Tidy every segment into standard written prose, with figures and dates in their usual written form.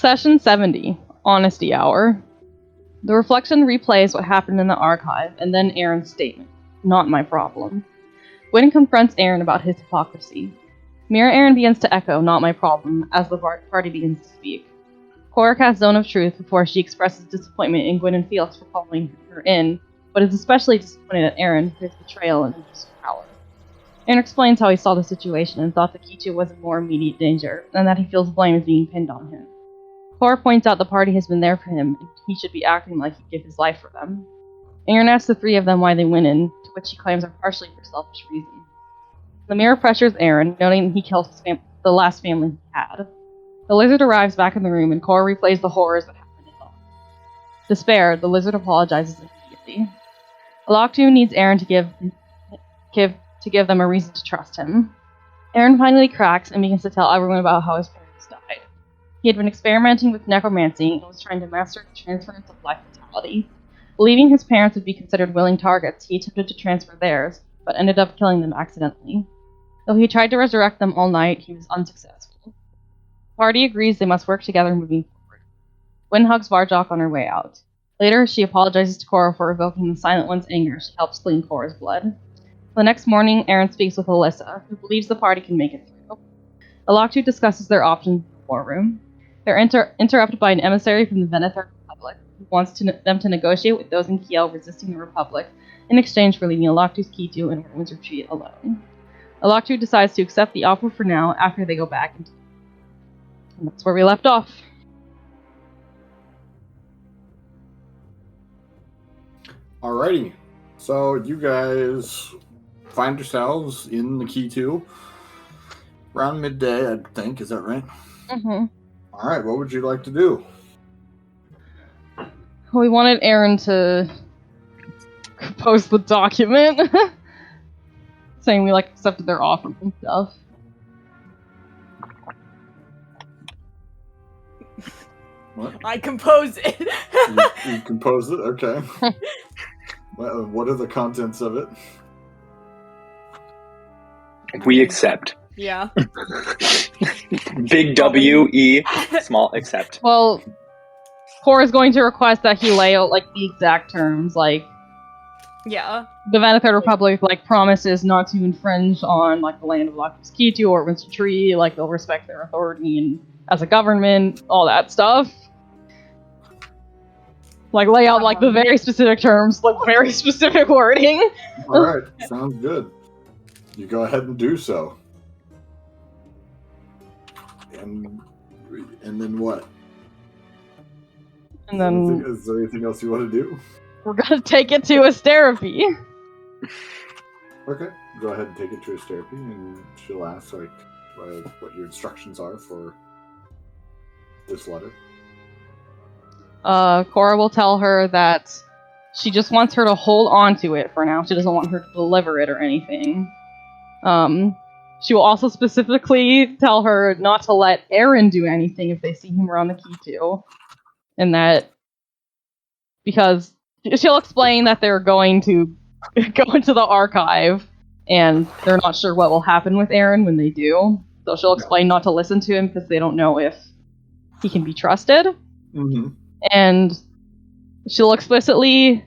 Session 70, Honesty Hour. The reflection replays what happened in the archive, and then Aaron's statement. Not my problem. Gwyn confronts Aaron about his hypocrisy. Mirror Aaron begins to echo, not my problem, as the party begins to speak. Cora casts Zone of Truth before she expresses disappointment in Gwyn and Felix for following her in, but is especially disappointed at Aaron for his betrayal and abuse of power. Aaron explains how he saw the situation and thought that Kichu was in more immediate danger, and that he feels blame is being pinned on him. Cora points out the party has been there for him, and he should be acting like he'd give his life for them. Aaron asks the three of them why they went in, to which he claims are partially for selfish reasons. The mirror pressures Aaron, noting he killed the last family he had. The lizard arrives back in the room, and Cora replays the horrors that happened in Hallow. Despaired, the lizard apologizes immediately. Aloktu needs Aaron to give them a reason to trust him. Aaron finally cracks and begins to tell everyone about how his parents died. He had been experimenting with necromancy and was trying to master the transference of life vitality. Believing his parents would be considered willing targets, he attempted to transfer theirs, but ended up killing them accidentally. Though he tried to resurrect them all night, he was unsuccessful. The party agrees they must work together moving forward. Gwyn hugs Varjok on her way out. Later, she apologizes to Cora for evoking the Silent One's anger as she helps clean Cora's blood. The next morning, Aaron speaks with Alyssa, who believes the party can make it through. Aloktu discusses their options in the war room. They're interrupted by an emissary from the Venethar Republic, who wants them to negotiate with those in Kiel resisting the Republic in exchange for leaving Aloktu's Kitu and Rowan's retreat alone. Aloktu decides to accept the offer for now after they go back into. And that's where we left off. Alrighty, so you guys find yourselves in the Kitu around midday, I think. Is that right? Mm-hmm. Alright, what would you like to do? We wanted Aaron to compose the document, saying we accepted their offer and stuff. What? I compose it. You compose it? Okay. What are the contents of it? We accept. Yeah. Big W-E, small accept. Well, Cora's going to request that he lay out the exact terms, Yeah. the Venethar Republic promises not to infringe on the land of Aloktu's Kitu or Winter Tree, they'll respect their authority and as a government, all that stuff. Lay out the very specific terms, very specific wording. Alright, sounds good. You go ahead and do so. And then what? And then Is there anything else you want to do? we're gonna take it to Asteropy. Okay, go ahead and take it to Asteropy, and she'll ask what your instructions are for this letter. Cora will tell her that she just wants her to hold on to it for now. She doesn't want her to deliver it or anything. She will also specifically tell her not to let Aaron do anything if they see him around the Kitu. And that, because she'll explain that they're going to go into the archive, and they're not sure what will happen with Aaron when they do. So she'll explain not to listen to him because they don't know if he can be trusted. Mm-hmm. And she'll explicitly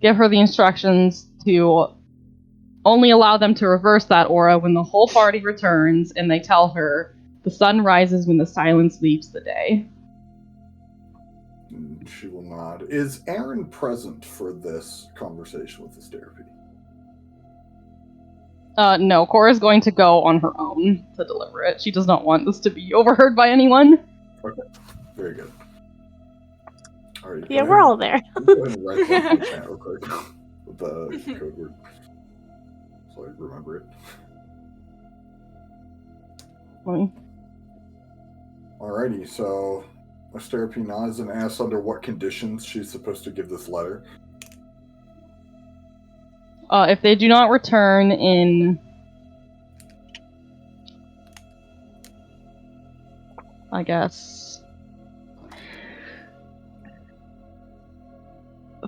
give her the instructions to only allow them to reverse that aura when the whole party returns, and they tell her the sun rises when the silence leaves the day. She will nod. Is Aaron present for this conversation with Asteropy? No, Cora's going to go on her own to deliver it. She does not want this to be overheard by anyone. Okay, very good. All right, Yeah, we're all there. Go ahead and write that in the chat real quick with the code word, so I remember it. Alrighty, so Asteropy nods and asks under what conditions she's supposed to give this letter. If they do not return in, I guess,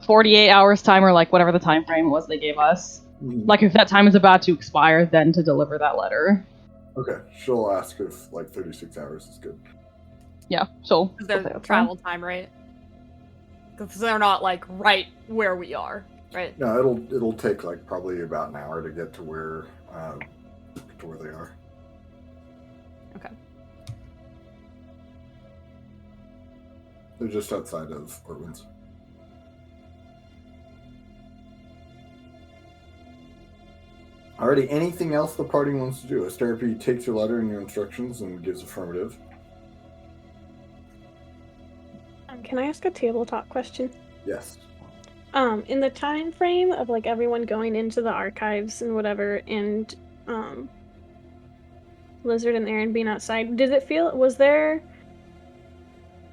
48 hours time, or whatever the time frame was they gave us. If that time is about to expire, then to deliver that letter. Okay, she'll ask if 36 hours is good. Yeah, she'll Because say there's that's fine. travel time, right? Because they're not like right where we are, right? No, it'll take like probably about an hour to get to where they are. Okay. They're just outside of Orleans. Alrighty, anything else the party wants to do? Asterapy takes your letter and your instructions and gives affirmative. Can I ask a tabletop question? Yes. In the time frame of like everyone going into the archives and whatever, and Lizard and Aaron being outside, was there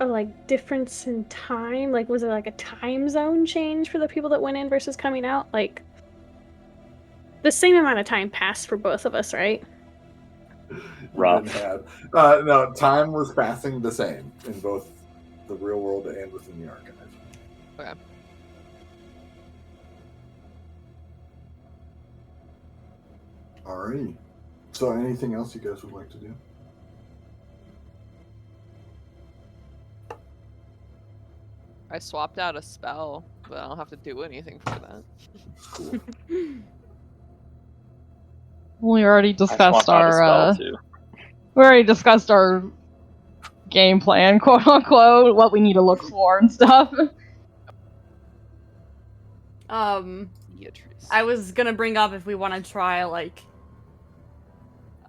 a like difference in time? Like, was there like a time zone change for the people that went in versus coming out? Like, the same amount of time passed for both of us, right? Rough. No, time was passing the same in both the real world and within the archive. Okay. Alrighty. So anything else you guys would like to do? I swapped out a spell, but I don't have to do anything for that. Cool. We already I discussed swapped out a our spell too. we already discussed our game plan, quote unquote, what we need to look for and stuff. Beatrice. I was gonna bring up if we want to try like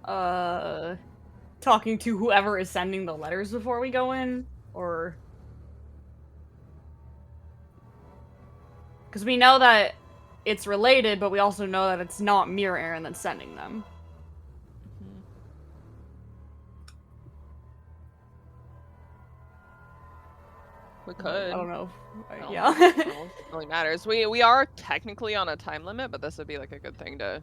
talking to whoever is sending the letters before we go in, or because we know that it's related, but we also know that it's not Mirror Aaron that's sending them. We could. I don't know. I don't Yeah. know if it really matters. We are technically on a time limit, but this would be like a good thing to.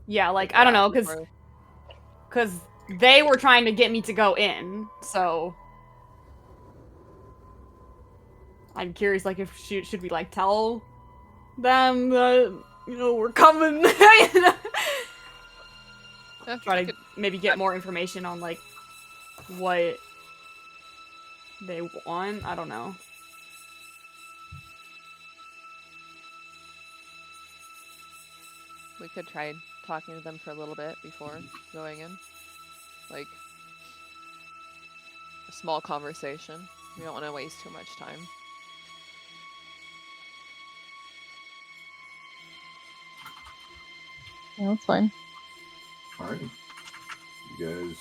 Yeah, like I don't know, because they were trying to get me to go in, so I'm curious, like if should we like tell them that we're coming? Yeah, Try to maybe get more information on like what they want. I don't know. We could try talking to them for a little bit before going in. Like a small conversation. We don't want to waste too much time. Yeah, that's fine. Alright. You guys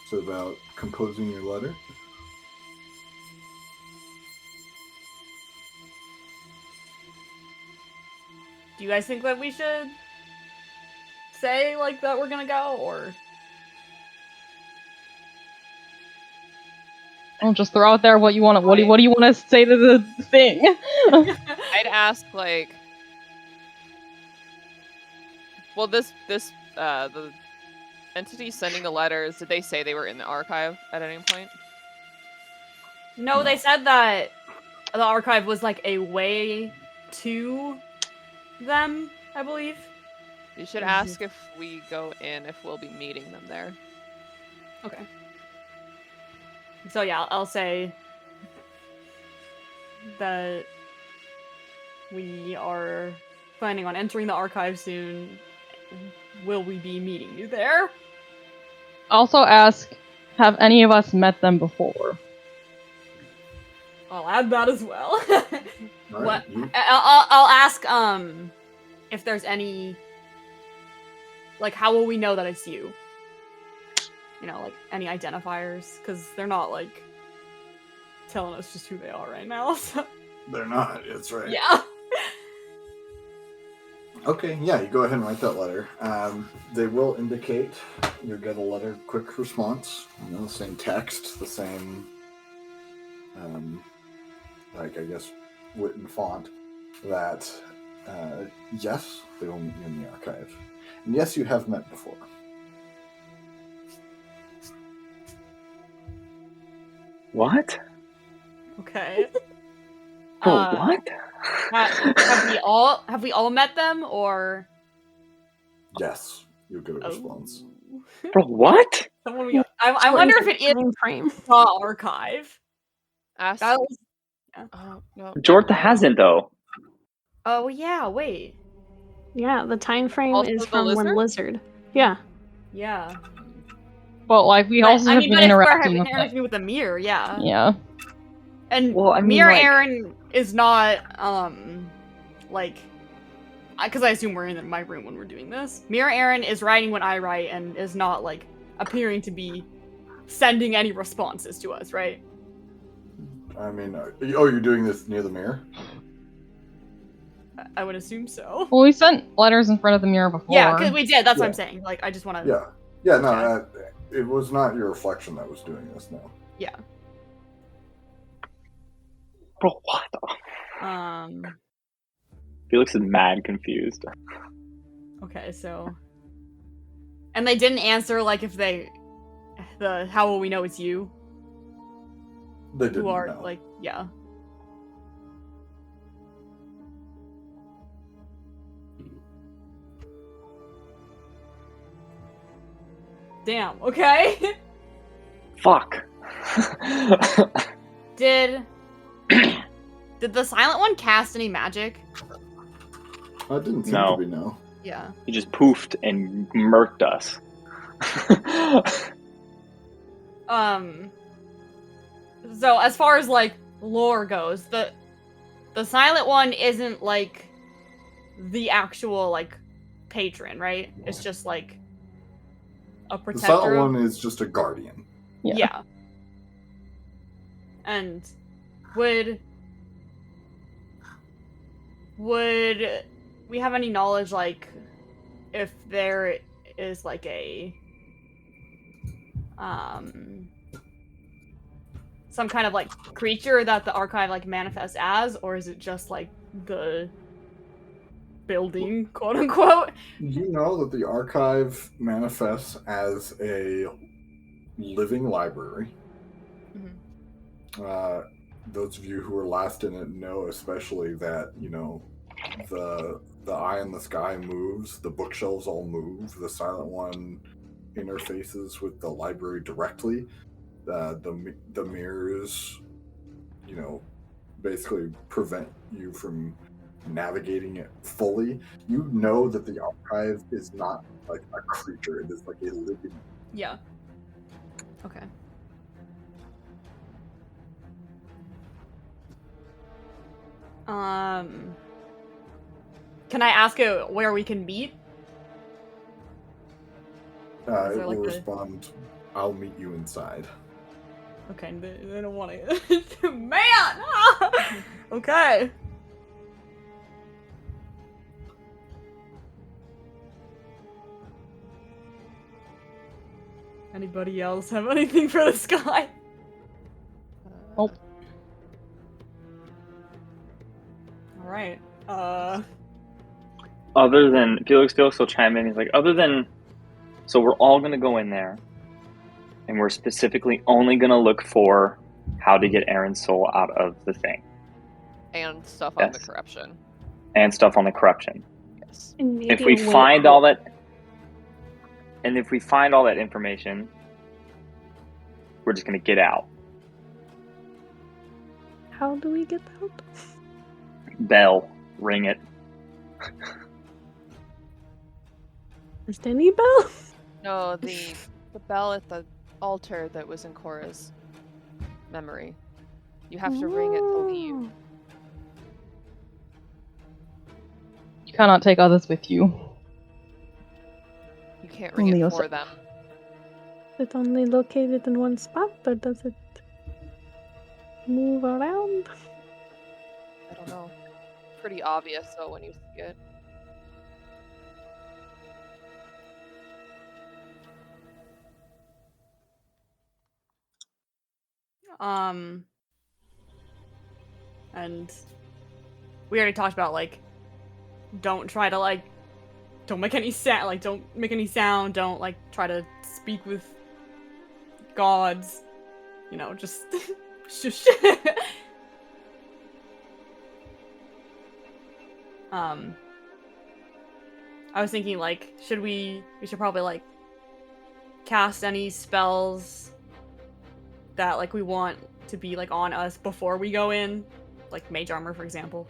said about composing your letter. Do you guys think that we should say like that we're gonna go, or I'll just throw out there what you want. What do you want to say to the thing? I'd ask like, well, the entity sending the letters, did they say they were in the archive at any point? No, they said that the archive was like a way to them, I believe. You should ask if we go in, if we'll be meeting them there. Okay. So yeah, I'll say that we are planning on entering the archive soon. Will we be meeting you there? Also ask, have any of us met them before? I'll add that as well. All What? right. I'll ask if there's any, like, how will we know that it's you? Like any identifiers, because they're not like telling us just who they are right now. So. They're not. That's right. Yeah. Okay, yeah, you go ahead and write that letter. They will indicate you'll get a letter, quick response. The same text, the same, like, I guess, written font. That, yes, they will meet you in the archive. And yes, you have met before. What? Okay. What? Have we all met them, or? Yes, you'll get a response. Bro, what? Someone we. I wonder if it is time frame. the archive. Ask. That was. Oh no. Jortha hasn't though. Oh yeah. Wait. Yeah, the time frame Also is the from when lizard? Lizard. Yeah. Yeah. But like we But, also have been but if we're interacting with interacting with the mirror, yeah. Yeah. And Well, I mean, Mirror like- Aaron is not like, because I assume we're in my room when we're doing this. Mirror Aaron is writing when I write and is not like appearing to be sending any responses to us, right? I mean, you're doing this near the mirror? I would assume so. Well, we sent letters in front of the mirror before. Yeah, because we did. That's what Yeah. I'm saying. Like, I just want to. Yeah. Yeah, no, Yeah. it was not your reflection that was doing this, no. Yeah. Bro, what? The... Felix is mad confused. Okay, so. And they didn't answer, like, if they. How will we know it's you? They didn't Who are, know. like, yeah. Damn, okay. Fuck. Did the Silent One cast any magic? It didn't seem No. to be, no. Yeah. He just poofed and murked us. So as far as like lore goes, the Silent One isn't like the actual like patron, right? It's just like a The protector. Silent of- One is just a guardian. Yeah. And would we have any knowledge, like, if there is like a some kind of like creature that the archive like manifests as, or is it just like the building, quote unquote? You know that the archive manifests as a living library. Mhm. Those of you who were last in it know especially that, you know, the eye in the sky moves, the bookshelves all move, the Silent One interfaces with the library directly. The mirrors, you know, basically prevent you from navigating it fully. You know that the archive is not like a creature, it is like a living. Yeah. Okay. Can I ask it where we can meet? It there will like a- respond, I'll meet you inside. Okay, they don't want to. Man! Okay. Anybody else have anything for this guy? Nope. Alright. Other than Felix will chime in. He's like, other than, so we're all gonna go in there, and we're specifically only gonna look for how to get Aaron's soul out of the thing And stuff on the Yes. corruption. and stuff on the corruption. Yes. And If maybe we a way find out. all that, and if we find all that information, we're just gonna get out. How do we get out? Bell, ring it. Is there any bell? No, the bell at the altar that was in Cora's memory. You have to ring it to leave. Oh. You cannot take others with you. You can't ring Only it yourself. for them. Is it only located in one spot, or does it move around? I don't know. Pretty obvious though when you see it. And we already talked about, like, don't try to, like, don't make any sound, like, don't make any sound, don't, like, try to speak with gods, you know, just shush. I was thinking, like, we should probably, like, cast any spells that like we want to be like on us before we go in, like mage armor, for example?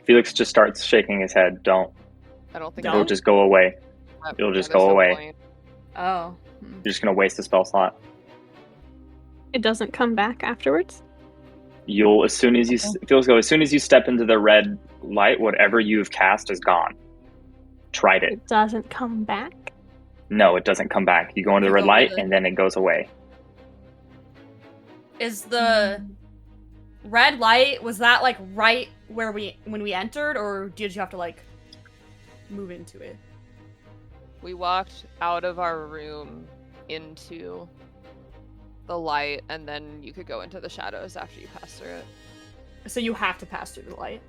Felix just starts shaking his head. Don't. I don't think No? It'll just go away. that- it'll just there's go no away. point. Oh. You're just gonna waste a spell slot. It doesn't come back afterwards? You'll, as soon as you step into the red light, whatever you've cast is gone. Tried it. It doesn't come back? No, it doesn't come back. You go into the You red go light with it. and then it goes away. Is the red light, was that like right where when we entered, or did you have to like move into it? We walked out of our room into the light, and then you could go into the shadows after you pass through it. So you have to pass through the light.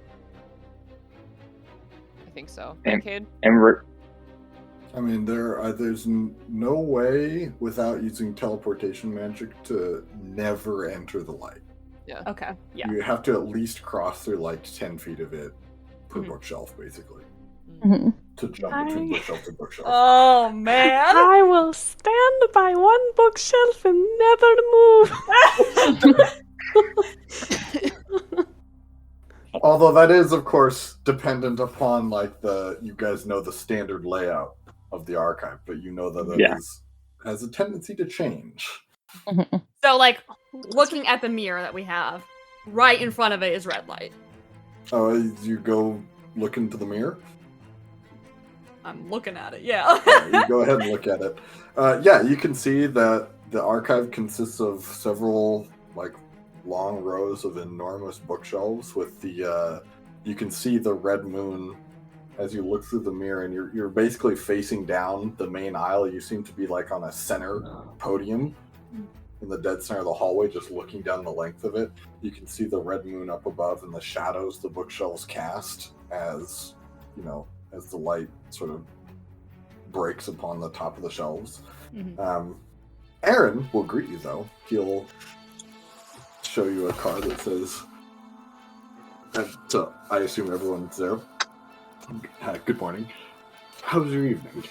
I think so. And- Kid? And I mean, there's no way without using teleportation magic to never enter the light. Okay, yeah. You have to at least cross through like 10 feet of it per Mhm. bookshelf, basically, Mhm. to jump between bookshelf to bookshelf. Oh man. I will stand by one bookshelf and never move. Although that is, of course, dependent upon like you guys know the standard layout of the archive, but you know that Yeah. has a tendency to change. So like looking at the mirror that we have, right in front of it is red light. Oh, you go look into the mirror? I'm looking at it, yeah. You go ahead and look at it. Yeah, you can see that the archive consists of several like long rows of enormous bookshelves with the you can see the red moon as you look through the mirror, and you're basically facing down the main aisle. You seem to be like on a center podium in the dead center of the hallway, just looking down the length of it. You can see the red moon up above and the shadows the bookshelves cast as as the light sort of breaks upon the top of the shelves. Mhm. Aaron will greet you though. He'll show you a card that says, so I assume everyone's there. Good morning. How was your evening?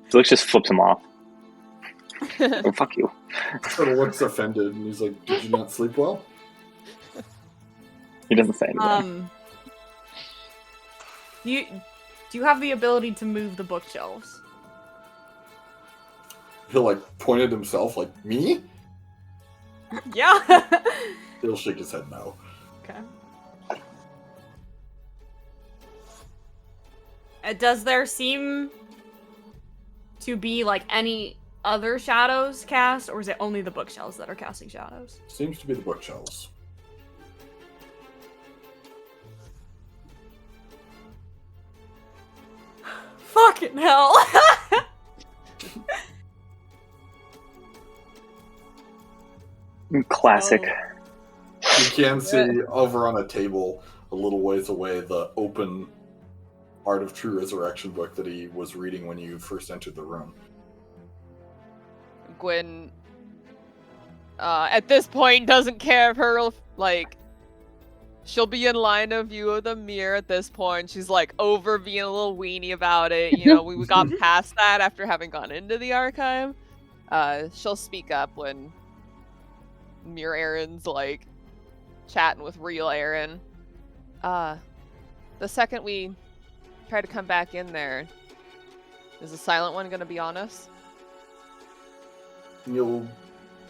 Felix just flips him off. Oh, fuck you. Sort of looks offended, and he's like, "Did you not sleep well?" He doesn't say anything. Do you have the ability to move the bookshelves? He'll like point at himself, like, "Me?" Yeah. He'll shake his head no. Okay. Does there seem to be like any other shadows cast, or is it only the bookshelves that are casting shadows? Seems to be the bookshelves. Fucking hell. Classic. Oh. You can see over on a table a little ways away the open Art of True Resurrection book that he was reading when you first entered the room. Gwen, at this point, doesn't care if her, like, she'll be in line of view of the mirror at this point. She's, like, over being a little weenie about it. You know, we got past that after having gone into the archive. She'll speak up when Mirror Aaron's, like, chatting with real Aaron. The second we try to come back in there, is the Silent One gonna be on us? You'll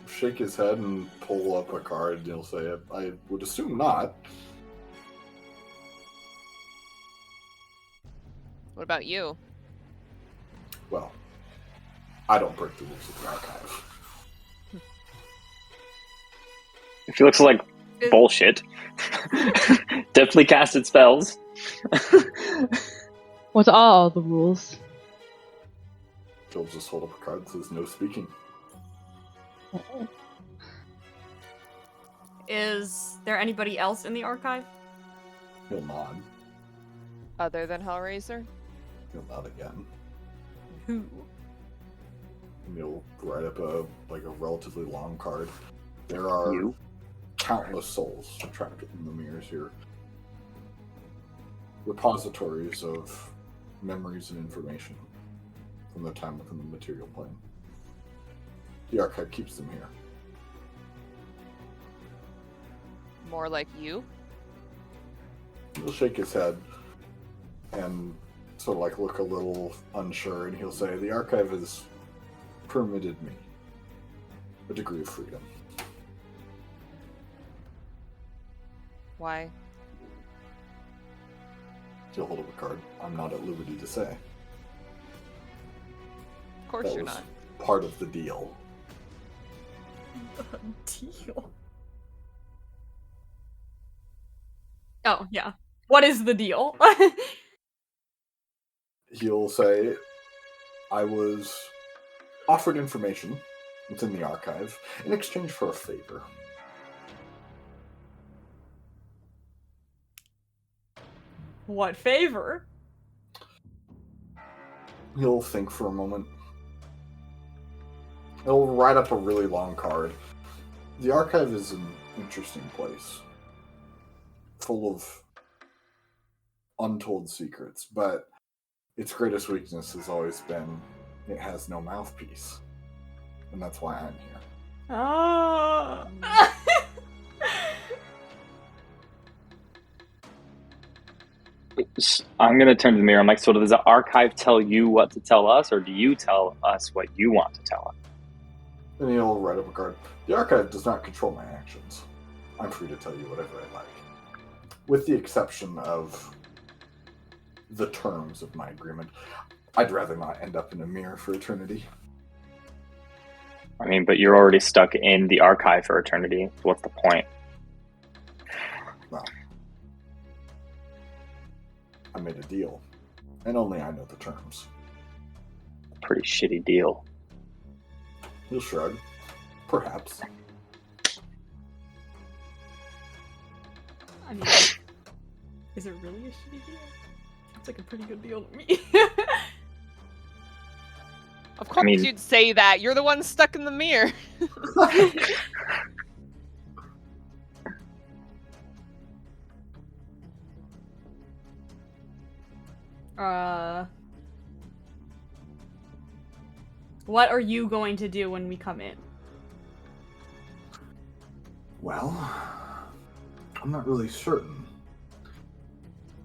shake his head and pull up a card, and you'll say, I would assume not. What about you? Well, I don't break the rules of the archive. Felix is like, bullshit. Definitely casted spells. What are the rules? He'll just hold up a card that says no speaking. Is there anybody else in the archive? He'll nod. Other than Hellraiser? He'll nod again. Who? And you'll write up a relatively long card. There are You? countless souls trapped in the mirrors here. Repositories of memories and information. from their time within the material plane. The archive keeps them here. More like you? He'll shake his head and sort of like look a little unsure, and he'll say, the archive has permitted me a degree of freedom. Why? He'll hold up a card. I'm not at liberty to say. Of course That you're was not. part of the deal. Deal. Oh, yeah. What is the deal? He'll say, I was offered information within the archive in exchange for a favor. What favor? He'll think for a moment. He'll write up a really long card. The archive is an interesting place, full of untold secrets, but its greatest weakness has always been it has no mouthpiece. And that's why I'm here. Oh. I'm going to turn to the mirror. I'm like, so does the archive tell you what to tell us, or do you tell us what you want to tell us? And he'll write up a card. The archive does not control my actions. I'm free to tell you whatever I like. With the exception of the terms of my agreement. I'd rather not end up in a mirror for eternity. I mean, but you're already stuck in the archive for eternity. So what's the point? Well, I made a deal, and only I know the terms. Pretty shitty deal. He'll shrug. Perhaps. I mean, is it really a shitty deal? It's like a pretty good deal to me. Of course you'd say that. You're the one stuck in the mirror. What are you going to do when we come in? Well, I'm not really certain.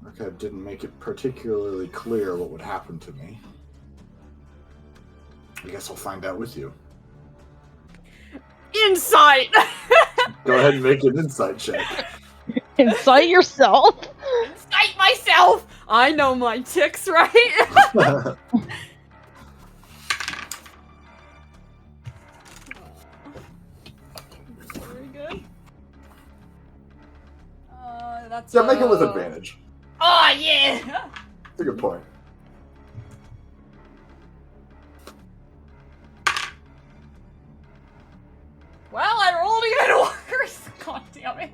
Archive didn't make it particularly clear what would happen to me. I guess I'll find out with you. Insight! Go ahead and make an insight check. Incite yourself? Incite myself! I know my ticks, right? Very good. That's Yeah, make it with advantage. Oh, yeah! That's a good point. Well, I rolled even worse. God damn it.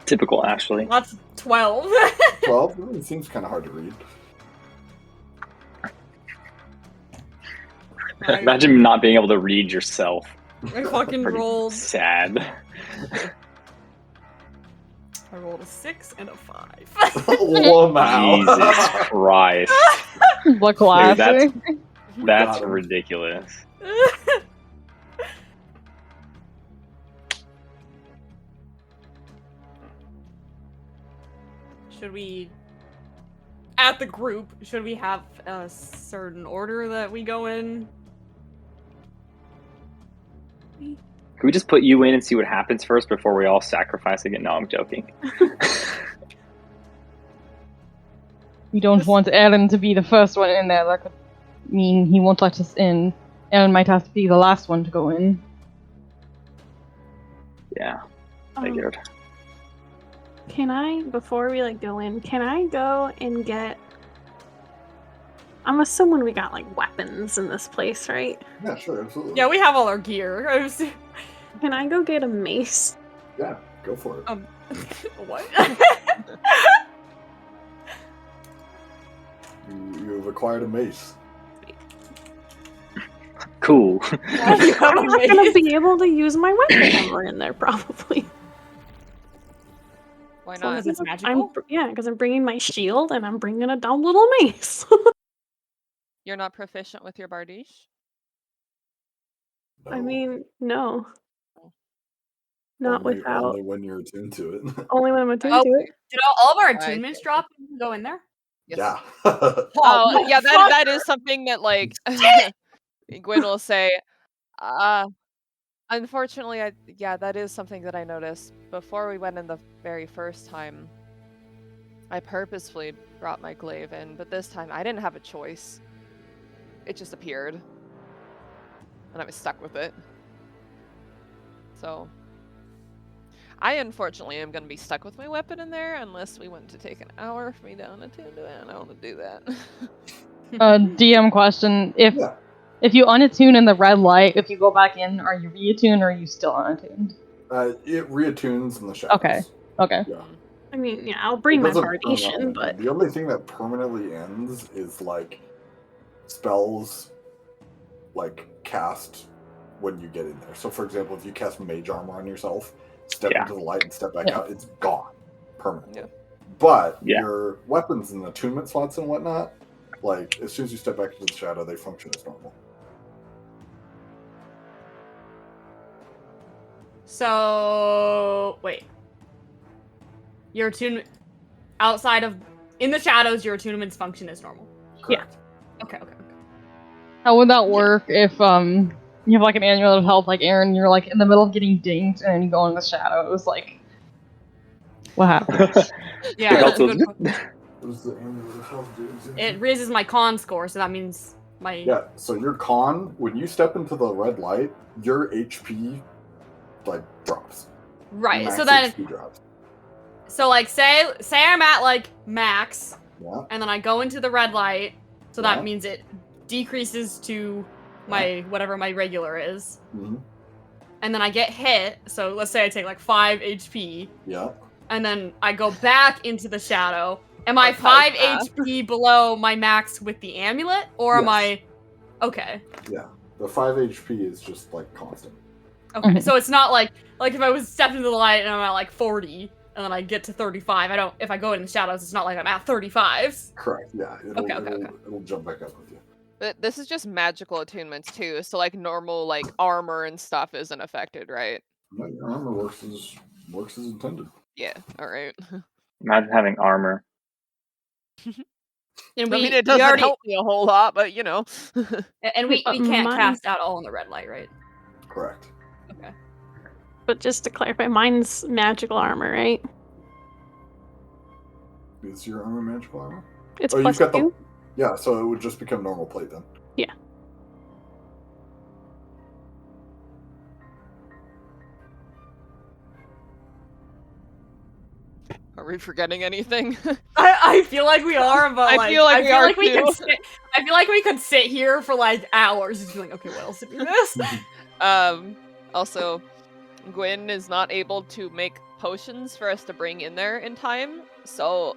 Typical Ashley. That's 12. 12? It seems kind of hard to read. Imagine not being able to read yourself. I fucking Pretty rolled. sad. I rolled a 6 and a 5. Oh, wow. Jesus Christ. What classic? That's Got him. ridiculous. Should we, at the group, should we have a certain order that we go in? Can we just put you in and see what happens first before we all sacrifice again? No, I'm joking. We don't want Aaron to be the first one in there. That could mean he won't let us in. Aaron might have to be the last one to go in. Yeah, figured. Can I, before we go in, can I go and get... I'm assuming we got weapons in this place, right? Yeah, sure, absolutely. Yeah, we have all our gear. Can I go get a mace? Yeah, go for it. What? You've acquired a mace. Cool. I'm not gonna be able to use my weapon when we're in there, probably. Why As long not? as it's magical? Yeah, because I'm bringing my shield and I'm bringing a dumb little mace. You're not proficient with your bardiche? I No. mean, no. Not only, without. only when you're attuned to it. Only when I'm attuned Oh, to it. did all of our I attunements see. drop when you go in there? Yes. Yeah. Oh, yeah, that motherfucker! is something that, like, Gwyn will say, unfortunately, that is something that I noticed. Before we went in the very first time, I purposefully brought my glaive in, but this time I didn't have a choice. It just appeared. And I was stuck with it. So, I unfortunately am going to be stuck with my weapon in there unless we want to take an hour for me to unattune to it. I don't want to do that. DM question: Yeah. if you unattune in the red light, if you go back in, are you reattuned or are you still unattuned? It reattunes in the shadows. Okay. Okay. Yeah. I mean, yeah, I'll bring It my doesn't bardiche in, permanently but end. The only thing that permanently ends is like spells like cast when you get in there. So for example, if you cast mage armor on yourself, step Yeah. into the light and step back Yeah. out, it's gone permanently. Yeah. But Yeah. your weapons and attunement slots and whatnot, like as soon as you step back into the shadow, they function as normal. So wait. Your attunement outside of in the shadows, your attunements function as normal. Correct. Okay. How would that work if you have like an amulet of health like Aaron, you're like in the middle of getting dinged and then you go in the shadows, like what happens? Yeah, It that's a also- good question. What does the amulet of health do exactly? It raises my con score, so that means my Yeah, so your con, when you step into the red light, your HP like drops. right. Your So max then, HP drops. so like say I'm at like max, Yeah. and then I go into the red light, so Yeah. that means it decreases to my whatever my regular is, Mm-hmm. and then I get hit. So let's say I take like 5 HP, Yeah. and then I go back into the shadow. Am I Okay. 5 HP below my max with the amulet, or am Yes. I? Okay. Yeah. The 5 HP is just like constant. Okay. Mhm. So it's not like if I was stepping into the light and I'm at like 40, and then I get to 35. I don't. If I go in the shadows, it's not like I'm at 35s. Correct. Yeah. Okay. It'll jump back up with you. But this is just magical attunements too, so like normal like armor and stuff isn't affected, right? No, your armor works as intended. Yeah, alright. Imagine having armor. And I mean, it doesn't already, help me a whole lot, but you know. and we But can't mine- cast out all in the red light, right? Correct. Okay. but just to clarify, mine's magical armor, right? Is your armor magical armor? It's Oh, plus you've got 2. Yeah, so it would just become normal plate then. Yeah. Are we forgetting anything? I feel like we are, but I like, feel like we are we too. could sit. I feel like we could sit here for like hours, just be like, okay, what else did we miss? Also, Gwyn is not able to make potions for us to bring in there in time, so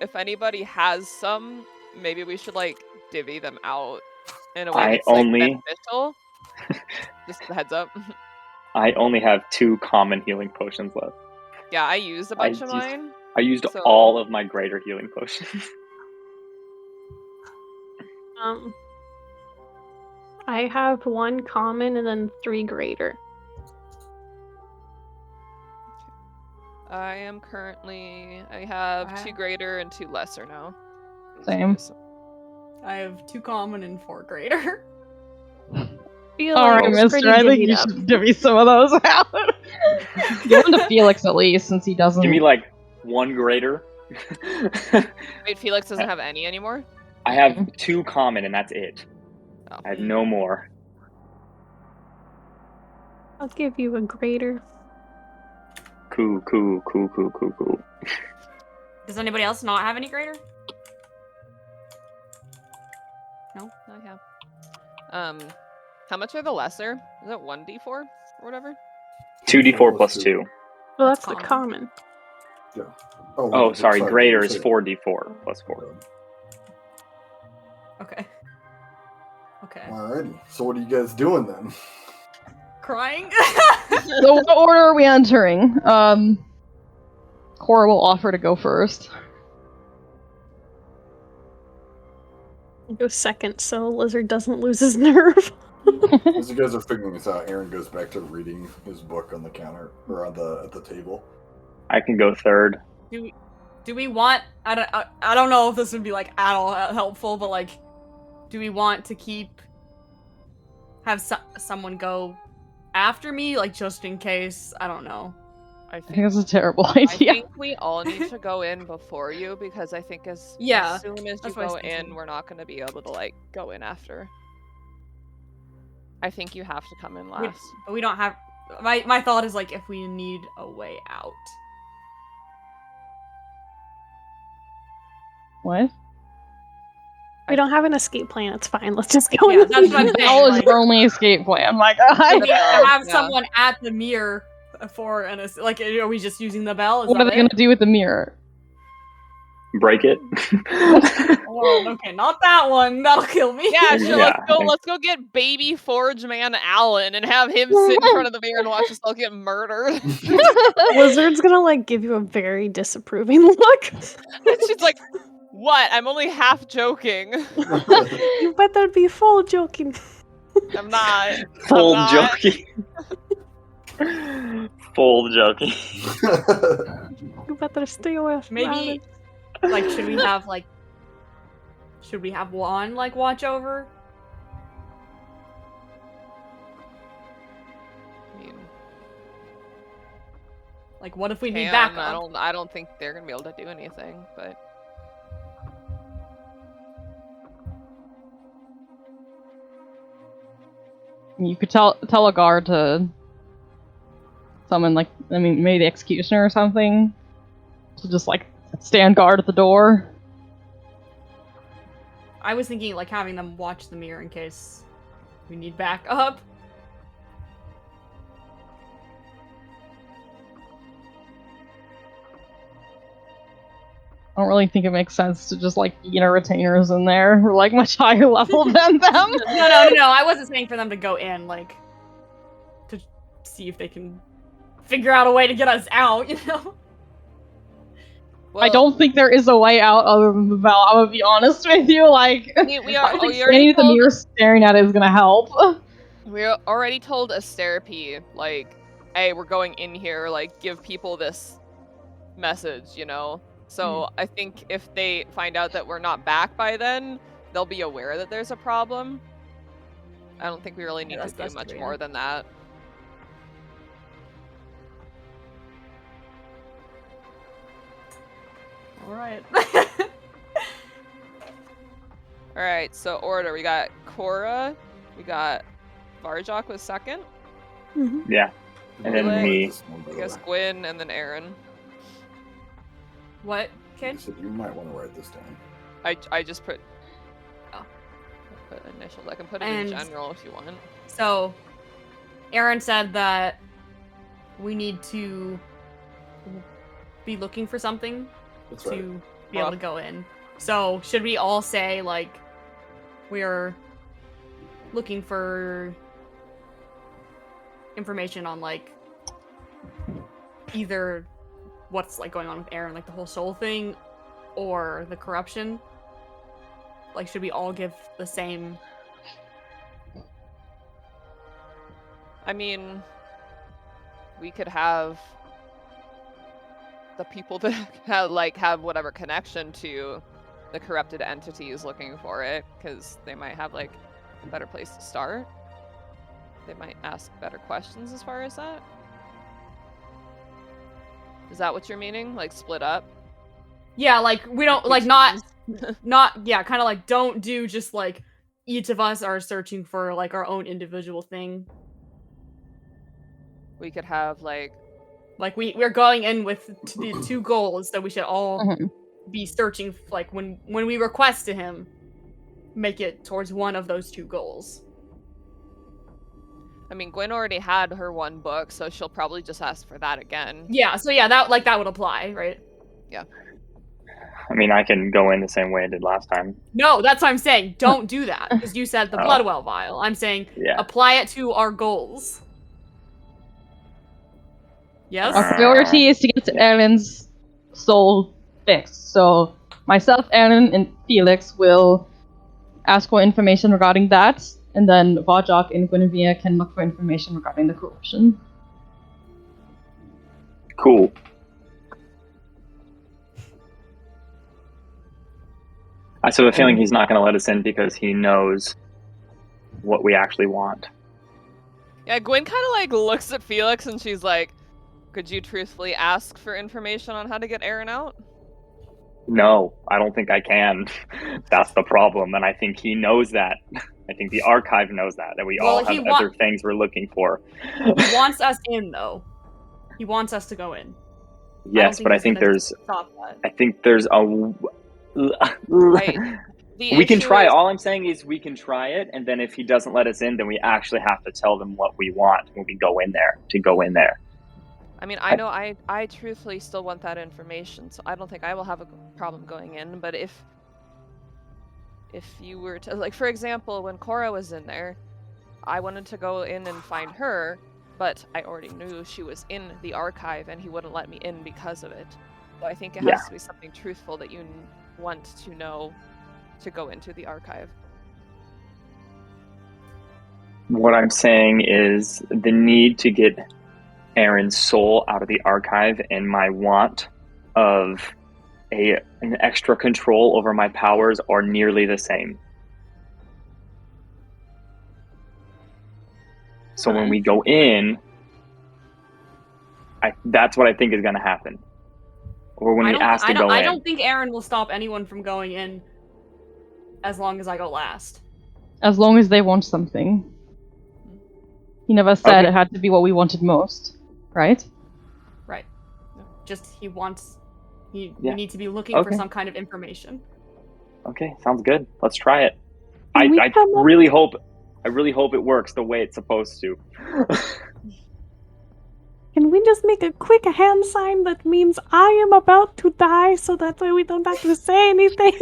if anybody has some, maybe we should like divvy them out in a way I that's like only- beneficial. Just a heads up. I only have 2 common healing potions left. Yeah, I used a bunch of used- mine. I used So- all of my greater healing potions. I have 1 common and then 3 greater. I have 2 greater and 2 lesser now. Same. I have 2 common and 4 greater. Feel All like right, it's pretty Mister. I think divvied you up. should divvy some of those out. Give them to Felix at least, since he doesn't. Give me like 1 greater. Wait, Felix doesn't have any anymore? I have 2 common and that's it. Oh. I have no more. I'll give you a greater. Cool. Does anybody else not have any greater? No. I have. How much are the lesser? Is it 1d4 or whatever? 2d4 plus 2. Well, that's That's the common. common. Oh, sorry. Greater is 4d4 plus 4. Okay. Okay. Alrighty. So what are you guys doing then? Crying. So what order are we entering? Cora will offer to go first. Go second so Lizard doesn't lose his nerve. As you guys are figuring this out, Aaron goes back to reading his book on the counter or at the table. I can go third. Do we want? I don't know if this would be like at all helpful, but like, do we want to have someone go after me, like just in case? I don't know. I I think it's a terrible idea. I think we all need to go in before you, because I think as soon as you that's what I go was thinking. in, we're not going to be able to like go in after. I think you have to come in last. But we don't have. My thought is like if we need a way out. What? We don't have an escape plan. It's fine. Let's just go. Yeah, in. that's what I'm saying. That was like, your only escape plan. My we God. need to have Yeah. someone at the mirror for like. Are we just using the bell? Is What that are they gonna do with the mirror? Break it. Oh, okay, not that one. That'll kill me. Yeah, sure. Yeah. Let's go get baby Forge Man Alan and have him sit in front of the mirror and watch us all get murdered. Lizard's gonna like give you a very disapproving look. She's like, "What? I'm only half joking. You better be full joking. I'm not. Full I'm not. joking. Full joking. You better stay away from Maybe, like, should we have one like watch over? I mean, Like, what if we need Cam, backup? I don't think they're gonna be able to do anything, but You could tell a guard to summon, like, I mean, maybe the executioner or something, to just like stand guard at the door. I was thinking like having them watch the mirror in case we need backup. I don't really think it makes sense to just like beat our retainers in there. We're like much higher level than them. No. I wasn't saying for them to go in, like, to see if they can figure out a way to get us out, you know? I don't think there is a way out other than the bell. I'm gonna be honest with you. Like, we are. I don't think We standing already at the told. mirror staring at it is gonna help. We already told Asterapy, like, "Hey, we're going in here. Like, give people this message, you know." So I think if they find out that we're not back by then, they'll be aware that there's a problem. I don't think we really need to do much true, more than that. Alright. Alright, so order. We got Cora, we got Varjok was second, Mhm. Yeah. And then Like, me. I guess Gwyn, and then Aaron. What, I kid? said you might want to write this down. I just put... Oh. I put initials. I can put it And- in general if you want. So, Aaron said that we need to be looking for something That's to right. be able to go in. So, should we all say, like, we're looking for information on, like, either what's, like, going on with Aaron, like, the whole soul thing, or the corruption? Like, should we all give the same... I mean, we could have the people that have whatever connection to the corrupted entities looking for it, because they might have like a better place to start. They might ask better questions as far as that. Is that what you're meaning? Like split up? Yeah, like, we don't, like, not, yeah, kind of like, don't do just, like, each of us are searching for, like, our own individual thing. We could have like Like, we're going in with the two goals that we should all Mhm. be searching, like, when we request to him, make it towards one of those two goals. I mean, Gwen already had her one book, so she'll probably just ask for that again. Yeah, so yeah, that would apply, right? I mean, I can go in the same way I did last time. No, that's what I'm saying. Don't do that, because you said the Oh. Bloodwell vial. I'm saying Yeah. apply it to our goals. Yes? Our priority is to get to Aaron's soul fixed. So myself, Aaron, and Felix will ask for information regarding that, and then Vajok and Guinevere can look for information regarding the corruption. Cool. I still have a feeling he's not going to let us in because he knows what we actually want. Yeah, Gwen kind of like looks at Felix and she's like, could you truthfully ask for information on how to get Aaron out? No, I don't think I can. That's the problem, and I think he knows that. I think the archive knows that we all have other things we're looking for. He wants us in, though. He wants us to go in. Yes, but I think there's a... Right. We can try. All I'm saying is we can try it, and then if he doesn't let us in, then we actually have to tell them what we want when we go in there, to go in there. I mean, I know I truthfully still want that information, so I don't think I will have a problem going in, but if you were to, like, for example, when Cora was in there, I wanted to go in and find her, but I already knew she was in the archive, and he wouldn't let me in because of it. So I think it has to be something truthful that you want to know to go into the archive. What I'm saying is the need to get Aaron's soul out of the archive and my want of an extra control over my powers are nearly the same. So when we go in, that's what I think is going to happen. Or when we ask to go in. I don't think Aaron will stop anyone from going in as long as I go last. As long as they want something. He never said it had to be what we wanted most, right? Right. Just we need to be looking for some kind of information. Okay, sounds good. Let's try it. I really hope it works the way it's supposed to. Can we just make a quick hand sign that means I am about to die, so that way we don't have to say anything?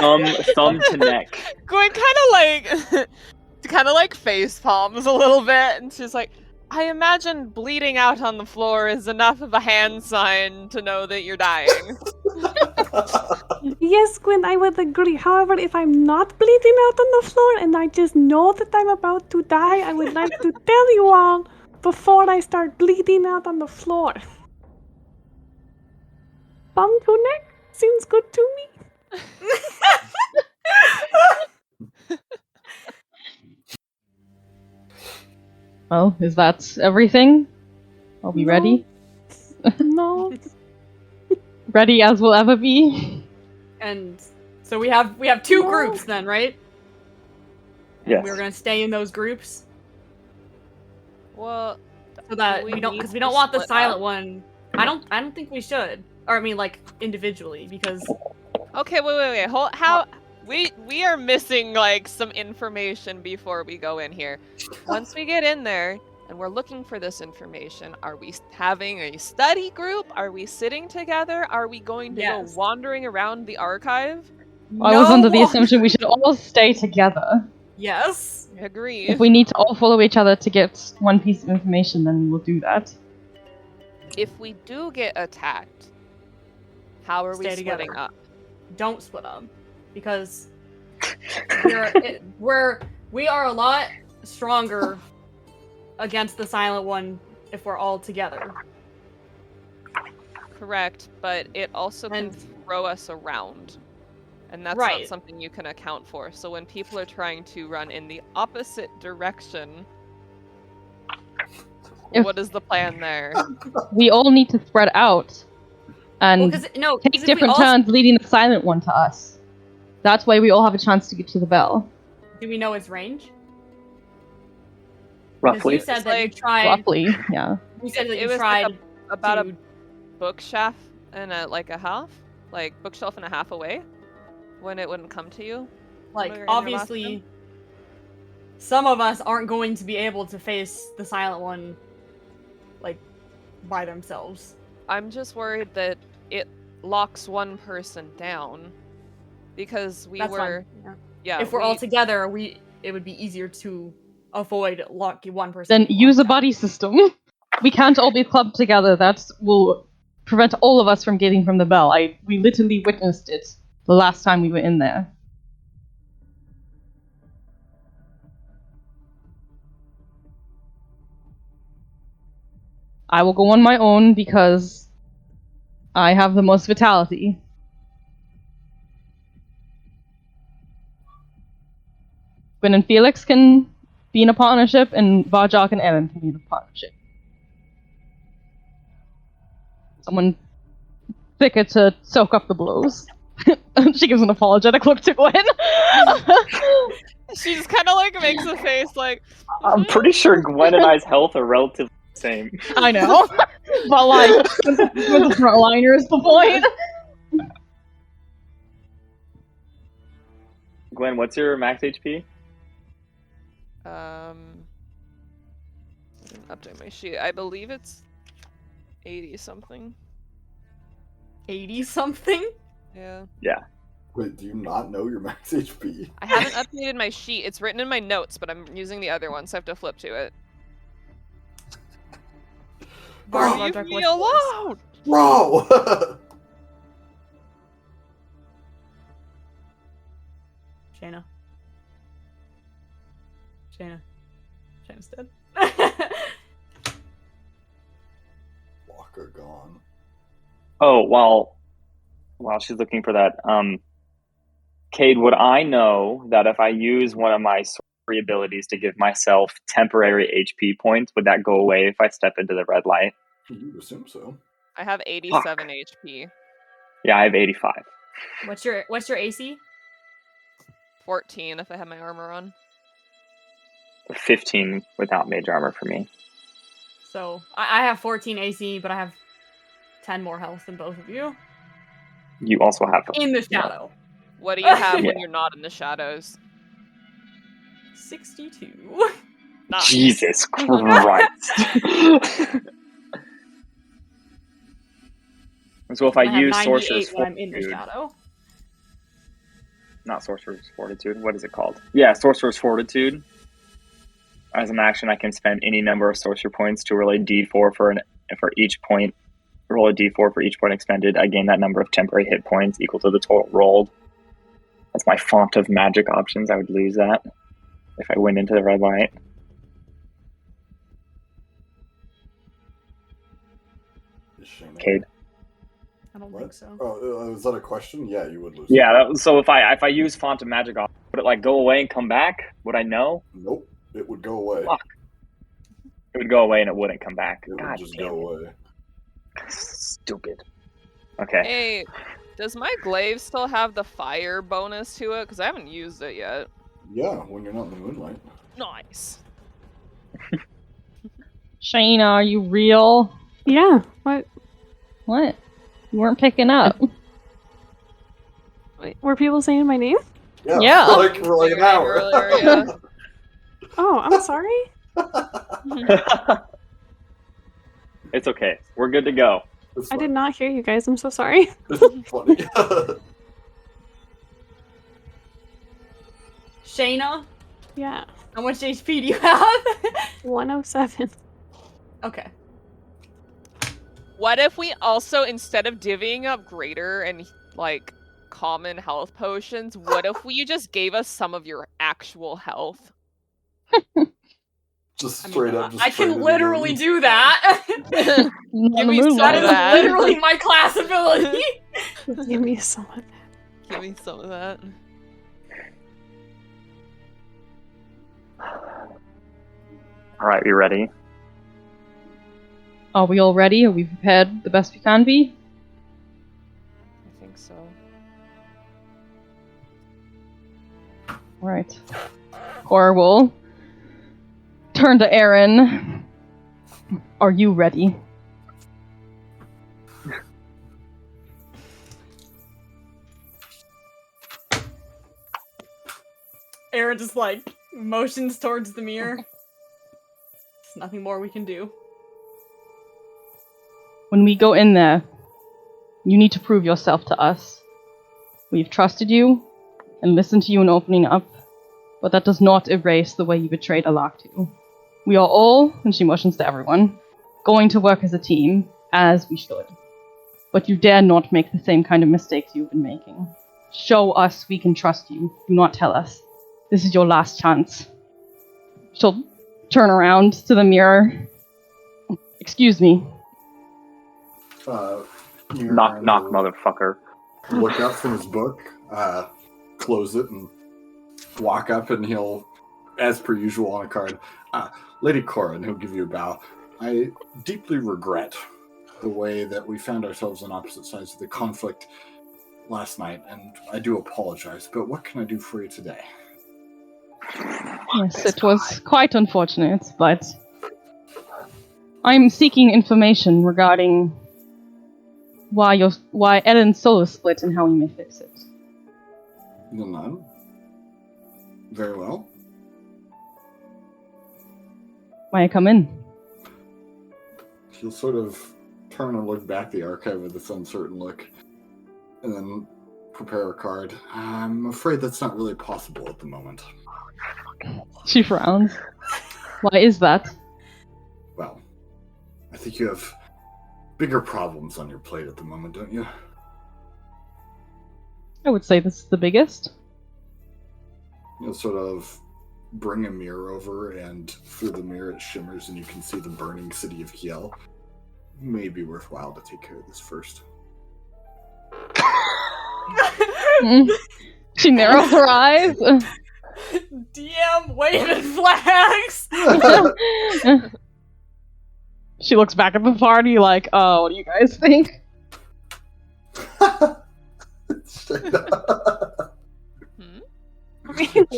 Thumb to neck. Gwen kind of like face palms a little bit, and she's like, I imagine bleeding out on the floor is enough of a hand sign to know that you're dying. Yes, Gwen, I would agree. However, if I'm not bleeding out on the floor and I just know that I'm about to die, I would like to tell you all before I start bleeding out on the floor. Thumb to neck seems good to me. Well, is that everything? Are we ready? No. Ready as we'll ever be? And so we have two groups then, right? Yes. We're gonna stay in those groups. Well, so that we don't want the silent one. I don't think we should. Or I mean, like individually, because. Okay, wait. How we are missing like some information before we go in here. Once we get in there and we're looking for this information, are we having a study group? Are we sitting together? Are we going to go wandering around the archive? I was under the assumption we should all stay together. Yes. Agree. If we need to all follow each other to get one piece of information, then we'll do that. If we do get attacked, how are we splitting up? Don't split up, because we are a lot stronger against the silent one if we're all together. Correct, but it also can throw us around. And that's not something you can account for. So when people are trying to run in the opposite direction, what is the plan there? We all need to spread out and take different turns leading the silent one to us. That's why we all have a chance to get to the bell. Do we know its range? Roughly. You said that you tried. Roughly, yeah. You said that it you was tried like about a bookshelf and a half, like bookshelf and a half away, when it wouldn't come to you. Like obviously, some of us aren't going to be able to face the silent one, like by themselves. I'm just worried that it locks one person down, because That's fine. If we're all together, it would be easier to avoid locking one person. Then use a buddy system. We can't all be clubbed together. That will prevent all of us from getting from the bell. We literally witnessed it the last time we were in there. I will go on my own because I have the most vitality. Gwen and Felix can be in a partnership, and Vajak and Ellen can be in a partnership. Someone thicker to soak up the blows. She gives an apologetic look to Gwen. She just kind of like makes a face like. I'm pretty sure Gwen and I's health are relatively the same. I know, but like, with the frontliner is the point. Gwen, what's your max HP? Update my sheet. I believe it's 80 something. 80 something? Yeah. Yeah. Wait, do you not know your max HP? I haven't updated my sheet. It's written in my notes, but I'm using the other one, so I have to flip to it. Bro, Leave me alone! Bro! Shayna. Shayna's dead. Walker gone. Oh, while she's looking for that, Cade, would I know that if I use one of my sorcery abilities to give myself temporary HP points, would that go away if I step into the red light? You assume so. I have 87 HP. Yeah, I have 85. What's your AC? 14 if I have my armor on. 15 without mage armor for me. So I have 14 AC, but I have 10 more health than both of you. You also have In the shadow. What do you have Yeah. when you're not in the shadows? 62. Nice. Jesus Christ. So if I have use 98 Sorcerer's when I'm in the Fortitude, shadow. not Sorcerer's Fortitude, what is it called? Yeah, Sorcerer's Fortitude. As an action, I can spend any number of sorcery points to roll a d4 for each point. Roll a d4 for each point expended. I gain that number of temporary hit points equal to the total rolled. That's my font of magic options. I would lose that if I went into the red light. Cade. I don't What? think so. Oh, is that a question? Yeah, you would lose. Yeah, so if I use font of magic, would it like go away and come back? Would I know? Nope. It would go away. Fuck. It would go away and it wouldn't come back. It God would just damn go it. away. Stupid. Okay. Hey, does my glaive still have the fire bonus to it? Because I haven't used it yet. Yeah, when you're not in the moonlight. Nice. Shayna, are you real? Yeah. What? What? You weren't picking up. Wait, were people saying my name? Yeah. Like for like an hour. Earlier, yeah. Oh, I'm sorry. It's okay. We're good to go. It's I fine. did not hear you guys. I'm so sorry. It's funny. Shayna, Yeah. how much HP do you have? 107. Okay. What if we also, instead of divvying up greater and like common health potions, what if you just gave us some of your actual health? Just I mean, straight up. Just I can traded literally in. do that. Give On the me some moonlight. That of is that. literally my class ability. Give me some of that. Give me some of that. All right, you ready? Are we all ready? Are we prepared the best we can be? I think so. Alright. Cora will turn to Aaron. Are you ready? Aaron just like motions towards the mirror. There's nothing more we can do. When we go in there, you need to prove yourself to us. We've trusted you and listened to you in opening up, but that does not erase the way you betrayed Alaktu. We are all, and she motions to everyone, going to work as a team, as we should. But you dare not make the same kind of mistakes you've been making. Show us we can trust you. Do not tell us. This is your last chance. She'll turn around to the mirror. Excuse me. Knock, knock, motherfucker. Look up from his book, close it, and walk up, and he'll, as per usual on a card, Lady Cora, and he'll give you a bow. I deeply regret the way that we found ourselves on opposite sides of the conflict last night, and I do apologize, but what can I do for you today? Yes, it was quite unfortunate, but I'm seeking information regarding why Ellen's soul is split and how we may fix it. None. Very well. May I come in? He'll sort of turn and look back at the archive with this uncertain look, and then prepare a card. I'm afraid that's not really possible at the moment. She frowns. Why is that? Well, I think you have bigger problems on your plate at the moment, don't you? I would say this is the biggest. You'll sort of bring a mirror over, and through the mirror it shimmers, and you can see the burning city of Kiel. May be worthwhile to take care of this first. She narrows her eyes. DM waving flags! She looks back at the party like, oh, what do you guys think?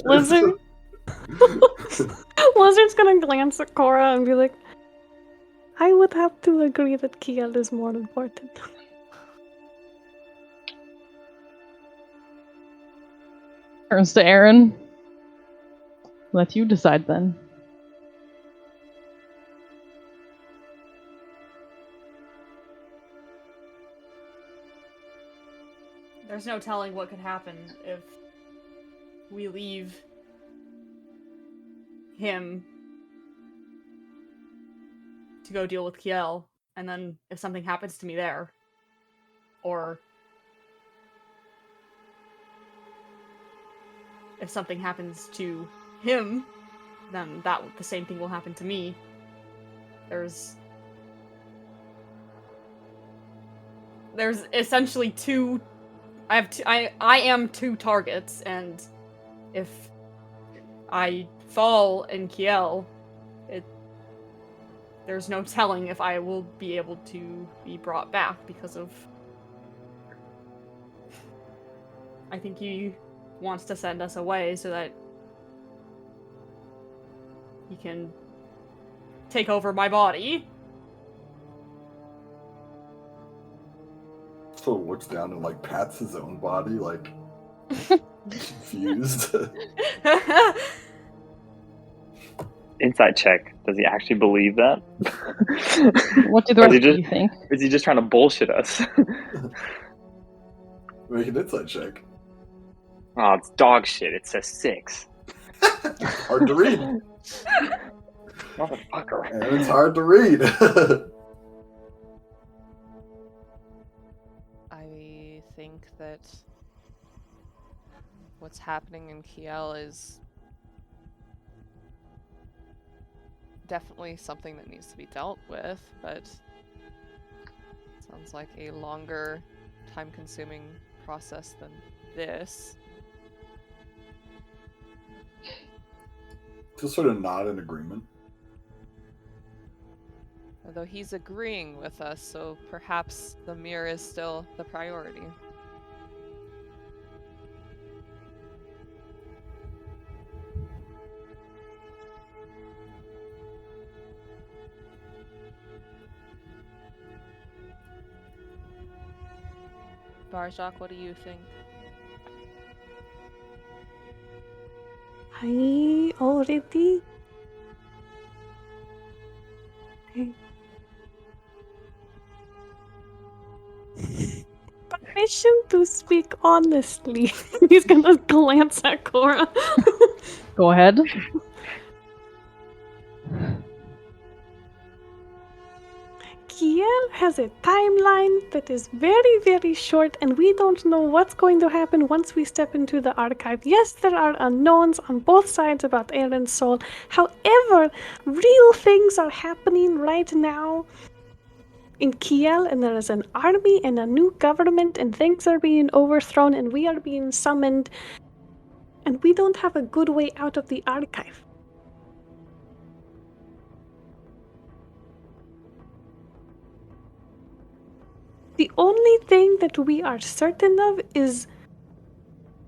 Lizard. Lizard's gonna glance at Cora and be like, I would have to agree that Kiel is more important. Turns to Aaron. Let you decide then. There's no telling what could happen if we leave him to go deal with Kiel, and then if something happens to me there, or if something happens to him, then the same thing will happen to me. There's essentially two. I am two targets, and if I fall in Kiel, there's no telling if I will be able to be brought back because of. I think he wants to send us away so that he can take over my body. Sort of looks down and like pats his own body, like confused. Insight check. Does he actually believe that? What do the rest of you think? Is he just trying to bullshit us? Make an insight check. Oh, it's dog shit. It says 6. Hard to read. Motherfucker. And it's hard to read. I think that what's happening in Kiel is definitely something that needs to be dealt with, but sounds like a longer, time-consuming process than this. Just sort of nod in agreement. Although he's agreeing with us, so perhaps the mirror is still the priority. Barjak, what do you think? I already... Permission to speak honestly. He's gonna glance at Cora. Go ahead. Kiel has a timeline that is very, very short, and we don't know what's going to happen once we step into the archive. Yes, there are unknowns on both sides about Aaron's soul. However, real things are happening right now in Kiel, and there is an army and a new government, and things are being overthrown, and we are being summoned, and we don't have a good way out of the archive. The only thing that we are certain of is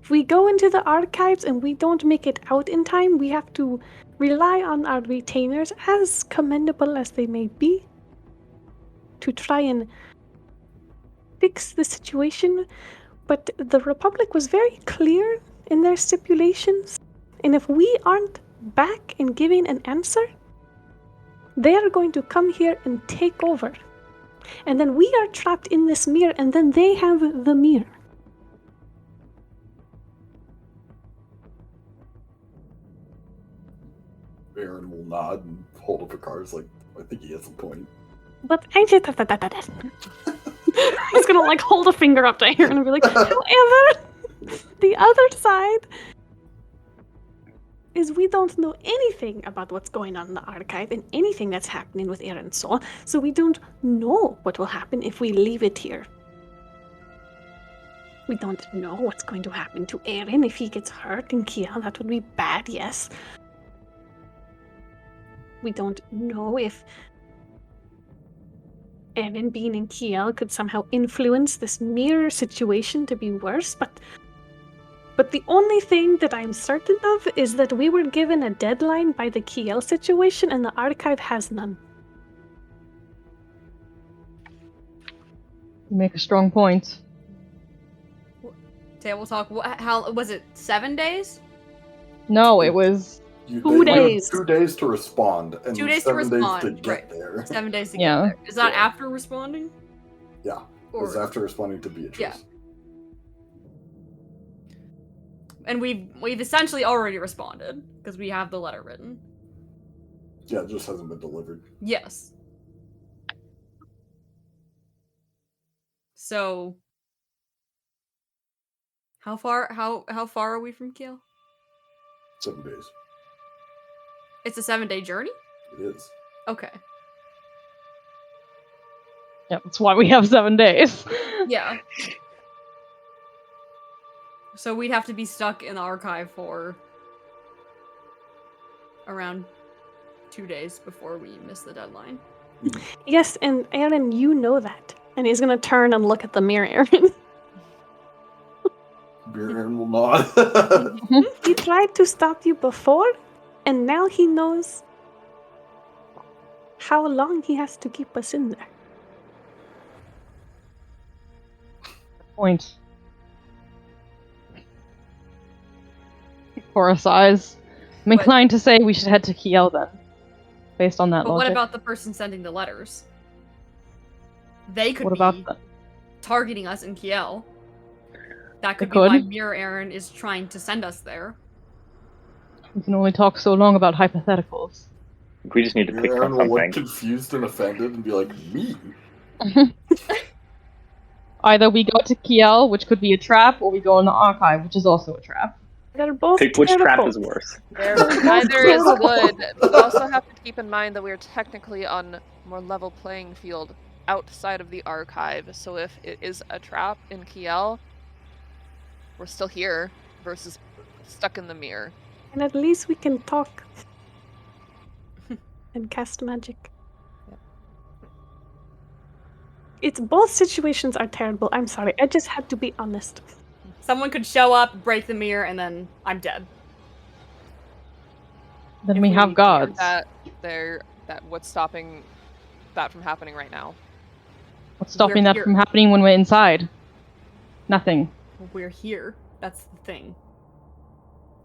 if we go into the archives and we don't make it out in time, we have to rely on our retainers, as commendable as they may be, to try and fix the situation. But the Republic was very clear in their stipulations, and if we aren't back and giving an answer, they are going to come here and take over. And then we are trapped in this mirror, and then they have the mirror. Aaron will nod and hold up a card like, I think he has a point. But I just I was gonna like hold a finger up to Aaron and be like, however, the other side is we don't know anything about what's going on in the archive and anything that's happening with Aaron's soul, so we don't know what will happen if we leave it here. We don't know what's going to happen to Aaron if he gets hurt in Kiel. That would be bad, yes. We don't know if Aaron being in Kiel could somehow influence this mirror situation to be worse, but the only thing that I'm certain of is that we were given a deadline by the Kiel situation, and the archive has none. You make a strong point. Table talk. How was it? 7 days? No, it was 2 days. 2 days to respond, and 2 days 7 to respond. days to get Right. there. 7 days to Yeah. get there. Is that Yeah. after responding? Yeah, it was after responding to Beatrice. Yeah. And we've essentially already responded because we have the letter written. Yeah, it just hasn't been delivered. Yes. So how far are we from Kiel? 7 days. It's a 7-day journey? It is. Okay. Yeah, that's why we have 7 days. Yeah. So we'd have to be stuck in the archive for around 2 days before we miss the deadline. Yes, and Aaron, you know that. And he's gonna turn and look at the mirror, Aaron. Aaron will nod. He tried to stop you before, and now he knows how long he has to keep us in there. Point. For us eyes. I'm inclined to say we should head to Kiel then. Based on that But logic. what about the person sending the letters? They could What be about the... targeting us in Kiel. That could They be why could. Mirror Aaron is trying to send us there. We can only talk so long about hypotheticals. We just need to pick Aaron on will look something. confused and offended and be like, me? Either we go to Kiel, which could be a trap, or we go in the archive, which is also a trap. They're both Pick which trap terrible. is worse. Neither is good. We also have to keep in mind that we are technically on more level playing field outside of the archive. So if it is a trap in Kiel, we're still here versus stuck in the mirror. And at least we can talk and cast magic. Yep. It's both situations are terrible. I'm sorry. I just had to be honest. Someone could show up, break the mirror, and then I'm dead. Then If we we have gods. That what's stopping that from happening right now? What's stopping that here. from happening when we're inside? Nothing. We're here. That's the thing.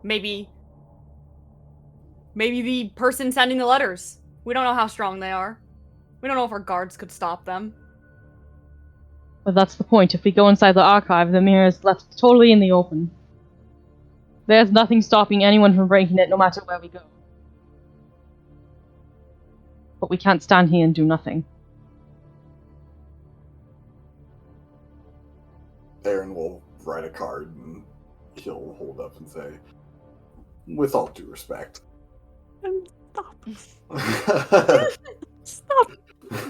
Maybe the person sending the letters. We don't know how strong they are. We don't know if our guards could stop them. But that's the point. If we go inside the archive, the mirror is left totally in the open. There's nothing stopping anyone from breaking it, no matter where we go. But we can't stand here and do nothing. up and say, with all due respect. Stop. Stop.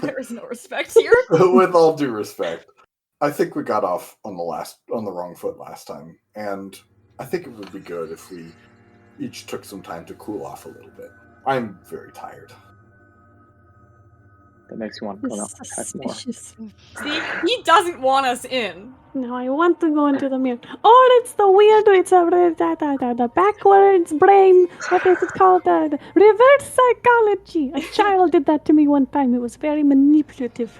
There is no respect here. With all due respect, I think we got off on the wrong foot last time, and I think it would be good if we each took some time to cool off a little bit. I'm very tired. That makes you want to go out more. Suspicious. See, he doesn't want us in. No, I want to go into the mirror. Oh, it's the weird, it's the backwards brain. What is it called? The reverse psychology. A child did that to me one time. It was very manipulative.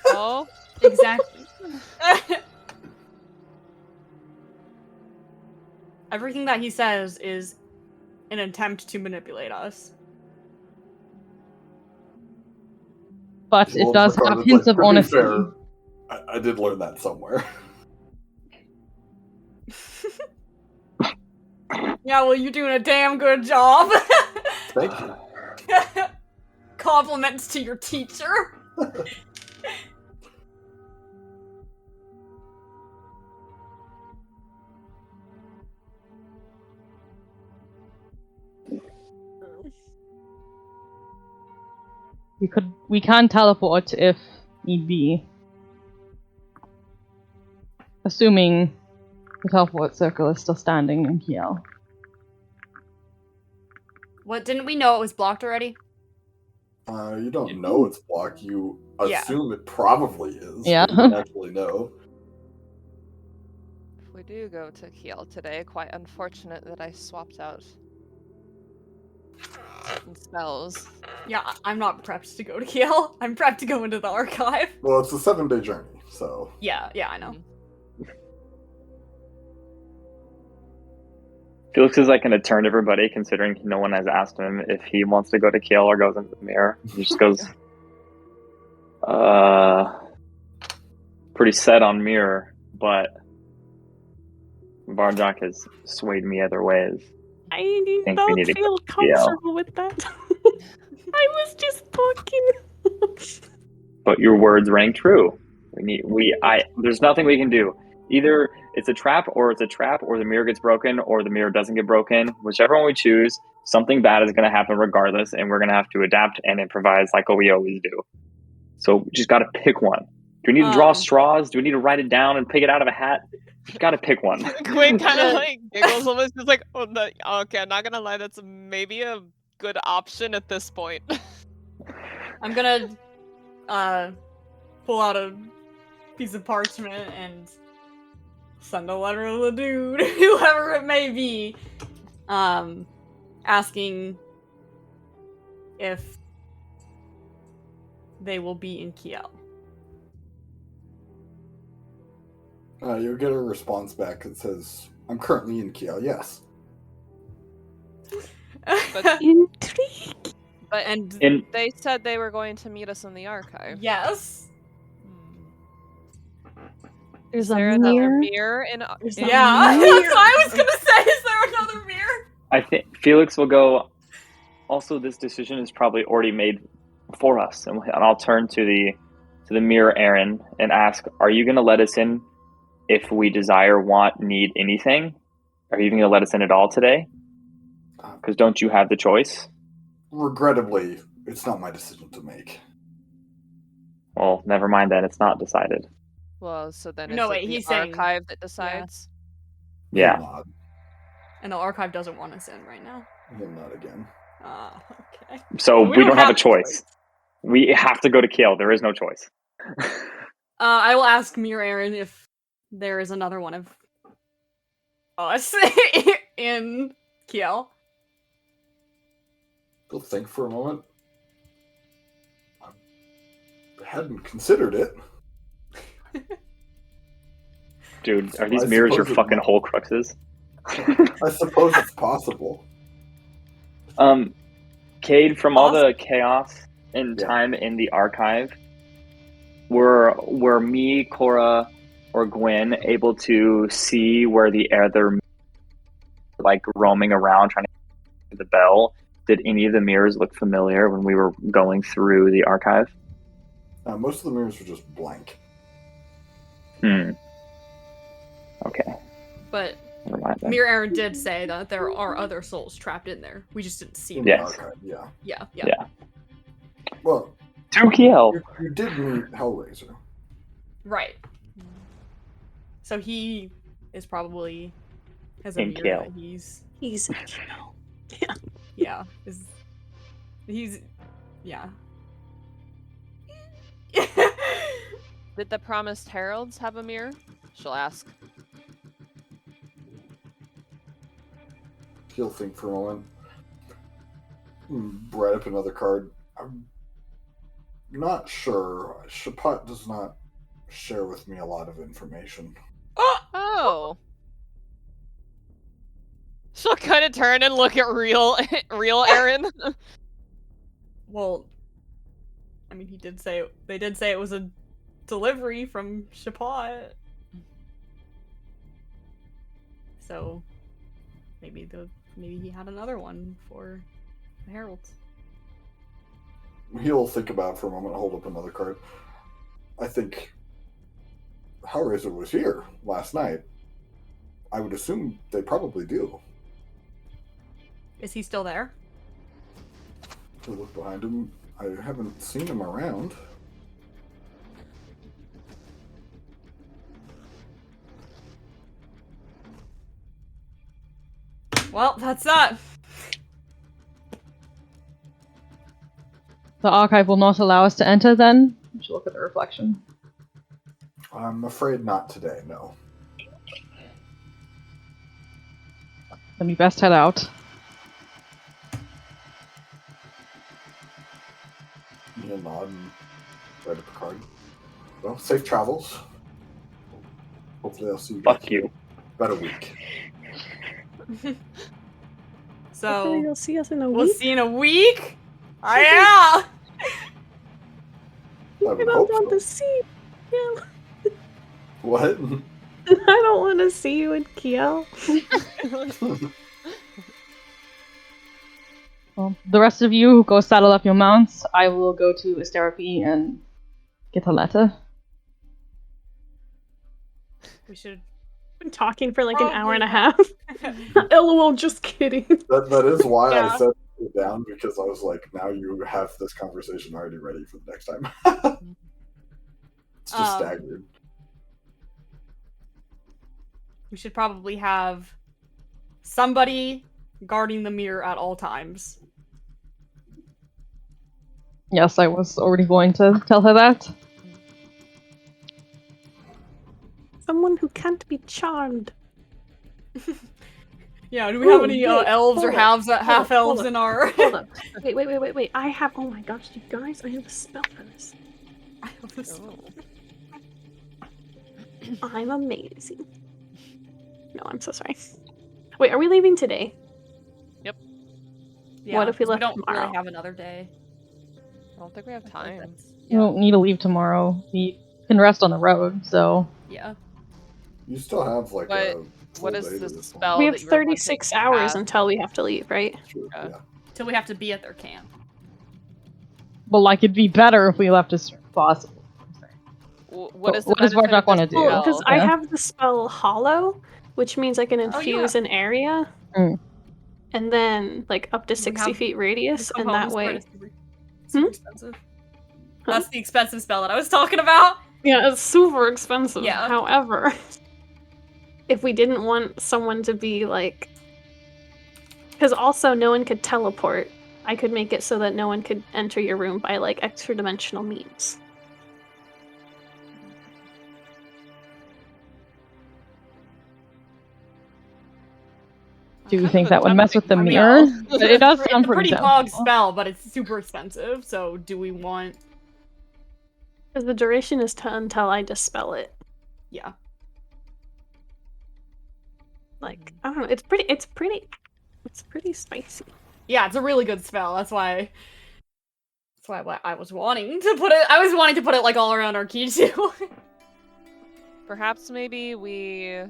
Oh, Exactly. Everything that he says is an attempt to manipulate us. But it Well, does have regardless, hints of to be honesty. fair, I did learn that somewhere. Yeah, well, you're doing a damn good job. Thank you. Compliments to your teacher. We can teleport if need be. Assuming the teleport circle is still standing in Kiel. What, didn't we know it was blocked already? You don't know it's blocked. You Yeah. assume it probably is. Yeah. But you don't actually know. if we do go to Kiel today, quite unfortunate that I swapped out certain spells. Yeah, I'm not prepped to go to Kiel. I'm prepped to go into the archive. Well, it's a 7-day journey, so Yeah, I know. Felix is like going to turn to everybody, considering no one has asked him if he wants to go to Kiel or goes into the mirror. He just goes, pretty set on mirror, but Barjak has swayed me other ways. I think we need don't to feel comfortable with that. I was just talking. But your words rang true. There's nothing we can do. Either it's a trap, or the mirror gets broken, or the mirror doesn't get broken. Whichever one we choose, something bad is going to happen regardless, and we're going to have to adapt and improvise like what we always do. So we just got to pick one. Do we need to draw straws? Do we need to write it down and pick it out of a hat? Just got to pick one. Quinn kind of like giggles almost. Just like, oh, no, okay, I'm not gonna lie. That's maybe a good option at this point. I'm gonna pull out a piece of parchment and send a letter to the dude, whoever it may be, asking if they will be in Kiel. you'll get a response back that says, "I'm currently in Kiel." Yes. But Intrigue. they said they were going to meet us in the archive. Yes. There's Is there a another mirror. mirror in? There's in a Yeah, mirror. that's what I was gonna say. Is there another mirror? I think Felix will go. Also, this decision is probably already made for us, and I'll turn to the mirror, Aaron, and ask: are you going to let us in if we desire, want, need anything? Are you even going to let us in at all today? Because don't you have the choice? Regrettably, it's not my decision to make. Well, never mind then. It's not decided. Well, so then No, is wait, it the he's saying- archive that decides? Yeah. He'll nod. And the archive doesn't want us in right now. He'll nod again. Ah, okay. So we don't have a a choice. We have to go to Kiel. There is no choice. I will ask Mir Aaron if there is another one of us in Kiel. He'll think for a moment. I hadn't considered it. Dude, are these I mirrors your suppose it fucking might. Horcruxes? I suppose it's possible. Cade, from all the chaos and Yeah. time in the archive, were me, Cora, or Gwen able to see where the other, like, roaming around trying to get the bell? Did any of the mirrors look familiar when we were going through the archive? Most of the mirrors were just blank. Okay. But Never mind then. Mir Aaron did say that there are other souls trapped in there. We just didn't see In them. the Yes. archive, yeah. Yeah. Well, To Kiel. you did meet Hellraiser. Right. So he is probably has a In mirror Kiel. that he's He's yeah. He's yeah. Did the promised heralds have a mirror? She'll ask. He'll think for a moment. Write up another card. I'm not sure. Shapat does not share with me a lot of information. Oh. She'll kind of turn and look at real Aaron. Well, I mean, they did say it was a delivery from Shapat. So maybe he had another one for the heralds. He'll think about it for a moment, hold up another card. I think Hellraiser was here last night. I would assume they probably do. Is he still there? We look behind him. I haven't seen him around. Well, that's that. The archive will not allow us to enter then? We should look at the reflection. I'm afraid not today, no. Then we best head out. He'll nod and write up a card. Well, safe travels. Hopefully I'll see you guys Fuck you. about a week. Hopefully So you'll see us in a we'll week. see in a week. Oh yeah. I I would don't hope want so. to see you. What? I don't want to see you in Kiel. Well, the rest of you go saddle up your mounts. I will go to Asterapi and get a letter. We should. Been talking for like an hour and a Probably. half. LOL, just kidding. That is why Yeah. I set it down, because I was like, now you have this conversation already ready for the next time. It's just staggered. We should probably have somebody guarding the mirror at all times. Yes, I was already going to tell her that. Someone who can't be charmed. Yeah, do we have Ooh, any wait, elves or hold up, half hold elves up, in our? Hold up. Wait. I have. Oh my gosh, you guys, I have a spell for this. I'm amazing. No, I'm so sorry. Wait, are we leaving today? Yeah, What if we 'cause left don't tomorrow? really have another day. I don't think we have time. You don't need to leave tomorrow. We can rest on the road, so... Yeah. You still have like What- a full what is day to the this one. spell? We have that you were wanting 36 to hours cast. until we have to leave, right? True, Yeah. yeah. Till we have to be at their camp. Well, like, it'd be better if we left as soon as possible. What is the What does benefit Bardock of wanna this do? Well, spell? because I Yeah. have the spell Hallow, which means I can you infuse have- an area, Mm. and then like up to We 60 have feet radius, The and that components for it way. is super expensive. Huh? That's the expensive spell that I was talking about. Yeah, it's super expensive. Yeah. However, if we didn't want someone to be like, because also no one could teleport, I could make it so that no one could enter your room by like extra dimensional means. Do you Kind think of a that would mess with the tempting mirror? spell. But it does It's sound a pretty pretty pog sensible. spell, but it's super expensive. So do we want? Because the duration is until I dispel it. Yeah. Like I don't know, it's pretty spicy. Yeah, it's a really good spell. That's why I was wanting to put it. I was wanting to put it like all around our key too. Perhaps maybe we...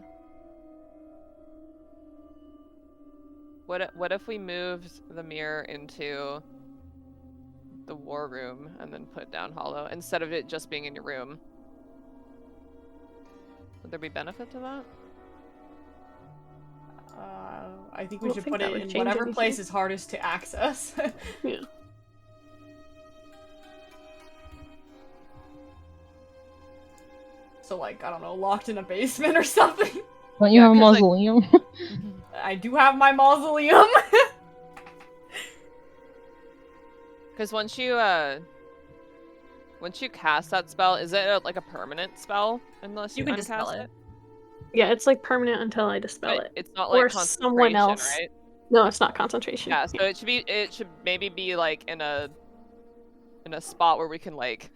What if we moved the mirror into the war room and then put down Hallow instead of it just being in your room? Would there be benefit to that? I think we don't should think put that it would in change whatever anything. place is hardest to access. Yeah. So, like, I don't know, locked in a basement or something. Don't you Yeah, have a 'cause, like- mausoleum? I do have my mausoleum. Because once you cast that spell, is it like a permanent spell unless You you can uncast dispel it? it. Yeah, it's like permanent until I dispel But it. it's not like Or concentration, someone else. right? No, it's not concentration. Yeah, so it should maybe be like in a spot where we can like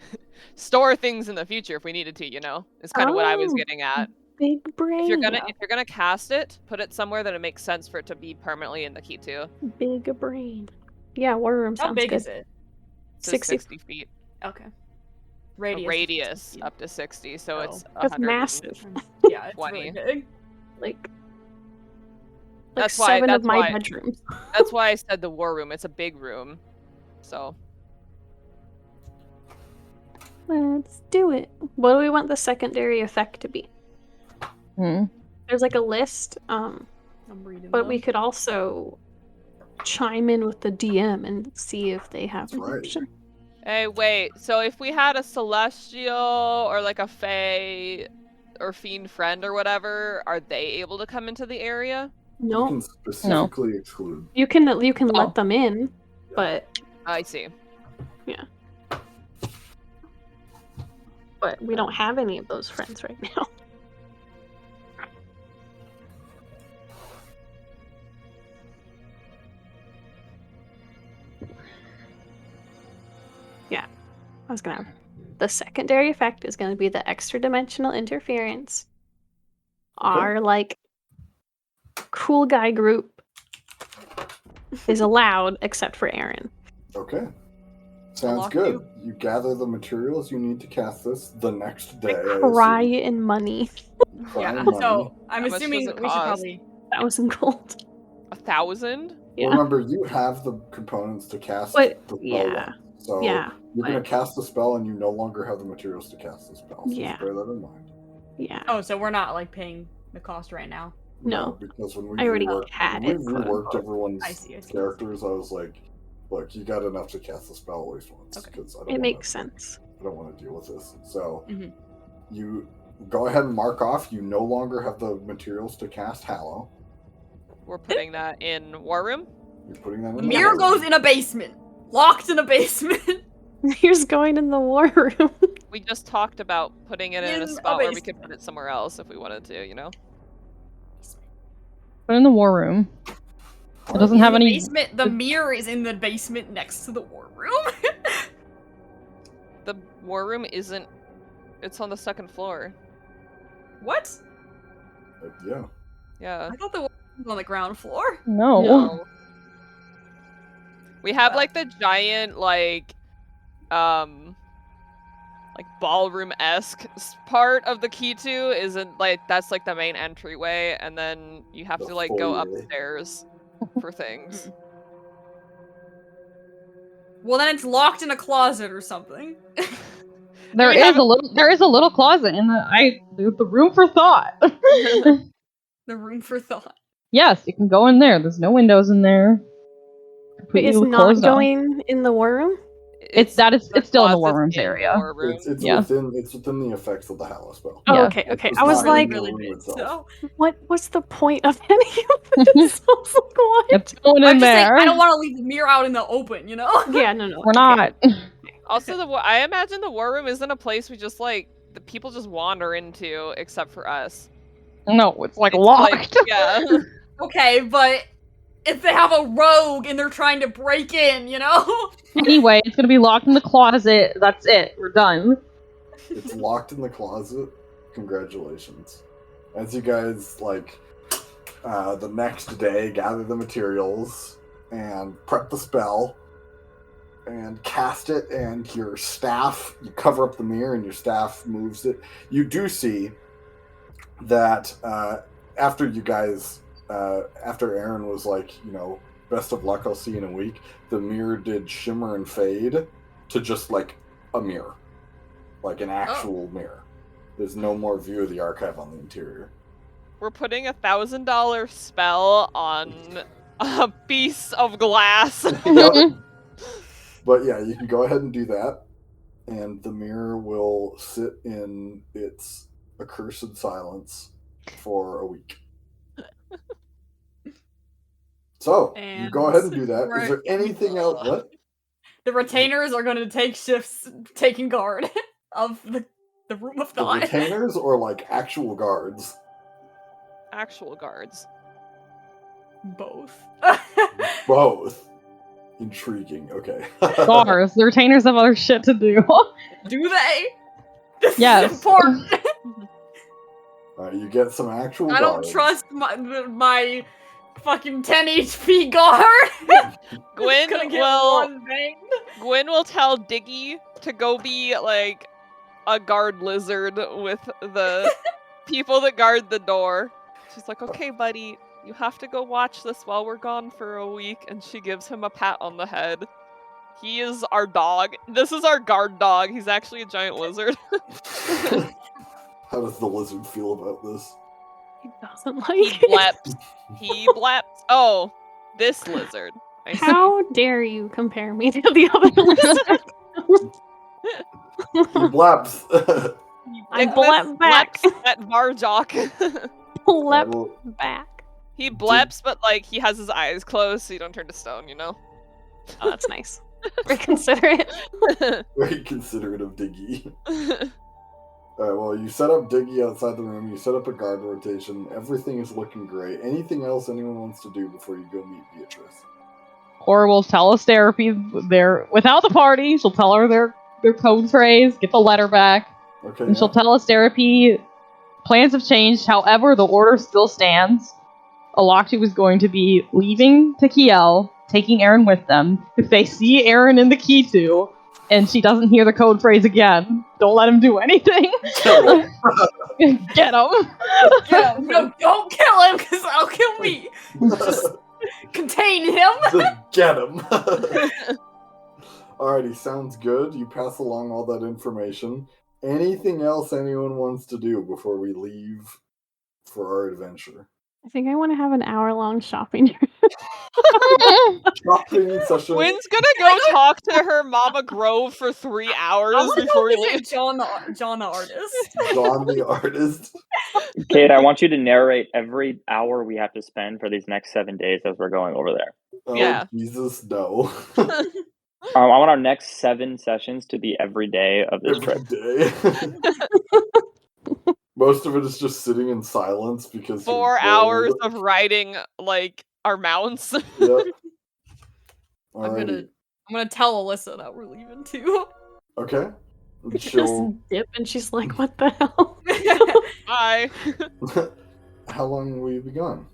store things in the future if we needed to, you know? It's kind of what I was Oh. getting at. Big brain. If you're gonna cast it, put it somewhere that it makes sense for it to be permanently in the key too. Big brain. Yeah, war room How sounds big good. is it? So 60. 60 feet. Okay. A Radius. radius up to 60, so Oh. it's That's 100. massive. Yeah, it's 20. really big. Like That's why- 7 of that's my why- bedrooms. That's why I said the war room. It's a big room. So Let's do it. What do we want the secondary effect to be? Hmm. There's like a list, I'm reading but them. we could also chime in with the DM and see if they have That's an right. option. hey, wait. So if we had a celestial or like a fae or fiend friend or whatever, are they able to come into the area? You No, can specifically exclude. you can Oh. let them in, but I see. we don't have any of those friends right now. Yeah, I was gonna. The secondary effect is gonna be the extra dimensional interference. Our like cool guy group is allowed except for Aaron. Okay. Sounds Unlock good. You gather the materials you need to cast this the next day. I Cry assume. in money. You cry Yeah, money. so I'm How much assuming does it we should cost? probably. 1,000 gold. 1,000? Yeah. Remember, you have the components to cast But, the spell yeah. once. So Yeah, you're going but- to cast the spell and you no longer have the materials to cast the spell. So Yeah. just bear that in mind. Yeah. Oh, so we're not like paying the cost right now. No. Because when we I already reworked, had when it, we quote, reworked unquote. everyone's I see. characters, I was like, look, you got enough to cast the spell at least once. Okay. 'cause I don't It wanna- makes sense. I don't want to deal with this. So Mhm. you go ahead and mark off. You no longer have the materials to cast Hallow. We're putting that in war room? You're putting that The in mirror the goes in a basement, locked in a basement. Here's going in the war room. We just talked about putting it in In a a spot where we basement. could put it somewhere else if we wanted to, you know? Put it in the war room. It doesn't have In the any. basement. The mirror is in the basement next to the war room. The war room isn't. It's on the second floor. What? Yeah. Yeah. I thought the war room was on the ground floor. No. No. We have Uh. like the giant like ballroom-esque part of the key two isn't like that's like the main entryway, and then you have The to like go foyer. upstairs for things. Well, then it's locked in a closet or something. There we is have a little. There is a little closet in the room for thought. The room for thought. Yes, you can go in there. There's no windows in there. Wait, it's Completely not closed off. going in the war room? It's still in the war closet's rooms in area. war room. It's Yeah. within the effects of the Hallow spell. Oh, Yeah. okay, okay. It's I was not like, in the really room big, itself. so. what was the point of any of this? I was like, what? It's going I'm in just saying, there. I don't want to leave the mirror out in the open, you know? Yeah, no. We're okay. not. Also, I imagine the war room isn't a place we just like the people just wander into, except for us. No, it's like It's locked. like, yeah. Okay, but if they have a rogue and they're trying to break in, you know? Anyway, it's gonna be locked in the closet. That's it. We're done. It's locked in the closet. Congratulations. As you guys the next day gather the materials and prep the spell and cast it, and your staff, you cover up the mirror and your staff moves it. You do see that after you guys after Aaron was like, best of luck, I'll see you in a week, the mirror did shimmer and fade to just like a mirror, like an actual mirror. There's no more view of the archive on the interior. we're putting $1,000 spell on a piece of glass. Yep. But yeah, you can go ahead and do that, and the mirror will sit in its accursed silence for a week. So, you go ahead and do that. Is there anything else? What? The retainers are going to take shifts taking guard of the room of The thought. retainers or like actual guards? Actual guards. Both. Both. Intriguing. Okay. Guards. The retainers have other shit to do. Do they? This Yes. is important. You get some actual I don't guards. trust my fucking 10 HP guard. Gwen Gonna get will one banged. Gwen will tell Diggy to go be like a guard lizard with the people that guard the door. She's like, okay, buddy, you have to go watch this while we're gone for a week. And she gives him a pat on the head. He is our dog. This is our guard dog. He's actually a giant lizard. How does the lizard feel about this? He doesn't like He it. bleps. He bleps. Oh, this lizard. I see. How dare you compare me to the other lizard? He blaps. I Nicholas blep back. bleps at Varjok. Lep back. He bleps, but like he has his eyes closed, so you don't turn to stone, you know? Oh, that's nice. Very considerate. Very considerate of Diggy. Alright, well, you set up Diggy outside the room, you set up a guard rotation, everything is looking great. Anything else anyone wants to do before you go meet Beatrice? Or will tell us therapy there without the party. She'll tell her their code phrase, get the letter back, Okay. and she'll tell us therapy. Plans have changed, however, the order still stands. Aloktu is going to be leaving to Kiel, taking Aaron with them. If they see Aaron in the Key-2, and she doesn't hear the code phrase again, don't let him do anything. Get him. No, don't kill him, because I'll kill me. Just contain him. Just get him. Alrighty, sounds good. You pass along all that information. Anything else anyone wants to do before we leave for our adventure? I think I want to have an hour-long shopping. Shopping session. Gwen's gonna go talk to her Mama Grove for 3 hours before we leave. John the artist. John the artist. Kate, I want you to narrate every hour we have to spend for these next 7 days as we're going over there. Oh, Yeah. Jesus, no. I want our next 7 sessions to be every day of this Every trip. day. Most of it is just sitting in silence because 4 hours of riding like our mounts. Yep. I'm Alrighty. gonna tell Alyssa that we're leaving too. Okay. Just She'll... dip, and she's like, "What the hell?" Bye. How long will you be gone?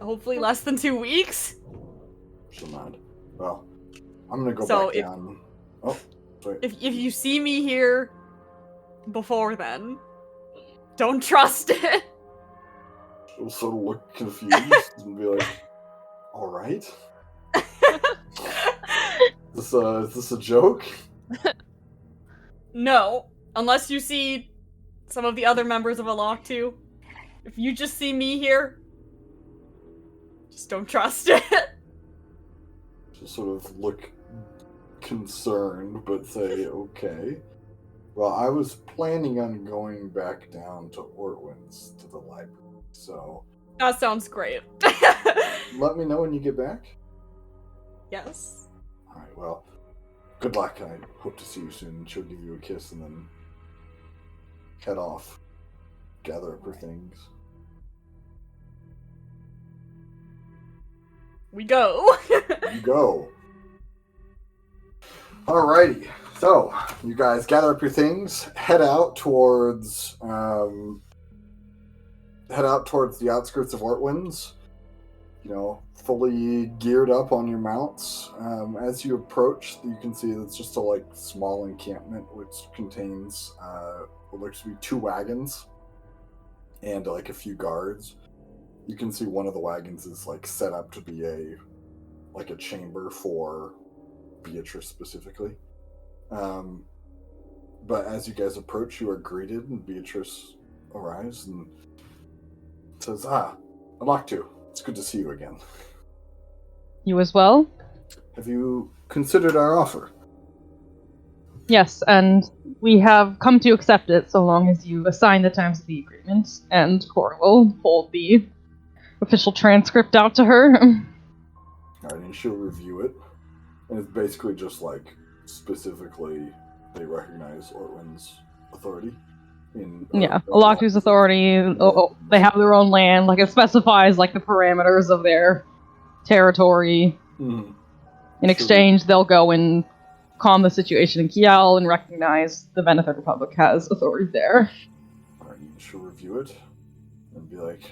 Hopefully less than 2 weeks. She'll nod. Well, I'm gonna go So back down. Oh, sorry. If you see me here before then, don't trust it. She'll sort of look confused and be like, "Alright. Is this a joke?" No, unless you see some of the other members of Aloktu. If you just see me here, just don't trust it. She'll sort of look concerned, but say, "Okay. Well, I was planning on going back down to Ortwin's to the library, so That sounds great. let me know when you get back." Yes. Alright, well, good luck. I hope to see you soon. She'll give you a kiss and then head off. Gather up her things. We go. You go. Alrighty. So, you guys gather up your things, head out towards the outskirts of Ortwin's. You know, fully geared up on your mounts. As you approach, you can see that it's just a small encampment which contains what looks to be 2 wagons and a few guards. You can see one of the wagons is set up to be a chamber for Beatrice specifically. But as you guys approach, you are greeted, and Beatrice arrives and says, Alaktu, it's good to see you again. You as well? Have you considered our offer? Yes, and we have come to accept it so long as you assign the terms of the agreement, and Cora will hold the official transcript out to her. Alright, and she'll review it. And it's basically just like, specifically, they recognize Ortwin's authority. Alaktu's authority, they have their own land, like it specifies like the parameters of their territory. Mm-hmm. In exchange, they'll go and calm the situation in Kiel and recognize the Venethid Republic has authority there. Alright, she'll review it and be like,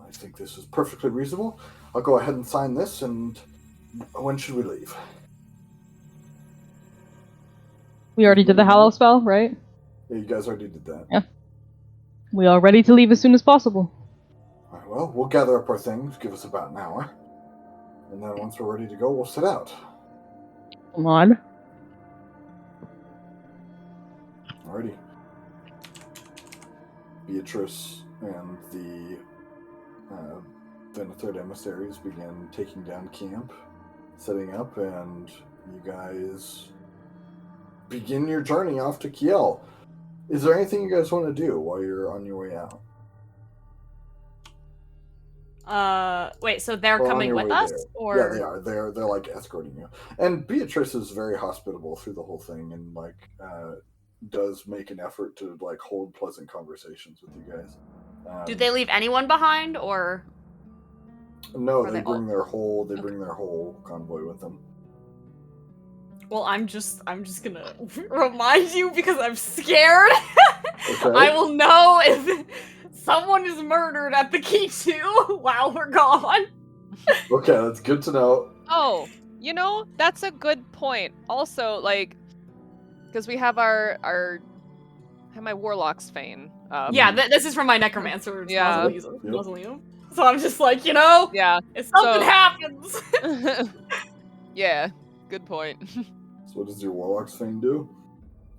I think this is perfectly reasonable. I'll go ahead and sign this, and when should we leave? We already did the Hallow spell, right? Yeah, you guys already did that. Yeah. We are ready to leave as soon as possible. Alright, well, we'll gather up our things, give us about an hour. And then once we're ready to go, we'll set out. Come on. Alrighty. Beatrice and the Venethid emissaries begin taking down camp, setting up, and you guys begin your journey off to Kiel. Is there anything you guys want to do while you're on your way out? Wait, so they're coming with us? There. Or yeah, they are. They're like escorting you. And Beatrice is very hospitable through the whole thing, and like does make an effort to like hold pleasant conversations with you guys. Do they leave anyone behind, or? No, they bring their whole convoy with them. Well, I'm just gonna remind you because I'm scared. Okay. I will know if someone is murdered at the key too while we're gone. Okay, that's good to know. Oh, that's a good point. Also, like, because we have my Warlock's Fane. Yeah, this is from my Necromancer. Yeah. Mausoleum. So I'm just like, yeah. If something happens. Yeah, good point. So what does your Warlock's Fane do?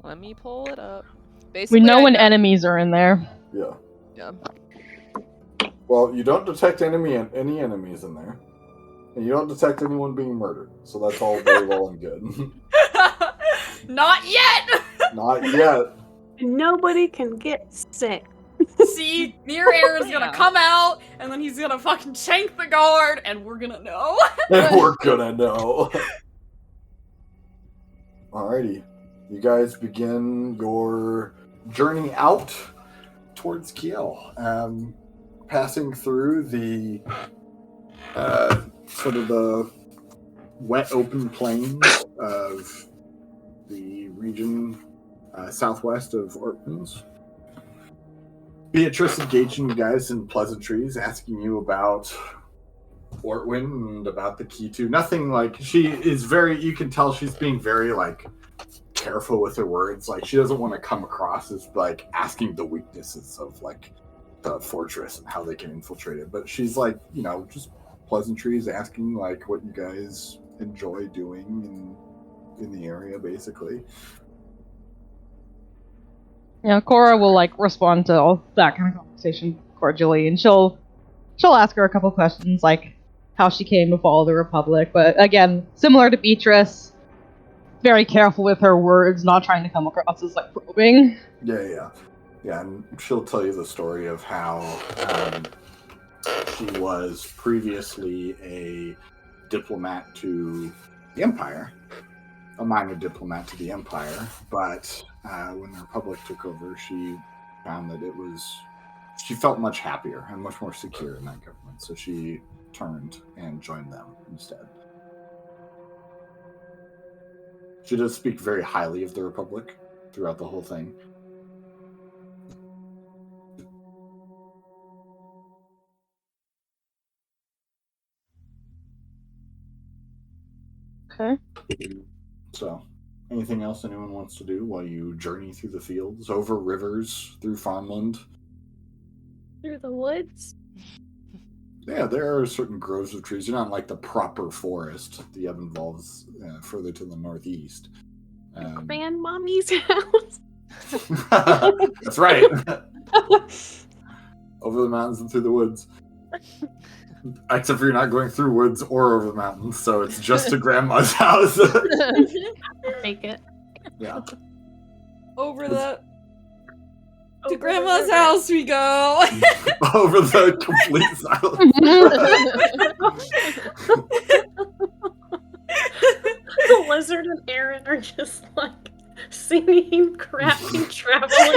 Let me pull it up. Basically, We know when enemies are in there. Yeah. Yeah. Well, you don't detect any enemies in there. And you don't detect anyone being murdered. So that's all very well and good. Not yet! Not yet. Nobody can get sick. See, Mirror Aaron's gonna come out, and then he's gonna fucking shank the guard, and we're gonna know. And we're gonna know. Alrighty. You guys begin your journey out towards Kiel. Passing through the sort of the wet open plains of the region southwest of Ortwin's. Beatrice engaging you guys in pleasantries, asking you about Ortwin and about the key to. Nothing like, she is very, you can tell she's being very like careful with her words. Like she doesn't want to come across as like asking the weaknesses of like the fortress and how they can infiltrate it. But she's like, just pleasantries, asking like what you guys enjoy doing in the area, basically. Yeah, Cora will like respond to all that kind of conversation cordially, and she'll ask her a couple questions like how she came to follow the Republic. But again, similar to Beatrice, very careful with her words, not trying to come across as like probing. Yeah, and she'll tell you the story of how she was previously a diplomat to the Empire, a minor diplomat to the Empire, but when the Republic took over, she found that she felt much happier and much more secure in that government, so she turned and joined them instead. She does speak very highly of the Republic throughout the whole thing. Okay. So, anything else anyone wants to do while you journey through the fields, over rivers, through farmland? Through the woods? Yeah, there are certain groves of trees. You're not in like the proper forest. The ebb involves further to the northeast. Grandmommy's house. That's right. Over the mountains and through the woods. Except for you're not going through woods or over the mountains, so it's just to grandma's house. Take it. Yeah. To grandma's house we go. Over the complete silence. The lizard and Aaron are just like singing crappy traveling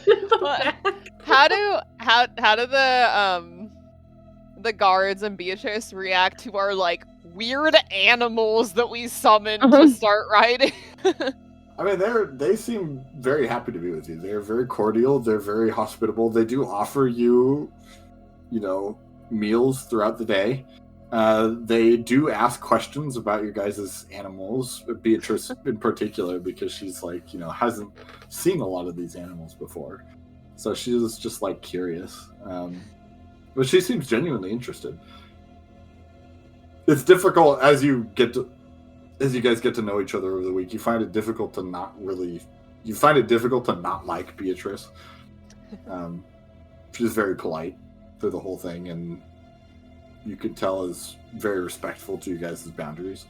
in the back. How do the guards and Beatrice react to our like weird animals that we summoned to start riding? I mean, they seem very happy to be with you. They're very cordial. They're very hospitable. They do offer you, meals throughout the day. They do ask questions about your guys' animals, Beatrice in particular, because she's like, hasn't seen a lot of these animals before. So she's just like curious. But she seems genuinely interested. It's difficult as you guys get to know each other over the week. You find it difficult to not like Beatrice. She's very polite through the whole thing, and you can tell is very respectful to you guys' boundaries.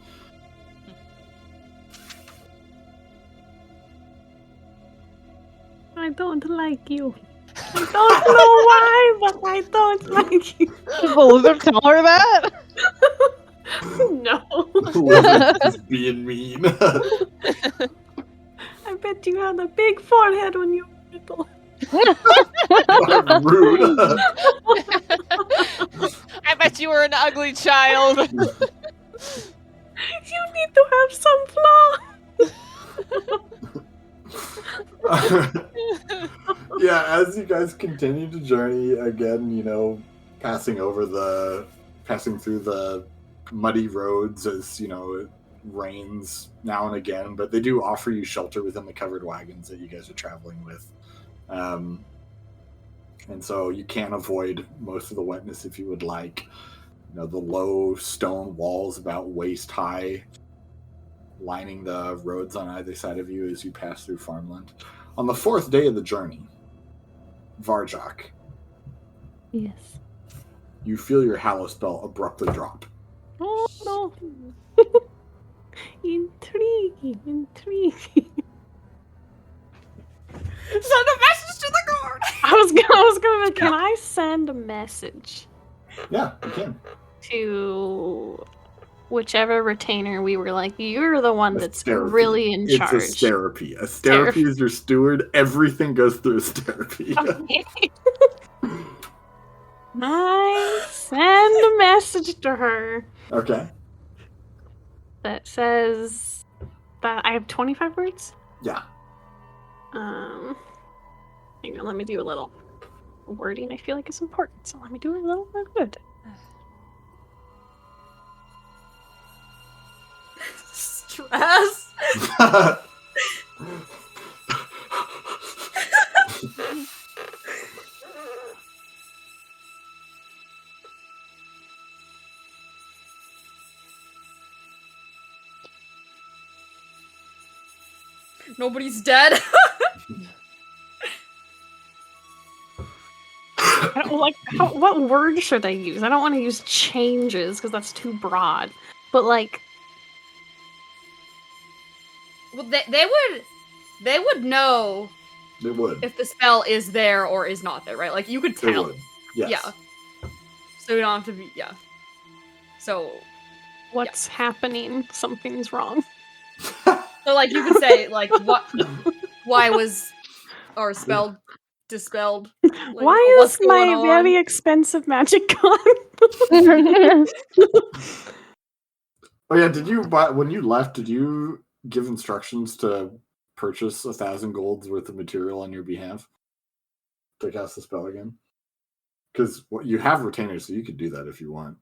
I don't like you. I don't know why, but I don't like you. Will Lizard tell her that? No. Lizard just being mean. I bet you had a big forehead when you were little. Rude. I bet you were an ugly child. You need to have some flaws. Yeah, as you guys continue to journey again, passing through the muddy roads as, it rains now and again, but they do offer you shelter within the covered wagons that you guys are traveling with. And so you can avoid most of the wetness if you would like. The low stone walls about waist high lining the roads on either side of you as you pass through farmland. On the fourth day of the journey, Varjak. Yes. You feel your Hallow spell abruptly drop. Oh no. Intriguing. Send a message to the guard. I was gonna. Can I send a message Yeah, you can. to whichever retainer we were like, you're the one that's Therapy. really in charge? It's a therapy. A therapy is your steward. Everything goes through a therapy. Okay. I send a message to her Okay. that says that I have 25 words. Yeah. Hang on, let me do a little wording. I feel like it's important, so let me do a little more good. Stress. Nobody's dead. I don't like what word should I use? I don't want to use changes because that's too broad. But like, Well, they would know They would. if the spell is there or is not there, right? Like you could They tell. would. Yes. Yeah. So you don't have to be. Yeah. So what's happening? Something's wrong. So like you could say like what? Why was our spell dispelled? Like, Why what's is my going on? very expensive magic gone? Oh yeah, did you buy when you left? Did you give instructions to purchase 1,000 golds worth of material on your behalf to cast the spell again? Because you have retainers, so you could do that if you want.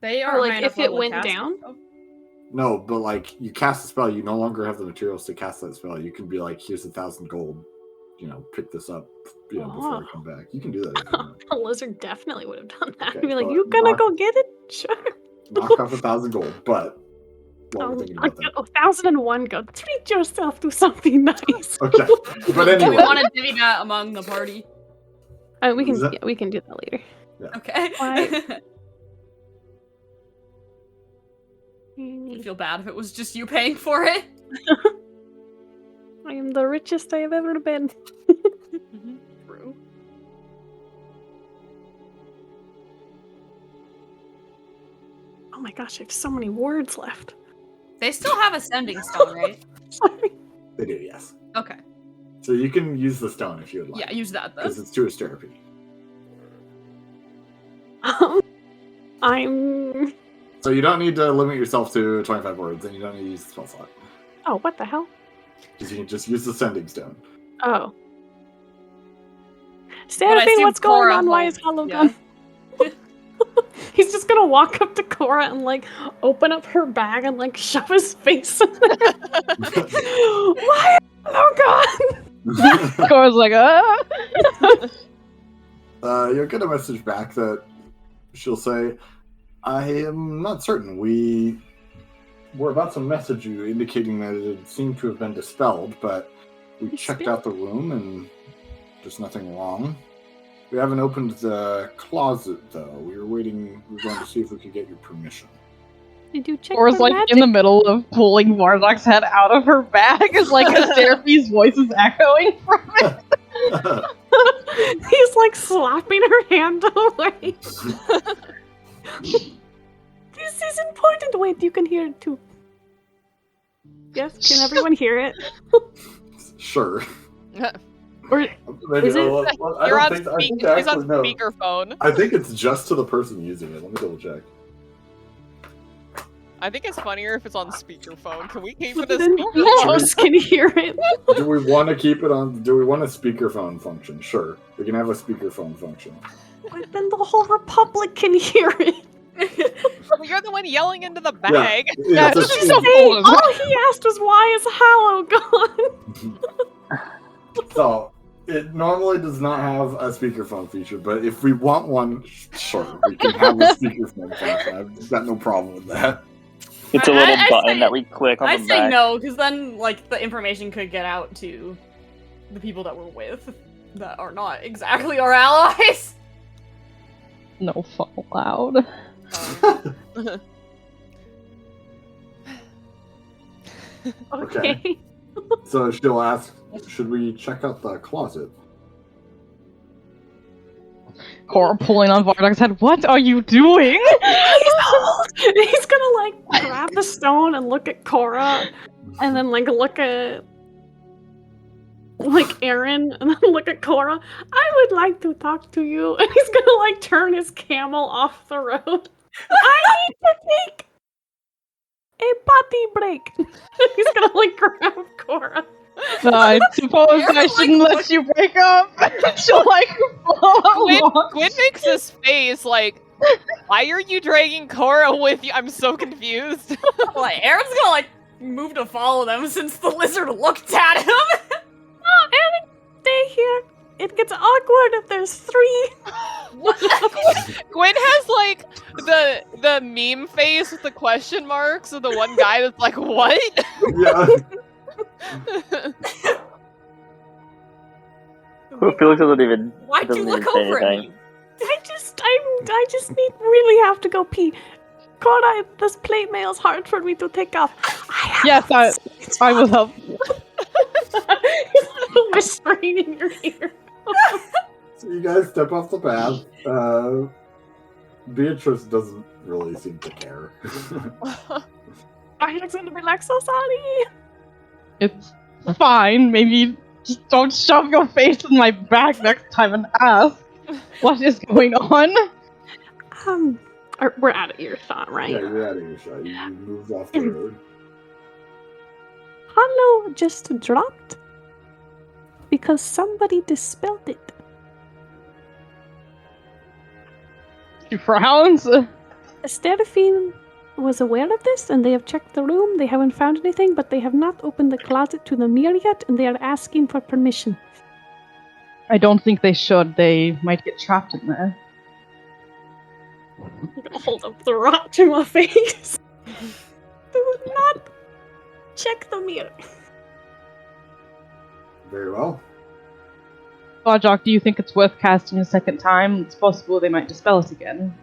They are Or like high enough if it level to went cast down? it, though. No, but like you cast the spell, you no longer have the materials to cast that spell. You can be like, "Here's 1,000 gold. Pick this up. Before we come back." You can do that if you want. A lizard definitely would have done that. Okay, He'd be like, but "You gonna knock- go get it? Sure." Knock off 1,000 gold, but while we're thinking about that. 1001 go. Treat yourself to something nice. Okay, but Do anyway. we want to divvy that among the party? We can Is that- we can do that later. Okay. Why? I feel bad if it was just you paying for it. I am the richest I have ever been. True. Oh my gosh, I have so many words left. They still have a sending stone, right? Sorry. They do, yes. Okay. So you can use the stone if you would like. Yeah, use that then. Because it's to therapy. I'm. So you don't need to limit yourself to 25 words, and you don't need to use the spell slot. Oh, what the hell? Because you can just use the sending stone. Oh. But I Seraphine, assume what's going Cora on? Why holds- is Hallow yeah. gone? He's just gonna walk up to Cora and like open up her bag and like shove his face in there. Why is Hallow gone? Cora's like, You'll get a message back that she'll say, I am not certain. We were about to message you indicating that it seemed to have been dispelled, but we checked out the room and there's nothing wrong. We haven't opened the closet, though. We were waiting. We were going to see if we could get your permission. Did you check Cora's for like magic? in the middle of pulling Vardok's head out of her bag as like Seraphine's voice is echoing from it. He's like slapping her hand away. This is important. Wait, you can hear it too. Yes, can everyone hear it? Sure. Or Maybe, Is it- I You're don't on, think, I think she's on actually, no. speakerphone. I think it's just to the person using it. Let me double check. I think it's funnier if it's on speakerphone. Can we keep it but as then speakerphone? Rose can hear it. Do we want to keep it on? Do we want a speakerphone function? Sure. We can have a speakerphone function. But then the whole Republic can hear it. Well, you're the one yelling into the bag. Yeah, Yeah, it's she's a- so Hey, full of all he asked was why is Hallow gone? So, it normally does not have a speakerphone feature, but if we want one, sure, we can have a speakerphone function. I've got no problem with that. It's a I- little I button say- that we click on I the say back. no, because then like the information could get out to the people that we're with that are not exactly our allies. No fuck allowed. Okay. So she'll ask, should we check out the closet? Cora pulling on Vardok's head. What are you doing? He's gonna like grab the stone and look at Cora, and then like look at like Aaron, and then look at Cora. I would like to talk to you, and he's gonna like turn his camel off the road. I need to take a potty break. He's gonna like grab Cora. I suppose I Like, shouldn't what- let you break up. She'll like Gwyn makes this face like, why are you dragging Cora with you? I'm so confused. Like Aaron's gonna like move to follow them since the lizard looked at him. Oh, Aaron, stay here. It gets awkward if there's three. Gwyn has like the meme face with the question marks of the one guy that's like, what? Yeah. Felix doesn't even. Why'd you doesn't look even say over at anything. me? I just really have to go pee. Cora, this plate mail's hard for me to take off. Yes, I will help you. Whispering in your ear. So you guys step off the path. Beatrice doesn't really seem to care. I'm gonna relax, so sorry. It's fine. Maybe just don't shove your face in my bag next time and ask what is going on. We're out of earshot, right? Yeah, you're out of your shot. You moved off the road. Hallow just dropped because somebody dispelled it. She frowns. Seraphine was aware of this, and they have checked the room. They haven't found anything, but they have not opened the closet to the mirror yet, and they are asking for permission. I don't think they should. They might get trapped in there. I'm gonna hold up the rock to my face. Do not check the mirror. Very well. Bodjock, do you think it's worth casting a second time? It's possible they might dispel it again.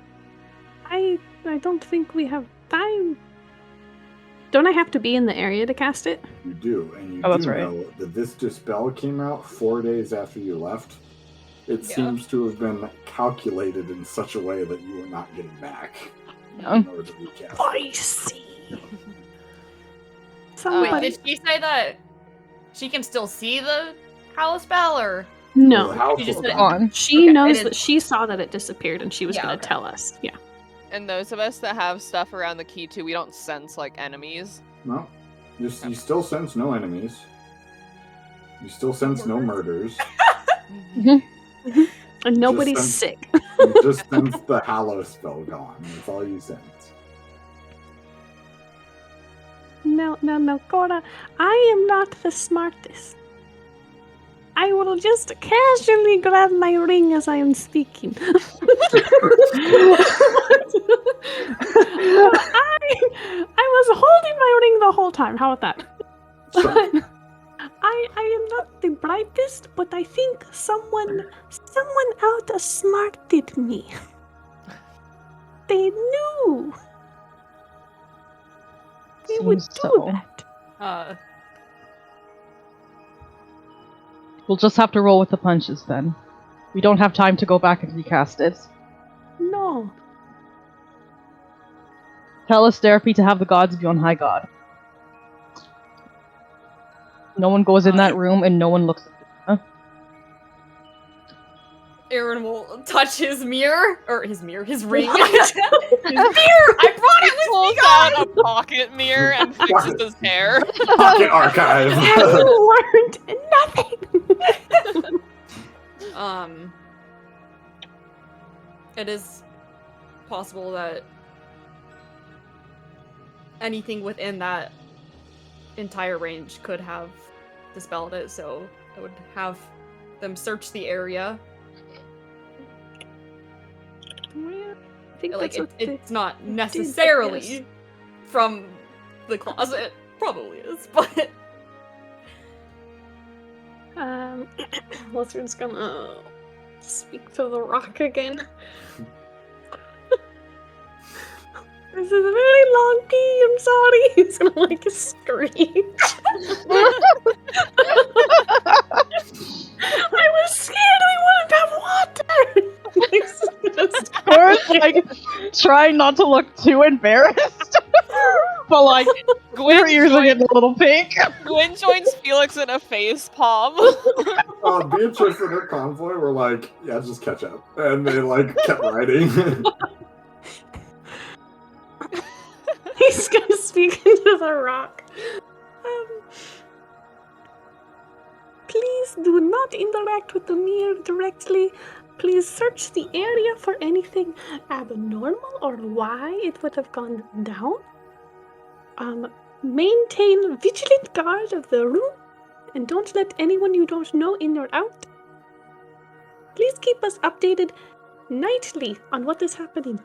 I don't think we have time. Don't I have to be in the area to cast it? You do, and you that's do right. know that this dispel came out 4 days after you left. It seems to have been calculated in such a way that you were not getting back in order to recast. I see. Wait, Somebody... did she say that she can still see the Hallow spell, or? No. The house You just was said it gone. On. She Okay, knows it that is- she saw that it disappeared and she was Yeah, going to okay. tell us. Yeah. And those of us that have stuff around the key too, we don't sense like enemies. No. You still sense no enemies. You still sense no murders. And nobody's sense- sick. You just sense the Hallow spell gone. That's all you sense. No, Cora. I am not the smartest. I will just casually grab my ring as I am speaking. I was holding my ring the whole time. How about that? Sure. I am not the brightest, but I think someone outsmarted me. They knew we would Seems do so. that. We'll just have to roll with the punches then. We don't have time to go back and recast it. No. Tell us therapy to have the gods be on high guard. No one goes in that room and no one looks at it. Aaron will touch his mirror, or his ring. What? His mirror! I brought it with me, Pulls guys! out a pocket mirror and fixes his hair. Pocket archive. Have you learned nothing? It is possible that anything within that entire range could have dispelled it, so I would have them search the area. I think Like, that's what they- it's not necessarily yes. from the closet. Probably is, but Lizard's gonna speak to the rock again. This is a very long pee, I'm sorry. He's gonna like screech. I was scared we wouldn't have water. Just Of course, like, trying not to look too embarrassed. But, like, your ears are getting a little pink. Gwen joins Felix in a face palm. Beatrice and her convoy were like, yeah, just catch up. And they, like, kept riding. He's gonna speak into the rock. Please do not interact with the mirror directly. Please search the area for anything abnormal or why it would have gone down. Maintain vigilant guard of the room and don't let anyone you don't know in or out. Please keep us updated nightly on what is happening.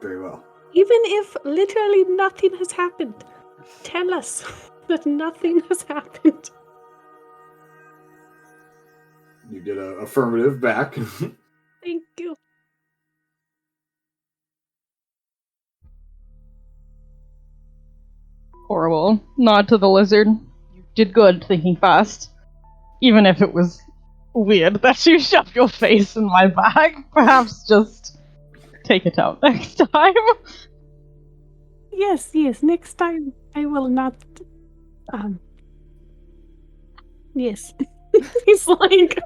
Very well. Even if literally nothing has happened, tell us that nothing has happened. You get an affirmative back. Thank you. Horrible. Nod to the lizard. You did good thinking fast. Even if it was weird that you shoved your face in my bag. Perhaps just take it out next time. Yes, next time I will not, yes. He's like,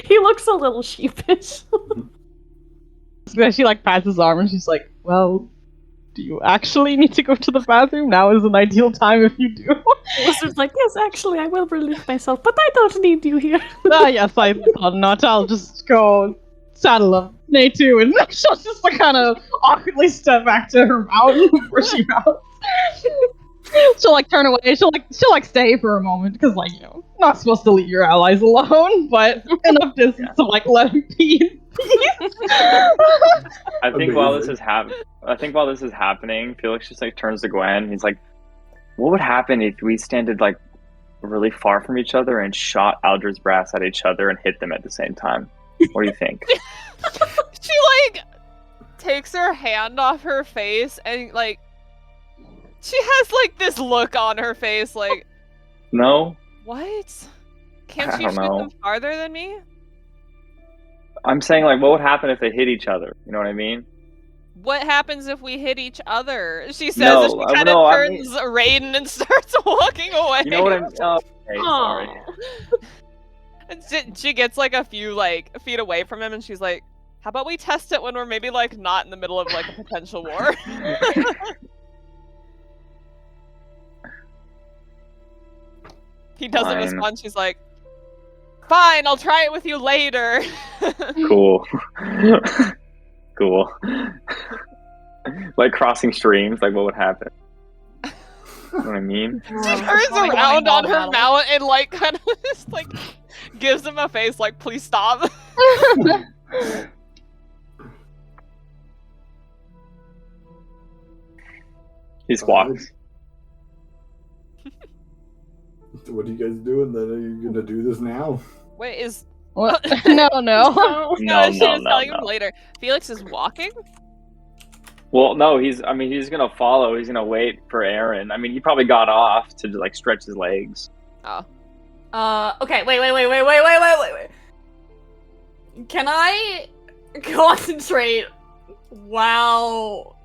he looks a little sheepish. She like pats his arm and she's like, well, do you actually need to go to the bathroom? Now is an ideal time if you do. Lizard's like, yes, actually, I will relieve myself, but I don't need you here. Yes, I thought not. I'll just go saddle up Natu and she'll just like kind of awkwardly step back to her mountain before she mounts. She'll like turn away. She'll stay for a moment because like, you know, not supposed to leave your allies alone, but enough distance to like let him pee. I think while this is happening, Felix just like turns to Gwen. He's like, What would happen if we standed like really far from each other and shot Aldra's brass at each other and hit them at the same time? What do you think? She like takes her hand off her face and like she has like this look on her face like, No? what? Can't I she don't shoot know. them farther than me? I'm saying like what would happen if they hit each other? You know what I mean? What happens if we hit each other? She says No, as she kind of no, I turns Raiden and starts walking away. You know what I'm okay, sorry. And she gets like a few like feet away from him and she's like, how about we test it when we're maybe like not in the middle of like a potential war? He doesn't Fine. respond. She's like, fine, I'll try it with you later. Cool. Cool. Like crossing streams, like what would happen? You know what I mean? She turns around on her mount and like kind of just like gives him a face like, please stop. He just walks. What are you guys doing then? Are you gonna do this now? Wait, is What? No. No, she was no, telling him no. later. Felix is walking? Well, no, he's gonna follow. He's gonna wait for Aaron. I mean, he probably got off to like stretch his legs. Oh. Okay, wait. Can I concentrate while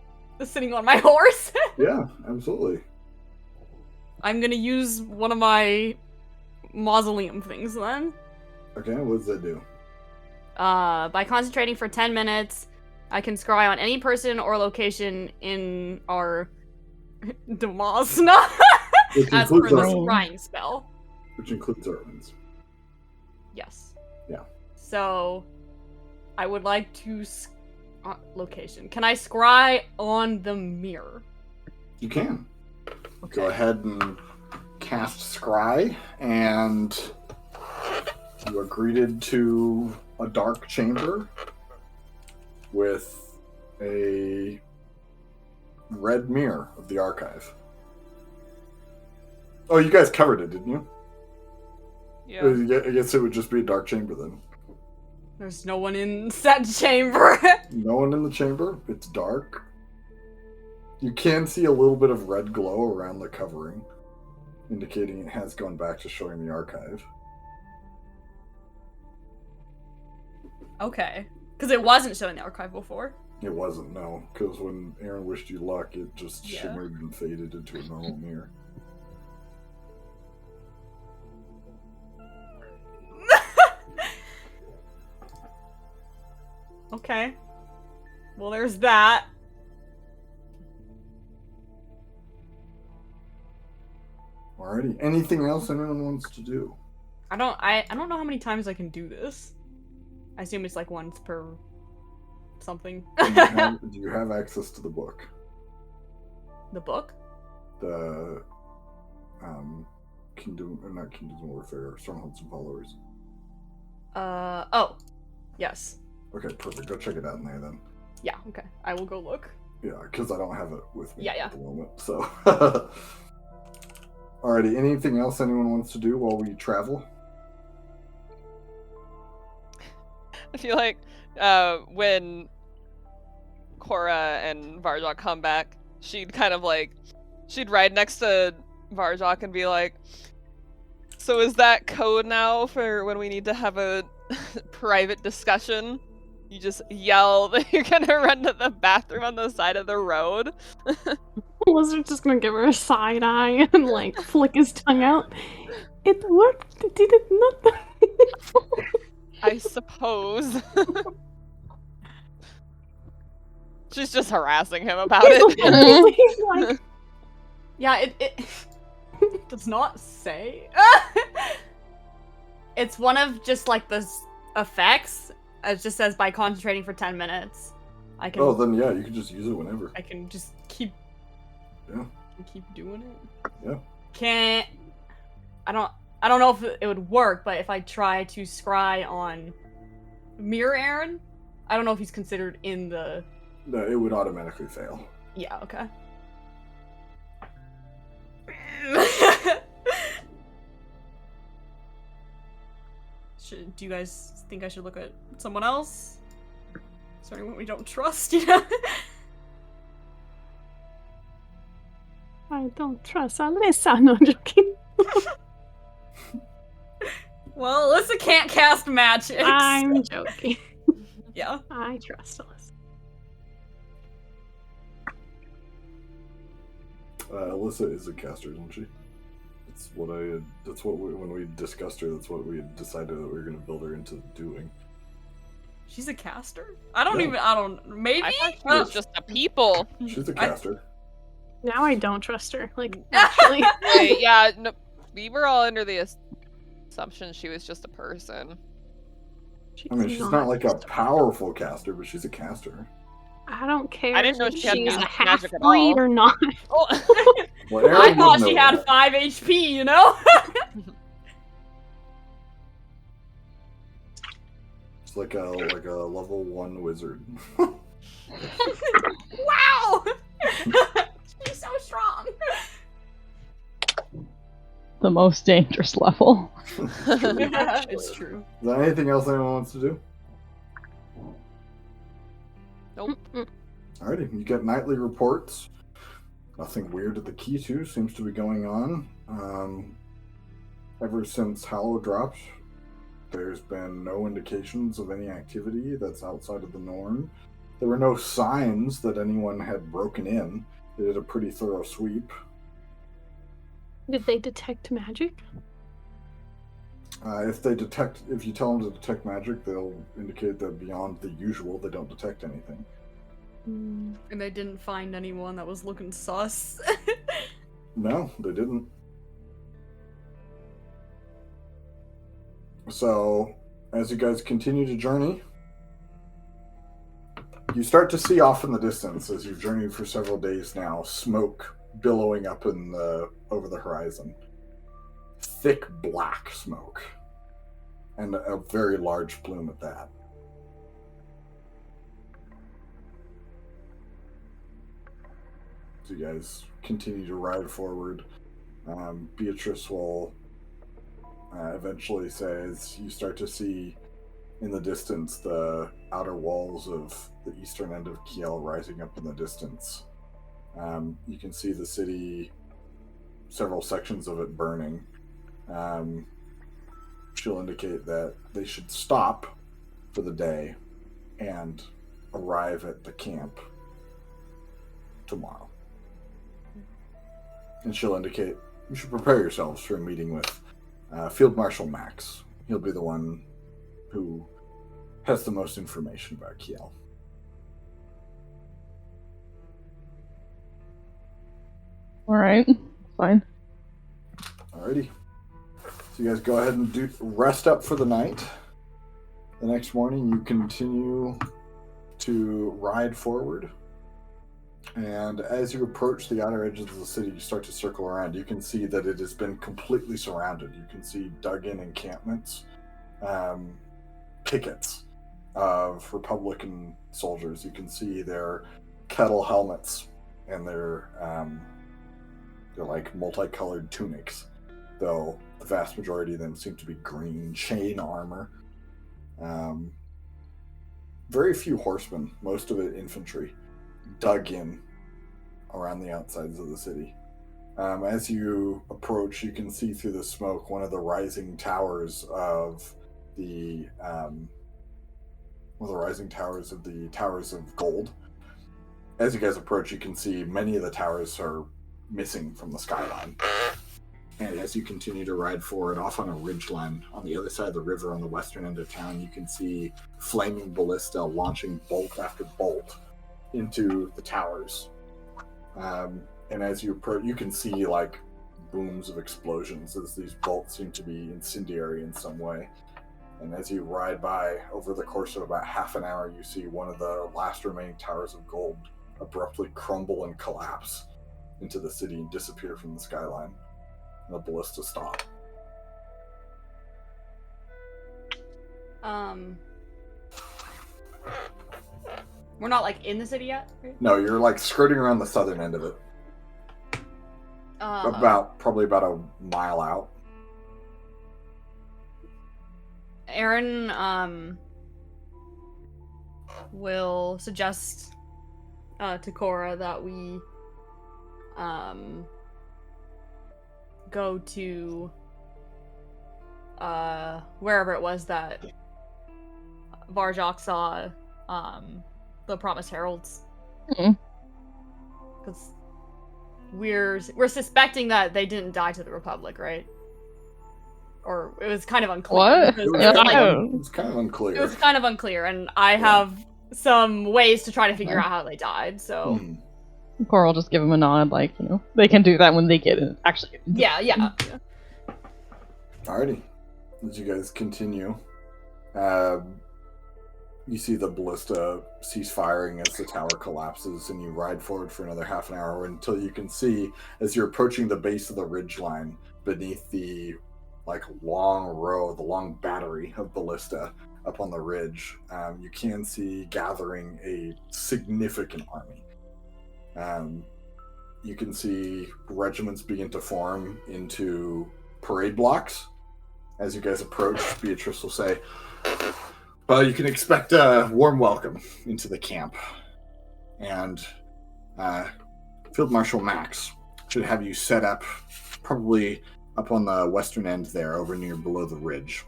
sitting on my horse? Yeah, absolutely. I'm gonna use one of my mausoleum things then. Okay, what does that do? By concentrating for 10 minutes, I can scry on any person or location in our Damasna Which as per includes the our scrying spell. Which includes Irwin's. Yes. Yeah. So, I would like to location. Can I scry on the mirror? You can. Okay. Go ahead and cast Scry, and you are greeted to a dark chamber with a red mirror of the archive. Oh, you guys covered it, didn't you? Yeah. I guess it would just be a dark chamber then. There's no one in said chamber. No one in the chamber. It's dark. You can see a little bit of red glow around the covering, indicating it has gone back to showing the archive. Okay. Because it wasn't showing the archive before. It wasn't, no, because when Aaron wished you luck, it just Yeah. shimmered and faded into a normal mirror. Okay. Well, there's that. Alrighty. Anything else anyone wants to do? I don't know how many times I can do this. I assume it's like once per something. Do you have access to the book? The book? The not Kingdom Warfare, Strongholds and Followers. Oh. Yes. Okay, perfect. Go check it out in there then. Yeah, okay. I will go look. Yeah, because I don't have it with me Yeah. at the moment. So, alrighty. Anything else anyone wants to do while we travel? I feel like when Cora and Varjok come back, she'd ride next to Varjok and be like, so is that code now for when we need to have a private discussion? You just yell that you're gonna run to the bathroom on the side of the road. Lizard's just gonna give her a side eye and like flick his tongue out. It worked, did it not? I suppose. She's just harassing him about it. He's like, Yeah, it does not say. It's one of just like the effects. It just says by concentrating for 10 minutes. I can. Oh, then yeah, you can just use it whenever. I can just keep. Yeah. Keep doing it. Yeah. Can't. I don't know if it would work, but if I try to scry on Mirror Aaron, I don't know if he's considered in the. No, it would automatically fail. Yeah. Okay. Do you guys think I should look at someone else? Is there anyone we don't trust? Yeah. I don't trust Alyssa. No, I'm joking. Well, Alyssa can't cast magic. I'm joking. Yeah. I trust Alyssa. Alyssa is a caster, isn't she? When we discussed her, that's what we had decided that we were going to build her into doing. She's a caster? I don't maybe? I thought she was just a people. She's a caster. Now I don't trust her. Like, actually. Wait, yeah, no, we were all under the assumption she was just a person. I mean, she's not like a powerful caster, but she's a caster. I don't care. I didn't know she had she's a magic at half-breed all. or not. Oh. Well, I Aaron thought would she know had that. 5 HP, you know? It's like a level 1 wizard. Wow! She's so strong. The most dangerous level. It's true. Is there anything else anyone wants to do? Nope. Alrighty, you get nightly reports. Nothing weird at the key 2 seems to be going on. Ever since Hallow dropped, there's been no indications of any activity that's outside of the norm. There were no signs that anyone had broken in. They did a pretty thorough sweep. Did they detect magic? If you tell them to detect magic, they'll indicate that beyond the usual, they don't detect anything. And they didn't find anyone that was looking sus. No, they didn't. So, as you guys continue to journey, you start to see off in the distance, as you've journeyed for several days now, smoke billowing up over the horizon. Thick black smoke. And a very large plume at that. So you guys continue to ride forward. Beatrice will eventually say, as you start to see in the distance the outer walls of the eastern end of Kiel rising up in the distance. You can see the city, several sections of it burning. She'll indicate that they should stop for the day and arrive at the camp tomorrow. And she'll indicate you should prepare yourselves for a meeting with Field Marshal Max. He'll be the one who has the most information about Kiel. Alright, fine. Alrighty. So you guys go ahead and rest up for the night. The next morning you continue to ride forward. And as you approach the outer edges of the city, you start to circle around. You can see that it has been completely surrounded. You can see dug-in encampments, pickets of Republican soldiers. You can see their kettle helmets and their like multicolored tunics, though the vast majority of them seem to be green chain armor. Very few horsemen, most of it infantry, dug in around the outsides of the city. As you approach, you can see through the smoke one of the rising towers of the Towers of Gold. As you guys approach, you can see many of the towers are missing from the skyline. And as you continue to ride forward, off on a ridgeline on the other side of the river on the western end of town, you can see flaming ballista launching bolt after bolt into the towers. And as you approach, you can see like booms of explosions as these bolts seem to be incendiary in some way. And as you ride by, over the course of about half an hour, you see one of the last remaining Towers of Gold abruptly crumble and collapse into the city and disappear from the skyline. And the ballista stop. We're not like in the city yet, right? No, you're like skirting around the southern end of it. Probably about a mile out. Aaron will suggest to Cora that we go to wherever it was that Varjok saw the Promised Heralds. Because we're suspecting that they didn't die to the Republic, right? Or it was kind of unclear. What? It was kind of unclear. It was kind of unclear, and I have some ways to try to figure out how they died, so... Cora will just give him a nod, like, they can do that when they get it. Actually. Yeah. Alrighty. As you guys continue, you see the ballista cease firing as the tower collapses, and you ride forward for another half an hour until you can see, as you're approaching the base of the ridgeline, beneath the long battery of ballista up on the ridge, you can see gathering a significant army. You can see regiments begin to form into parade blocks. As you guys approach, Beatrice will say, well, you can expect a warm welcome into the camp. And Field Marshal Max should have you set up probably up on the western end there, over below the ridge.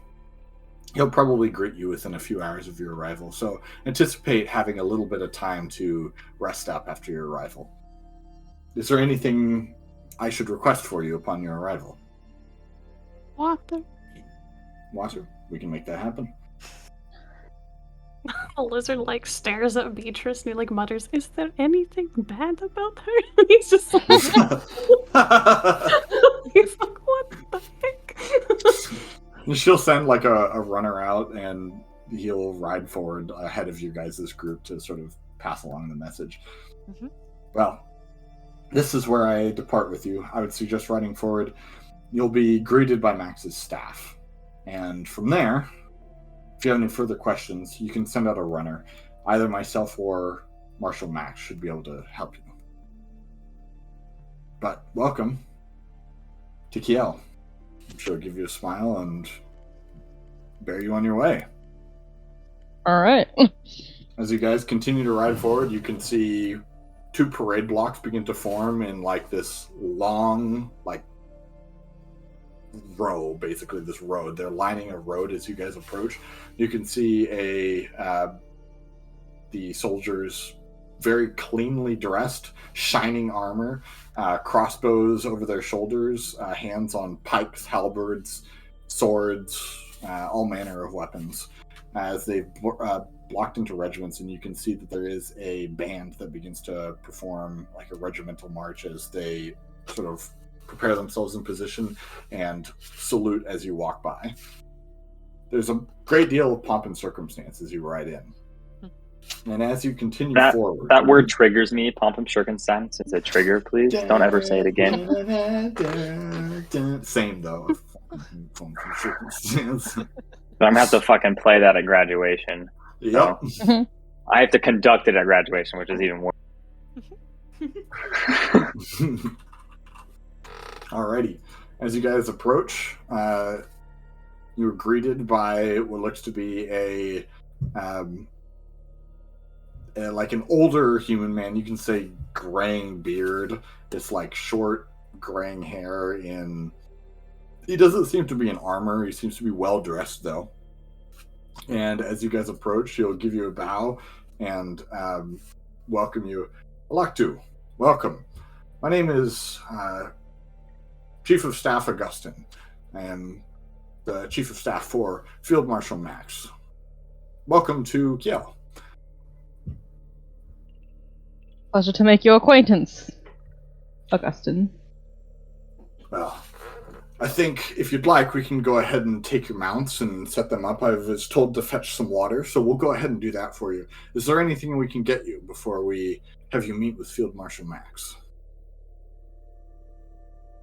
He'll probably greet you within a few hours of your arrival, so anticipate having a little bit of time to rest up after your arrival. Is there anything I should request for you upon your arrival? Water. Water? We can make that happen. The lizard stares at Beatrice and he mutters, "Is there anything bad about her?" And he's just like, he's like, what the heck? She'll send a runner out, and he'll ride forward ahead of you guys' group to sort of pass along the message. Mm-hmm. Well, this is where I depart with you. I would suggest riding forward. You'll be greeted by Max's staff, and from there, if you have any further questions, you can send out a runner. Either myself or Marshal Max should be able to help you. But welcome to Kiel. I'm sure it'll give you a smile and bear you on your way. All right. As you guys continue to ride forward, you can see two parade blocks begin to form in this long, row, basically this road. They're lining a road as you guys approach. You can see the soldiers very cleanly dressed, shining armor, crossbows over their shoulders, hands on pikes, halberds, swords, all manner of weapons, as they've blocked into regiments, and you can see that there is a band that begins to perform a regimental march as they sort of prepare themselves in position and salute as you walk by. There's a great deal of pomp and circumstance as you ride in. And as you continue forward... That word triggers me, pomp and circumstance. It's a trigger, please. Don't ever say it again. Same, though. Pomp and circumstance. I'm going to have to fucking play that at graduation. Yep. So I have to conduct it at graduation, which is even worse. Alrighty. As you guys approach, you are greeted by what looks to be an older human man. You can say graying beard. This short graying hair. He doesn't seem to be in armor. He seems to be well dressed though. And as you guys approach, he'll give you a bow and welcome you. Alaktu, welcome. My name is Chief of Staff Augustin. I am the Chief of Staff for Field Marshal Max. Welcome to Kiel. Pleasure to make your acquaintance, Augustin. Well, I think if you'd like, we can go ahead and take your mounts and set them up. I was told to fetch some water, so we'll go ahead and do that for you. Is there anything we can get you before we have you meet with Field Marshal Max?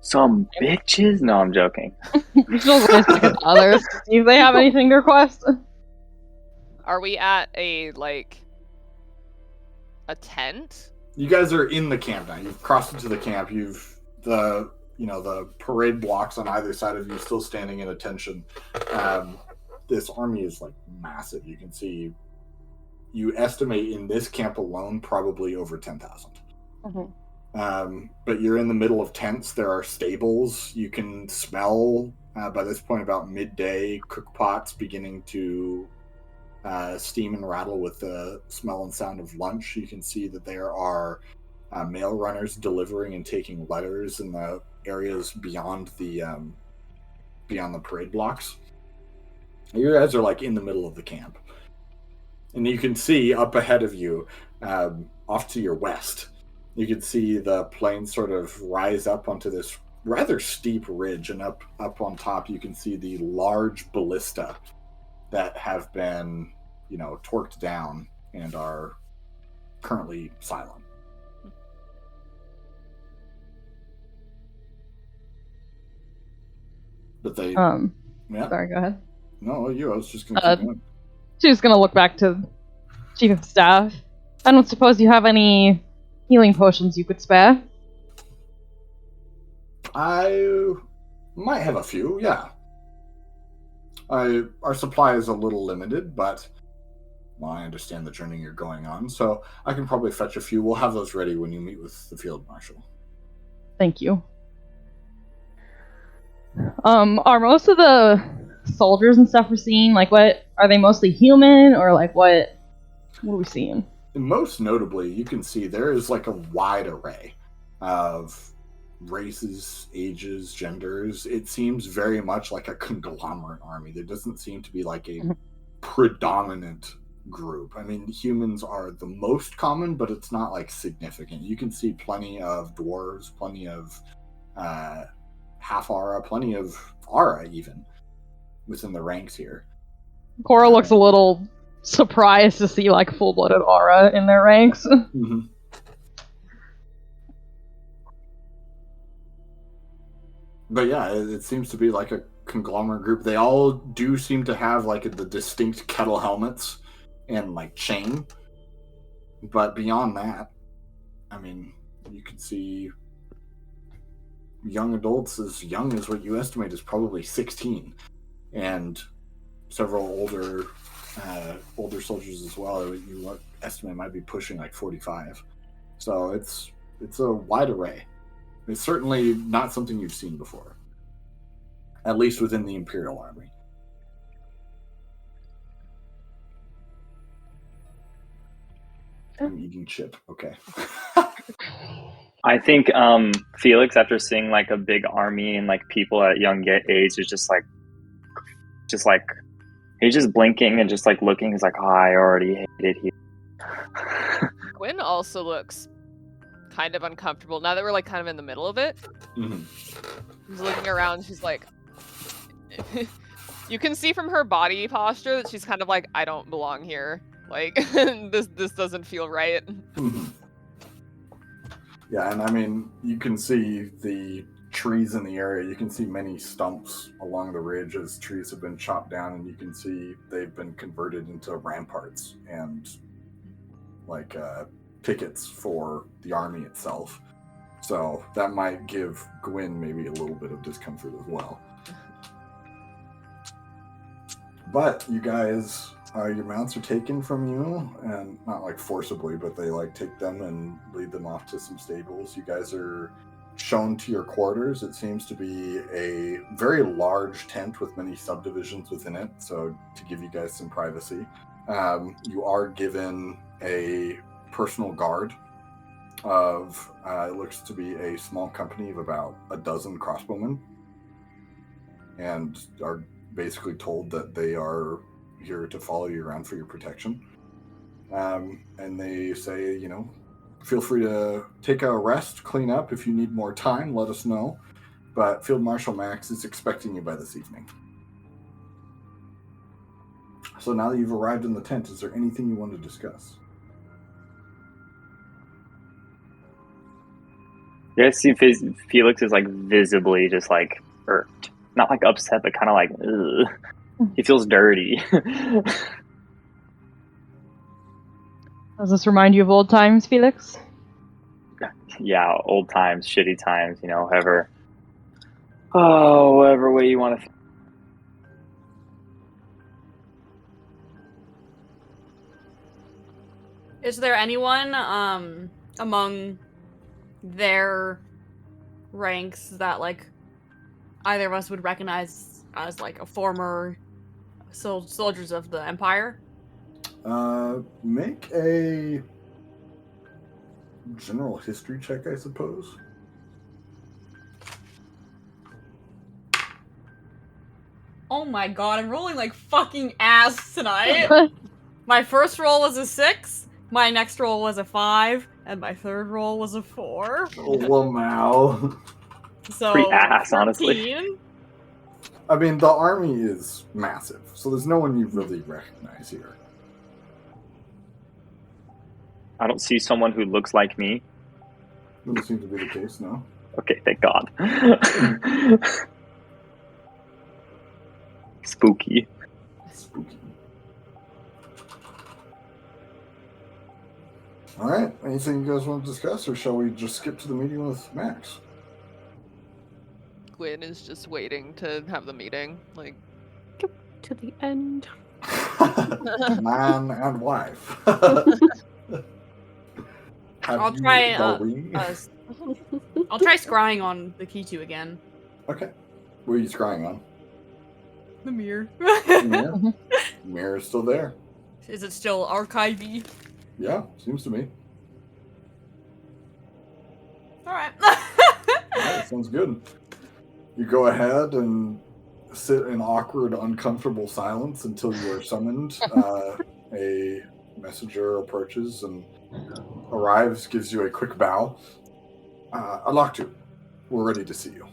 Some bitches? No, I'm joking. You still always look at others. See if they have anything to request. Are we at a tent? You guys are in the camp now. You've crossed into the camp. The parade blocks on either side of you still standing in attention. this army is like massive. You can see, you estimate in this camp alone probably over 10,000. But you're in the middle of tents. There are stables. You can smell by this point about midday cook pots beginning to steam and rattle with the smell and sound of lunch. You can see that there are mail runners delivering and taking letters in the areas beyond the parade blocks. You guys are like in the middle of the camp, and you can see up ahead of you, off to your west, you can see the plain sort of rise up onto this rather steep ridge, and up on top you can see the large ballista that have been, torqued down and are currently silent. But they... yeah. Sorry, go ahead. No, I was just going to keep going. She's gonna look back to Chief of Staff. I don't suppose you have any healing potions you could spare? I might have a few, yeah. Our supply is a little limited, but I understand the journey you're going on, so I can probably fetch a few. We'll have those ready when you meet with the Field Marshal. Thank you. Are most of the soldiers and stuff we're seeing, what are they mostly human, or what are we seeing? And most notably, you can see there is a wide array of races, ages, genders. It seems very much like a conglomerate army. There doesn't seem to be a predominant group. I mean, humans are the most common, but it's not significant. You can see plenty of dwarves, plenty of half Aura, plenty of Aura even within the ranks here. Cora looks a little surprised to see full-blooded Aura in their ranks. Mm-hmm. But yeah, it seems to be a conglomerate group. They all do seem to have the distinct kettle helmets and chain. But beyond that, I mean, you can see young adults as young as what you estimate is probably 16, and several older soldiers as well. You estimate might be pushing 45. So it's a wide array. It's certainly not something you've seen before, at least within the Imperial Army. I'm eating chip. Okay. I think Felix, after seeing a big army and people at young age, is just he's just blinking and just looking. He's like, oh, I already hate it here. Gwyn also looks kind of uncomfortable now that we're kind of in the middle of it. Mm-hmm. She's looking around. She's you can see from her body posture that she's kind of I don't belong here. This doesn't feel right. Mm-hmm. Yeah, and I mean, you can see the trees in the area. You can see many stumps along the ridge as trees have been chopped down, and you can see they've been converted into ramparts and pickets for the army itself. So that might give Gwyn maybe a little bit of discomfort as well. But you guys, your mounts are taken from you, and not forcibly, but they take them and lead them off to some stables. You guys are shown to your quarters. It seems to be a very large tent with many subdivisions within it, so to give you guys some privacy. You are given a personal guard of, it looks to be a small company of about a dozen crossbowmen, and are basically told that they are here to follow you around for your protection. And they say, feel free to take a rest, clean up. If you need more time, let us know. But Field Marshal Max is expecting you by this evening. So now that you've arrived in the tent, is there anything you want to discuss? Yeah, see, Felix is visibly just irked. Not upset, but kind of ugh. He feels dirty. Does this remind you of old times, Felix? Yeah, old times, shitty times, whatever way you want to. Is there anyone among their ranks that like either of us would recognize as like a former soldiers of the Empire? Make a general history check, I suppose. Oh my god, I'm rolling like fucking ass tonight. My first roll was a 6, my next roll was a 5, and my third roll was a 4. Oh, wow. So Pretty ass, 13. honestly. I mean, the army is massive, so there's no one you really recognize here. I don't see someone who looks like me. Doesn't seem to be the case, no. Okay, thank God. Spooky. Spooky. Alright, anything you guys want to discuss, or shall we just skip to the meeting with Max? Gwyn is just waiting to have the meeting. Like, To the end. Man and wife. I'll try I'll try scrying on the K2 again. Okay. What are you scrying on? The mirror. Mirror. Mirror's still there. Is it still archivey? Yeah, seems to me. Alright. Alright, sounds good. You go ahead and sit in awkward, uncomfortable silence until you are summoned. A messenger approaches and arrives, gives you a quick bow. Alaktu, we're ready to see you.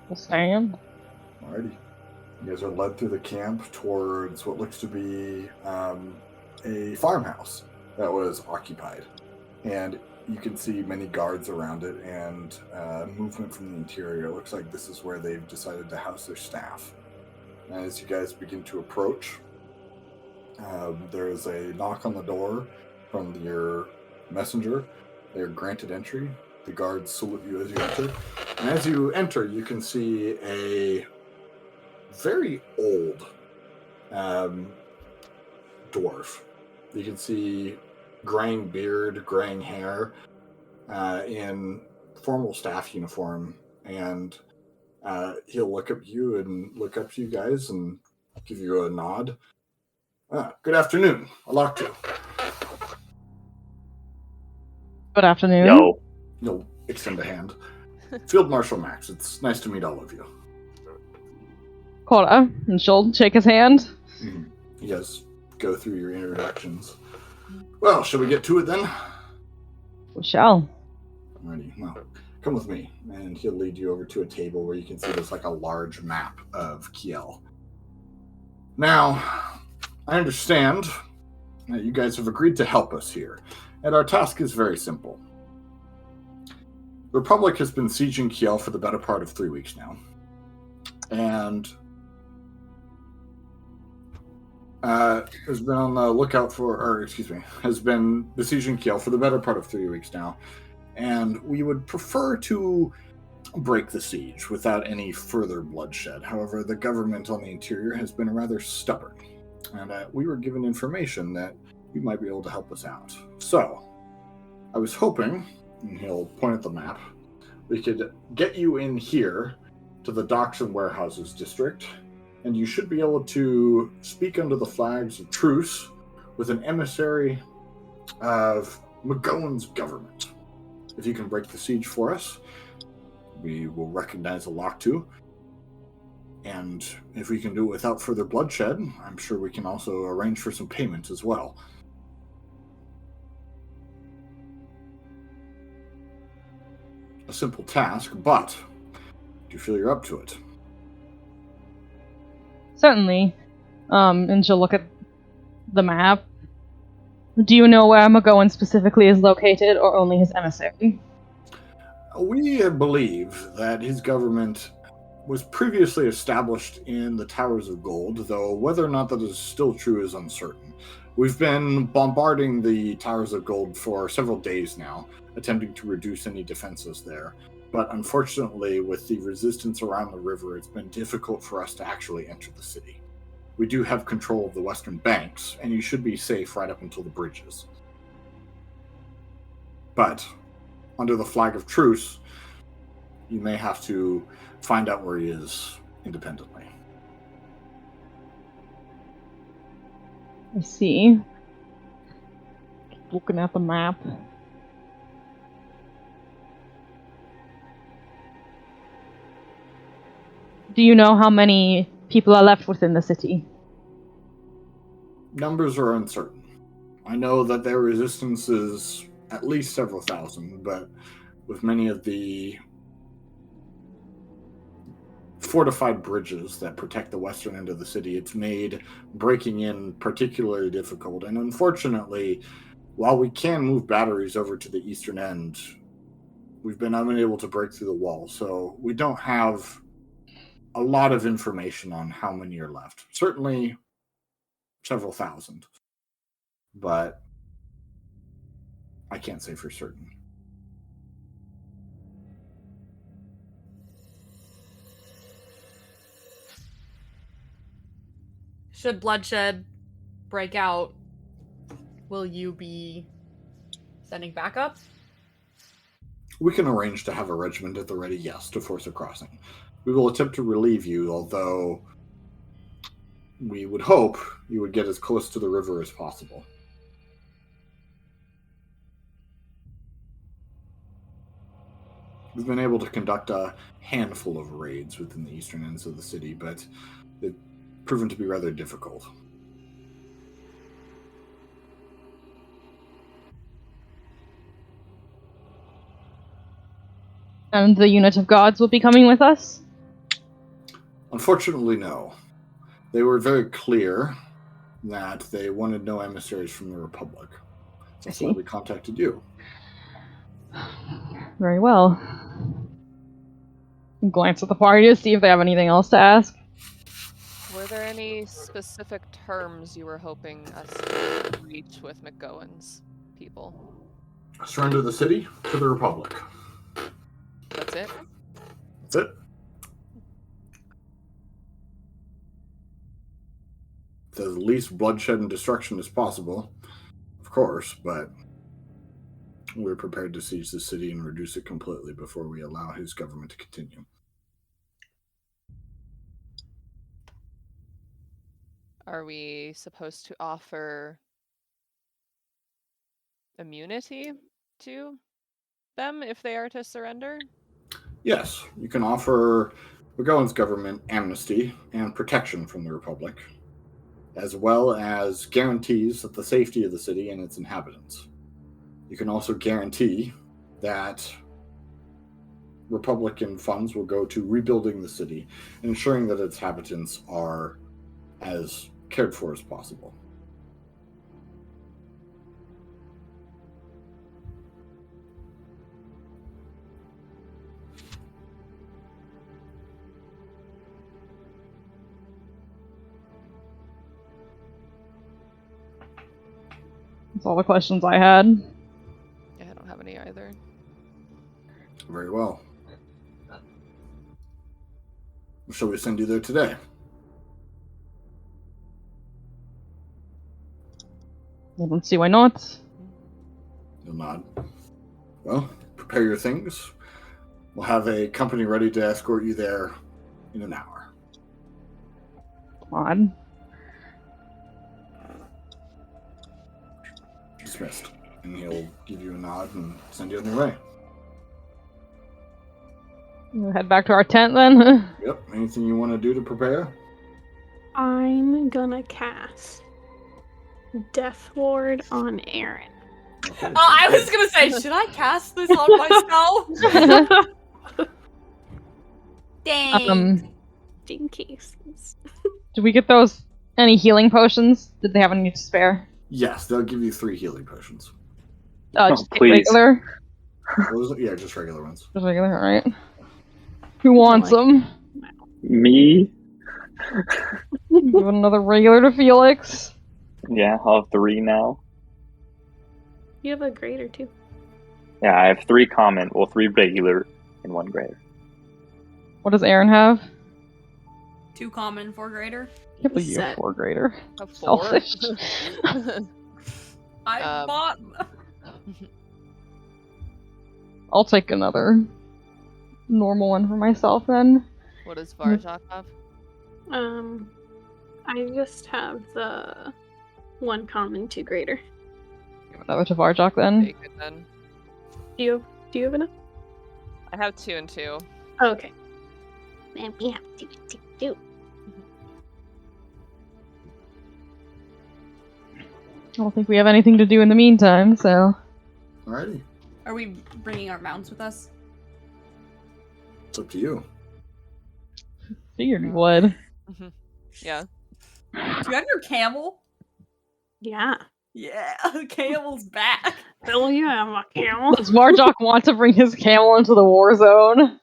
We'll stand. Alrighty. You guys are led through the camp towards what looks to be a farmhouse that was occupied. And you can see many guards around it and movement from the interior. It looks like this is where they've decided to house their staff. And as you guys begin to approach, there's a knock on the door from your messenger. They're granted entry. The guards salute you as you enter. And as you enter, you can see a very old dwarf. You can see graying beard, graying hair, in formal staff uniform, and he'll look up you and look up to you guys and give you a nod. Good afternoon, Alaktu. Good afternoon. Yo. He'll extend a hand. Field Marshal Max, it's nice to meet all of you. Cora, and she'll shake his hand. You guys go through your introductions. Well, shall we get to it then? We shall. Alrighty, well, come with me, and he'll lead you over to a table where you can see there's like a large map of Kiel. Now, I understand that you guys have agreed to help us here, and our task is very simple. The Republic has been sieging Kiel for the better part of 3 weeks now, and has been on the lookout for, has been besieging Kiel for the better part of 3 weeks now, and we would prefer to break the siege without any further bloodshed. However, the government on the interior has been rather stubborn, and we were given information that you might be able to help us out. So, I was hoping, and he'll point at the map, we could get you in here to the Docks and Warehouses district, and you should be able to speak under the flags of truce with an emissary of McGowan's government. If you can break the siege for us, we will recognize Alaktu. And if we can do it without further bloodshed, I'm sure we can also arrange for some payment as well. A simple task, but do you feel you're up to it? Certainly. And she'll look at the map. Do you know where McGowan specifically is located, or only his emissary? We believe that his government was previously established in the Towers of Gold, though whether or not that is still true is uncertain. We've been bombarding the Towers of Gold for several days now, attempting to reduce any defenses there. But unfortunately, with the resistance around the river, it's been difficult for us to actually enter the city. we do have control of the western banks, and you should be safe right up until the bridges. But under the flag of truce, you may have to find out where he is independently. I see. Looking at the map. Do you know how many people are left within the city? Numbers are uncertain. I know that their resistance is at least several thousand, but with many of the fortified bridges that protect the western end of the city, it's made breaking in particularly difficult. And unfortunately, while we can move batteries over to the eastern end, we've been unable to break through the wall. So we don't have a lot of information on how many are left. Certainly several thousand, but I can't say for certain. Should bloodshed break out, will you be sending backup? We can arrange to have a regiment at the ready, yes, to force a crossing. We will attempt to relieve you, although we would hope you would get as close to the river as possible. We've been able to conduct a handful of raids within the eastern ends of the city, but they've proven to be rather difficult. And the unit of guards will be coming with us? Unfortunately, no. They were very clear that they wanted no emissaries from the Republic. That's why we contacted you. Very well. Glance at the party to see if they have anything else to ask. Were there any specific terms you were hoping us to reach with McGowan's people? Surrender the city to the Republic. That's it? That's it. The least bloodshed and destruction as possible, of course, but we're prepared to seize the city and reduce it completely before we allow his government to continue. Are we supposed to offer immunity to them if they are to surrender? Yes, you can offer McGowan's government amnesty and protection from the Republic, as well as guarantees of the safety of the city and its inhabitants. You can also guarantee that Republican funds will go to rebuilding the city and ensuring that its inhabitants are as cared for as possible. That's all the questions I had. Yeah, I don't have any either. Very well. Shall we send you there today? I don't see why not. You'll nod. Well, prepare your things. We'll have a company ready to escort you there in an hour. Odd. Dismissed. And he'll give you a nod and send you on your way. We'll head back to our tent then. Yep. Anything you want to do to prepare? I'm gonna cast Death Ward on Aaron. Okay. Oh, I was gonna say, should I cast this on myself? Dang. In case. Did we get those? Any healing potions? Did they have any to spare? Yes, they'll give you 3 healing potions. Just please. regular? Yeah, just regular ones. Just regular, alright. Who wants them? Me? Give another regular to Felix. Yeah, I'll have 3 now. You have a greater too. Yeah, I have 3 common, well, 3 regular, and 1 greater. What does Aaron have? 2 common, 4 greater. I can't believe you're a Set. 4th grader. A 4. Selfish. I bought. I'll take another normal one for myself then. What does Varjak have? I just have the 1 common, 2 greater. Give that to Varjak then. Take it then. Do you have enough? I have 2 and 2. Oh, okay. Then we have 2, 2, 2. I don't think we have anything to do in the meantime, so. Alrighty. Are we bringing our mounts with us? It's up to you. Figured you would. Yeah. Do you have your camel? Yeah. Yeah, the camel's back. Hell yeah, I'm a camel. Does Varjak want to bring his camel into the war zone?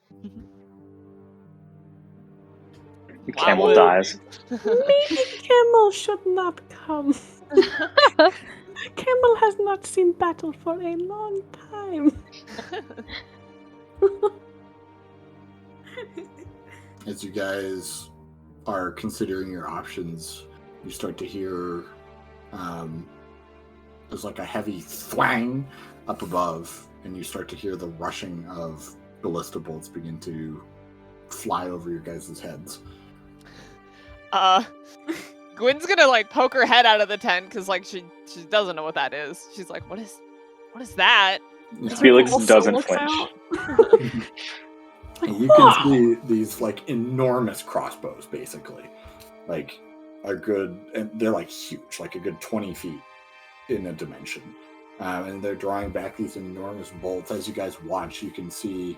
The camel would. dies. Maybe camel should not come. Camel has not seen battle for a long time. As you guys are considering your options, you start to hear there's like a heavy thwang up above, and you start to hear the rushing of ballista bolts begin to fly over your guys' heads. Gwen's gonna like poke her head out of the tent because like she doesn't know what that is. She's like, what is that? Felix Also doesn't looks flinch. out. And you can see these like enormous crossbows, basically, like a good, and they're like huge, like a good 20 feet in a dimension, and they're drawing back these enormous bolts. As you guys watch, you can see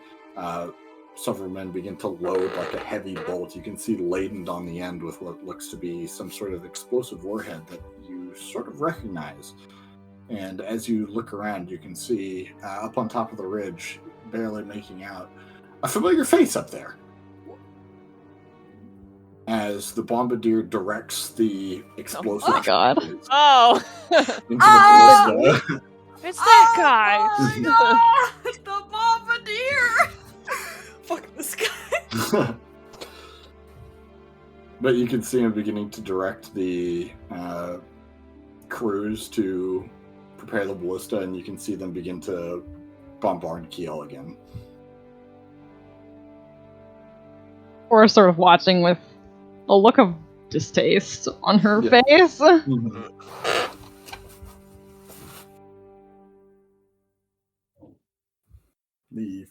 several men begin to load like a heavy bolt. You can see laden on the end with what looks to be some sort of explosive warhead that you sort of recognize. And as you look around, you can see up on top of the ridge, barely making out, a familiar face up there. As the bombardier directs the explosive Oh my God. Oh, into the ballista. it's that guy. Oh my god! The bombardier! Fuck this guy. But you can see him beginning to direct the crews to prepare the ballista, and you can see them begin to bombard Kiel again. We're sort of watching with a look of distaste on her Yeah. face. The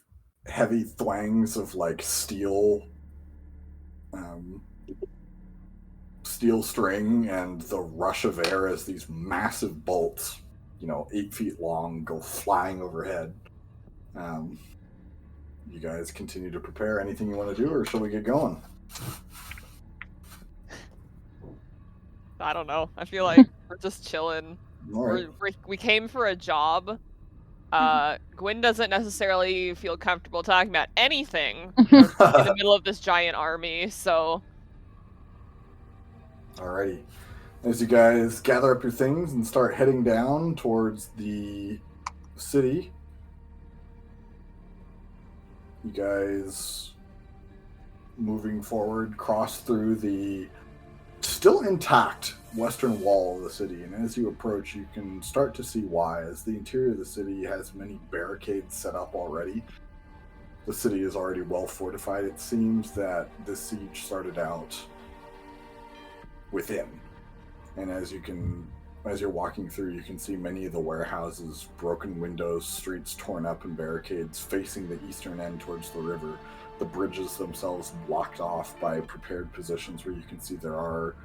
heavy thwangs of like steel string and the rush of air as these massive bolts, 8 feet long, go flying overhead. You guys continue to prepare. Anything you want to do, or shall we get going? I don't know. I feel like we're just chilling. All right. We came for a job. Gwen doesn't necessarily feel comfortable talking about anything in the middle of this giant army, so... Alrighty. As you guys gather up your things and start heading down towards the city, you guys, moving forward, cross through the still intact western wall of the city. And as you approach, you can start to see why, as the interior of the city has many barricades set up already. The city is already well fortified. It seems that this siege started out within. And as you're walking through, you can see many of the warehouses, broken windows, streets torn up, and barricades facing the eastern end towards the river. The bridges themselves blocked off by prepared positions where you can see there are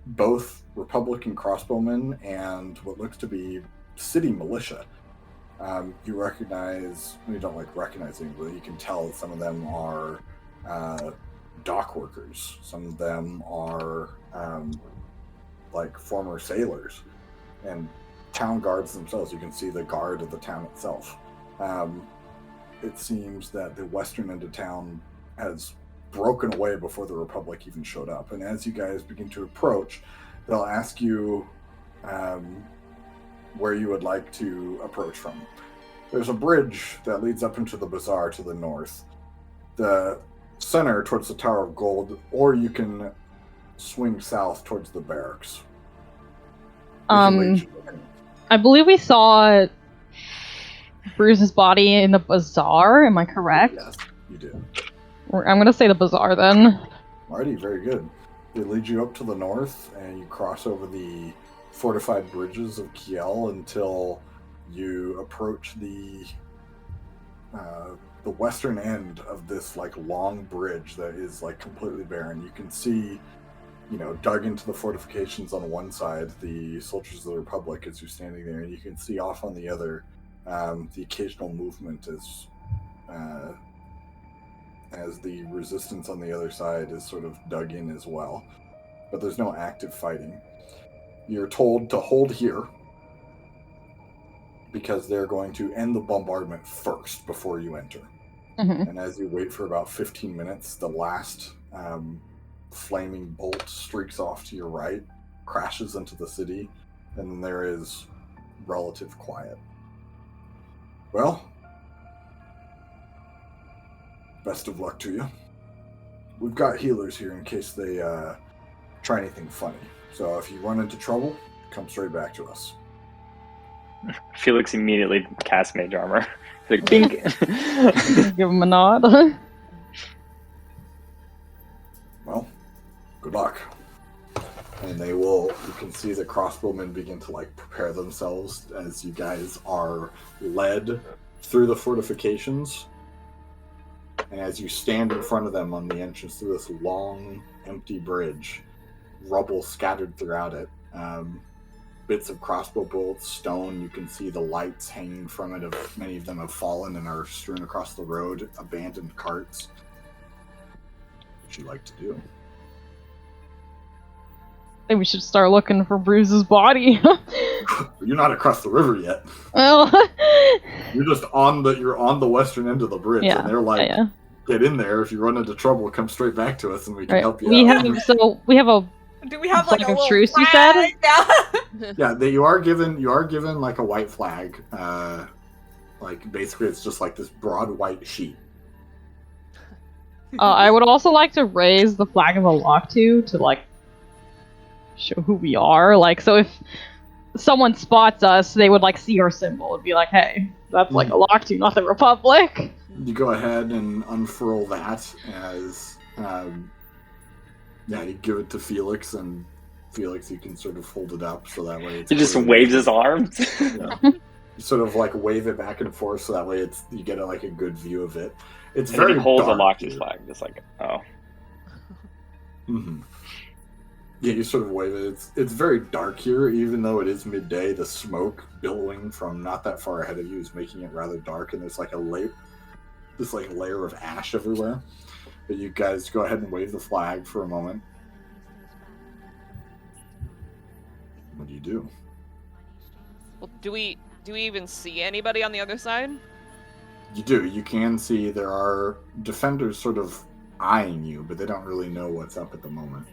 both Republican crossbowmen and what looks to be city militia. You don't like recognizing, but you can tell that some of them are dock workers. Some of them are like former sailors and town guards themselves. You can see the guard of the town itself. It seems that the western end of town has broken away before the Republic even showed up. And as you guys begin to approach, they'll ask you where you would like to approach from. There's a bridge that leads up into the bazaar to the north. The center towards the Tower of Gold, or you can swing south towards the barracks. I believe we saw Bruise's body in the bazaar. Am I correct? Yes, you did. I'm gonna say the bazaar then. Alrighty, very good. They lead you up to the north, and you cross over the fortified bridges of Kiel until you approach the western end of this like long bridge that is like completely barren. You can see, dug into the fortifications on one side, the soldiers of the Republic as you're standing there, and you can see off on the other the occasional movement as the resistance on the other side is sort of dug in as well. But there's no active fighting. You're told to hold here because they're going to end the bombardment first before you enter. Mm-hmm. And as you wait for about 15 minutes, the last flaming bolt streaks off to your right, crashes into the city, and then there is relative quiet. Well, best of luck to you. We've got healers here in case they try anything funny. So if you run into trouble, come straight back to us. Felix immediately casts Mage Armor. Like, bink! Give him a nod. Well, good luck. And you can see the crossbowmen begin to like prepare themselves as you guys are led through the fortifications. And as you stand in front of them on the entrance to this long, empty bridge, rubble scattered throughout it, bits of crossbow bolts, stone, you can see the lights hanging from it. Many of them have fallen and are strewn across the road, abandoned carts. What you like to do? I think we should start looking for Bruise's body. You're not across the river yet. Well, You're just on the western end of the bridge, and they're like, yeah. Get in there. If you run into trouble, come straight back to us, and we can Right. help you We out. have a Do we have like flag a of little truce, you flag? said? Yeah. Yeah, you are given like a white flag. Like basically, it's just like this broad white sheet. I would also like to raise the flag of the Locked to like show who we are. Like, so if someone spots us, they would like see our symbol and be like, "Hey, that's like a Locked, not the Republic." You go ahead and unfurl that as you give it to Felix, and Felix, you can sort of hold it up so that way it's He just waves his arms. Yeah. You sort of like wave it back and forth so that way you get like a good view of it. It's And very he holds a dark Locked here. flag, just like, oh. Mm-hmm. Yeah, you sort of wave it. It's very dark here, even though it is midday. The smoke billowing from not that far ahead of you is making it rather dark, and there's like this like layer of ash everywhere. But you guys go ahead and wave the flag for a moment. What do you do? Well, do we even see anybody on the other side? You do. You can see there are defenders sort of eyeing you, but they don't really know what's up at the moment.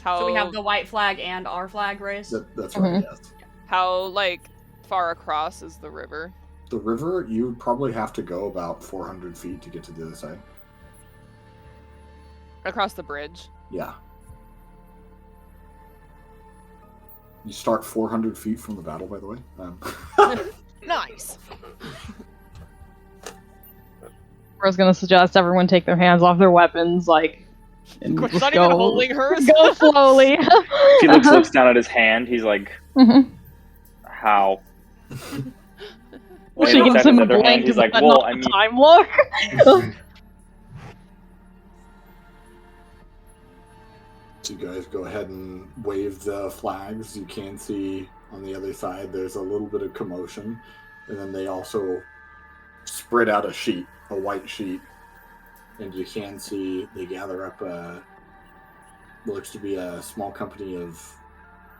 So we have the white flag and our flag raised? That's right, yes. How, like, far across is the river? The river, you would probably have to go about 400 feet to get to the other side. Across the bridge? Yeah. You start 400 feet from the battle, by the way. Nice! I was gonna suggest everyone take their hands off their weapons, like, and It's just not go, even holding hers. go slowly. Felix looks down at his hand. He's like, how? When She he looks gives at him his a other hand, blank he's like, but well, not I a mean, time look. So you guys go ahead and wave the flags. You can see on the other side there's a little bit of commotion. And then they also spread out a white sheet. And you can see they gather up what looks to be a small company of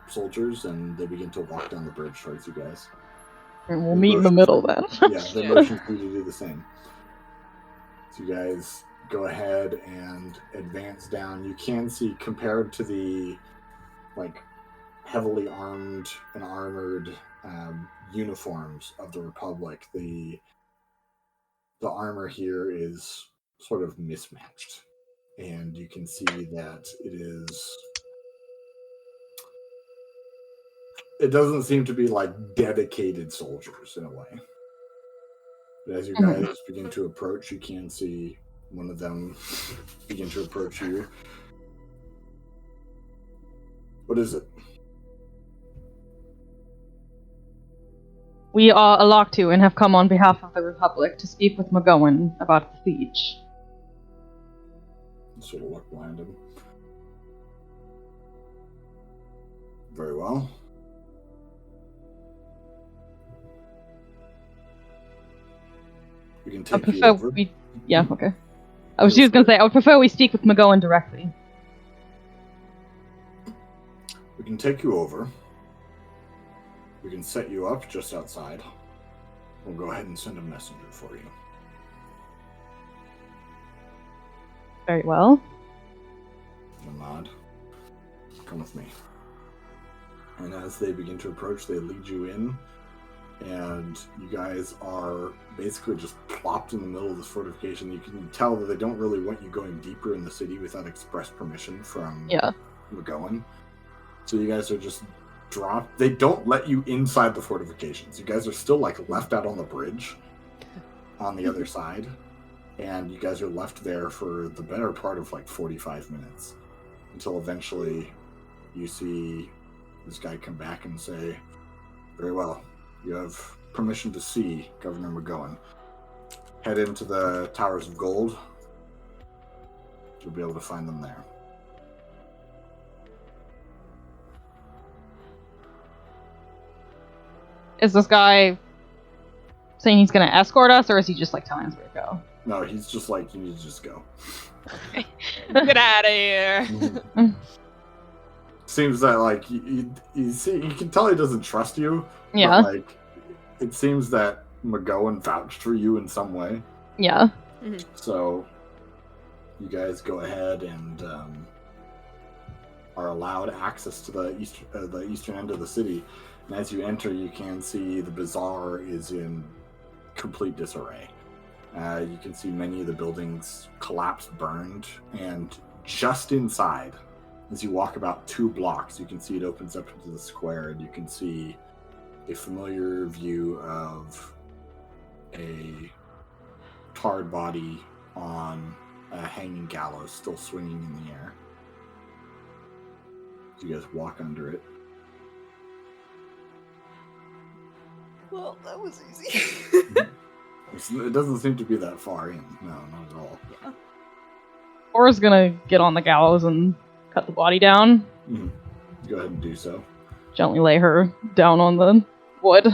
soldiers, and they begin to walk down the bridge towards you guys. And we'll meet in the middle then. Yeah, the motion for you to do the same. So you guys go ahead and advance down. You can see, compared to the like heavily armed and armored uniforms of the Republic, the armor here is sort of mismatched. And you can see that it doesn't seem to be like dedicated soldiers in a way. But as you guys begin to approach, you can see one of them begin to approach you. What is it? We are Alaktu and have come on behalf of the Republic to speak with McGowan about the siege. Sort of look behind him. Very well. We can take you over. Yeah, okay. I was just going to say, I would prefer we speak with McGowan directly. We can take you over. We can set you up just outside. We'll go ahead and send a messenger for you. Very well. A nod. Come with me. And as they begin to approach, they lead you in. And you guys are basically just plopped in the middle of this fortification. You can tell that they don't really want you going deeper in the city without express permission from McGowan. So you guys are just dropped. They don't let you inside the fortifications. You guys are still like left out on the bridge on the other side. And you guys are left there for the better part of like 45 minutes. Until eventually you see this guy come back and say, very well. You have permission to see Governor McGowan. Head into the Towers of Gold. You'll be able to find them there. Is this guy saying he's going to escort us, or is he just like telling us where to go? No, he's just like, you need to just go. Get out of here. Seems that like you can tell he doesn't trust you. Yeah. But, like, it seems that McGowan vouched for you in some way. Yeah. So you guys go ahead and are allowed access to the eastern end of the city. And as you enter, you can see the bazaar is in complete disarray. You can see many of the buildings collapsed, burned, and just inside, as you walk about 2 blocks, you can see it opens up into the square, and you can see a familiar view of a tarred body on a hanging gallows, still swinging in the air. You guys walk under it. Well, that was easy. It doesn't seem to be that far in. No, not at all. Yeah. Ora's gonna get on the gallows and cut the body down. Go ahead and do so. Gently lay her down on the wood.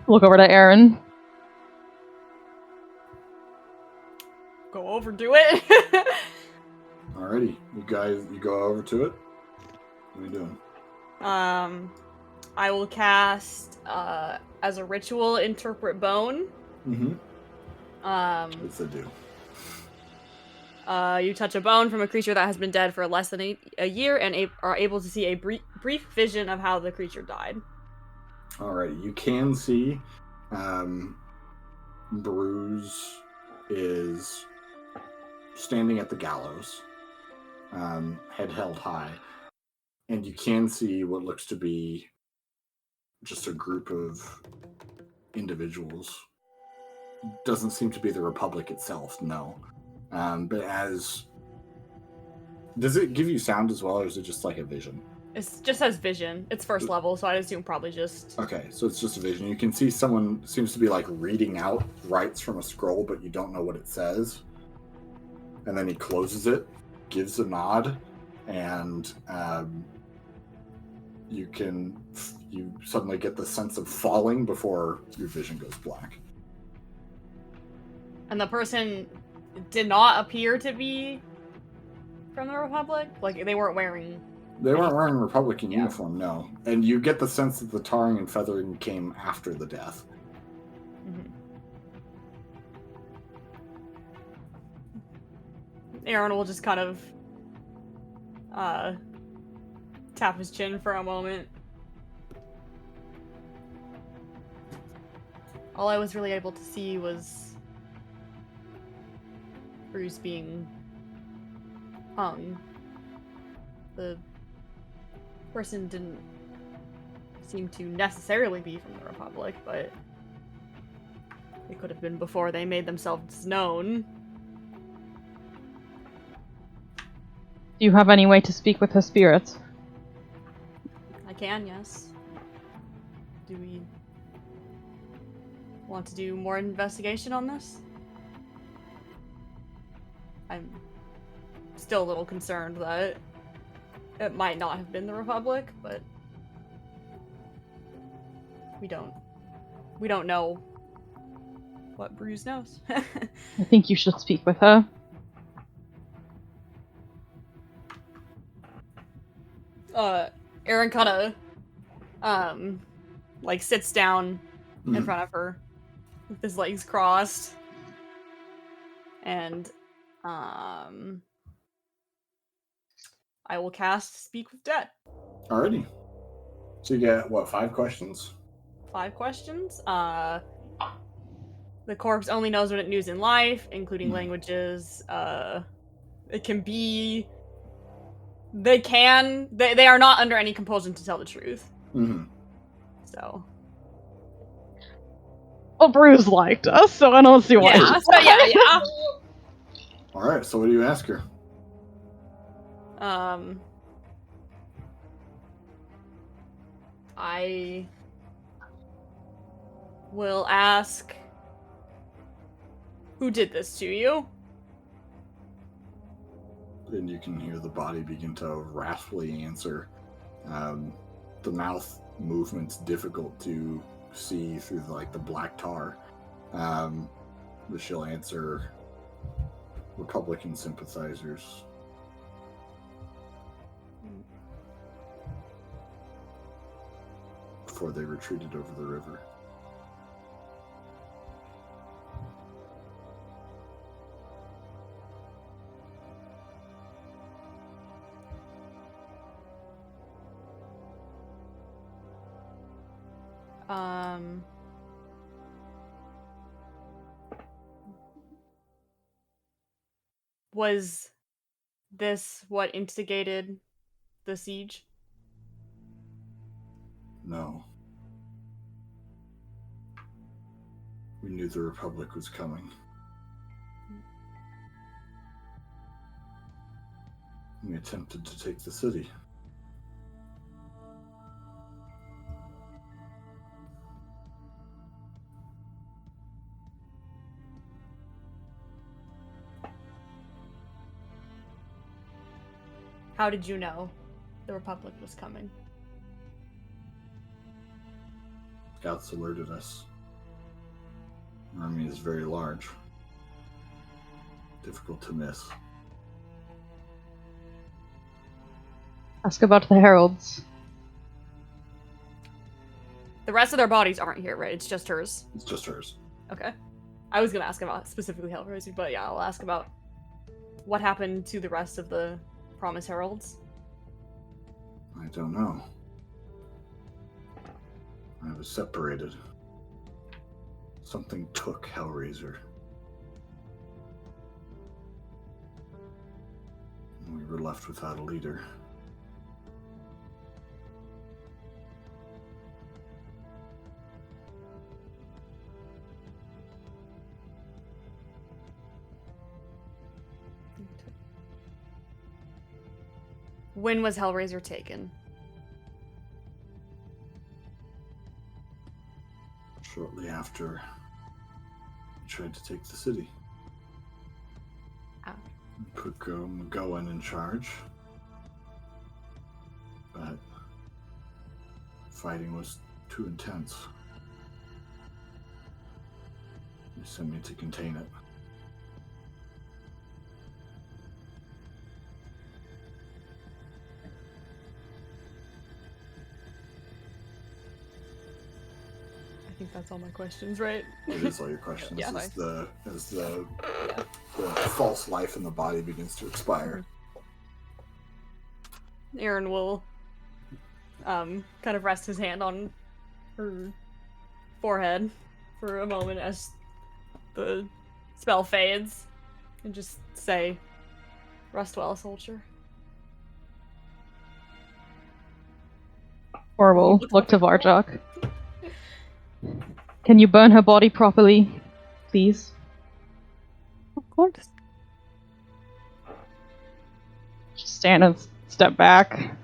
Look over to Aaron. Go over, do it. Alrighty, you go over to it. What are you doing? I will cast as a ritual interpret bone. What's it do? You touch a bone from a creature that has been dead for less than a year and are able to see a brief vision of how the creature died. Alright, you can see Bruise is standing at the gallows, head held high, and you can see what looks to be just a group of individuals. Doesn't seem to be the Republic itself, no. But does it give you sound as well, or is it just like a vision? It just says vision. It's first level, so I assume probably just... Okay, so it's just a vision. You can see someone seems to be like reading out rites from a scroll, but you don't know what it says. And then he closes it, gives a nod, and you suddenly get the sense of falling before your vision goes black. And the person did not appear to be from the Republic? Like, they weren't wearing... They weren't wearing Republican uniform, no. And you get the sense that the tarring and feathering came after the death. Aaron will just kind of tap his chin for a moment. All I was really able to see was Bruise being hung, the person didn't seem to necessarily be from the Republic, but it could have been before they made themselves known. Do you have any way to speak with her spirits? I can, yes. Do we want to do more investigation on this? I'm still a little concerned that it might not have been the Republic, but we don't know what Bruise knows. I think you should speak with her. Aaron kinda like sits down in front of her with his legs crossed. And I will cast Speak with Dead. Alrighty. So you get, what, 5 questions? 5 questions. The corpse only knows what it knows in life, including languages. It can be... They are not under any compulsion to tell the truth. Mm-hmm. So... Well, Bruce liked us, so I don't see why. Yeah, so yeah. Alright, so what do you ask her? I will ask, who did this to you? And you can hear the body begin to raspily answer. The mouth movement's difficult to see through the black tar. But she'll answer, Republican sympathizers. Before they retreated over the river. Was this what instigated the siege? No. We knew the Republic was coming. We attempted to take the city. How did you know the Republic was coming? Scouts alerted us. Our army is very large. Difficult to miss. Ask about the heralds. The rest of their bodies aren't here, right? It's just hers. It's just hers. Okay. I was gonna ask about specifically Hellraiser, but yeah, I'll ask about what happened to the rest of the Promise Heralds. I don't know. I was separated. Something took Hellraiser. And we were left without a leader. When was Hellraiser taken? Shortly after we tried to take the city. Oh. We put McGowan in charge. But fighting was too intense. They sent me to contain it. I think that's all my questions, right? It is all your questions. Yeah. As the false life in the body begins to expire. Aaron will kind of rest his hand on her forehead for a moment as the spell fades. And just say, "Rest well, soldier." Horrible. Look to Varjok. Can you burn her body properly, please? Of course. Just stand and step back.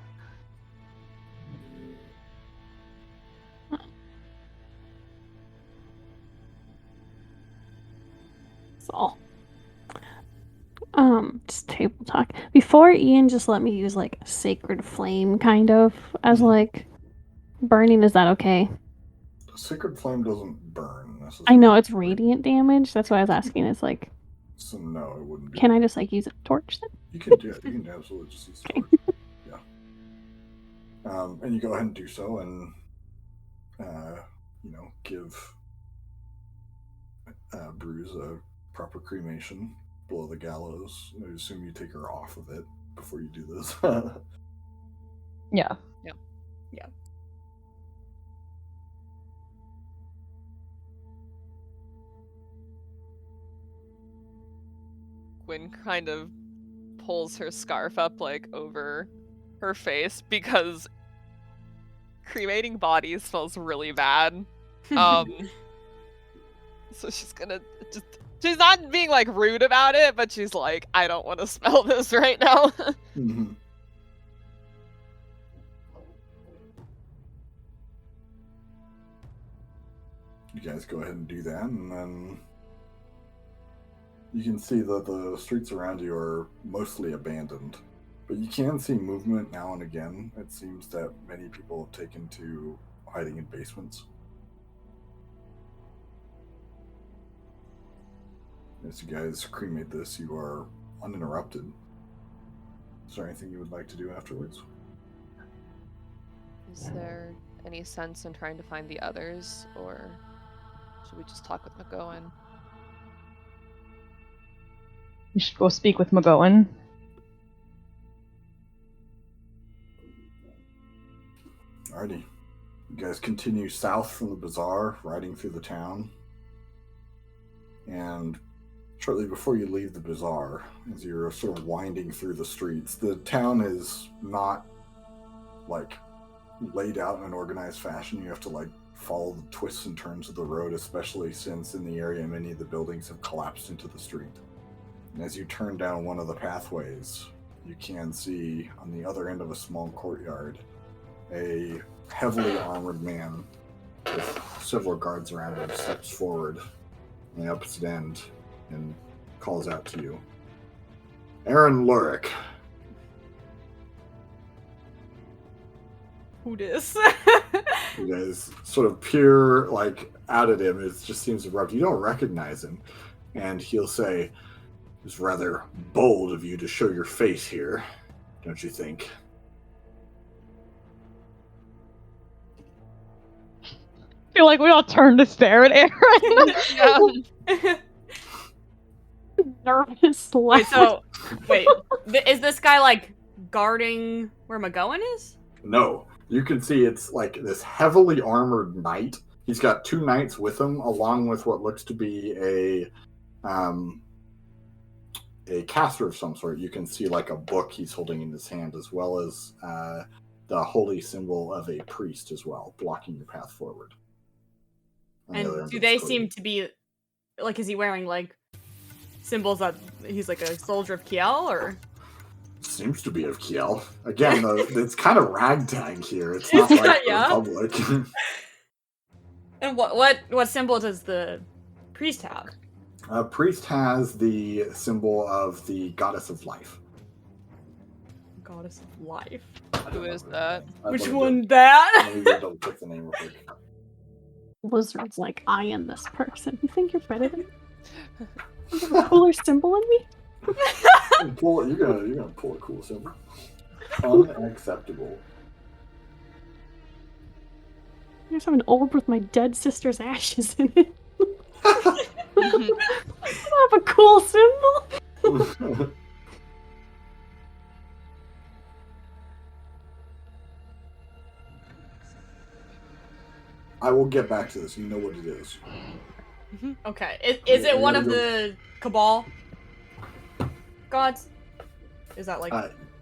So, just table talk. Before Ian just let me use like sacred flame, kind of as like burning. Is that okay? The sacred flame doesn't burn. I know it's radiant damage. That's why I was asking. It's like, So no, it wouldn't be. can I just like use a torch then? You can do it. You can absolutely just use the torch. Yeah. And you go ahead and do so, and give Bruise a proper cremation below the gallows. I assume you take her off of it before you do this. Yeah. Gwyn kind of pulls her scarf up like over her face because cremating bodies smells really bad. So she's gonna just, she's not being like rude about it, but she's like, I don't want to smell this right now. Mm-hmm. You guys go ahead and do that, and then you can see that the streets around you are mostly abandoned. But you can see movement now and again. It seems that many people have taken to hiding in basements. As you guys cremate this, you are uninterrupted. Is there anything you would like to do afterwards? Is there any sense in trying to find the others, or should we just talk with McGowan? You should go speak with McGowan. Alrighty. You guys continue south from the bazaar, riding through the town. And shortly before you leave the bazaar, as you're sort of winding through the streets, the town is not, like, laid out in an organized fashion. You have to, like, follow the twists and turns of the road, especially since in the area many of the buildings have collapsed into the street. And as you turn down one of the pathways, you can see on the other end of a small courtyard a heavily armored man with several guards around him steps forward on the opposite end and calls out to you. Aaron Lurick. Who dis? You guys sort of peer like out at him. It just seems abrupt. You don't recognize him. And he'll say, "It's rather bold of you to show your face here, don't you think?" I feel like we all turn to stare at Aaron. Nervous laugh. Wait, is this guy like guarding where McGowan is? No. You can see it's like this heavily armored knight. He's got two knights with him, along with what looks to be a caster of some sort. You can see like a book he's holding in his hand, as well as the holy symbol of a priest as well, blocking your path forward. And do they seem to be, like, is he wearing like symbols that he's like a soldier of Kiel, or? Seems to be of Kiel. Again, it's kind of ragtag here. It's not like the Republic. And what symbol does the priest have? Priest has the symbol of the goddess of life. Goddess of life. Who is that? Which one that? Let me double check the name real quick. Lizard's like, I am this person. You think you're better than me? You have a cooler symbol than me? You're gonna pull a cool symbol. Unacceptable. I just have an orb with my dead sister's ashes in it. I have a cool symbol. I will get back to this. You know what it is. Okay. Is it one of the Cabal? gods? Is that like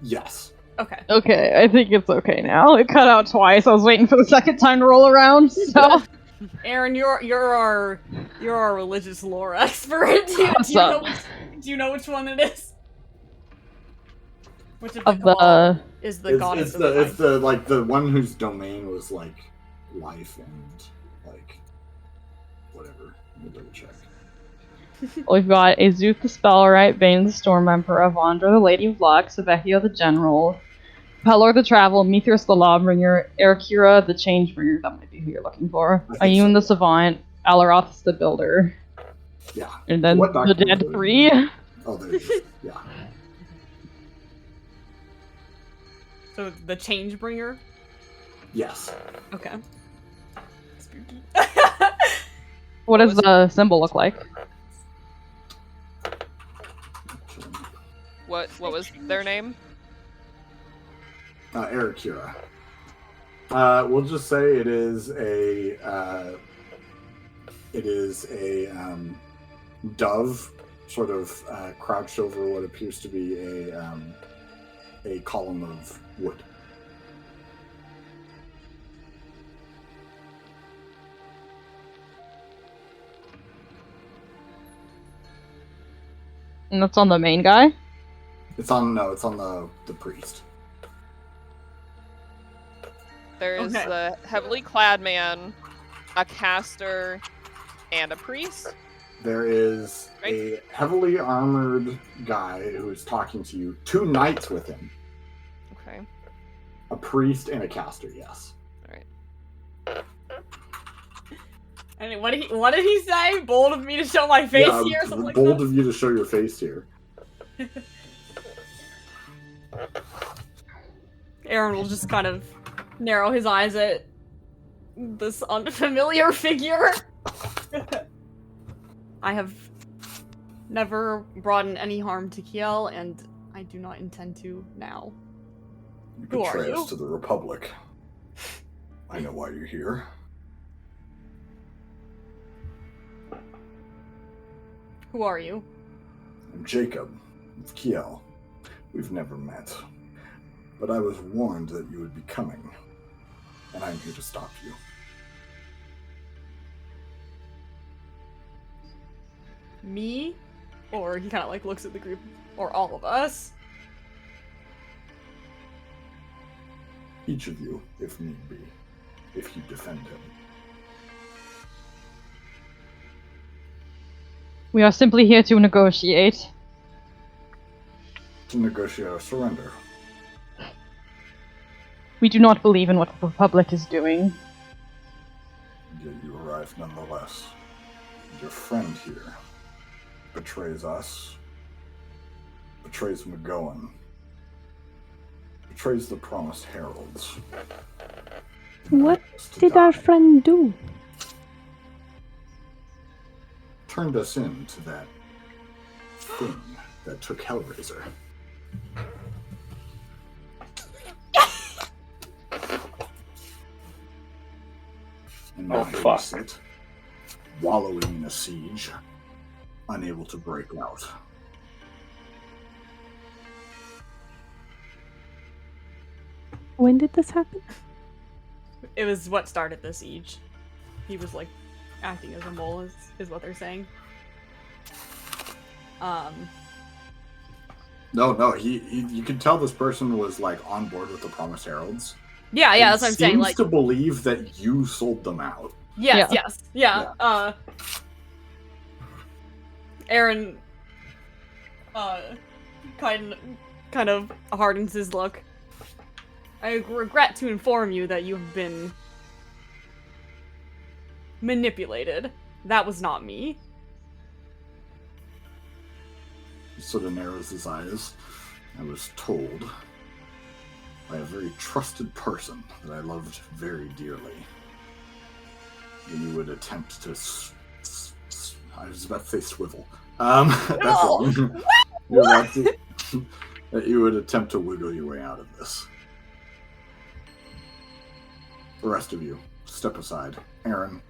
Yes. okay? Okay, I think it's okay now. It cut out twice. I was waiting for the second time to roll around, so... Aaron, you're our religious lore expert. What's up? Do you know which one it is? Which of Of the cabal the... is the goddess It's of the it's the like the one whose domain was like life and like whatever. Let me double check. We've got Azuth the Spellwright, Bane the Storm Emperor, Avandra the Lady of Luck, Sabethia the General, Pelor the Travel, Mithras the Lawbringer, Erkira the Changebringer, that might be who you're looking for, I think Ayun so. the Savant, Alaroth the Builder, Yeah. and then What the document Dead are Three. you- Oh, there it is. Yeah. So the Changebringer. Yes. Okay. Spooky. What does was- the symbol look like? What was their name? Erkira. We'll just say it is a dove, sort of crouched over what appears to be a column of wood. And that's on the main guy? It's on the priest. There's Okay. the heavily clad man, a caster, and a priest. There is a heavily armored guy who is talking to you. 2 knights with him. Okay. A priest and a caster, yes. And what did he say? Bold of me to show my face Yeah, here, something like bold that. of you to show your face here. Aaron will just kind of narrow his eyes at this unfamiliar figure. I have never brought in any harm to Kiel, and I do not intend to now. You Who are betray you? us to the Republic. I know why you're here. Who are you? I'm Jacob of Kiel. We've never met. But I was warned that you would be coming. And I'm here to stop you. Me? Or he kind of like looks at the group, or all of us? Each of you, if need be. If you defend him. We are simply here to negotiate. To negotiate a surrender. We do not believe in what the Republic is doing. Yet you arrive nonetheless. Your friend here betrays us. Betrays McGowan. Betrays the promised heralds. What To did die. our friend do? Turned us into that thing that took Hellraiser. And now Oh, here we fuck. sit, wallowing in a siege, unable to break out. When did this happen? It was what started the siege. He was like acting as a mole, is what they're saying. No, he you can tell this person was like on board with the Promised Heralds. Yeah, and that's what I'm saying. seems Like, to believe that you sold them out. yes, Yeah. yes, Aaron, kind of hardens his look. I regret to inform you that you have been manipulated. That was not me. He sort of narrows his eyes. I was told by a very trusted person that I loved very dearly that you would attempt to I was about to say swivel. That's wrong. You're about to- that you would attempt to wiggle your way out of this. The rest of you, step aside. Aaron,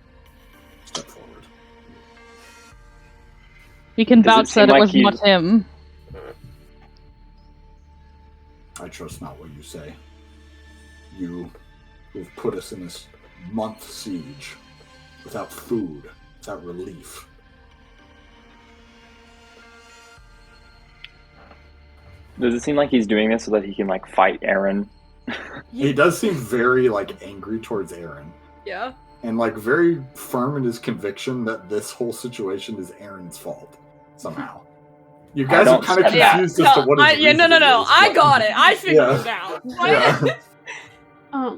step forward. We can Does it vouch seem that it like was he- not him. I trust not what you say. You who have put us in this month siege without food, without relief. Does it seem like he's doing this so that he can like fight Aaron? He does seem very like angry towards Aaron. Yeah. And like very firm in his conviction that this whole situation is Aaron's fault somehow. You guys are kind of confused as to what his reason no. is, I but- got it. I figured it out. Yeah.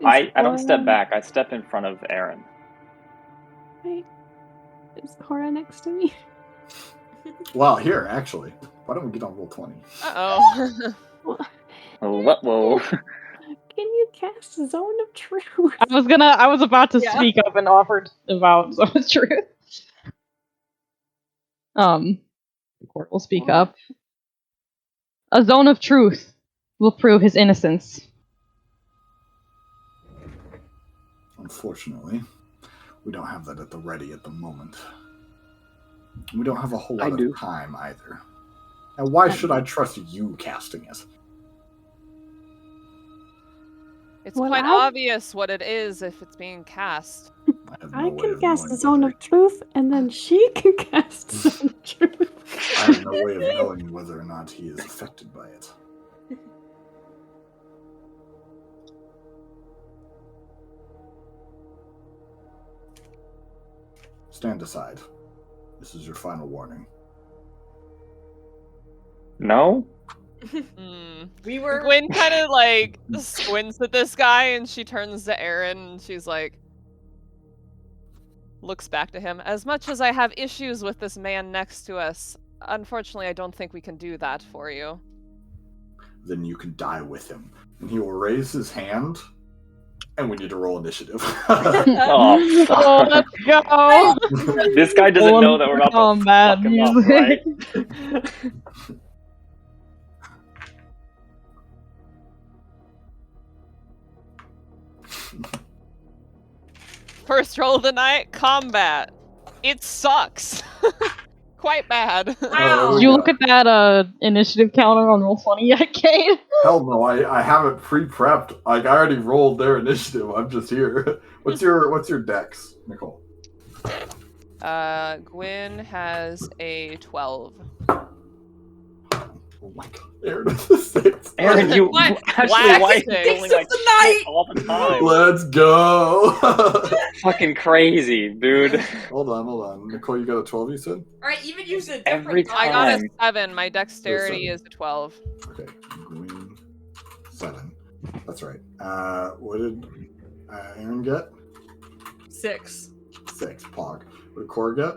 I don't Hora- step back. I step in front of Aaron. Wait, is Hora next to me? Well, here, actually. Why don't we get on roll 20? Uh-oh. Oh, whoa. Can you cast Zone of Truth? I was about to Yeah. speak up and offered about Zone of Truth. The court will speak up. A Zone of Truth will prove his innocence. Unfortunately, we don't have that at the ready at the moment. We don't have a whole I lot do. of time either. And why should I trust you casting it? It's Well, quite I- obvious what it is if it's being cast. I have no I way can of cast knowing Zone whether- of Truth, and then she can cast Zone of Truth. I have no way of knowing whether or not he is affected by it. Stand aside. This is your final warning. No? Hmm. We were. Gwen kind of like squints at this guy and she turns to Aaron and she's like, looks back to him. As much as I have issues with this man next to us, unfortunately, I don't think we can do that for you. Then you can die with him. And he will raise his hand, and we need to roll initiative. Oh, Oh, let's go! this guy doesn't know that we're about to Combat fuck him up, music. right? First roll of the night, combat. It sucks. Quite bad. Wow. Did you look at that initiative counter on roll 20 yet, Kate? Hell no, I have it pre-prepped. Like, I already rolled their initiative. I'm just here. What's your dex, Nicole? Gwen has a 12. Oh my god, Aaron is a 6. Aaron, you What? actually Wax why are you thing. feeling Six like of the shit night. all the time? Let's go. Fucking crazy, dude. Hold on. Nicole, you got a 12, you said? Alright, even use a Every different I got a Time. 7. My dexterity is a 12. Okay, green 7. That's right. What did Aaron get? 6. 6. Pog. What did Cora get?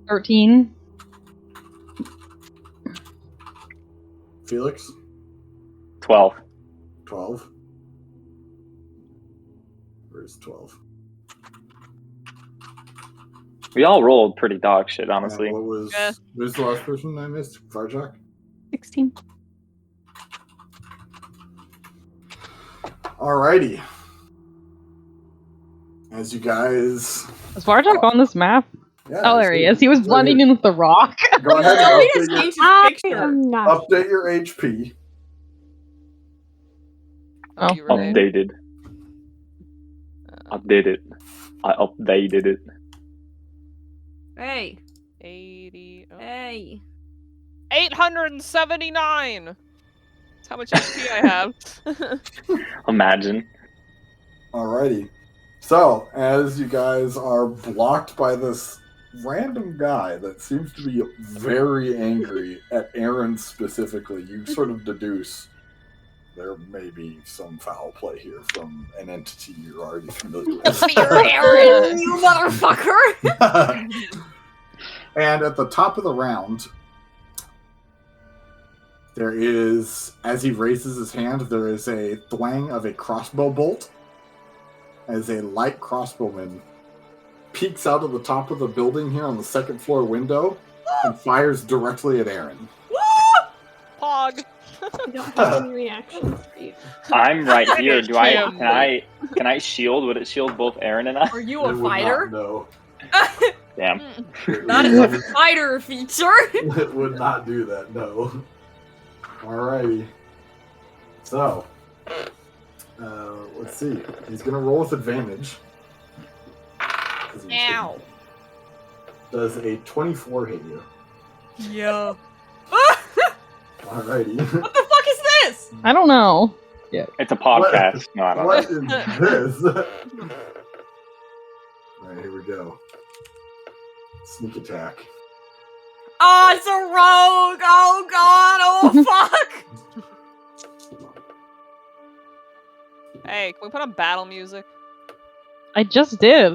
13. Felix? 12. 12. Where's 12? We all rolled pretty dog shit, And honestly. what was the last person I missed? Farjack? 16. Alrighty. As you guys... Is Varjak on this map? Yeah, Oh, there he is. He was blending in with the rock. Go ahead No, he and just changed his I picture. am not. update your HP. Oh. You right. Updated. Updated. I updated it. Hey. 80. Oh. Hey. 879! That's how much HP I have. Imagine. Alrighty. So, as you guys are blocked by this random guy that seems to be very angry at Aaron specifically, you sort of deduce there may be some foul play here from an entity you're already familiar with. Fear Aaron, you motherfucker! And at the top of the round, there is, as he raises his hand, there is a thwang of a crossbow bolt as a light crossbowman peeks out of the top of the building here on the second floor window and fires directly at Aaron. Pog! I don't have any reactions for you. I'm right here. Do I Damn. can I shield? Would it shield both Aaron and I? Are you It a would fighter? Not, no. Damn. It Not would- a fighter feature. It would not do that, no. Alrighty. So, let's see. He's gonna roll with advantage. Ow. Does a 24 hit you? Yeah. Alrighty. What the fuck is this? I don't know. It's a podcast. No, I don't What know. is this? Alright, here we go. Sneak attack. Oh, it's a rogue! Oh god! Oh fuck! Hey, can we put on battle music? I just did.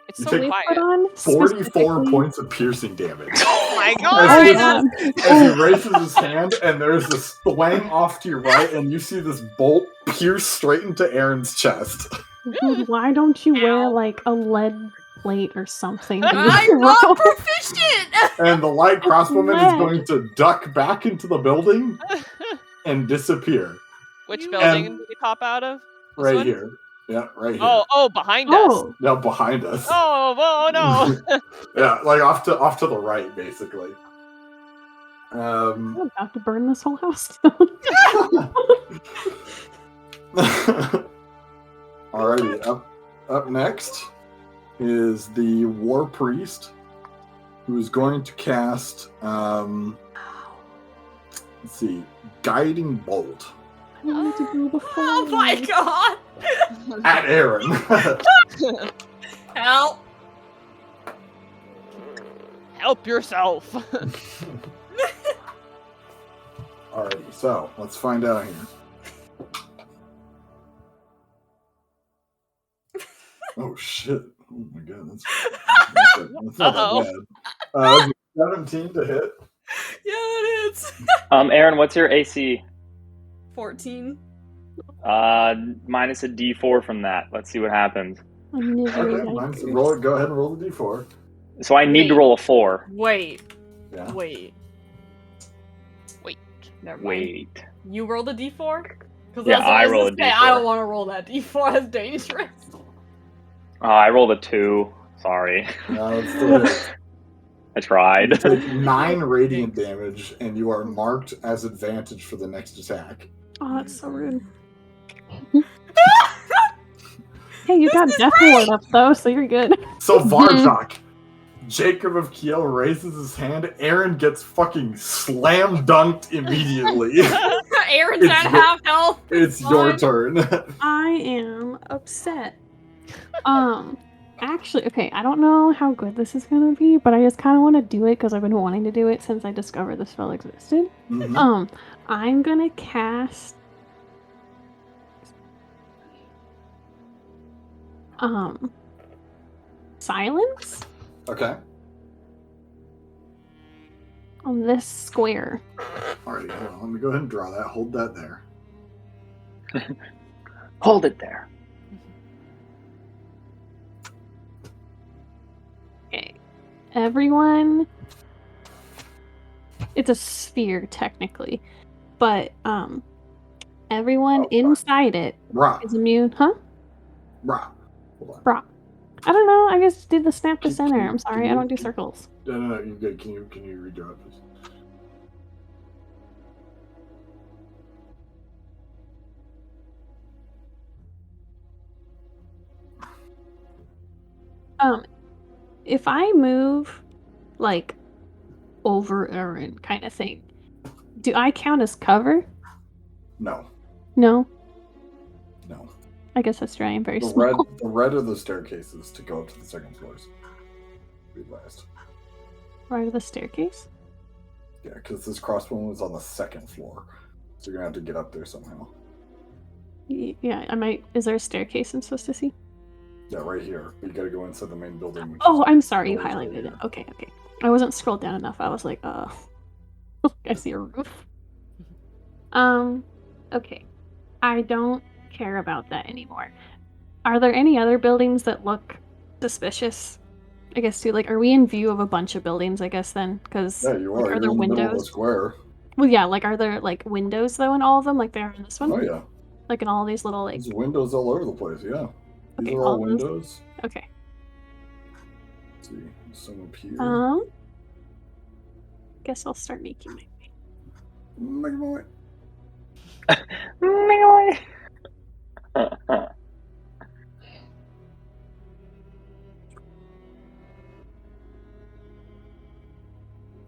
It's You so take- We quiet. put on 44 specifically- points of piercing damage. Oh my Oh god! my As god. As he raises his hand, and there's this thwang off to your right, and you see this bolt pierce straight into Aaron's chest. Dude, why don't you wear Ow. like a lead plate or something? I'm not proficient! And the light crossbowman is Red. going to duck back into the building and disappear. Which You- building And- did he pop out of? This Right one? here. Yeah, right here. Oh, behind us. Oh, Yeah, behind us. Oh no! Yeah, like off to the right, basically. I'm about to burn this whole house down. Alrighty, up next is the War Priest, who is going to cast, let's see, Guiding Bolt I wanted to go before. Oh my god! at Aaron. Help! Help yourself. Alrighty, so let's find out here. Oh shit! Oh my god, that's not Uh-oh. that bad. 17 to hit. Yeah, it is. Aaron, what's your AC? 14. Minus a D4 from that. Let's see what happens. Okay, roll it. Go ahead and roll the d4. So I need to Wait. roll a 4. Wait. Yeah. Wait. Wait. Never mind. Wait. You rolled a d4? Yeah, I roll a I don't D4. want to roll that d4. That's dangerous. I rolled a 2. Sorry. No, it's still hit. I tried. You take 9 radiant damage, and you are marked as advantage for the next attack. Oh, that's so rude. Hey, you got Death Ward up though, so you're good. So Varjak, Jacob of Kiel raises his hand. Aaron gets fucking slam dunked immediately. Aaron's It's at your- half health. It's your Fine. turn. I am upset. Actually, okay, I don't know how good this is gonna be, but I just kind of want to do it because I've been wanting to do it since I discovered the spell existed. Mhm. I'm gonna cast. Silence Okay. on this square. Alrighty, hold on. Let me go ahead and draw that. Hold that there. Hold it there. Okay. Everyone. It's a sphere technically, but everyone Oh, inside it Rah. is immune. Huh? Rah. Hold on. Bro. I don't know. I just did the snap to Can- center. can- I'm sorry. can I don't do you- circles. No, you're good. Can you redraw it, please? If I move like over Aaron kind of thing, do I count as cover? No. No. No. I guess that's true. I am very The small. red are the staircases to go up to the second floors. Be last. Right of the staircase. Yeah, because this crossbow was on the second floor. So you're gonna have to get up there somehow. Yeah, I might. Is there a staircase I'm supposed to see? Yeah, right here. You gotta go inside the main building. which Oh, is- I'm sorry. You always right highlighted it. here. Okay. I wasn't scrolled down enough. I was like, I see a roof. Okay. I don't care about that anymore. Are there any other buildings that look suspicious? I guess too. Like, are we in view of a bunch of buildings? I guess then, because Yeah, you are. like, You're are there in the middle of the windows? square. Well, yeah. Like, are there like windows though in all of them? Like there are in this one. Oh yeah. Like in all these little like. There's windows all over the place. Yeah. These Okay, are all all those- windows. Okay. Let's see. Some up here. Guess I'll start making my way. Make my way. Melee.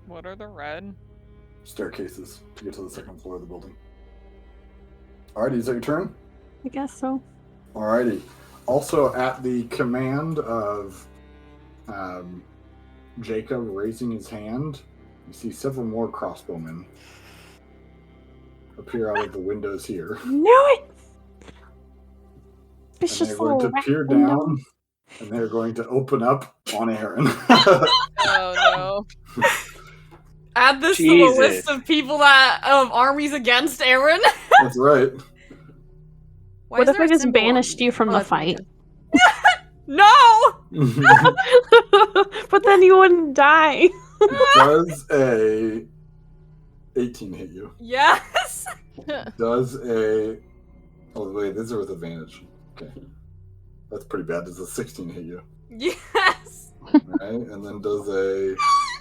What are the red? Staircases to get to the second floor of the building. Alrighty, is that your turn? I guess so. Alrighty. Also, at the command of Jacob raising his hand, you see several more crossbowmen appear out of the windows here. Knew it! And Vicious they're going to little peer rat window. down, and they're going to open up on Aaron. Oh no. Add this to the Jesus. list of people that armies against Aaron. That's right. Why What is if there I a just symbol on banished me? you from Oh, the that's fight? No! But then you wouldn't die. Does a 18 hit you? Yes. Does a... Oh, wait, these are with advantage. Okay. That's pretty bad. Does a 16 hit you? Yes. Right? And then does a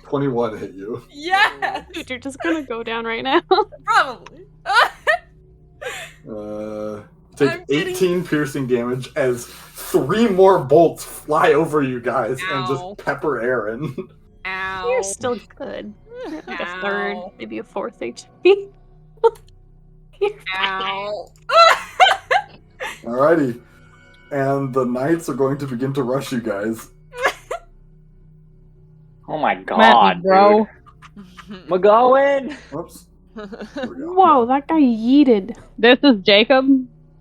21 hit you? Yes. Dude, you're just gonna go down right now. Probably. Take I'm getting- 18 piercing damage as 3 more bolts fly over you guys and Ow. just pepper Aaron. Ow. You're still good. You're at like a third, Ow. maybe a fourth HP. You're Ow. Alrighty. And the knights are going to begin to rush you guys. Oh my Come at me, god, bro. dude. We're going. Whoops. There we go. Whoa, that guy yeeted. This is Jacob.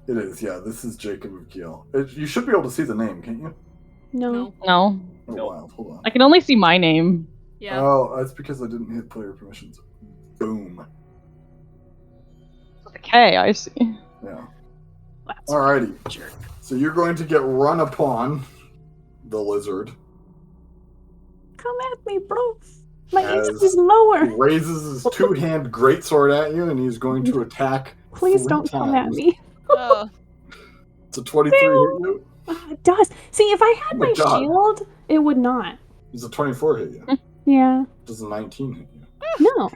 It is, yeah. This is Jacob of Kiel. You should be able to see the name, can't you? No. No. No, Oh, Nope. wild. Hold on. I can only see my name. Yeah. Oh, that's because I didn't hit player permissions. Boom. Okay, I see. Yeah. That's Alrighty. jerk. So you're going to get run upon the lizard. Come at me, bro. My As- AC is lower. He raises his two-hand greatsword at you, and he's going to attack. Please 3 don't come at times. me. Oh, It's a 23 hit you. It does. See, if I had Oh my my God. shield, it would not. Does a 24 hit you? Yeah. Does a 19 hit you? No.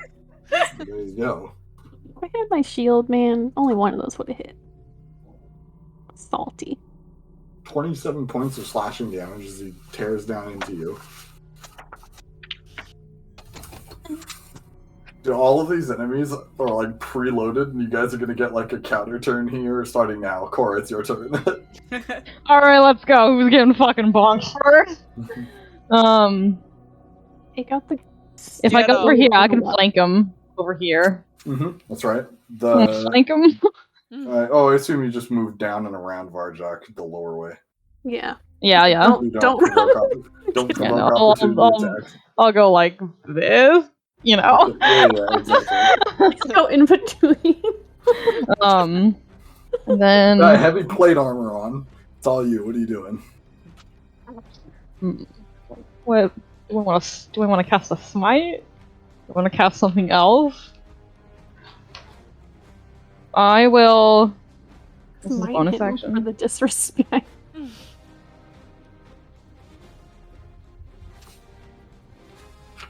There you go. If I had my shield, man, only one of those would have hit. Salty. 27 points of slashing damage as he tears down into you. Dude, all of these enemies are like preloaded, and you guys are gonna get like a counter turn here starting now. Cora, it's your turn. Alright, let's go. Who's getting fucking bonked first? Take out the. If I Get go over him. here, I can flank him over here. That's right. Flank him? Oh, I assume you just moved down and around Varjak the lower way. Yeah. Yeah, yeah. Don't- You don't don't Yeah, provoke no, opportunity attacks. I'll go like this, you know. Yeah, exactly. Go in between. And then Got heavy plate armor on. It's all you. What are you doing? what do I want to cast a smite? Do I want to cast something else? I will. This is a Might bonus hit him action. for the disrespect.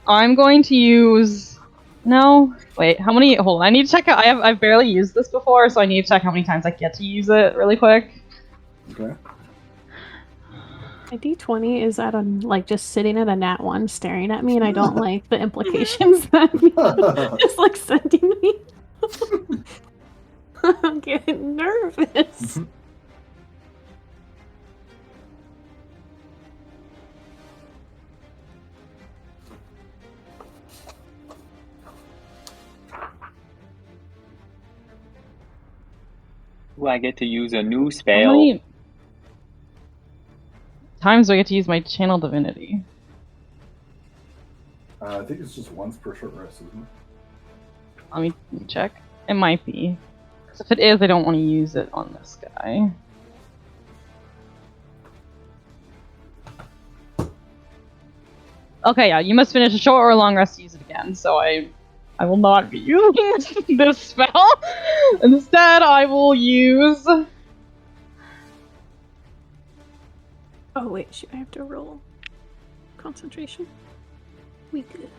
I'm going to use. No, wait. How many? Hold on. I need to check out. I've barely used this before, so I need to check how many times I get to use it really quick. Okay. My D20 is at a like just sitting at a nat 1 staring at me, and I don't like the implications that it's like sending me. I'm getting nervous. Ooh, I get to use a new How spell. many times do I get to use my channel divinity? I think it's just once per short rest, isn't it? Let me check. It might be. 'Cause if it is, I don't want to use it on this guy. Okay, yeah, you must finish a short or a long rest to use it again, so I will not be using this spell. Instead, I will use... Oh wait, shoot, I have to roll concentration. We good.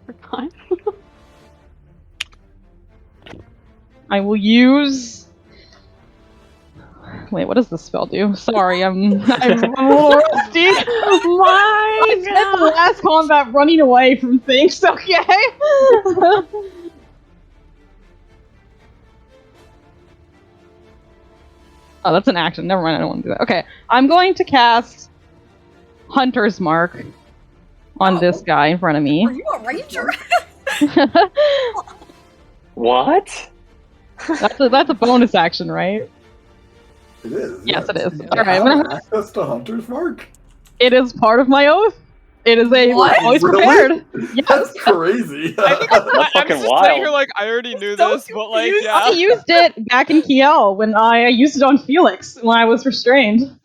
Forgot. I will use. Wait, what does this spell do? Sorry, I'm a little rusty. I spent the last combat running away from things. Okay. Oh, that's an action. Never mind. I don't want to do that. Okay, I'm going to cast Hunter's Mark on this guy in front of me. Are you a ranger? What? That's a bonus action, right? It is. Yes, it is. You All right, have I'm gonna- access to Hunter's Mark. It is part of my oath. It is a What? always Really? prepared. Yes. That's crazy. I'm fucking just wild. sitting here like, I already knew So this, but like, confused. yeah. I used it back in Kiel when I used it on Felix when I was restrained.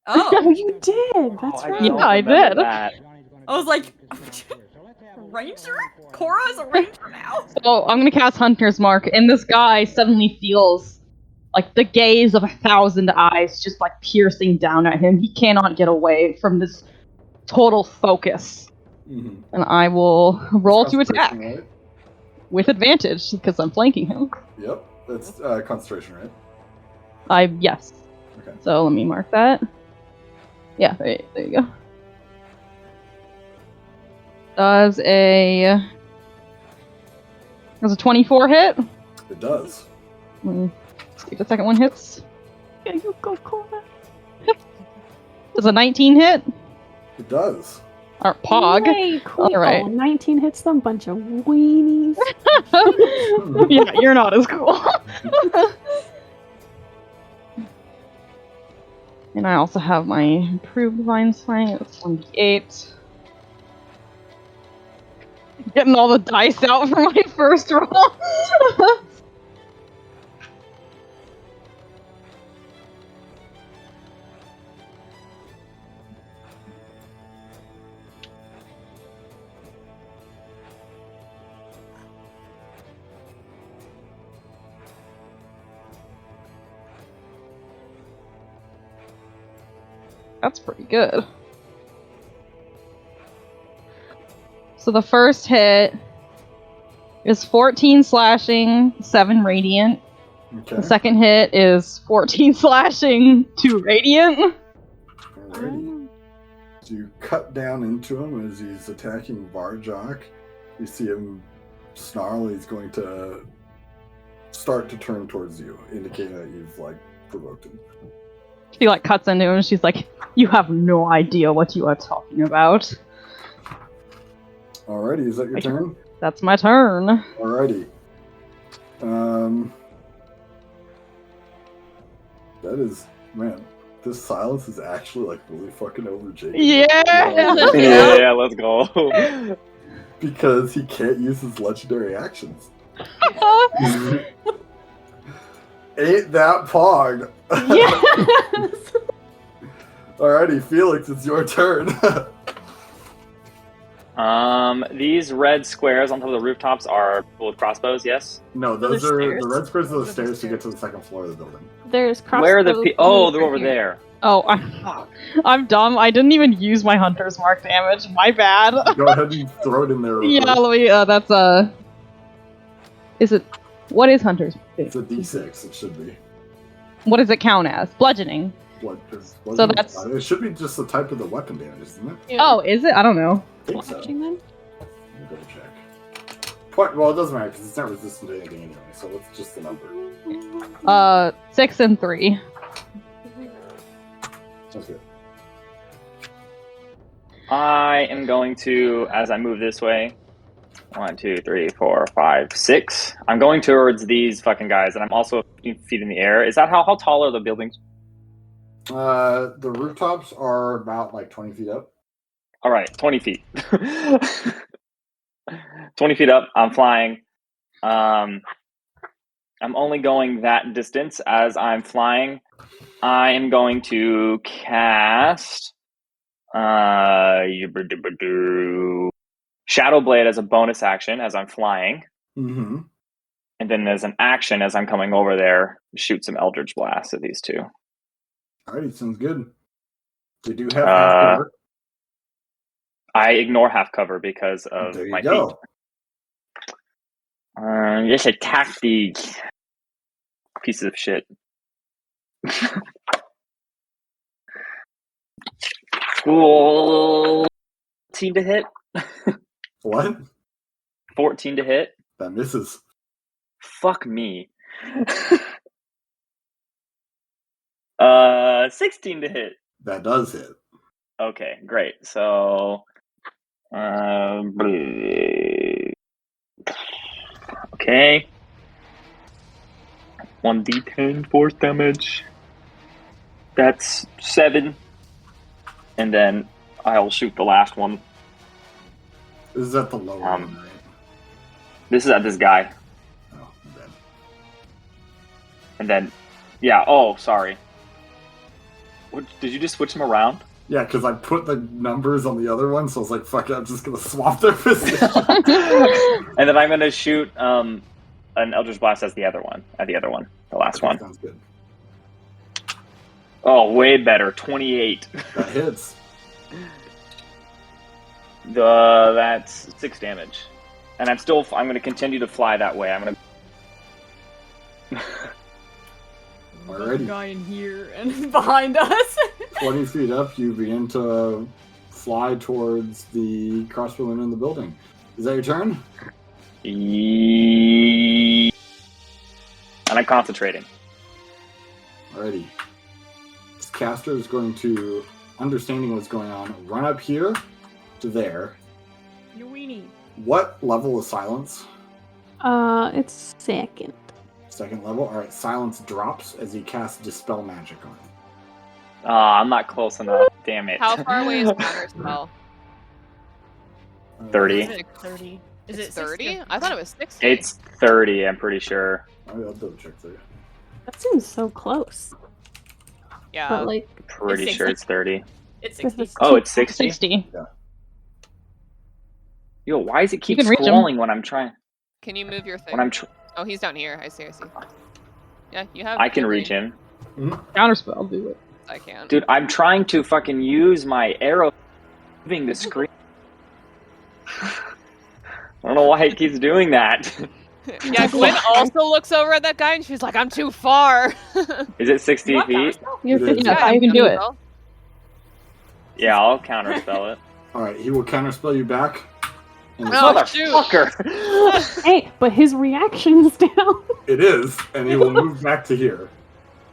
Oh, Oh, you did. That's right. Yeah, I remember did. that. I was like, ranger? Cora is a ranger now. So I'm gonna cast Hunter's Mark, and this guy suddenly feels like the gaze of 1,000 eyes just like piercing down at him. He cannot get away from this total focus. Mhm. And I will roll to attack Concentration, right? with advantage because I'm flanking him. Yep. That's concentration, right? Yes. Okay. So let me mark that. Yeah, there you go. Does a 24 hit? It does. See if the second one hits. Yeah, you go, Cora. Does a 19 hit? It does. Or Pog. Yay, cool. All right. 19 hits them, bunch of weenies. Yeah, you're not as cool. And I also have my improved divine slaying. It's 1d8. Getting all the dice out for my first roll. That's pretty good. So the first hit is 14 slashing, 7 radiant. Okay. The second hit is 14 slashing, 2 radiant. Alrighty. So you cut down into him as he's attacking Varjok. You see him snarl. He's going to start to turn towards you, indicating that you've provoked him. She cuts into him and she's like, "You have no idea what you are talking about." Alrighty, is that your turn? That's my turn. Alrighty. That is, man, this silence is actually really fucking over Jacob. Yeah! Yeah, let's go. Because he can't use his legendary actions. Ain't that pog? Yes! Alrighty, Felix, it's your turn. These red squares on top of the rooftops are people with crossbows, yes? No, those The are stairs. the red squares are the Those are stairs the to get to the second floor of the building. There's crossbows. Where are the Oh, they're over here. there. Oh, I'm dumb. I didn't even use my Hunter's Mark damage. My bad. Go ahead and throw it in there. Real Yeah, quick. let me, that's, is it, what is Hunter's? It's a D6, it should be. What does it count as? Bludgeoning. So that's- it should be just the type of the weapon damage, isn't it? Yeah. Oh, is it? I don't know. I think so. Watching them? Let me double check. Well, it doesn't matter because it's not resistant to anything anyway, so it's just the number. 6 and 3. Sounds good. I am going to, as I move this way, 1, 2, 3, 4, 5, 6. I'm going towards these fucking guys, and I'm also 15 feet in the air. Is that how tall are the buildings? The rooftops are about 20 feet up. All right, 20 feet. 20 feet up. I'm flying. I'm only going that distance as I'm flying. I am going to cast Shadow Blade as a bonus action as I'm flying. Mm-hmm. And then as an action as I'm coming over there, shoot some Eldritch Blast at these two. Alrighty, sounds good. They do have half cover. I ignore half cover because of There you my go. feet. Just attack these. pieces of shit. Ooh, 14 to hit. What? 14 to hit. That misses. Fuck me. 16 to hit. That does hit. Okay, great. So, okay. 1d10 force damage. That's 7. And then I'll shoot the last one. This is at the lower one, right? This is at this guy. Oh, bad. And then, yeah, oh, sorry. What, did you just switch them around? Yeah, because I put the numbers on the other one, so I was like, fuck it, I'm just going to swap their position. And then I'm going to shoot an Eldritch Blast as the other one, the last one. Sounds good. Oh, way better, 28. That hits. That's 6 damage. And I'm going to continue to fly that way. I'm going to... Alrighty. Guy in here and behind us. 20 feet up, you begin to fly towards the crossbowman in the building. Is that your turn? And I'm concentrating. Alrighty. This caster is going to, understanding what's going on, run up here to there. You weenie. What level is silence? It's second. Second level? Alright, silence drops as you cast Dispel Magic on it. I'm not close enough. Damn it. How far away is Counterspell? 30. Is it 30? Is Is it it 30? 60? I thought it was 60. It's 30, I'm pretty sure. I'll double check there. That seems so close. Yeah. But like, Pretty It's sure it's 30. It's This 60. is- Oh, it's 60? 60. Yo, why does it keep can reach him. scrolling when I'm trying? Can you move your thing? When I'm Oh, he's down here. I see. Yeah, you have. I can your reach range. him. Counterspell, do it. I can't. Dude, I'm trying to fucking use my arrow moving the screen. I don't know why it keeps doing that. Yeah, Gwen also looks over at that guy and she's like, I'm too far. Is it 60 What? feet? You're It is. 50. Yeah, you can do it. Well, Yeah, I'll counterspell it. Alright, he will counterspell you back. And Oh, shoot. Motherfucker! hey, but his reaction's down. it is, and he will move back to here.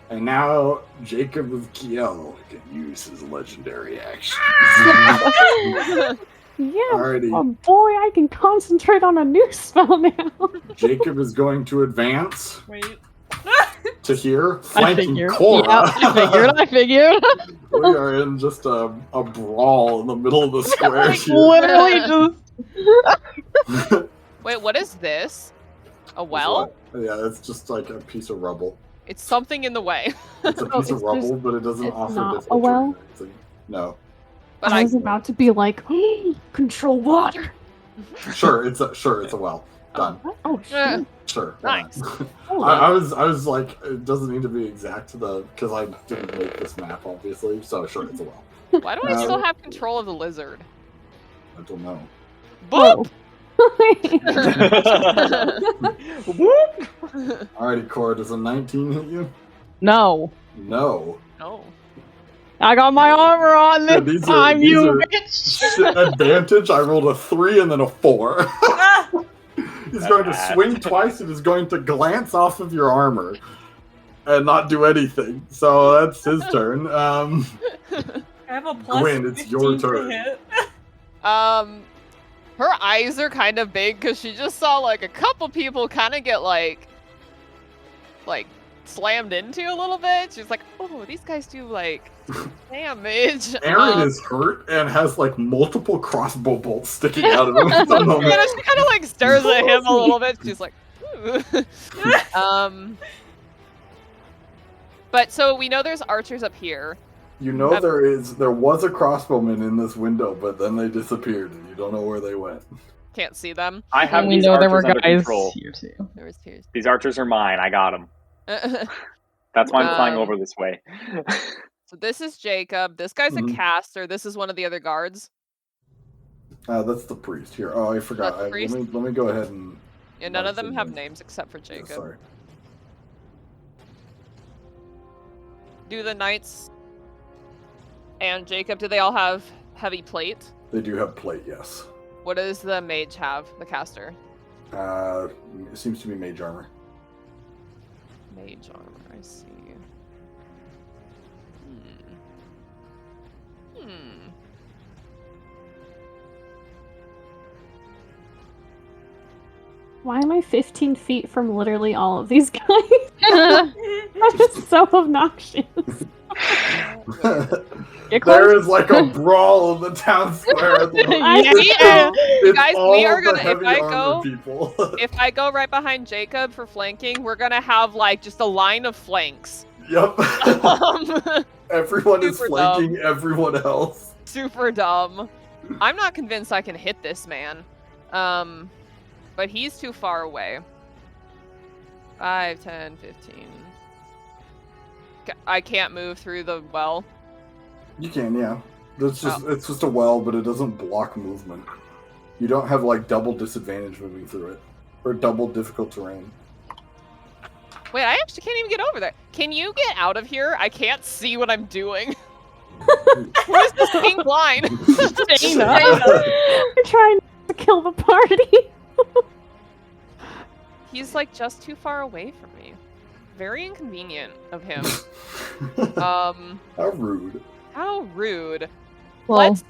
And now Jacob of Kiel can use his legendary action. Yeah. Alrighty. Oh boy, I can concentrate on a new spell now. Jacob is going to advance Wait. to here, I flanking figured. Cora. Yeah, I figured. We are in just a brawl in the middle of the square Like, here. literally just. Wait, what is this? A well? Yeah, it's just like a piece of rubble. It's something in the way. It's a Oh, piece of it's rubble, just- but it doesn't it's offer not a difficulty. well? No. But I I was about to be like, control water. Sure, it's a well. Done. Oh Yeah. shit. Sure. why Nice. not? Hold I on. was like, it doesn't need to be exact because I didn't make this map, obviously. So sure, it's a well. Why do I Um, still have control of the lizard? I don't know. Boop! Alrighty, Cora, does a 19 hit you? No. No. No. I got my armor on Yeah, this these are- time, these you are- bitch! Advantage, I rolled a 3 and then a 4. He's going to Bad. swing twice and is going to glance off of your armor and not do anything. So that's his turn. I have a plus Gwen, it's your 15 to turn. hit. Her eyes are kind of big because she just saw like a couple people kind of get like slammed into a little bit. She's like, oh, these guys do like damage. Aaron is hurt and has like multiple crossbow bolts sticking out of him at the moment. Yeah, she kind of like stares at him a little bit. She's like, ooh. But so we know there's archers up here. You know there was a crossbowman in this window, but then they disappeared and you don't know where they went. Can't see them. I have And we these know there archers were under guys control. here too. There was tears. These archers are mine. I got them. That's why I'm flying over this way. So this is Jacob. This guy's Mhm. a caster. This is one of the other guards. That's the priest here. Oh, I forgot. That's the priest? Let me go ahead and. Yeah, none of That's them the have names. names except for Yeah, Jacob. sorry. Do the knights and Jacob, do they all have heavy plate? They do have plate, yes. What does the mage have, the caster? It seems to be mage armor. Mage armor, I see. Why am I 15 feet from literally all of these guys? That is so obnoxious. There is like a brawl in the town square. At the Guys, we are gonna. If I go right behind Jacob for flanking, we're gonna have like just a line of flanks. Yep. Everyone is flanking everyone else. Super dumb. I'm not convinced I can hit this man. But he's too far away. 5, 10, 15. I can't move through the well. You can, yeah. It's just a well, but it doesn't block movement. You don't have like double disadvantage moving through it, or double difficult terrain. Wait, I actually can't even get over there. Can you get out of here? I can't see what I'm doing. What is this pink line? You're trying to kill the party. He's like just too far away from me. Very inconvenient of him. How rude. How rude. Well, let's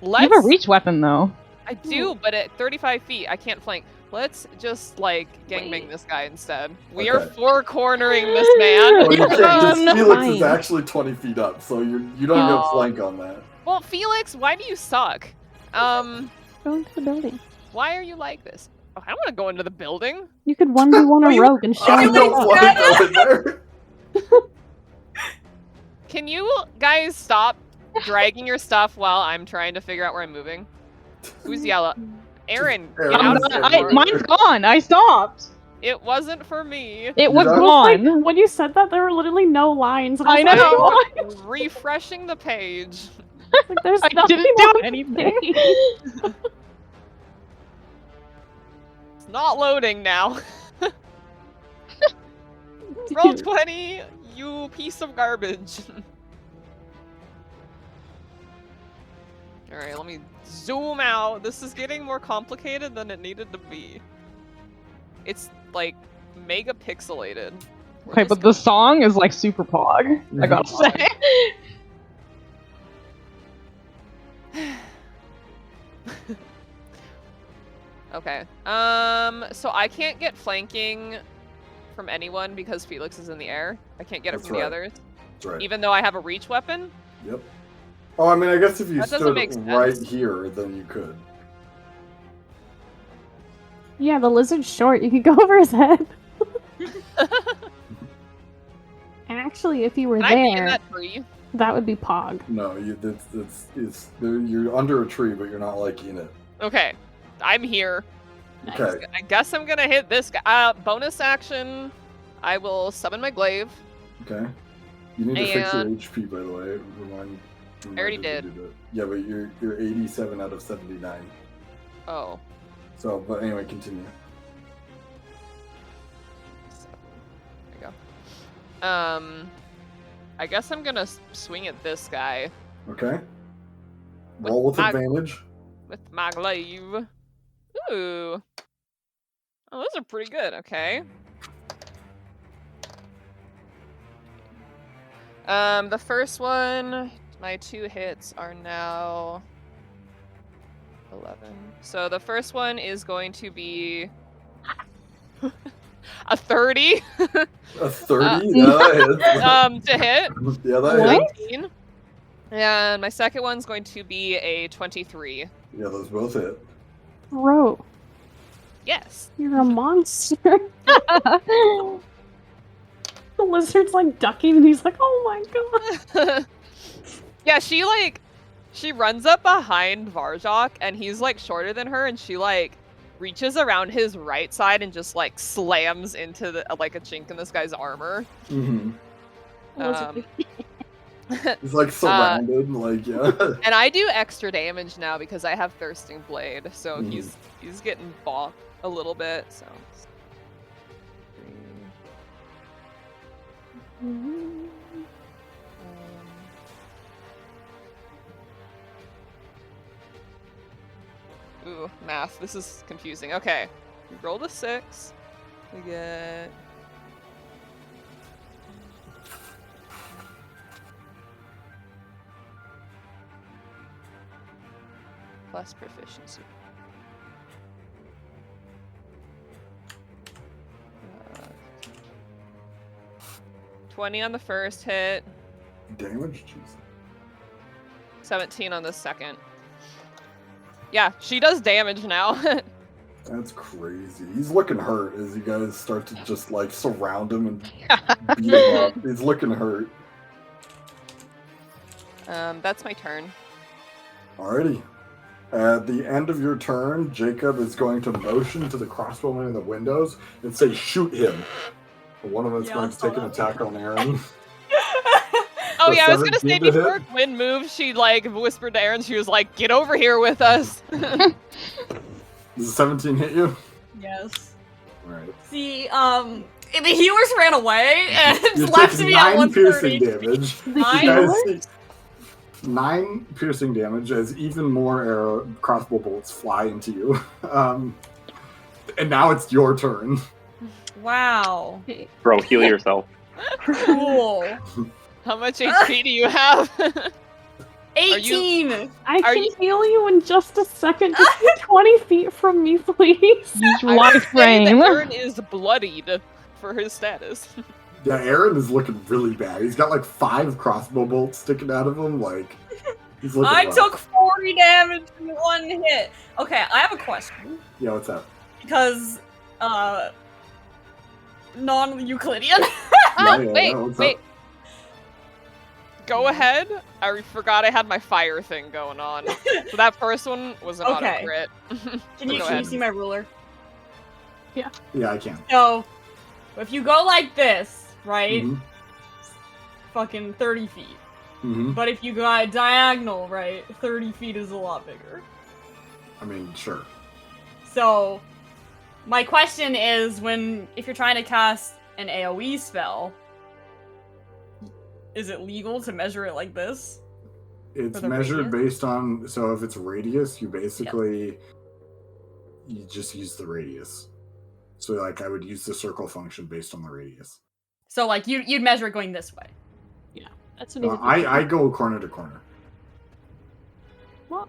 you have a reach weapon though. I do, but at 35 feet, I can't flank. Let's just like gangbang this guy instead. We are four-cornering this man. Well, you can't, Felix is actually 20 feet up, so you don't get flank on that. Well, Felix, why do you suck? Go into the building. Why are you like this? Oh, I don't want to go into the building. You could 1v1 a rogue and show I him. don't want to go in there. Can you guys stop dragging your stuff while I'm trying to figure out where I'm moving? Who's yellow? Aaron, get out of here. Mine's gone. I stopped. It wasn't for me. It was gone. Like, when you said that, there were literally no lines. And I know. Refreshing the page. Like, there's I didn't do anything. It's not loading now. Roll 20, you piece of garbage. Alright, let me zoom out. This is getting more complicated than it needed to be. It's like mega pixelated. Okay, but the song is like super pog. I gotta say. Okay. So I can't get flanking from anyone because Felix is in the air. I can't get it from the others. That's right. Even though I have a reach weapon. Yep. Oh, I mean, I guess if you That doesn't stood make sense. right here, then you could. Yeah, the lizard's short. You could go over his head. And actually, if you were Can I be in there, that tree? that would be Pog. No, you're under a tree, but you're not like in it. Okay. I'm here. Okay. I guess I'm gonna hit this guy. Bonus action. I will summon my glaive. Okay. You need to fix your HP, by the way. Remind I already to did. do that. Yeah, but you're 87 out of 79. Oh. So, but anyway, continue. There you go. I guess I'm gonna swing at this guy. Okay. Roll with advantage. With my glaive. Ooh. Oh, those are pretty good. Okay. The first one, my 2 hits are now 11. So the first one is going to be a 30. A 30? Yeah, that hits. To hit. Yeah, that hits. 19. And my second one's going to be a 23. Yeah, those both hit. Bro, Yes. you're a monster. The lizard's like ducking and he's like, oh my god. Yeah, she runs up behind Varjok and he's like shorter than her and she like reaches around his right side and just like slams into the like a chink in this guy's armor. Mm-hmm. Um, It's like surrounded, like yeah. And I do extra damage now because I have Thirsting Blade, so he's getting bought a little bit. So. Ooh, math. This is confusing. Okay. We rolled a 6. We get... plus proficiency. 20 on the first hit. Damage? Jeez. 17 on the second. Yeah, she does damage now. That's crazy. He's looking hurt as you guys start to just like surround him and beat him up. He's looking hurt. That's my turn. Alrighty. At the end of your turn, Jacob is going to motion to the crossbowmen in the windows and say, "Shoot him." One of them is going to take an attack on Aaron. Oh yeah, I was gonna say before Gwen moved, she like whispered to Aaron. She was like, "Get over here with us." Does a 17 hit you? Yes. Alright. See, the healers ran away and You left take me at 9 1 piercing damage. You Nine? guys see 9 piercing damage as even more crossbow bolts fly into you. And now it's your turn. Wow. Bro, heal yourself. Cool. How much HP do you have? 18! I Are can you- heal you in just a second. Just be 20 feet from me, please. Use your I life would say that frame. Aaron is bloodied for his status. Yeah, Aaron is looking really bad. He's got like 5 crossbow bolts sticking out of him. Like, he's looking I rough. took 40 damage in 1 hit. Okay, I have a question. Yeah, what's up? Because, non-Euclidean. Wait, what's wait. up? Go ahead. I forgot I had my fire thing going on. So that first one was an Okay. auto crit. Can Go you ahead. see my ruler? Yeah, I can. So, if you go like this, right? Mhm. Fucking 30 feet. Mhm. But if you go diagonal, right, 30 feet is a lot bigger. I mean, sure. So, my question is, if you're trying to cast an AoE spell, is it legal to measure it like this? It's For the measured radius? based on, so if it's radius, you basically, you just use the radius. So like I would use the circle function based on the radius. So, like, you'd measure it going this way. That's what he's I go corner to corner. What?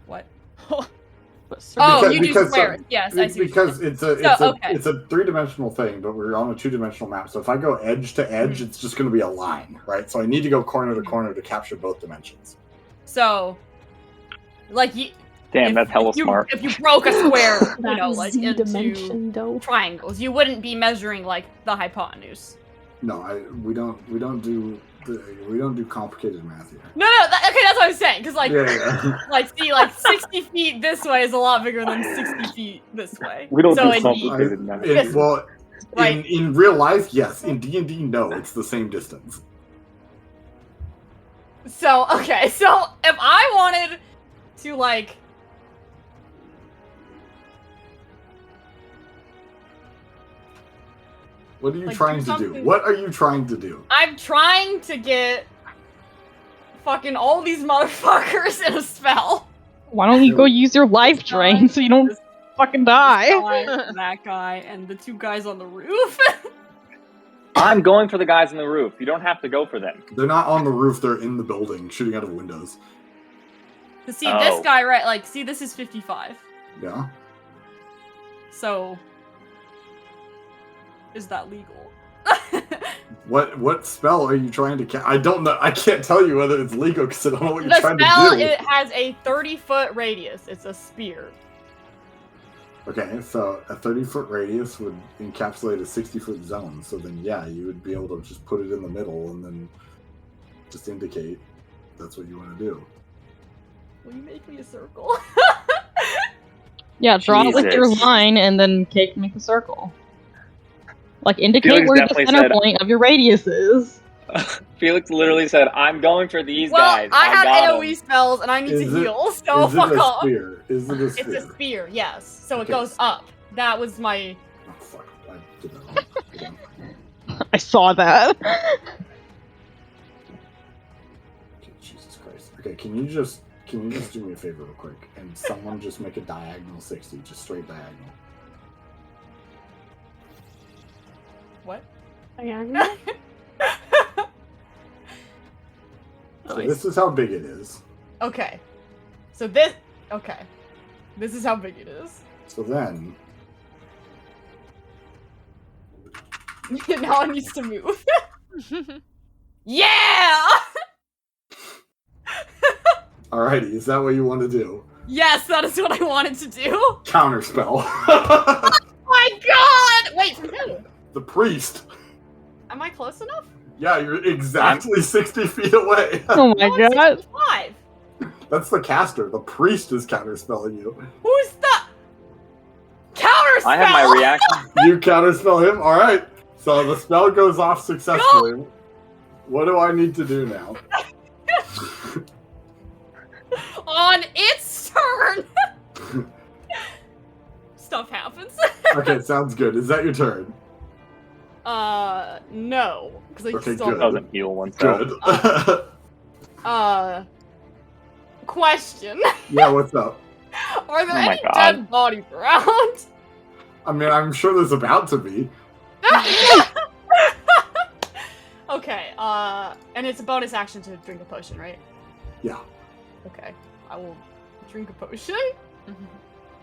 But Oh, Because- you do because, squares. Yes, I see. Because it's a okay. it's a 3-dimensional thing, but we're on a 2-dimensional map. So if I go edge to edge, it's just going to be a line, right? So I need to go corner to corner to capture both dimensions. So, like, Damn, that's hella smart. If you broke a square, you that know, like Z into dimension, though. triangles, you wouldn't be measuring like the hypotenuse. No, we don't do complicated math here. No, okay, that's what I'm saying. Because like, Yeah. like 60 feet this way is a lot bigger than 60 feet this way. We don't so do it'd be- complicated math. Yes. Well, Right. in real life, yes. In D&D, no. It's the same distance. So okay, so if I wanted to like. What are you Like, trying do to do? something- What are you trying to do? I'm trying to get fucking all these motherfuckers in a spell. Why don't you go use your life drain so you don't fucking die? That guy, and the 2 guys on the roof. I'm going for the guys on the roof. You don't have to go for them. They're not on the roof. They're in the building, shooting out of windows. To see this Oh. guy, right? Like, see, this is 55. Yeah. So, is that legal? What spell are you trying to I don't know. I can't tell you whether it's legal because I don't know what you're The trying spell to do. it has a 30-foot radius. It's a spear. Okay, so a 30-foot radius would encapsulate a 60-foot zone. So then, yeah, you would be able to just put it in the middle and then just indicate that's what you want to do. Will you make me a circle? Yeah, draw it with your Jesus. line and then make a circle. Like, indicate Felix where the definitely center said- point of your radius is. Felix literally said, "I'm going for these Well, guys." I had got 'em." AoE spells and I need Is to it- heal, so Is it fuck a off. spear? Is it a spear? It's a spear, yes. So Okay. it goes up. That was my. Oh, fuck. I did that wrong. Hold on. I saw that. Okay, Jesus Christ. Okay, can you just Can you just do me a favor real quick? And someone just make a diagonal 60, just straight diagonal. What? Diagonal? So this is how big it is. Okay. So this. Okay. This is how big it is. So then, Now it needs to move. Yeah! alrighty, is that what you want to do? Yes, that is what I wanted to do. Counterspell. My God! Wait, from who? The priest. Am I close enough? Yeah, you're exactly 60 feet away. Oh my god. 65. That's the caster. The priest is counterspelling you. Who's the counterspell? I have my reaction. You counterspell him? Alright. So the spell goes off successfully. What do I need to do now? On its turn. Stuff happens. Okay, sounds good. Is that your turn? No, because I Okay, still good. Doesn't heal oneself. Good. Question. Yeah, what's up? Are there Oh my any God. dead bodies around? I mean, I'm sure there's about to be. Okay, and it's a bonus action to drink a potion, right? Yeah. Okay, I will drink a potion.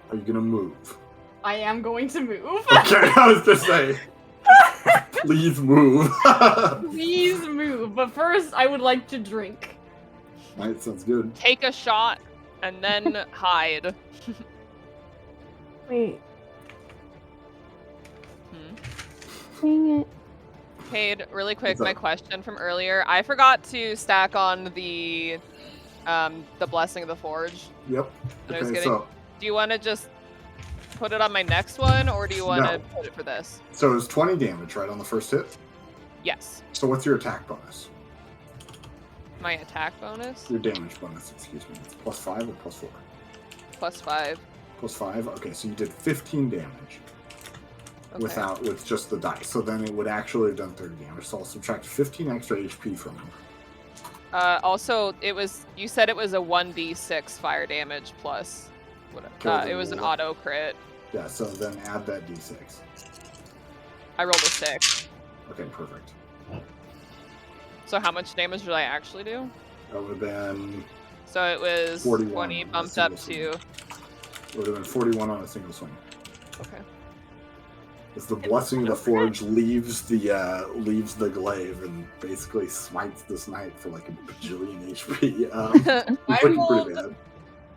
Are you gonna move? I am going to move. Okay, I was just saying. Please move. Please move, but first I would like to drink. Alright, sounds good. Take a shot and then hide. Wait. Hmm. Dang it. Cade, really quick, What's my up? question from earlier. I forgot to stack on the Blessing of the Forge. Yep. that I was Okay, getting. so Do you want to just put it on my next one, or do you want to No. put it for this? so it's 20 damage, right, on the first hit? Yes. So what's your attack bonus? My attack bonus? Your damage bonus, excuse me. It's +5 or +4? +5. +5? Okay, so you did 15 damage. Okay. With just the dice. So then it would actually have done 30 damage. So I'll subtract 15 extra HP from him. Also, you said it was a 1d6 fire damage plus. Kill It was an roll. auto crit. Yeah, so then add that d6. I rolled a 6. Okay, perfect. So how much damage did I actually do? That would have been So it was 41 20 on a bumped up single to. would have been 41 on a single swing. Okay. As the blessing of the forge leaves the glaive and basically smites this knight for like a bajillion HP. It's I looking rolled pretty bad.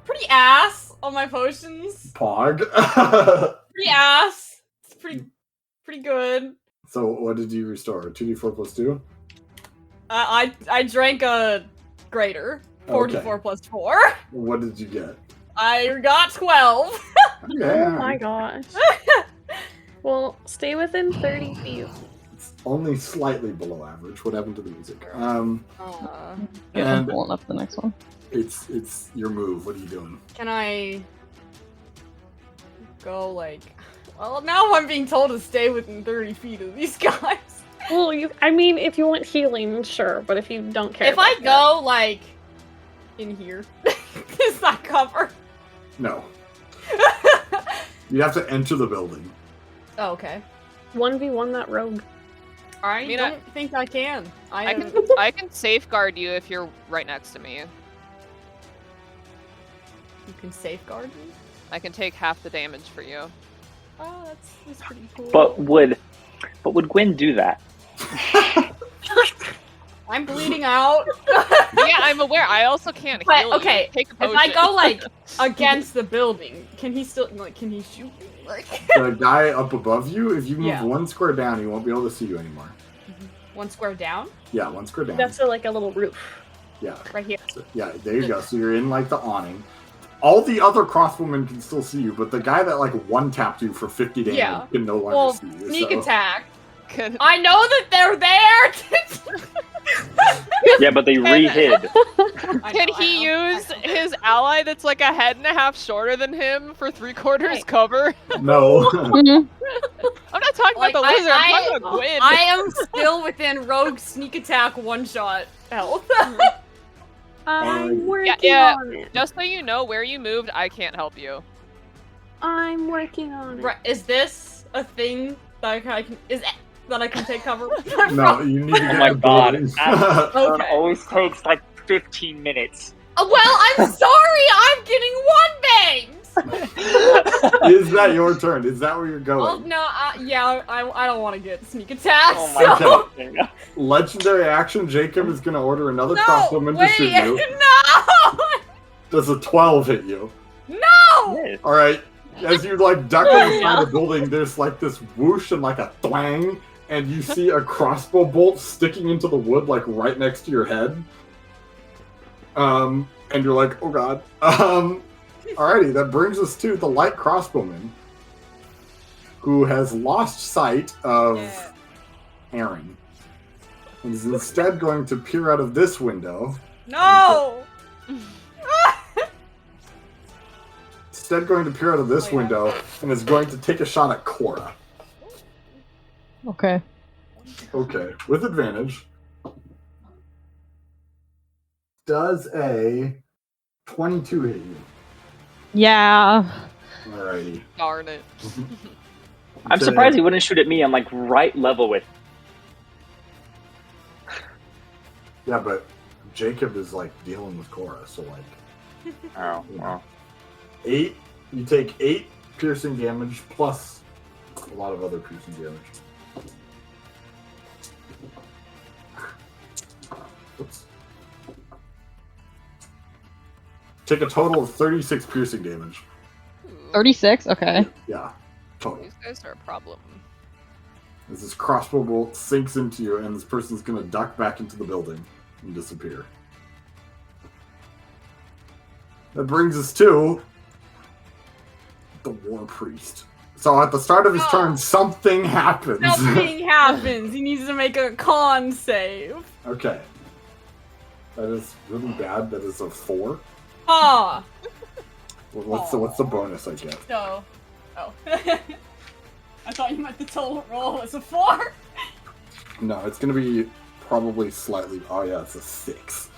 pretty ass on my potions. Pog. Pretty ass. It's pretty good. So what did you restore? 2d4 plus 2? I drank a greater. Okay. 44 plus 4. What did you get? I got 12. Okay. Oh my gosh. Well, stay within 30 feet. It's only slightly below average. What happened to the music? Yeah, I'm And pulling up the next one. it's your move. What are you doing? Can I go like? Well, now I'm being told to stay within 30 feet of these guys. Well, I mean, if you want healing, sure, but if you don't care. If I about that- go like in here, is that cover? No. You have to enter the building. Oh, okay. 1v1 that rogue. I mean, don't think I can. I can safeguard you if you're right next to me. You can safeguard me. I can take half the damage for you. Oh, that's pretty cool. But would Gwen do that? I'm bleeding out. Yeah, I'm aware. I also can't But, heal okay, you. Take a if potion. I go like against the building, can he still can he shoot me? Like The guy up above you, if you move Yeah. one square down, he won't be able to see you anymore. one square down, Yeah, one square down. That's like a little roof. Yeah. right here. So, yeah, there you go. So you're in like the awning. All the other crossbowmen can still see you, but the guy that like one tapped you for 50 damage Yeah. can no longer Well, see you. sneak so. attack. Can- I know that they're there. Yeah, but they re-hid. I Can know, I he know, use I know. his ally that's like a head and a half shorter than him for 3/4 Right. cover? No. Mhm. I'm not talking Like, about the lizard, I'm talking about Gwen. I am still within rogue sneak attack one shot health. I I'm working Yeah, on it. just so you know, where you moved, I can't help you. I'm working on it. Right, is this a thing that I can that I can take cover? No, you need to get Oh my the god, building. that turn Okay. always takes like 15 minutes. Well, I'm sorry. I'm getting one bangs. Is that your turn? Is that where you're going? Oh no, yeah, I don't want to get sneak attack. Oh so... my Okay. god. Legendary action, Jacob is going to order another No, crossbowman to wait, shoot you. no, Does a 12 hit you? no. Yes. Alright, as you like duck inside the building, there's like this whoosh and like a thwang, and you see a crossbow bolt sticking into the wood like right next to your head. And you're like, oh god. Alrighty, that brings us to the light crossbowman, who has lost sight of Aaron. And is instead going to peer out of this window. No. Instead going to peer out of this window and is going to take a shot at Cora. Okay. Okay, with advantage. Does a 22 hit you? Yeah. Alrighty. Darn it. I'm surprised he wouldn't shoot at me. I'm like right level with. Yeah, but Jacob is like dealing with Cora, so like Oh, well. 8. You take 8 piercing damage plus a lot of other piercing damage. Oops. Take a total of 36 piercing damage. 36? Okay. Yeah, total. These guys are a problem. As this crossbow bolt sinks into you, and this person's gonna duck back into the building and disappear. That brings us to the War Priest. So at the start of his turn, something happens. Something happens. He needs to make a con save. Okay. That is really bad. That is a 4. Ah. What's the bonus I get? So. Oh. I thought you meant the total roll was a 4. No, it's gonna be probably slightly. Oh yeah, it's a 6.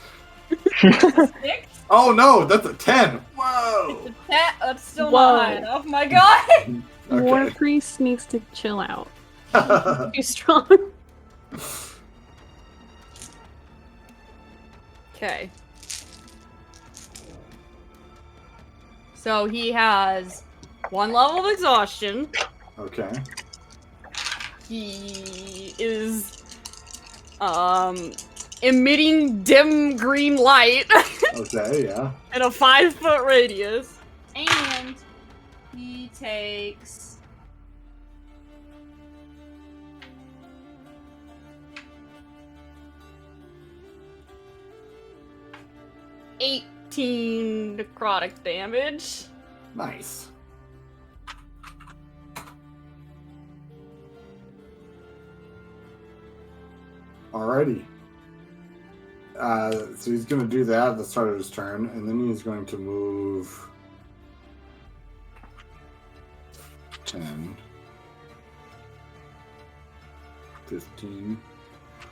6? Oh no, that's a 10. Whoa. That's still Whoa. not high enough. My God. War Okay. Priest needs to chill out. Too strong. Okay. So he has 1 level of exhaustion. Okay. He is emitting dim green light Okay. Yeah. in a 5-foot radius. And he takes $18 necrotic damage. Nice. Alrighty. So he's going to do that at the start of his turn, and then he's going to move 10, 15,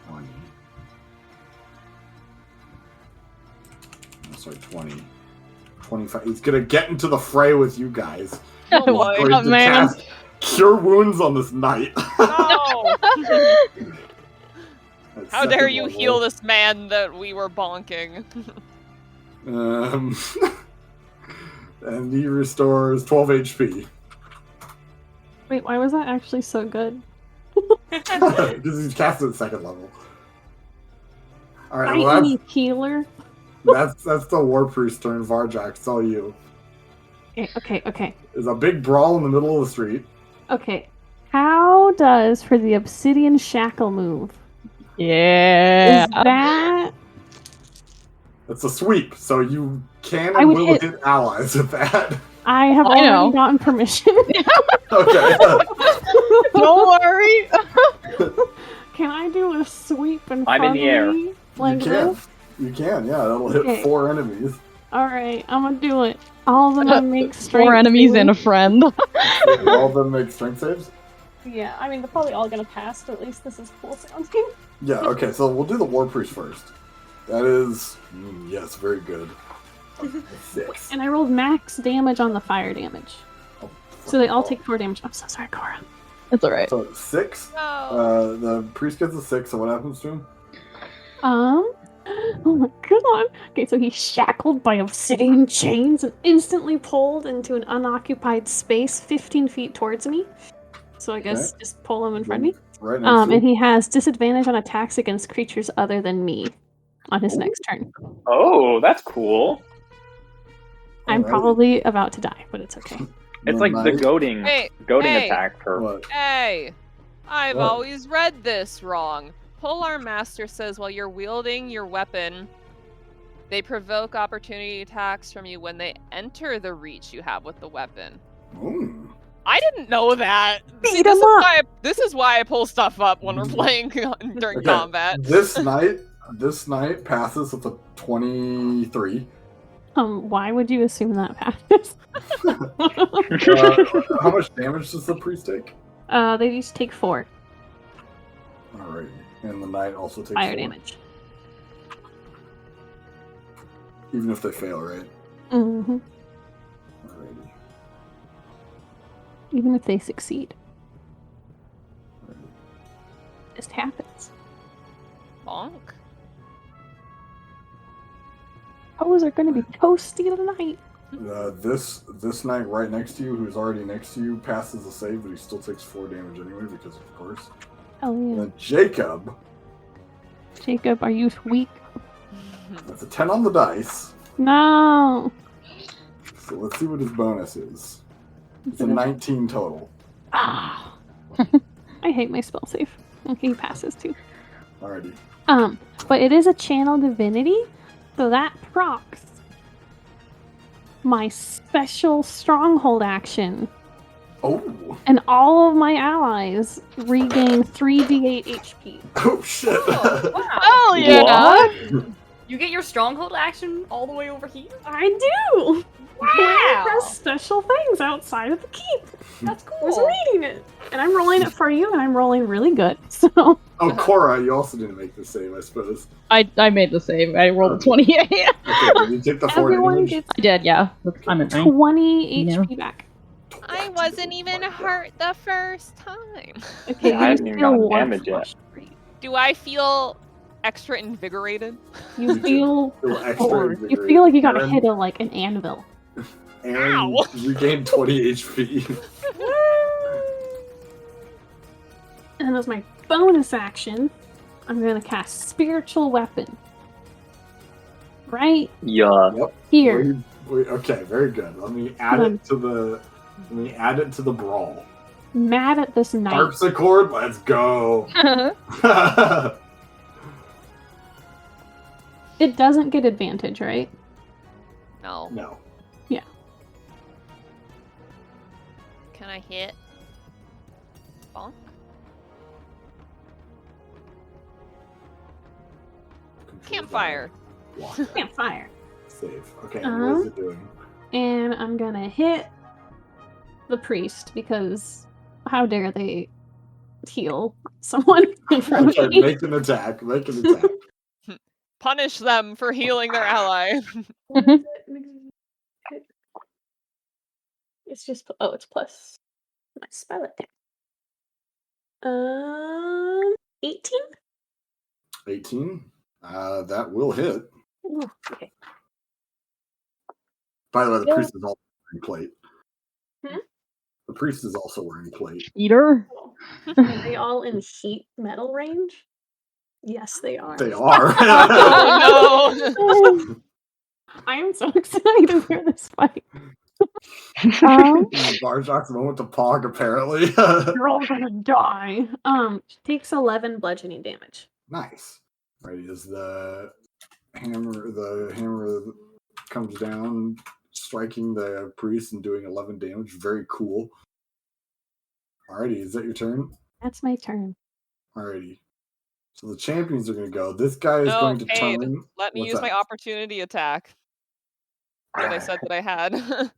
20. Oh, sorry, 20. 25. He's going to get into the fray with you guys. Oh, Going boy. to Man. cast Cure Wounds on this knight. No! At How dare second you level. heal this man that we were bonking? And he restores 12 HP. Wait, why was that actually so good? Because he's cast at second level. Alright, I well need healer. that's the War Priest turn. Varjak, it's all you. Okay. There's a big brawl in the middle of the street. Okay. How does for the Obsidian Shackle move? Yeah. Is that It's a sweep, so you can I and would will hit- hit allies with that. I have I know. already gotten permission. Okay. Don't worry. Can I do a sweep in I'm front in the of air. me? Like you can. this? You can, yeah. That'll hit Okay. 4 enemies. Alright, I'm gonna do it. All of them make strength. 4 enemies and a saving. friend. All of them make strength saves? Yeah, I mean, they're probably all gonna pass, but at least this is cool sounding. Yeah, okay, so we'll do the War Priest first. That is, yes, very good. 6. And I rolled max damage on the fire damage. So they all take 4 damage. I'm so sorry, Cora. It's alright. So 6. No. The priest gets a 6. So what happens to him? Oh my god. Okay, so he's shackled by obsidian chains and instantly pulled into an unoccupied space 15 feet towards me. So I guess just pull him in front of me. Right next to And you. he has disadvantage on attacks against creatures other than me on his next turn. Oh, that's cool. I'm Alrighty. probably about to die, but it's okay. It's like the goading Hey, attack for. What? Hey, I've What? always read this wrong. Polearm Master says while you're wielding your weapon, they provoke opportunity attacks from you when they enter the reach you have with the weapon. Ooh. I didn't know that. See, Beat 'em up. this is why I pull stuff up when we're playing during Okay, combat. This knight passes with a 23. Why would you assume that passes? How much damage does the priest take? They each take 4 Alright. And the knight also takes fire 4. damage. Even if they fail, right? Mm-hmm. Alrighty. Even if they succeed. Just happens. Bonk. Toes are gonna be toasty tonight. This knight right next to you, who's already next to you, passes the save, but he still takes 4 damage anyway, because of course. Oh And yeah. then Jacob, Jacob, are you weak? that's a 10 on the dice. No. So let's see what his bonus is. It's a 19 total. Ah. I hate my spell save. Okay, he passes too. Alrighty. But it is a channel divinity, so that procs my special stronghold action, Oh! and all of my allies regain 3d8 HP. Oh shit! Oh, wow. Oh yeah! What? You get your stronghold action all the way over here? I do. Wow. It has special things outside of the keep. That's I was cool. reading it, and I'm rolling it for you, and I'm rolling really good. So Oh, Cora, you also didn't make the save, I suppose. I made the save. I rolled a 28. Okay, did you take the 4 everyone damage? gets I did, yeah. I'm at 9. 20 Yeah. HP back. I wasn't even hurt the first time. Okay, Yeah, I you haven't even feel gotten one damage yet. flush rate. Do I feel extra invigorated? You feel Feel extra bored. You invigorated. feel like you got Aaron- hit like an anvil. Aaron Ow. regained 20 HP. And as my bonus action, I'm gonna cast Spiritual Weapon. Right Yeah. here. Okay, very good. Let me add it to the brawl. Mad at this knight. Harpsichord, let's go. It doesn't get advantage, right? No. No. Can I hit? Bonk. Campfire. Can't fire. Save. Okay, what is it doing? And I'm gonna hit the priest because how dare they heal someone in front of Okay, me? make an attack. Make an attack. Punish them for healing their ally. It's just it's plus my spell attack. 18? 18. That will hit. Ooh, okay. By the way, the Yeah. priest is also wearing plate. Hmm? The priest is also wearing plate. Eater? Are they all in sheet metal range? Yes, they are. They are. Oh no! I am so excited for this fight. Barjock's moment to pog, apparently. You're all gonna die. Takes 11 bludgeoning damage. Nice. Right, as the hammer comes down, striking the priest and doing 11 damage. Very cool. Alrighty, is that your turn? That's my turn. Alrighty. So the champions are going to go. This guy is No, going to Cade, turn. Let me What's use that? my opportunity attack that I said that I had.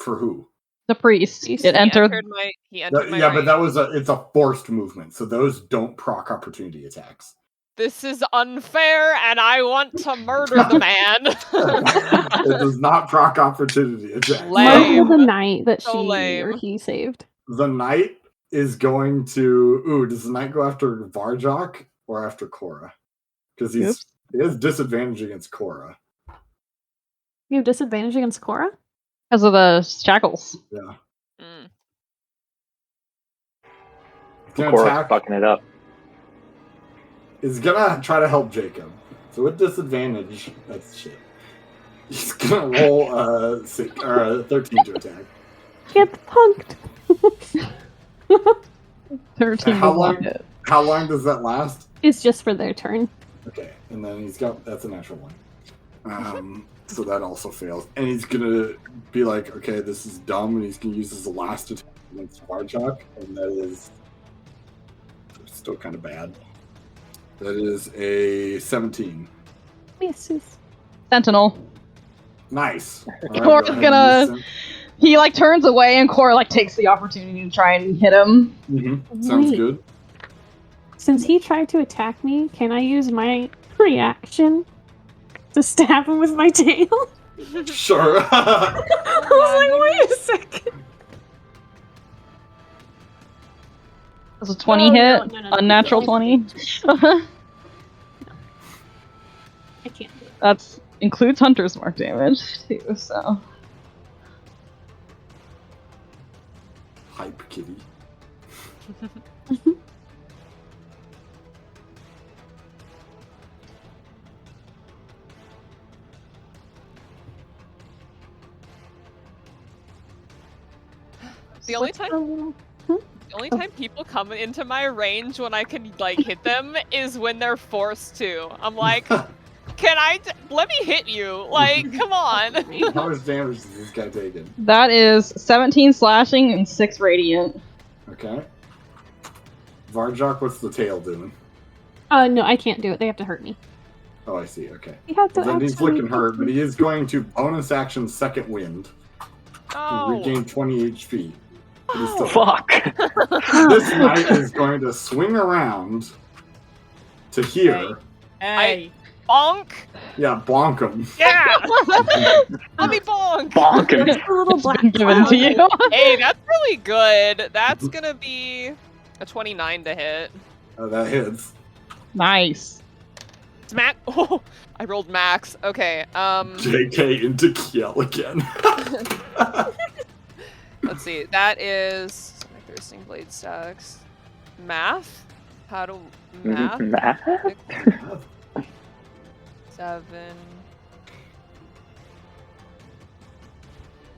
For who? The priest. He It entered. He entered my Yeah, but range. it's a forced movement, so those don't proc opportunity attacks. This is unfair, and I want to murder the man. It does not proc opportunity attacks. Lame. Marshal the knight that So she or lame. he saved. The knight is going to. Ooh, does the knight go after Varjok or after Korra? Because he has disadvantage against Korra. You have disadvantage against Korra? Because of the shackles. Yeah. Mm. Gonna Korra's attack. fucking it up. Is gonna try to help Jacob. So with disadvantage, that's shit. He's gonna roll a 13 to attack. Get punked. 13 How will block long? it. How long does that last? It's just for their turn. Okay, and then that's a natural one. So that also fails. And he's gonna be like, okay, this is dumb, and he's gonna use his last attack against Varjok, and that is still kind of bad. That is a 17. Misses. Sentinel. Nice. All right, Korra's go ahead gonna- and use He like turns away and Korra like takes the opportunity to try and hit him. Sounds Wait. good. Since he tried to attack me, can I use my reaction to stab him with my tail? Sure. I was like, wait a second. That's a 20 Oh, hit. no, Unnatural 20. I can't do it. That's includes Hunter's Mark damage too, so. Hype kitty. The only time people come into my range when I can like hit them is when they're forced to. I'm like, let me hit you? Like, come on. How much damage is this guy taking? That is 17 slashing and 6 radiant. Okay. Varjok, what's the tail doing? No, I can't do it. They have to hurt me. Oh, I see. Okay. You have to Then he's actually flicking hurt, but he is going to bonus action second wind and Oh, regain 20 HP. But he's still- Fuck. This knight is going to swing around to here. Hey. bonk. Yeah, bonk him. Yeah. Let me bonk. Bonk him. a little It's black been given to you. Hey, that's really good. That's gonna be a 29 to hit. That hits. Nice. Smack. Oh, I rolled max. Okay. JK into Kiel again. Let's see. That is my Thirsting Blade stacks. Math? How to math? Math? 7.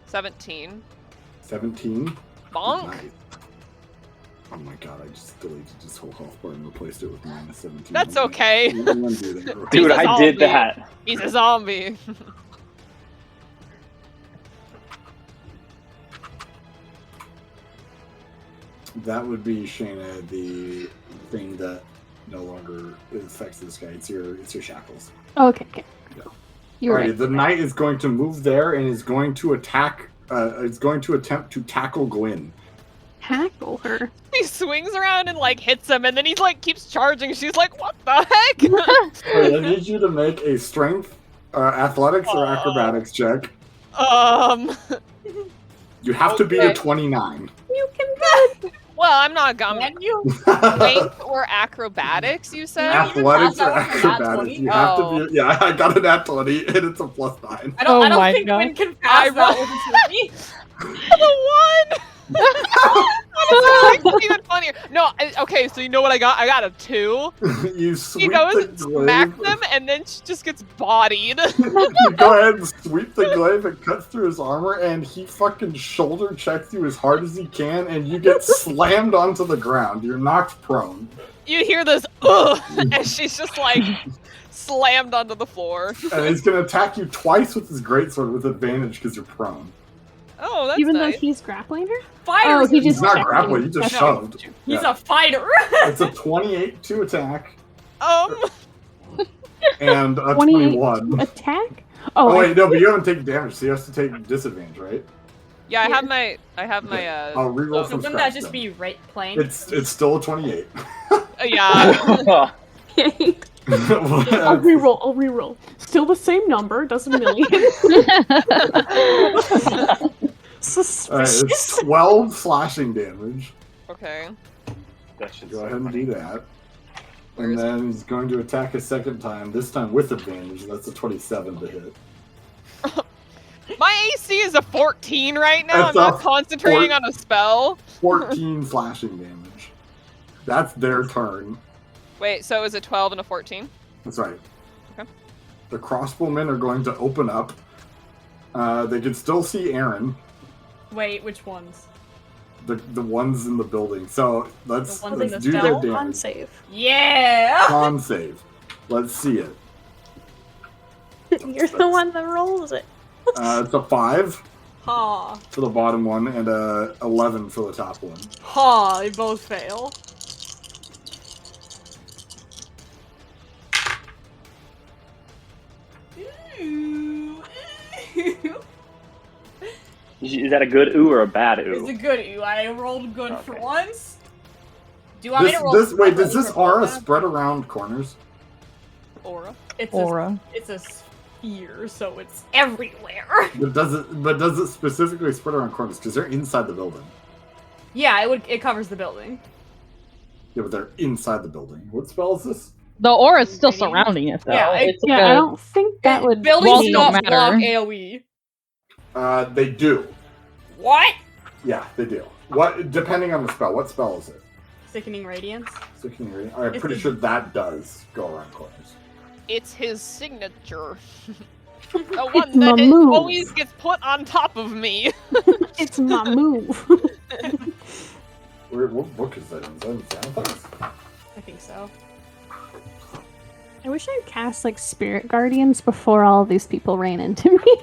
17. 17. Bonk. Nice. Oh my god, I just deleted this whole health bar and replaced it with minus 17. That's okay. Undo that real Dude, He's a I did zombie. that. He's a zombie. That would be, Shayna, the thing that no longer affects this guy. It's your shackles. Okay. Yeah. You're Alrighty, right. the knight is going to move there and is going to attack. Is going to attempt to tackle Gwyn. Tackle her. He swings around and like hits him, and then he like keeps charging. She's like, "What the heck?" Alright, I need you to make a strength, athletics, or acrobatics check. You have to beat a Okay. 29. You can do it. Well, I'm not gonna. Can you? Strength or acrobatics? You said. Athletics or pass that with a nat acrobatics. 20? You have Oh. to be. Yeah, I got a nat 20, and it's a +9. I Oh don't my think God. Quinn can pass that with a 20. The one. Honestly, it's even funnier. No, okay. So you know what I got? I got a 2. You He sweep goes, the smacks glaive. him, and then she just gets bodied. You go ahead and sweep the glaive and cuts through his armor, and he fucking shoulder checks you as hard as he can, and you get slammed onto the ground. You're knocked prone. You hear this, ugh, and she's just like slammed onto the floor. And he's gonna attack you twice with his greatsword with advantage because you're prone. Oh, that's Even nice. though he's grappling her? Fighter. Oh, he He's just not checked grappling, you. you just Okay. shoved. He's Yeah. a fighter. It's a 28 to attack, Um, and a 28 21. attack? Oh, Oh, wait, no, but you haven't taken damage, so you have to take disadvantage, right? yeah, I have my, I'll reroll So from wouldn't scratch that just then. be right plain? It's still a 28. yeah. okay. I'll reroll. Still the same number, does a million. Alright, it's 12 slashing damage. Okay. That should Go ahead and do that. And then he's going to attack a second time, this time with advantage. That's a 27 to hit. My AC is a 14 right now. That's I'm not a concentrating on a spell. 14 slashing damage. That's their turn. Wait, so is it 12 and a 14? That's right. Okay. The crossbowmen are going to open up. They can still see Aaron. Wait, which ones? The ones in the building. So let's The ones in the do their spell? damage. On save. Yeah! Con save. Let's see it. You're the one that rolls it. It's a 5 Ha. for the bottom one and a 11 for the top one. Ha, they both fail. Ooh. Is that a good ooh or a bad It's ooh? a good ooh. I rolled good for Okay. once. Do you want me to roll Wait, does separately this for both aura of them? spread around corners? Aura. It's Aura. It's a sphere, so it's everywhere. But does it specifically spread around corners? Because they're inside the building. Yeah, it covers the building. Yeah, but they're inside the building. What spell is this? The aura is still Radiant? surrounding it, though. Yeah, It's like Yeah, I a- don't think that would. Buildings walls do don't not matter. block AoE. They do. What? Yeah, they do. What? Depending on the spell. What spell is it? Sickening Radiance. Sticking Radiant? I'm It's pretty a- sure that does go around corners. It's his signature. The one It's my that move. always gets put on top of me. It's my move. What book is that in? Is that in Xanathars? I think so. I wish I'd cast like Spirit Guardians before all of these people ran into me.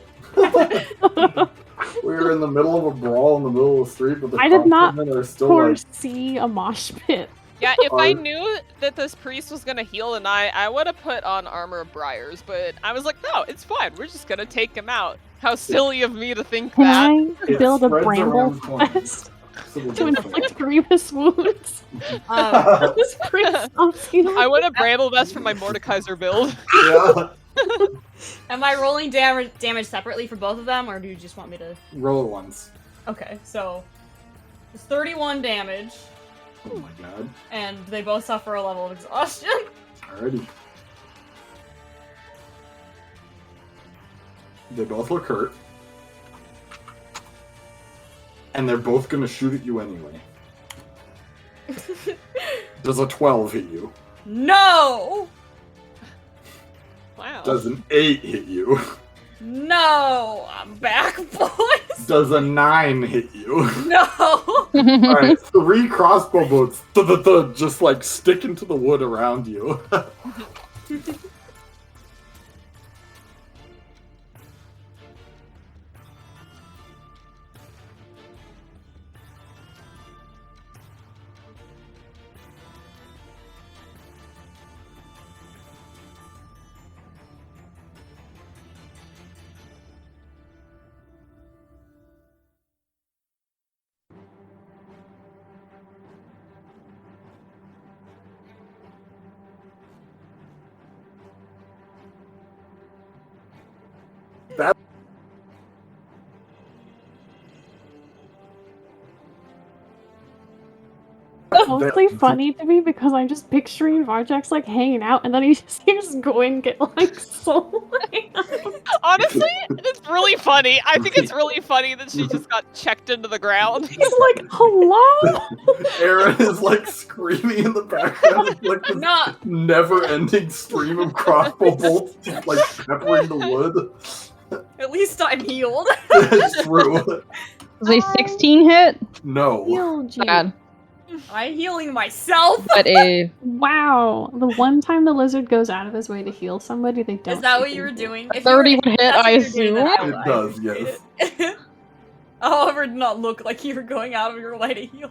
We were in the middle of a brawl in the middle of the street, but the I did not crossbowmen are still like, Foresee a mosh pit. Yeah, if I Are- knew that this priest was gonna heal the night, I would have put on Armor of Briars, but I was like, no, it's fine. We're just gonna take him out. How silly of me to think Can that. I It build a spreads bramble around corners. fest so we'll to go for it. inflict grievous wounds? This priest I want a bramble vest for my Mordekaiser build. Yeah. Am I rolling damage separately for both of them, or do you just want me to? Roll it once. Okay, so it's 31 damage, Oh my god. and they both suffer a level of exhaustion. Alrighty. They both look hurt. And they're both gonna shoot at you anyway. Does a 12 hit you? No! Wow. Does an 8 hit you? No! I'm back, boys! Does a 9 hit you? No! Alright, 3 crossbow bolts just like stick into the wood around you. That It's mostly funny to me because I'm just picturing Varjax like hanging out, and then he just seems going get like soul. Honestly, it's really funny. I think it's really funny that she just got checked into the ground. He's like, "Hello." Aaron is like screaming in the background, it's like this No! never-ending stream of crossbow bolts just like peppering the wood. At least I'm healed. It's true. Was a 16 hit? No. Healed you. Bad. I'm healing myself! But a Wow, the one time the lizard goes out of his way to heal somebody, they don't. Is that what take you were anything. doing? A If you were- 30 would hit, that's what I you were doing, then assume. It does, yes. yes. However, it did not look like you were going out of your way to heal.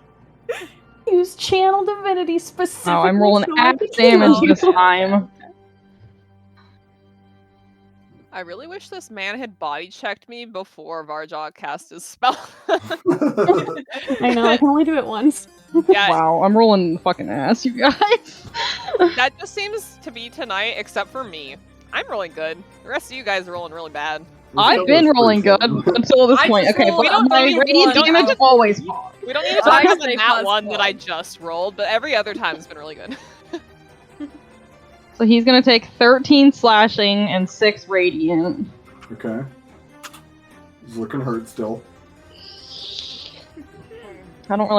Use channel divinity specifically. Oh, I'm rolling so I axe can heal damage you. this time. I really wish this man had body checked me before Varjok cast his spell. I know, I can only do it once. Yeah, Wow, I'm rolling fucking ass, you guys. That just seems to be tonight, except for me. I'm rolling good. The rest of you guys are rolling really bad. I've been rolling good until this I point. just Okay, rolled but my only radiant one damage out of always 3. pops. We don't need to I talk about say that plus one that I 12. just rolled, but every other time has been really good. So he's gonna take 13 slashing and 6 radiant. Okay. He's looking hurt still. I don't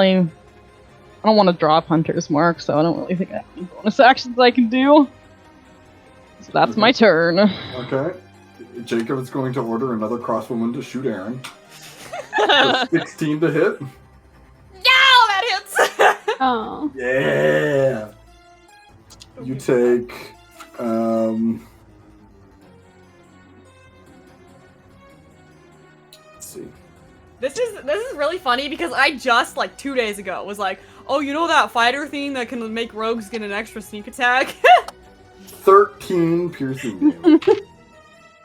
want to drop Hunter's Mark, so I don't really think I have any bonus actions I can do. So that's my turn. Okay. Jacob is going to order another crossbowman to shoot Aaron. For 16 to hit. Yeah, that hits. Oh. Yeah. You take let's see. This is really funny because I just like 2 days ago was like, oh, you know that fighter thing that can make rogues get an extra sneak attack? 13 piercing damage.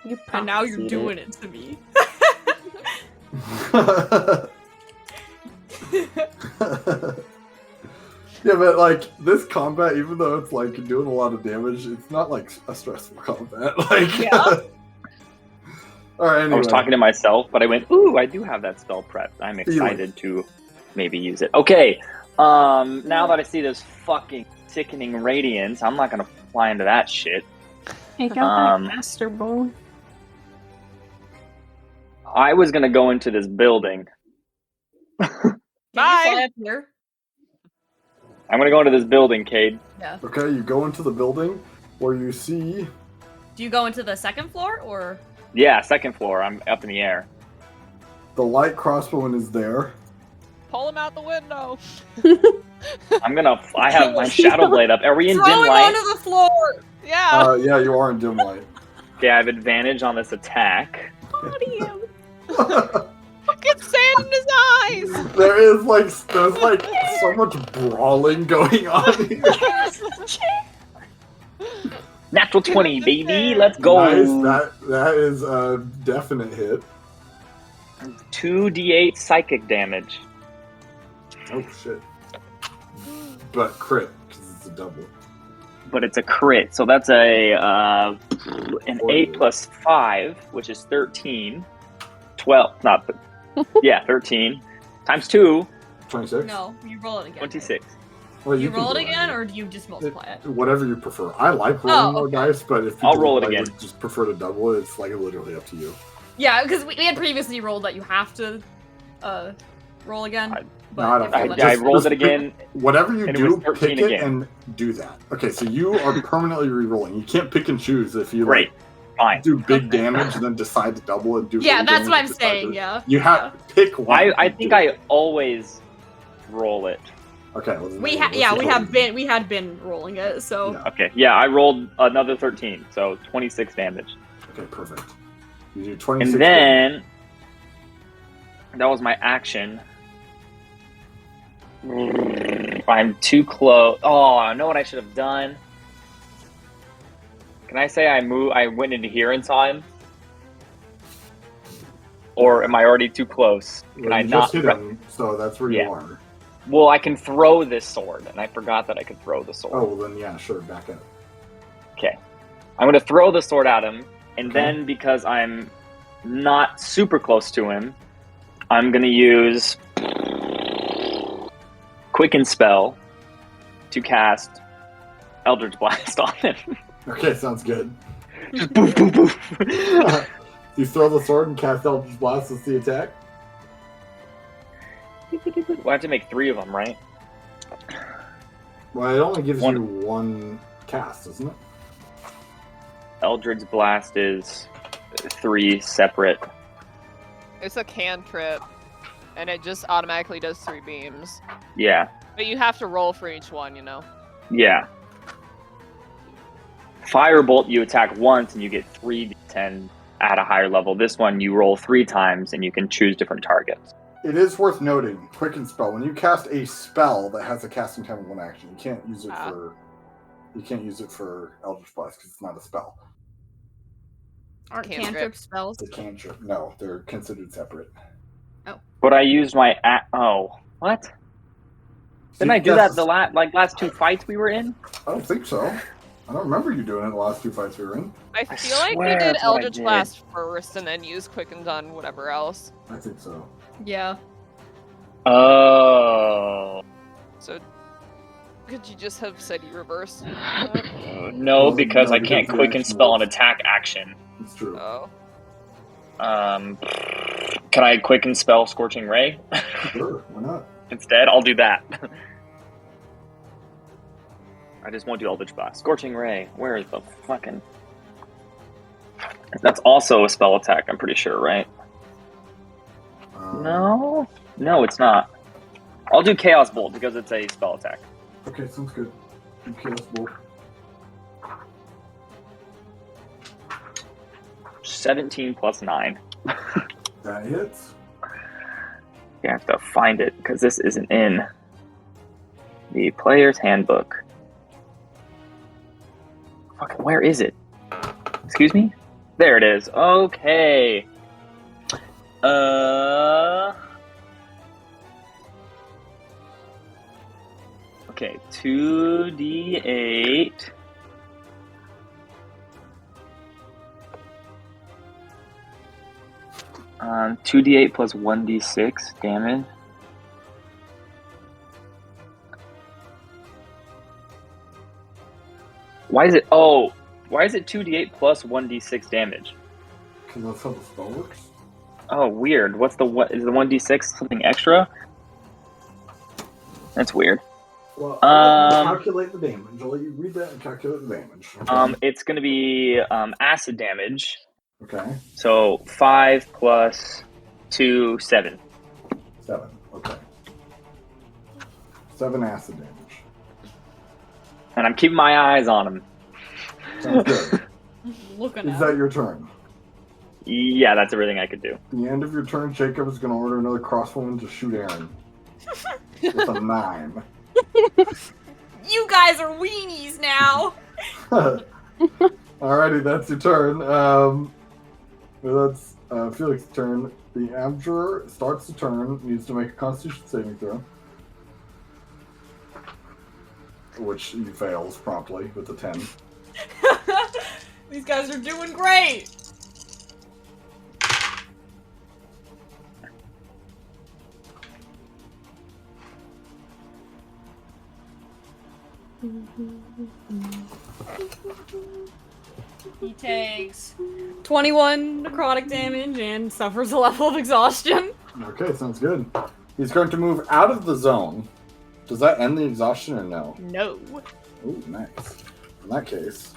You And now you're prophesied doing it. it to me. Yeah, but like this combat, even though it's like doing a lot of damage, it's not like a stressful combat. Like, Yeah. All right. Anyway. I was talking to myself, but I went, ooh, I do have that spell prepped. I'm excited to maybe use it. Okay, now that I see this fucking sickening radiance, I'm not gonna fly into that shit. Take out that master bow. I was gonna go into this building. Can Bye. you fly up here? I'm gonna go into this building, Cade. Yeah. Okay, you go into the building where you see. Do you go into the second floor or? Yeah, second floor. I'm up in the air. The light crossbowman is there. Pull him out the window. I have my shadow blade up. Are we in Throw dim him light? onto the floor. Yeah. Yeah, you are in dim light. Okay, I have advantage on this attack. Get sand in his eyes. There's like so much brawling going on here. Natural 20, baby. Let's go. Nice. That is a definite hit. 2d8 psychic damage. Oh shit. But crit, because it's a double. But it's a crit, so that's an 8 plus 5, which is 13. 12, not, yeah, 13. Times 2, 26? No, you roll it again. 26. Well, You can roll it do again, or do you just multiply it? Whatever you prefer. I like rolling more okay. dice, but if I'll people roll it like, again. would just prefer to double it, it's like literally up to you. Yeah, because we had previously rolled that you have to roll again. No, I don't if you think let I us- rolled it again. Whatever you And it do, was 13 pick it again. and do that. Okay, so you are permanently re-rolling. You can't pick and choose if you Great. Fine. do big damage and then decide to double it. Do Yeah, big that's damage what I'm and decide saying. to- Yeah. You have pick one. I and think do it. I always roll it. Okay. Well, then We let's had been rolling it, so Yeah. Okay, yeah, I rolled another 13, so 26 damage. Okay, perfect. You do 26. And then that was my action. I'm too close. Oh, I know what I should have done. Can I say I went into here and saw him? Or am I already too close? Can Well, I you not? just hit him, so that's where Yeah. you are. Well, I can throw this sword, and I forgot that I could throw the sword. Oh, well then yeah, sure, back up. Okay. I'm going to throw the sword at him, and Okay. then because I'm not super close to him, I'm going to use Quicken Spell to cast Eldritch Blast on him. Okay, sounds good. Just boof, boof, boof. You throw the sword and cast Eldritch Blast as the attack? Well, I have to make 3 of them, right? Well, it only gives One. you one cast, doesn't it? Eldritch Blast is 3 separate. It's a cantrip, and it just automatically does 3 beams. Yeah. But you have to roll for each one, you know. Yeah. Firebolt, you attack once and you get 3d10 at a higher level. This one, you roll 3 times and you can choose different targets. It is worth noting, Quicken Spell, when you cast a spell that has a casting time of 1 action, you can't use it for Eldritch Blast because it's not a spell. aren't Cantrip. cantrip spells. It's a cantrip. No, they're considered separate. But I used my... Oh, what? Didn't I do that the last 2 fights we were in? I don't think so. I don't remember you doing it the last 2 fights we were in. I feel like we swear did that's what I Eldritch did. Blast first and then used Quickened on whatever else. I think so. Yeah. Oh. So could you just have said you reversed? No, because I because can't the quicken action spell was- an attack action. It's true. Oh. Can I quicken spell Scorching Ray Sure, why not? instead? I'll do that. I just won't do Eldritch Blast. Scorching Ray. Where is the fucking... That's also a spell attack, I'm pretty sure, right? No, it's not. I'll do Chaos Bolt because it's a spell attack. Okay, sounds good. Chaos Bolt. 17 plus 9. That hits. You have to find it because this isn't in the player's handbook. Fucking, where is it? Excuse me? There it is. Okay. Okay, 2d8. Um, 2d8 plus 1d6 damage. Why is it 2d8 plus 1d6 damage? Because that's how the spell works. Oh, weird. Is the 1d6 something extra? That's weird. Well, I'll calculate the damage. I'll let you read that and calculate the damage. Okay. It's gonna be acid damage. Okay. So 5 plus 2, 7. 7. Okay. 7 acid damage. And I'm keeping my eyes on him. Sounds good. Looking Is at that your turn? Yeah, that's everything I could do. At the end of your turn, Jacob is going to order another crossbowman to shoot Aaron. With a 9. You guys are weenies now. Alrighty, that's your turn. That's Felix's turn. The Abjurer starts the turn, needs to make a Constitution saving throw. Which he fails promptly with a 10. These guys are doing great. He takes 21 necrotic damage and suffers a level of exhaustion. Okay, sounds good. He's going to move out of the zone. Does that end the exhaustion or no? No. Oh, nice. In that case,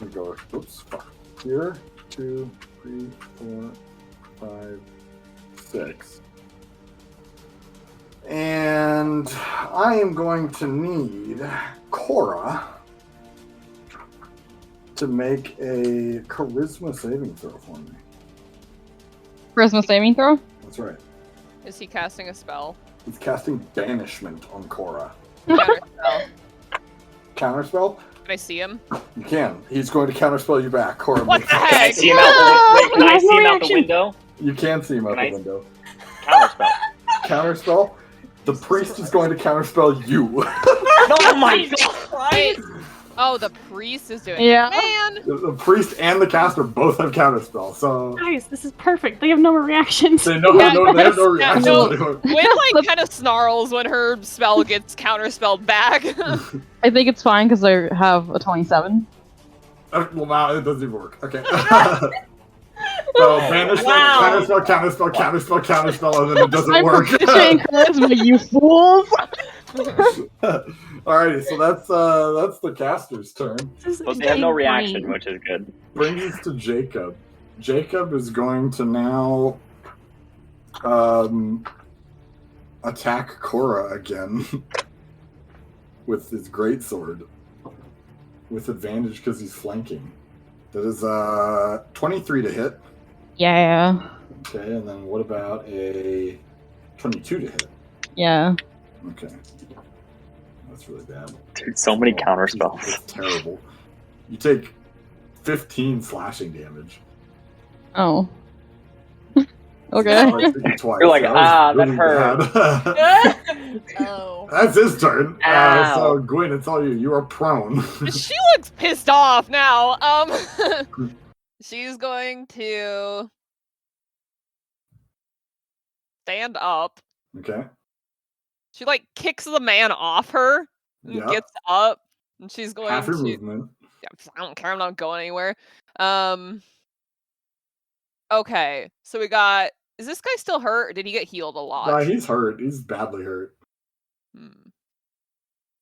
we go. Oops, fuck. Here, 2, 3, 4, 5, 6. And I am going to need Cora to make a charisma saving throw for me. Charisma saving throw? That's right. Is he casting a spell? He's casting Banishment on Cora. Counterspell. Counterspell? Can I see him? You can. He's going to counterspell you back. Cora, What makes- the Can I heck? see him out the Wait, can I see him out the window? You can see him out Can the I- window. Counterspell. Counterspell? The priest is going to counterspell you. Oh my god! Right? Oh, the priest is doing Yeah. it. Man! The priest and the caster both have counterspell, so Guys, this is perfect. They have no reactions. they know Yeah, they have no yeah, reaction. no. anymore. Wynn like kind of snarls when her spell gets counterspelled back. I think it's fine because I have a 27. Well, now it doesn't even work. Okay. So banishment, Wow. counterspell, and then it doesn't I'm work. proficient in charisma, you fools! Alrighty, so that's the caster's turn. This is But they have no insane. reaction, which is good. Brings us to Jacob. Jacob is going to now attack Cora again with his greatsword with advantage because he's flanking. That is 23 to hit. Yeah. Okay, and then what about a 22 to hit? Yeah. Okay. That's really bad. Dude, so many Oh, counterspells. It's terrible. You take 15 slashing damage. Oh. Okay. I took it twice. You're like, was that hurt. bad. Oh. That's his turn. Ow. So Gwyn, it's all you. You are prone. She looks pissed off now. She's going to stand up. Okay. She like kicks the man off her and Yep. gets up, and she's going Half your to. movement. Yeah, I don't care. I'm not going anywhere. Okay, so we got. Is this guy still hurt, or did he get healed a lot? He's hurt. He's badly hurt.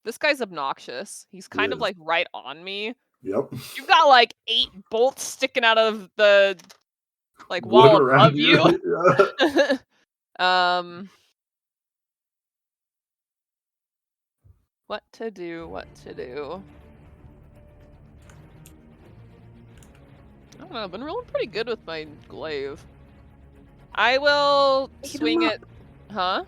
This guy's obnoxious. He's kind of is. like right on me. Yep. You've got like 8 bolts sticking out of the like wall Wood around above you. Yeah. What to do? What to do? I don't know. I've been rolling pretty good with my glaive. I will swing it. Huh?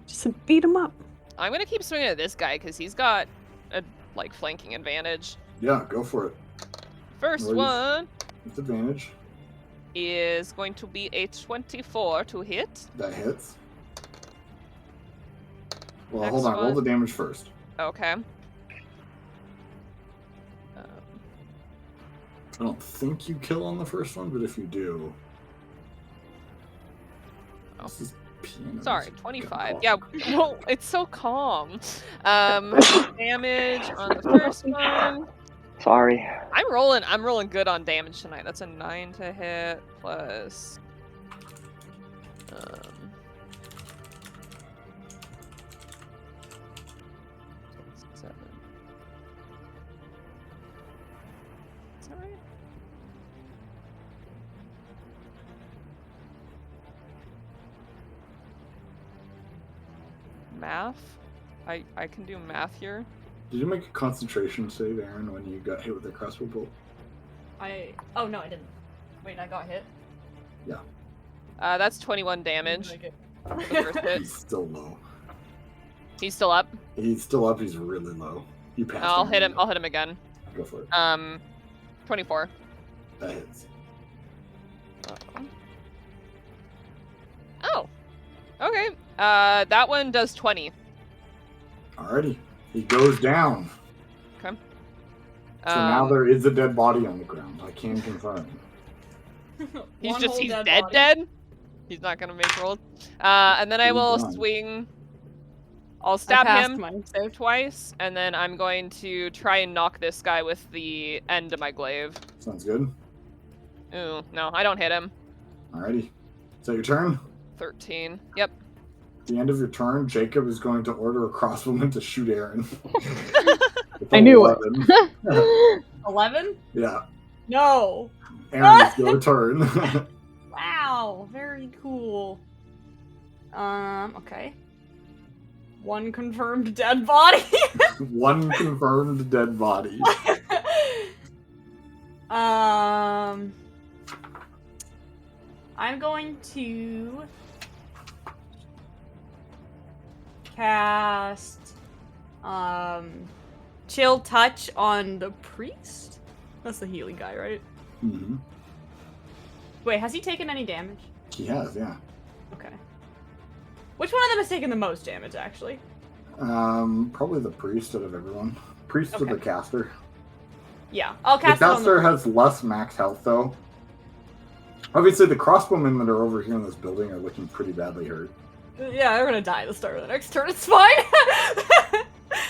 Just beat him up. I'm gonna keep swinging at this guy because he's got a like flanking advantage. Yeah, go for it. First Roll one with advantage. is going to be a 24 to hit. That hits. Well, Next hold on. Roll one. the damage first. Okay. I don't think you kill on the first one, but if you do, this is piano Sorry, music. 25. God. Yeah, well, it's so calm. Damage on the first one. Sorry. I'm rolling good on damage tonight. That's a 9 to hit plus 7. Is that right? Math? I can do math here. Did you make a concentration save, Aaron, when you got hit with a crossbow bolt? Oh no, I didn't. Wait, I got hit. Yeah. That's 21 damage for the first hit. He's still low. He's still up. He's still up. He's really low. You passed I'll hit him. I'll hit him again. Go for it. 24. That hits. Oh. Okay. That one does 20. Alrighty. He goes down. Okay. So now there is a dead body on the ground. I can confirm. He's One just whole he's dead dead body. dead. He's not gonna make rolls. And then I He's will done. swing. I'll I stab passed him mine save. twice, and then I'm going to try and knock this guy with the end of my glaive. Sounds good. Ooh, no, I don't hit him. Alrighty. Is that your turn? 13. Yep. At the end of your turn, Jacob is going to order a crossbowman to shoot Aaron. With I knew it. 11. 11? Yeah. No. Aaron, it's your turn. Wow, very cool. Okay. One confirmed dead body. One confirmed dead body. I'm going to cast Chill Touch on the priest. That's the healing guy, right? Mm-hmm. Wait, has he taken any damage? He has, yeah. Okay. Which one of them has taken the most damage, actually? Probably the priest out of everyone. Priest or Okay. the caster. Yeah, I'll The cast it on caster the... has less max health, though. Obviously, the crossbowmen that are over here in this building are looking pretty badly hurt. Yeah, they're gonna die at the start of the next turn. It's fine.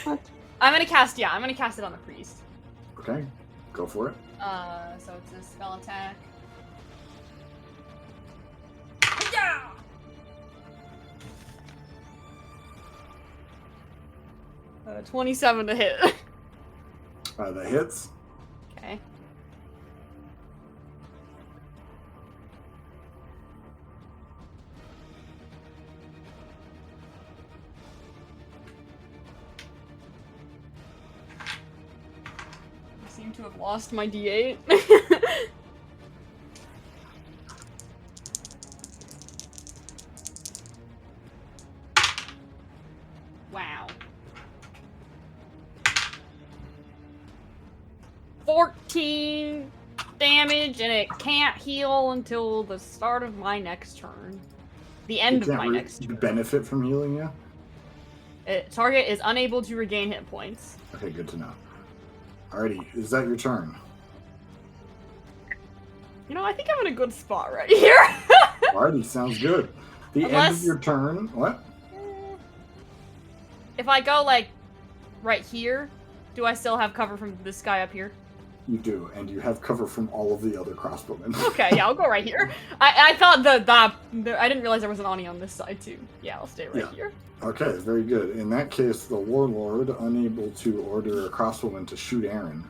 What? I'm gonna cast it on the priest. Okay, go for it. So it's a spell attack. Yeah! 27 to hit. That hits. Okay. I seem to have lost my D8. Wow. 14 damage, and it can't heal until the start of my next turn. The end of my next turn. Benefit from healing you? Target is unable to regain hit points. Okay, good to know. Alrighty, is that your turn? You know, I think I'm in a good spot right here. Alrighty, sounds good. The end of your turn. What? If I go, like, right here, do I still have cover from this guy up here? You do, and you have cover from all of the other crossbowmen. Okay, yeah, I'll go right here. I thought I didn't realize there was an Ani on this side, too. Yeah, I'll stay right here. Okay, very good. In that case, the Warlord, unable to order a crossbowman to shoot Aaron,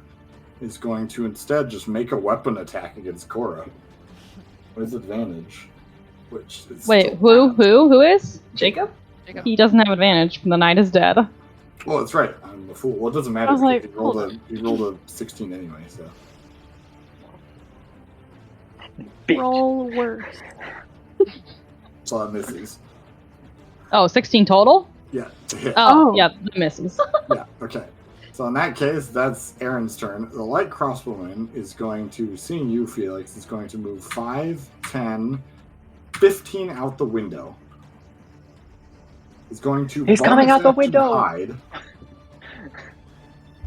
is going to instead just make a weapon attack against Cora. With advantage. Which is Wait, who is? Jacob? Jacob. He doesn't have advantage. The knight is dead. Well, that's right. I'm a fool. Well, it doesn't matter. I was like, he rolled a 16 anyway, so. Roll worse. So that misses. Oh, 16 total? Yeah, to hit. Oh, yeah, that misses. Yeah, okay. So in that case, that's Aaron's turn. The light crossbowman is going to, seeing you, Felix, is going to move 5, 10, 15 out the window. He's going to... He's coming out the window! Hide.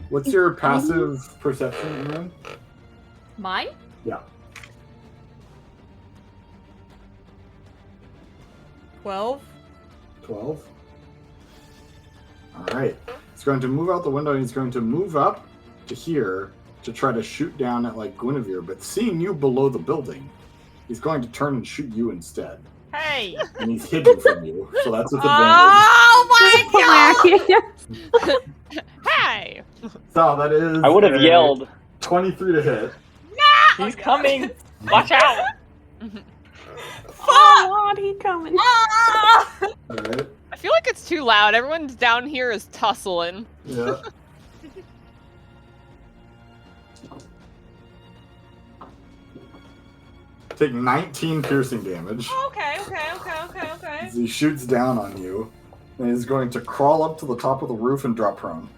What's your passive perception, Aaron? Mine? Yeah. 12. 12. Alright. He's going to move out the window and he's going to move up to here to try to shoot down at, like, Guinevere, but seeing you below the building, he's going to turn and shoot you instead. Hey! And he's hidden from you, so that's with advantage. Oh my god! Hey! So that is... I would have yelled. 23 to hit. He's coming! Watch out! Oh, Lord, he coming. Alright. I feel like it's too loud. Everyone down here is tussling. Yeah. Take 19 piercing damage. Okay. As he shoots down on you, and he's going to crawl up to the top of the roof and drop prone.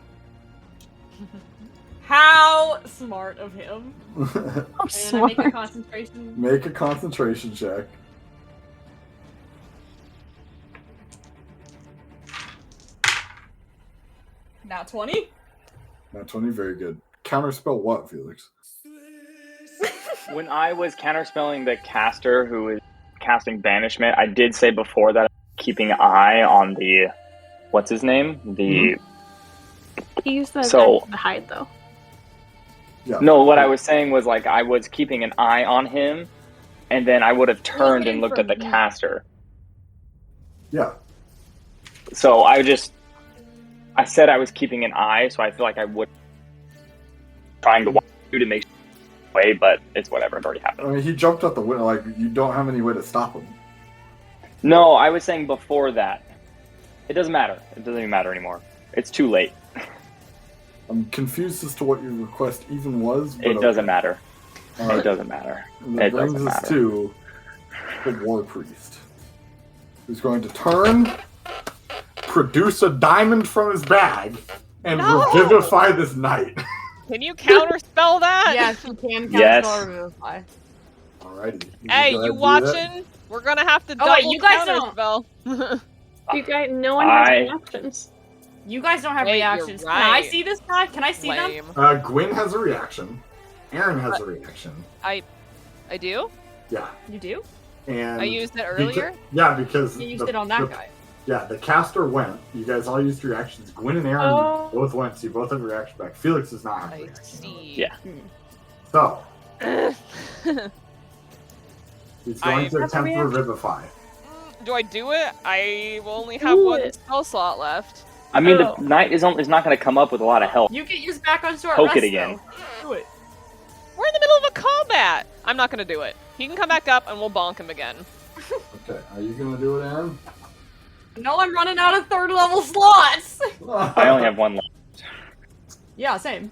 How smart of him. Oh, And smart. I make a concentration. Make a concentration check. Nat 20. Nat 20, very good. Counterspell what, Felix? When I was counterspelling the caster who is casting banishment, I did say before that keeping an eye on the... What's his name? The... He used the So- the hide, though. Yeah. No, what I was saying was, like, I was keeping an eye on him, and then I would have turned and looked at the caster. Yeah. So I said I was keeping an eye, so I feel like I would trying to watch you to make way, but it's whatever. It already happened. I mean, he jumped out the window. Like, you don't have any way to stop him. No, I was saying before that. It doesn't matter. It doesn't even matter anymore. It's too late. I'm confused as to what your request even was. But It doesn't matter. All right. It doesn't matter. And that It brings doesn't us matter. to the War Priest, who's going to turn, produce a diamond from his bag, and revivify this knight. Can you counterspell that? Yes, you can Yes. cast Revivify. Alrighty. Hey, go ahead you and do that. watching? We're gonna have to double wait, you guys don't- counterspell. You guys, no one has I- any options. You guys don't have Wait, you're reactions. Can I right. see this guy? Can I see them? Lame. Gwyn has a reaction. Aaron has a reaction. I do? Yeah. You do? And I used it earlier? because You used it on that guy. Yeah, the caster went. You guys all used reactions. Gwyn and Aaron Oh. both went, so you both have a reaction back. Felix does not have a I reaction. see. Yeah. So, he's going I- to attempt to revivify. Do I do it? I will only have Do one it. spell slot left. I mean, Oh. the knight is not going to come up with a lot of help. You get yours back on short Poke rest, it again. though. Do it. We're in the middle of a combat! I'm not gonna do it. He can come back up and we'll bonk him again. Okay, are you going to do it, Aaron? No, I'm running out of third level slots. I only have one left. Yeah, same.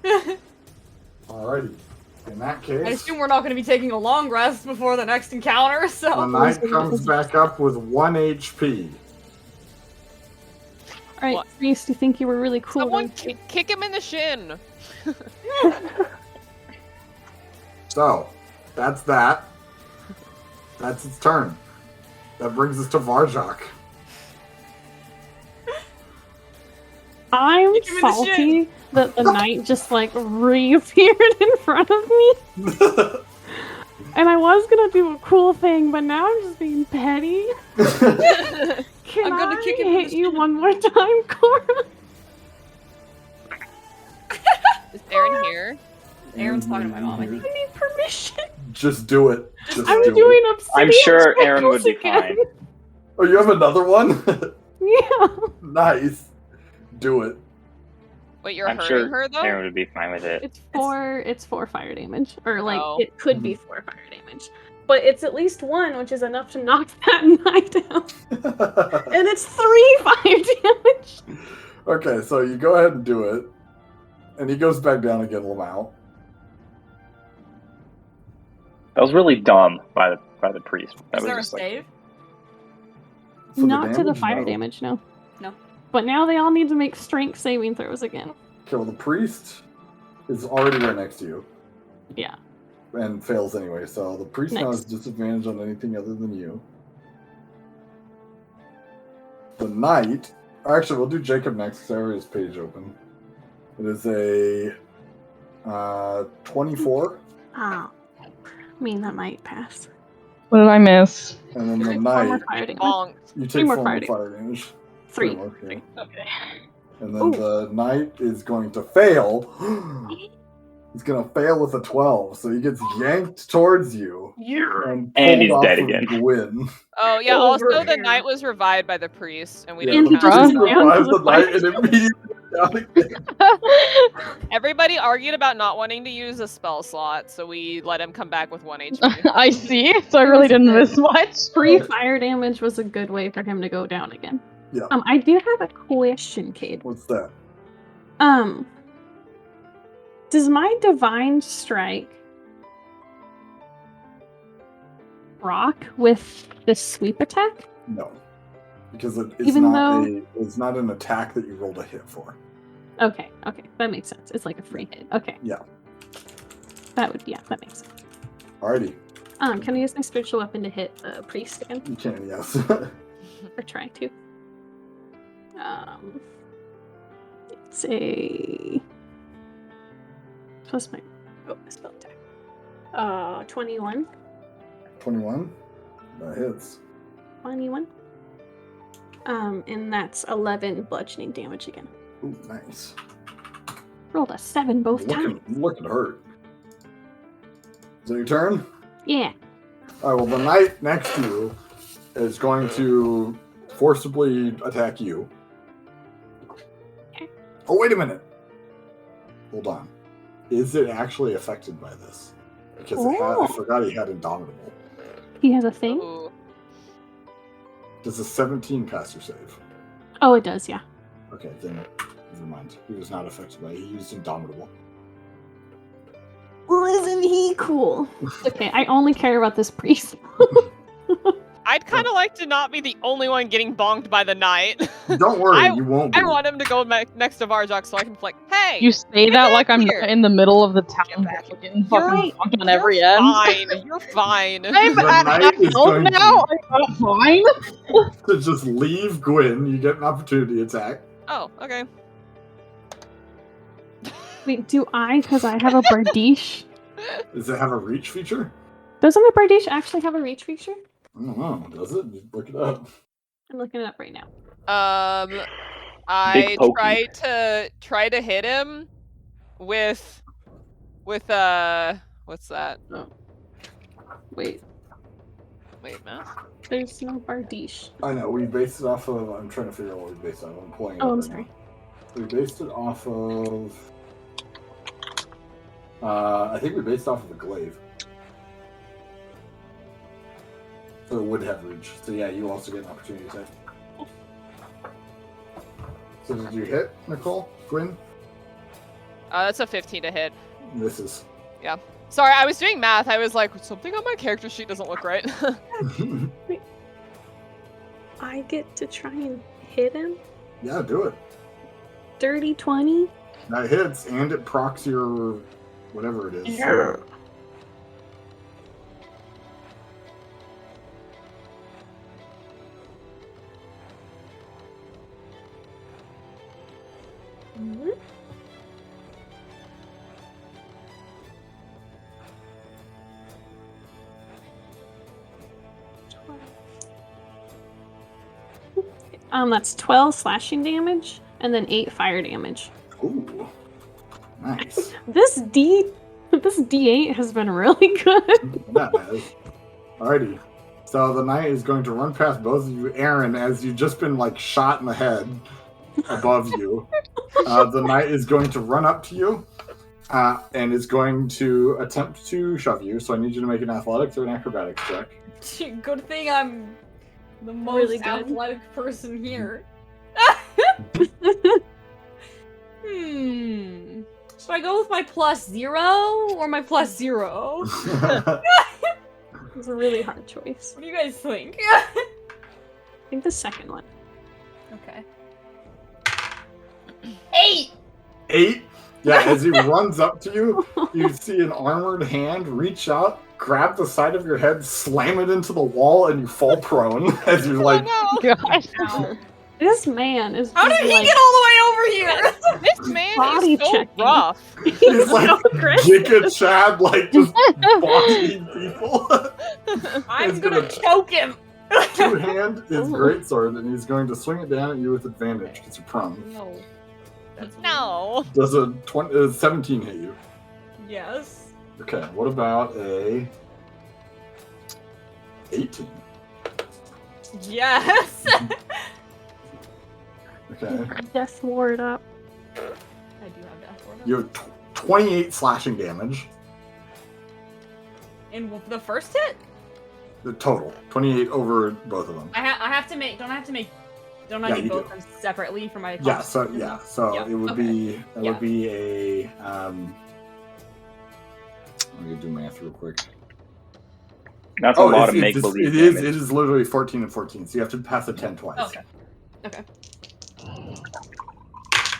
Alrighty. In that I case, assume we're not going to be taking a long rest before the next encounter, the so. knight comes back up with 1 HP. Alright, What? Reese, you think you were really cool. Someone don't kick him in the shin. So, That's that. That's its turn. That brings us to Varjak. I'm You give me the shit. salty that the knight just like reappeared in front of me. And I was gonna do a cool thing, but now I'm just being petty. Can I'm gonna I kick him in hit the you shin. one more time, Cora? Is Aaron here? Aaron's talking to my mom, I think. I need permission. Just do it. Just I'm do it. doing obsidian I'm sure Aaron would sprinkles be again. fine. Oh, you have another one? Yeah. Nice. Do it. Wait, you're I'm hurting sure her though? Aaron would be fine with it. It's 4 fire damage. Or like Oh. it could be 4 fire damage. But it's at least 1, which is enough to knock that knight out. And it's 3 fire damage. Okay, so you go ahead and do it. And he goes back down again, Lamau. That was really dumb by the priest. That Is was there a just like, save? For the Not to the damage? fire No. damage, no. No. But now they all need to make strength saving throws again. Okay, well, the priest is already right next to you. Yeah. And fails anyway, so the priest now Nice. has disadvantage on anything other than you. The knight... Actually, we'll do Jacob next because I already have his page open. It is a 24, Ah. I mean, that might pass. What did I miss? and then the 4 more knight, fire damage. Bonked. you Three take more 4 fire more fire damage. 3. Okay. Okay. And then Ooh. the knight is going to fail. He's going to fail with a 12, so he gets yanked towards you. And pulled he's off dead of again. Gwyn. Oh yeah. Over Also, the here. knight was revived by the priest, and we Yeah, didn't the And he count just priest it. down to revives the the knight fire. and immediately down again. Everybody argued about not wanting to use a spell slot, so we let him come back with 1 HP. I see. So I really didn't miss much. 3 fire damage was a good way for him to go down again. Yeah. I do have a question, Cade. What's that? Does my divine strike rock with the sweep attack? No. Because it's Even it's not an attack that you rolled a hit for. Okay, that makes sense. It's like a free hit. Okay. Yeah. That makes sense. Alrighty. Can I use my spiritual weapon to hit the priest again? You can, yes. Or try to. It's a... Plus my... Oh, my spell attack. 21. 21? That hits. 21. And that's 11 bludgeoning damage again. Ooh, nice. Rolled a 7 both times. Looking hurt. Is that your turn? Yeah. Alright, well, the knight next to you is going to forcibly attack you. Okay. Oh, wait a minute. Hold on. Is it actually affected by this? Because I forgot he had Indomitable. He has a thing? Ooh. Does a 17 caster save? Oh, it does, yeah. Okay, then never mind. He was not affected by it. He used Indomitable. Well, isn't he cool? Okay, I only care about this priest. I'd kind of like to not be the only one getting bonked by the knight. Don't worry, you won't be. I want him to go next to Varjak so I can be like, hey! You say Get that back like I'm here. in the middle of the town Get back here. getting fucking bonked on every You're end. fine. You're fine. I'm The at knight is home going now. I'm not fine. to just leave Gwyn. You get an opportunity attack. Oh, okay. Wait, do I? Because I have a Bardiche. Does it have a reach feature? Doesn't the Bardiche actually have a reach feature? I don't know. Does it? Just look it up. I'm looking it up right now. I Big pokey. try to hit him with what's that? Wait, Wait, man. there's no Bardiche. I know. We based it off of. I'm trying to figure out what we based it on. I'm pulling it Oh, up I'm right sorry. now. We based it off of. I think we based off of a glaive. So it would have reach. So yeah, you also get an opportunity attack. So did you hit, Nicole? Gwyn? That's a 15 to hit. Misses. Sorry, I was doing math. I was like, something on my character sheet doesn't look right. I get to try and hit him? Yeah, do it. Dirty 20? That hits, and it procs your whatever it is. Yeah. Mm-hmm. That's 12 slashing damage, and then 8 fire damage. Ooh. Nice. This D8 has been really good. That has. Alrighty. So the knight is going to run past both of you, Aaron, as you've just been like shot in the head above you. The knight is going to run up to you and is going to attempt to shove you. So I need you to make an athletics or an acrobatics check. Good thing I'm the most Really good. athletic person here. Should I go with my +0 or my +0? It's a really hard choice. What do you guys think? I think the second one. Okay. 8! 8? Yeah, as he runs up to you, you see an armored hand reach out, grab the side of your head, slam it into the wall, and you fall prone as you're like... Oh, no. Gosh. Ow. This man is How just did he like, get all the way over here? This man Body is so checking. rough. He's like so aggressive. Giga Chad, like just boxing people. I'm He's gonna gonna- choke him. Two-hand is Ooh. greatsword, and he's going to swing it down at you with advantage because you're prone. No. That's No. Does a 17 hit you? Yes. Okay, what about a 18? Yes. Okay. Death ward up. I do have death ward. You have 28 slashing damage. In the first hit? The total. 28 over both of them. I have to make. Don't I Yeah, do you both do. of them separately for my? Yeah, so Yeah, it would okay. be Yeah. would be a let me do math real quick. That's a lot of it's- make it's- believe. it is literally 14 and 14, so you have to pass a 10 twice. Okay. Okay.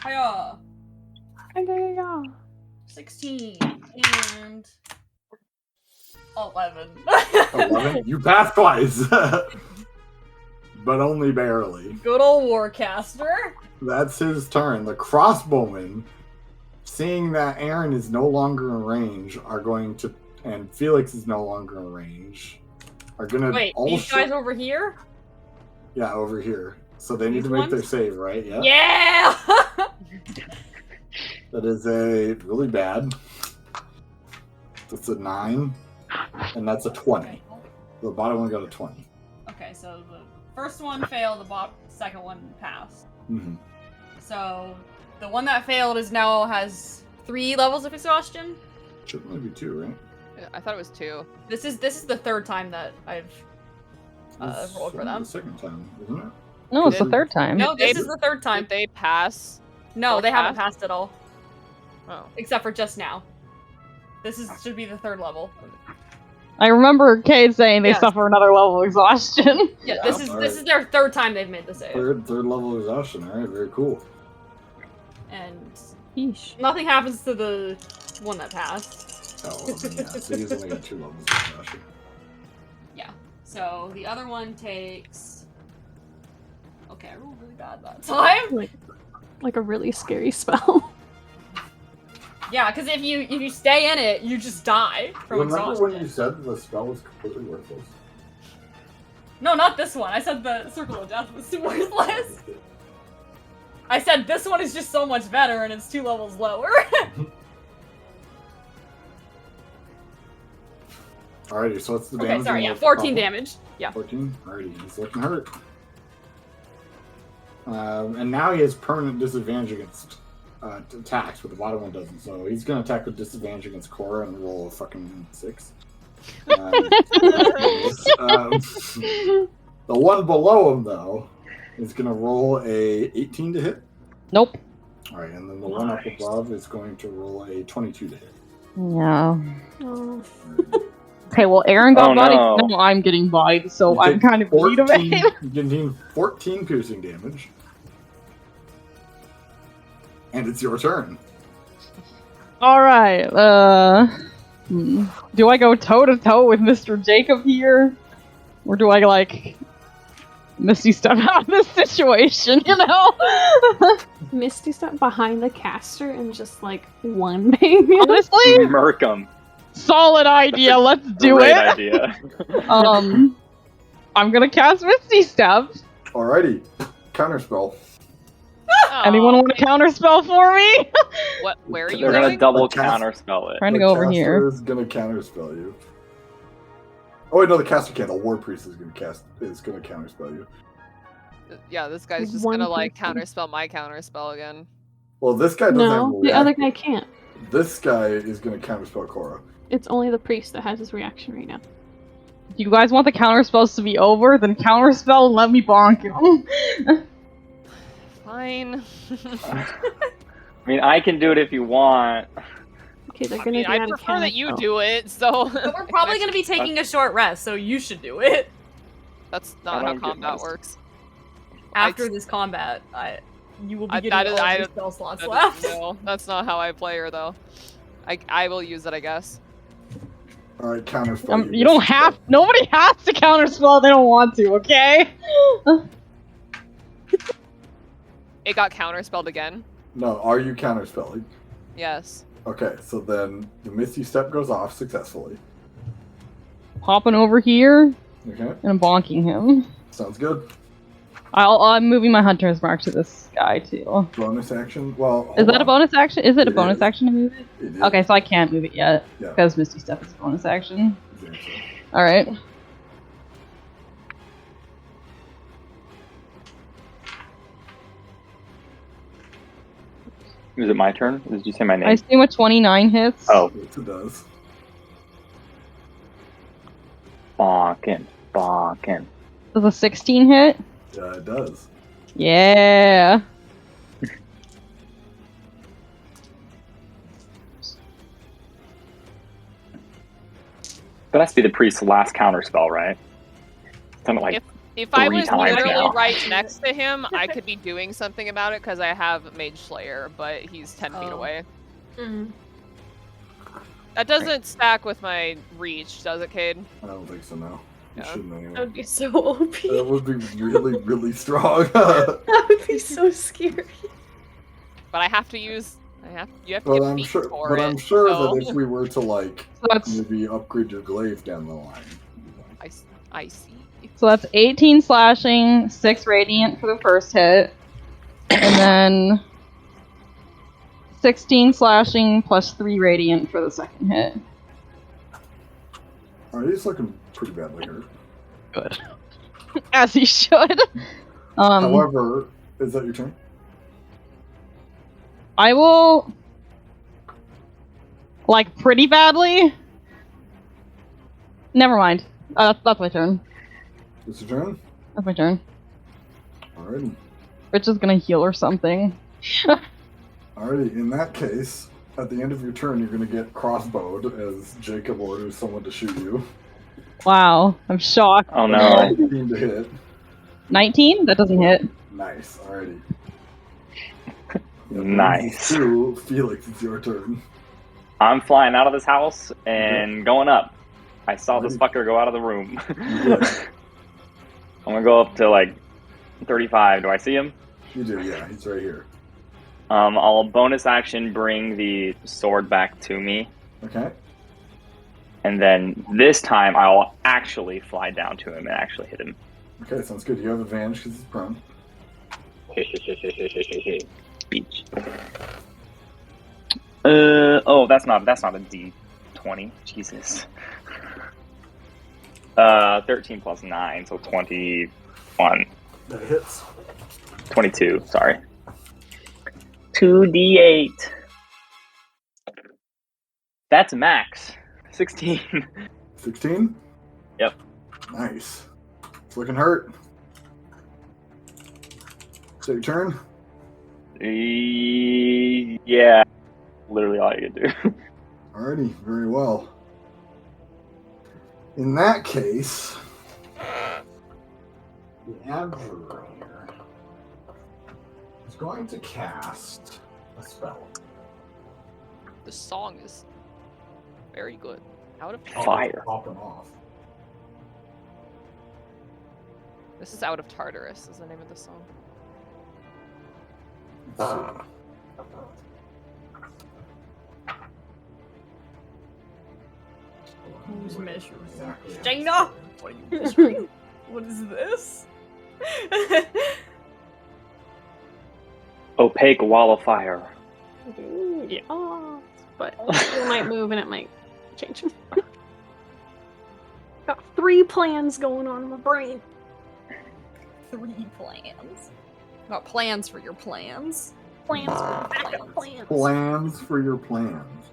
Hiya. 16 and 11. 11? You pass twice. But only barely. Good old Warcaster. That's his turn. The crossbowmen, seeing that Aaron is no longer in range, are going to, and Felix is no longer in range, are gonna Wait, all these guys over here? yeah, over here. So they need These to make ones? their save, right? Yeah. Yeah! That is a really bad. That's a 9, and that's a 20. The bottom one got a 20. Okay, so the first one failed, the second one passed. Mm-hmm. So the one that failed has 3 levels of exhaustion. Should only be 2, right? I thought it was 2. This is the third time that I've This rolled for is them. The second time, isn't it? No, it's the third time. No, this They- is the third time. Did they pass? No, both they haven't passed? passed at all, Oh. except for just now. This should be the third level. I remember Cade saying they Yes. suffer another level of exhaustion. Yeah, Yeah, this is alright. their third time they've made the save, Third level exhaustion. All right, very cool. and Yeesh. nothing happens to the one that passed. Oh, I mean, yeah. So he's only got 2 levels of exhaustion. Yeah. So the other one takes. Okay, I rolled really bad that time. Like a really scary spell. Yeah, because if you stay in it, you just die from Remember exhaustion. when you said the spell was completely worthless? No, not this one. I said the Circle of Death was worthless. I said this one is just so much better and it's 2 levels lower. Alrighty, so what's the Okay, damage? sorry, on yeah, the 14 problem? damage. Yeah. 14? Alrighty, he's looking hurt. And now he has permanent disadvantage against attacks, but the bottom one doesn't. So he's going to attack with disadvantage against Cora and roll a fucking 6. The one below him, though, is going to roll a 18 to hit. Nope. Alright, and then the one up above is going to roll a 22 to hit. Yeah. Oh. Okay, well, Aaron got Oh, bodied. no. Now I'm getting bodied, so You I'm take kind of in need of 14 aid. You gain 14 piercing damage. And it's your turn. Alright, do I go toe to toe with Mr. Jacob here? Or do I, like, Misty step out of this situation, you know? Misty step behind the caster and just like one bang. Honestly, Murk 'em. solid idea. Let's do Great it. idea. I'm gonna cast Misty Step. Alrighty. Counterspell. Anyone want to counterspell for me? What? Where are you They're gonna going? double The cast- counterspell it. Trying to The go over caster here. is gonna counterspell you. Oh wait, no, the caster can't. The war priest is gonna counterspell you. Yeah, this guy's just One gonna like person. counterspell my counterspell again. Well, this guy doesn't have No, a the other reaction. guy can't. This guy is gonna counterspell Korra. It's only the priest that has his reaction right now. If you guys want the counterspells to be over, then counterspell and let me bonk him. Fine. I mean, I can do it if you want. Okay, they're I gonna mean, be I out of prefer that you counterspell. do it, so. But we're probably gonna be taking a short rest, so you should do it. That's I not how don't get combat rest. works. After this combat, you will be getting that all is- of I your don't- spell slots That left. is- no, that's not how I play her though. I will use it, I guess. Alright, counterspell You don't Misty have. Step. Nobody has to counterspell if they don't want to, okay? It got counterspelled again. No, are you counterspelling? Yes. Okay, so then the Misty Step goes off successfully. Hopping over here Okay, and I'm bonking him. sounds good. I'm moving my Hunter's Mark to this guy too. Bonus action. Well, Is hold that a on. bonus action? Is it a It bonus is. action to move it? It is. Okay, so I can't move it yet Yeah. because Misty Step is a bonus action. Exactly. Alright. Is it my turn? Did you say my I name? assume a 29 hits. Oh, Yes, it does. bonkin', bonkin'. Does a 16 hit? Yeah, it does. Yeah. That has to be the priest's last counterspell, right? Something like If I 3 was times literally now. right next to him, I could be doing something about it because I have Mage Slayer, but he's 10 feet Oh. away. Mm. That doesn't stack with my reach, does it, Cade? I don't think so, no. You Yeah. shouldn't That anyway. would be so OP. That would be really, really strong. That would be so scary. But I have to use. You have to But get I'm feet sure. for But it. I'm sure so- that if we were to like So that's maybe upgrade your glaive down the line. I see. 18 slashing, 6 radiant for the first hit, and then 16 slashing plus 3 radiant for the second hit. Alright, he's looking pretty badly hurt. Good. As he should. However, is that your turn? I will. Like, pretty badly? Never mind. That's my turn. It's your turn. That's my turn. Alrighty. Rich is gonna heal or something. Alrighty. In that case, at the end of your turn, you're gonna get crossbowed as Jacob orders someone to shoot you. Wow, I'm shocked. Oh no. 19 to hit. 19? That doesn't hit. Nice. Alrighty. Nice. To Felix, it's your turn. I'm flying out of this house and going up. I saw this fucker go out of the room. I'm gonna go up to like 35. Do I see him? You do, yeah. He's right here. I'll bonus action bring the sword back to me, Okay. and then this time I'll actually fly down to him and actually hit him. Okay, sounds good. You have advantage because he's prone. Speech. Oh, that's not a D20. Jesus. 13 plus 9, so 21. That hits. 22, sorry. 2d8. That's max. 16. 16? Yep. Nice. It's looking hurt. Is that your turn? Yeah. Literally all you can do. Alrighty, very well. In that case, the Adjurer here is going to cast a spell. The song is very good. Out of Fire. Popping off. This is Out of Tartarus, is the name of the song. Who's measuring? Jaina! What are you measuring? What is this? Opaque wall of fire. Yeah. But it might move and it might change. Got 3 plans going on in my brain. 3 plans. Got plans for your plans. Plans for backup plans. Plans for your plans.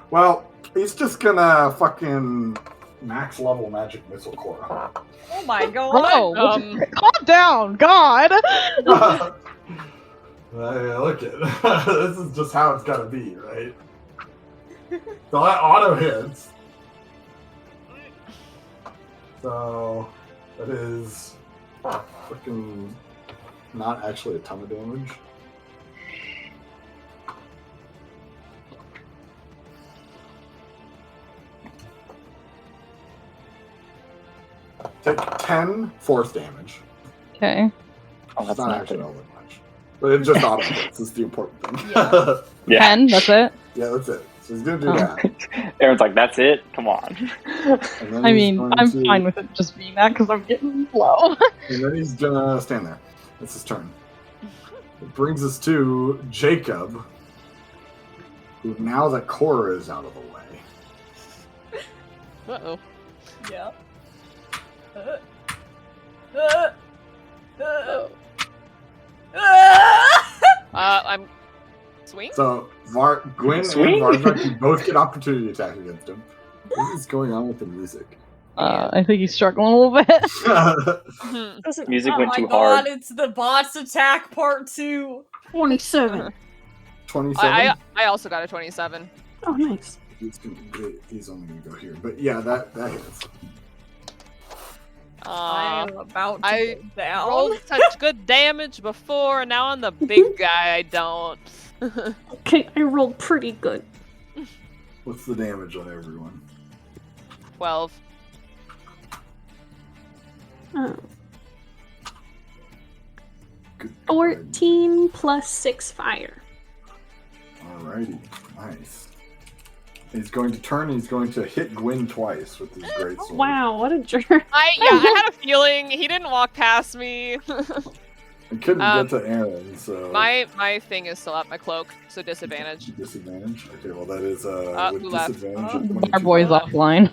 Well, he's just gonna fucking max level magic missile core. Oh my god! Whoa! Calm down, God! Look at this is just how it's gotta be, right? So that auto hits. So that is freaking not actually a ton of damage. Take 10 force damage. Okay. Oh, It's that's not actually all that much. But it just auto hits. That's the important thing. Yeah. Yeah. 10, that's it? Yeah, that's it. So he's gonna do Oh. that. Aaron's like, that's it? Come on. And then I he's mean, going I'm to- fine with it just being that because I'm getting low. And then he's gonna stand there. It's his turn. It brings us to Jacob, who now that Cora is out of the way. Uh-oh. Yeah. I'm... Swing? So Gwyn Swing? and Varzak, you both get opportunity attack against him. What is going on with the music? I think he's struggling a little bit. Hmm. Doesn't Music Oh went my too god, hard. it's the bots attack part 2. 27. 27? I also got a 27. Oh, nice. He's only gonna go here. But yeah, that hits. I am about to I go down. rolled such good damage before, and now on the big guy I don't. Okay, I rolled pretty good. What's the damage on everyone? 12. Oh. Good. 14 plus 6 fire. Alrighty, nice. He's going to turn. He's going to hit Gwyn twice with his great sword. Wow, what a jerk. I had a feeling he didn't walk past me. He couldn't Um, get to Aaron, so my thing is still up, my cloak, so disadvantage. disadvantage. Okay, well that is with who left? disadvantage. of 22. Our boy's offline.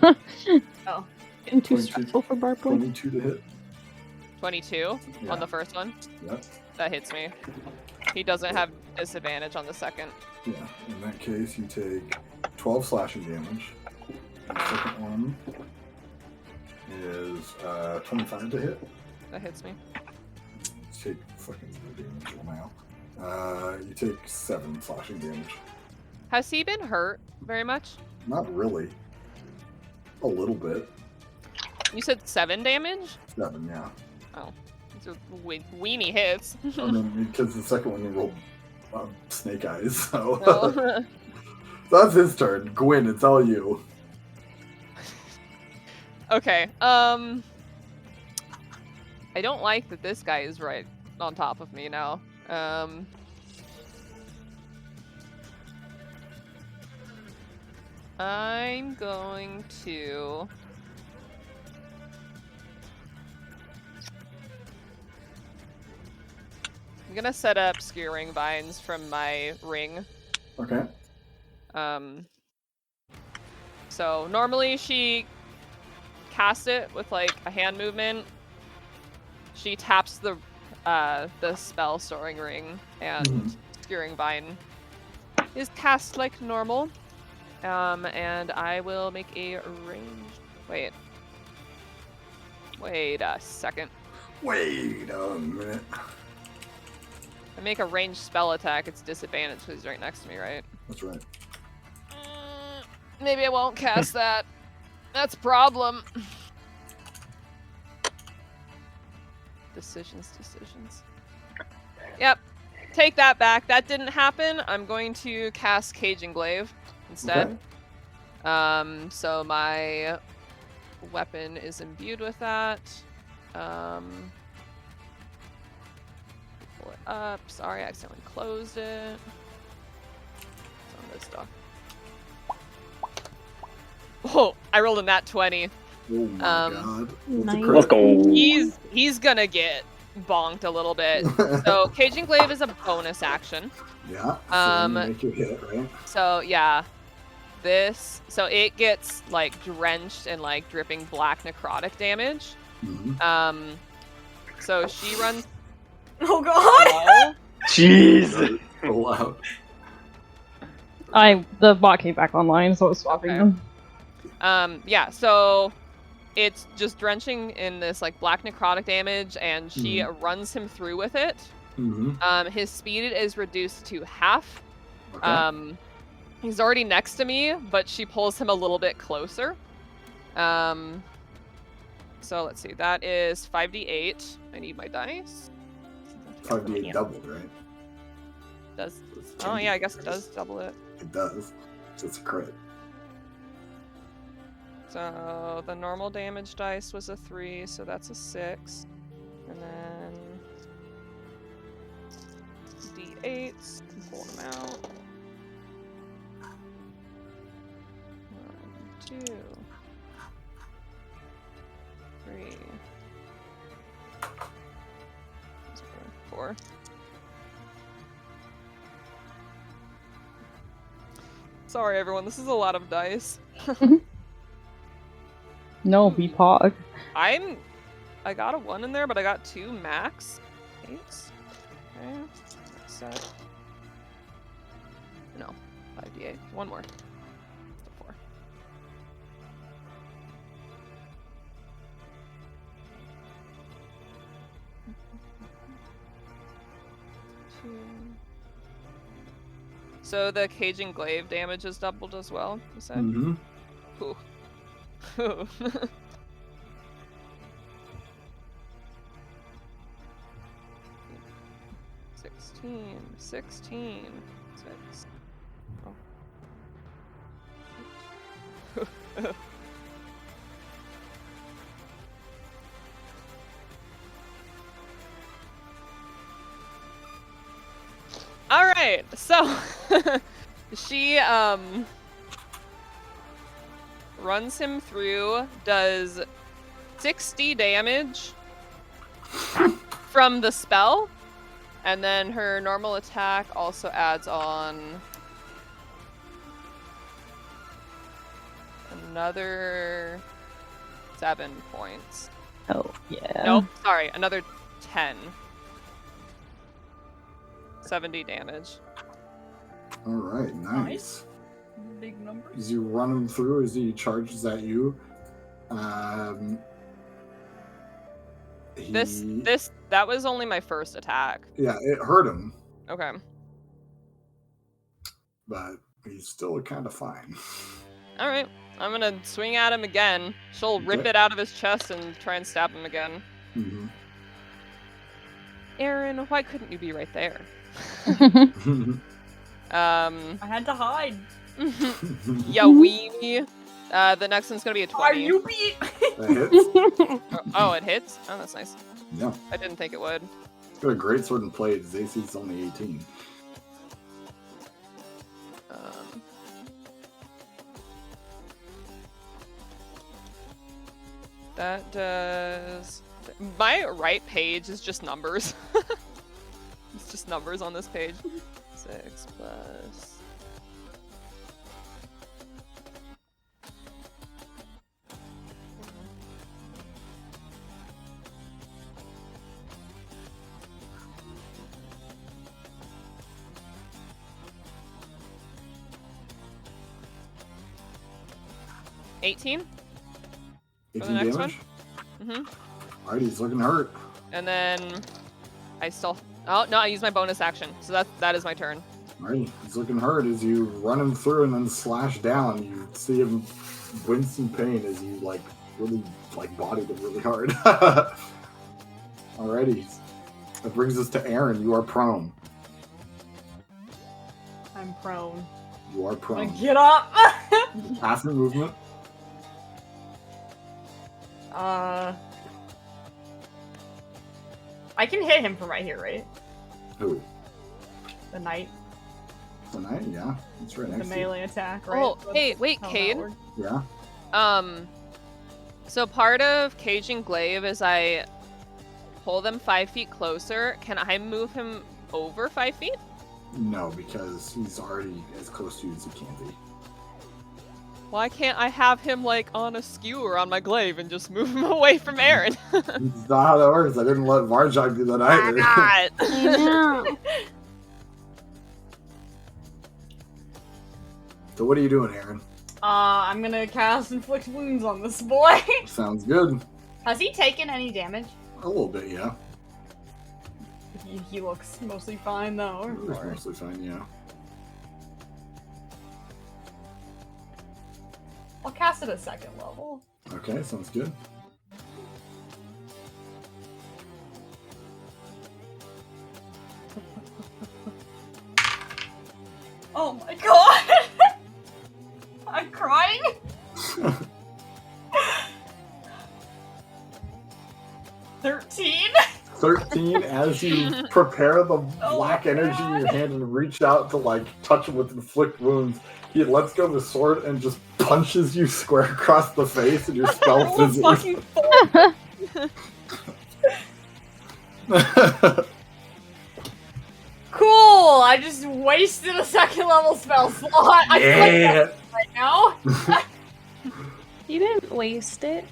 Getting too 22. stressful for Barboy. 22 to hit. 22 Yeah. on the first one. Yep. That hits me. He doesn't have disadvantage on the second. Yeah. In that case, you take 12 slashing damage. And the second one is 25 to hit. That hits me. Let's take fucking the damage roll now. You take 7 slashing damage. Has he been hurt very much? Not really. A little bit. You said 7 damage? 7, yeah. These are weenie hits. I mean, because the second one you rolled snake eyes, so. No. So that's his turn. Gwyn, it's all you. Okay. I don't like that this guy is right on top of me now. I'm going to... I'm gonna set up skewering vines from my ring. Okay. So normally she casts it with like a hand movement. She taps the spell storing ring, and skewering vine is cast like normal. And I will make a range. Wait a second. Wait a minute. I make a ranged spell attack. It's disadvantage because he's right next to me, right? That's right. Maybe I won't cast that. That's a problem. Decisions. Yep. Take that back. That didn't happen. I'm going to cast Caging Glaive instead. Okay. So my weapon is imbued with that. up. Sorry, I accidentally closed it. It's on this dock. Oh, I rolled a nat 20. Oh my god. What's a Nice. crit? Let's go. He's gonna get bonked a little bit. So Caging Glaive is a bonus action. Yeah. So you make your hit, right? So yeah, so it gets like drenched in like dripping black necrotic damage. Mm-hmm. So she runs. Oh god! Jeez. Wow. The bot came back online, so I was swapping Okay. them. Yeah, so it's just drenching in this like black necrotic damage, and she runs him through with it. Mm-hmm. His speed is reduced to half. Okay. He's already next to me, but she pulls him a little bit closer. So let's see, that is 5d8. I need my dice. 5d8 doubled, right? Does oh yeah, I guess it does double it. It does. So it's a crit. So the normal damage dice was a 3, so that's a 6. And then d8s, pull them out. 1, 2, 3, 4. Sorry everyone, this is a lot of dice. No, be pog. I got a 1 in there, but I got 2 max 8s. Okay, set. No, 5d8. One more. So 4. So the Caging Glaive damage is doubled as well, you said? Mm-hmm. Ooh. 16, 6. Oh. All right, so she runs him through, does 60 damage from the spell, and then her normal attack also adds on another 7 points. Oh, yeah. Nope, sorry, another 10. 70 damage. All right, nice. Big numbers. As you run him through, as he charges at you, That was only my first attack. Yeah, it hurt him, Okay. but he's still kind of fine. All right. I'm gonna swing at him again. She'll rip it out of his chest and try and stab him again. Mm-hmm. Aaron, why couldn't you be right there? I had to hide. Yeah, weenie. The next one's gonna be a 20. Are you beat? That hits. Oh, it hits? Oh, that's nice. Yeah. I didn't think it would. He's got a great sword and blade. His AC's only 18. That does... My right page is just numbers. It's just numbers on this page. 6 plus... $18? 18 the next damage? Mm-hmm. Alright, he's looking hurt. And then I still... Oh, no, I use my bonus action. So that is my turn. Alright, he's looking hurt as you run him through and then slash down. You see him wince in pain as you, really, bodied him really hard. Alrighty. That brings us to Aaron. You are prone. I'm prone. You are prone. Get up! Passive movement. I can hit him from right here, right? Who? The knight. The knight? Yeah. It's right The next to you. melee attack, right? Oh, That's hey, wait, how that Cade. works. Yeah. So part of caging Glaive is I pull them 5 feet closer. Can I move him over 5 feet? No, because he's already as close to you as he can be. Why can't I have him like on a skewer on my Glaive and just move him away from Aaron? That's not how that works. I didn't let Varjog do that Why either. not? I know. So what are you doing, Aaron? I'm gonna cast Inflict Wounds on this boy. Sounds good. Has he taken any damage? A little bit, yeah. He looks mostly fine though. It's mostly fine, yeah. I'll cast it at 2nd level. Okay, sounds good. Oh my god! I'm crying! 13? 13, as you prepare the black energy in your hand and reach out to, like, touch him with Inflict Wounds, he lets go of his sword and just punches you square across the face, and your spell fizzles. Fucking full. Cool! I just wasted a 2nd level spell slot. I feel like that right now. You didn't waste it.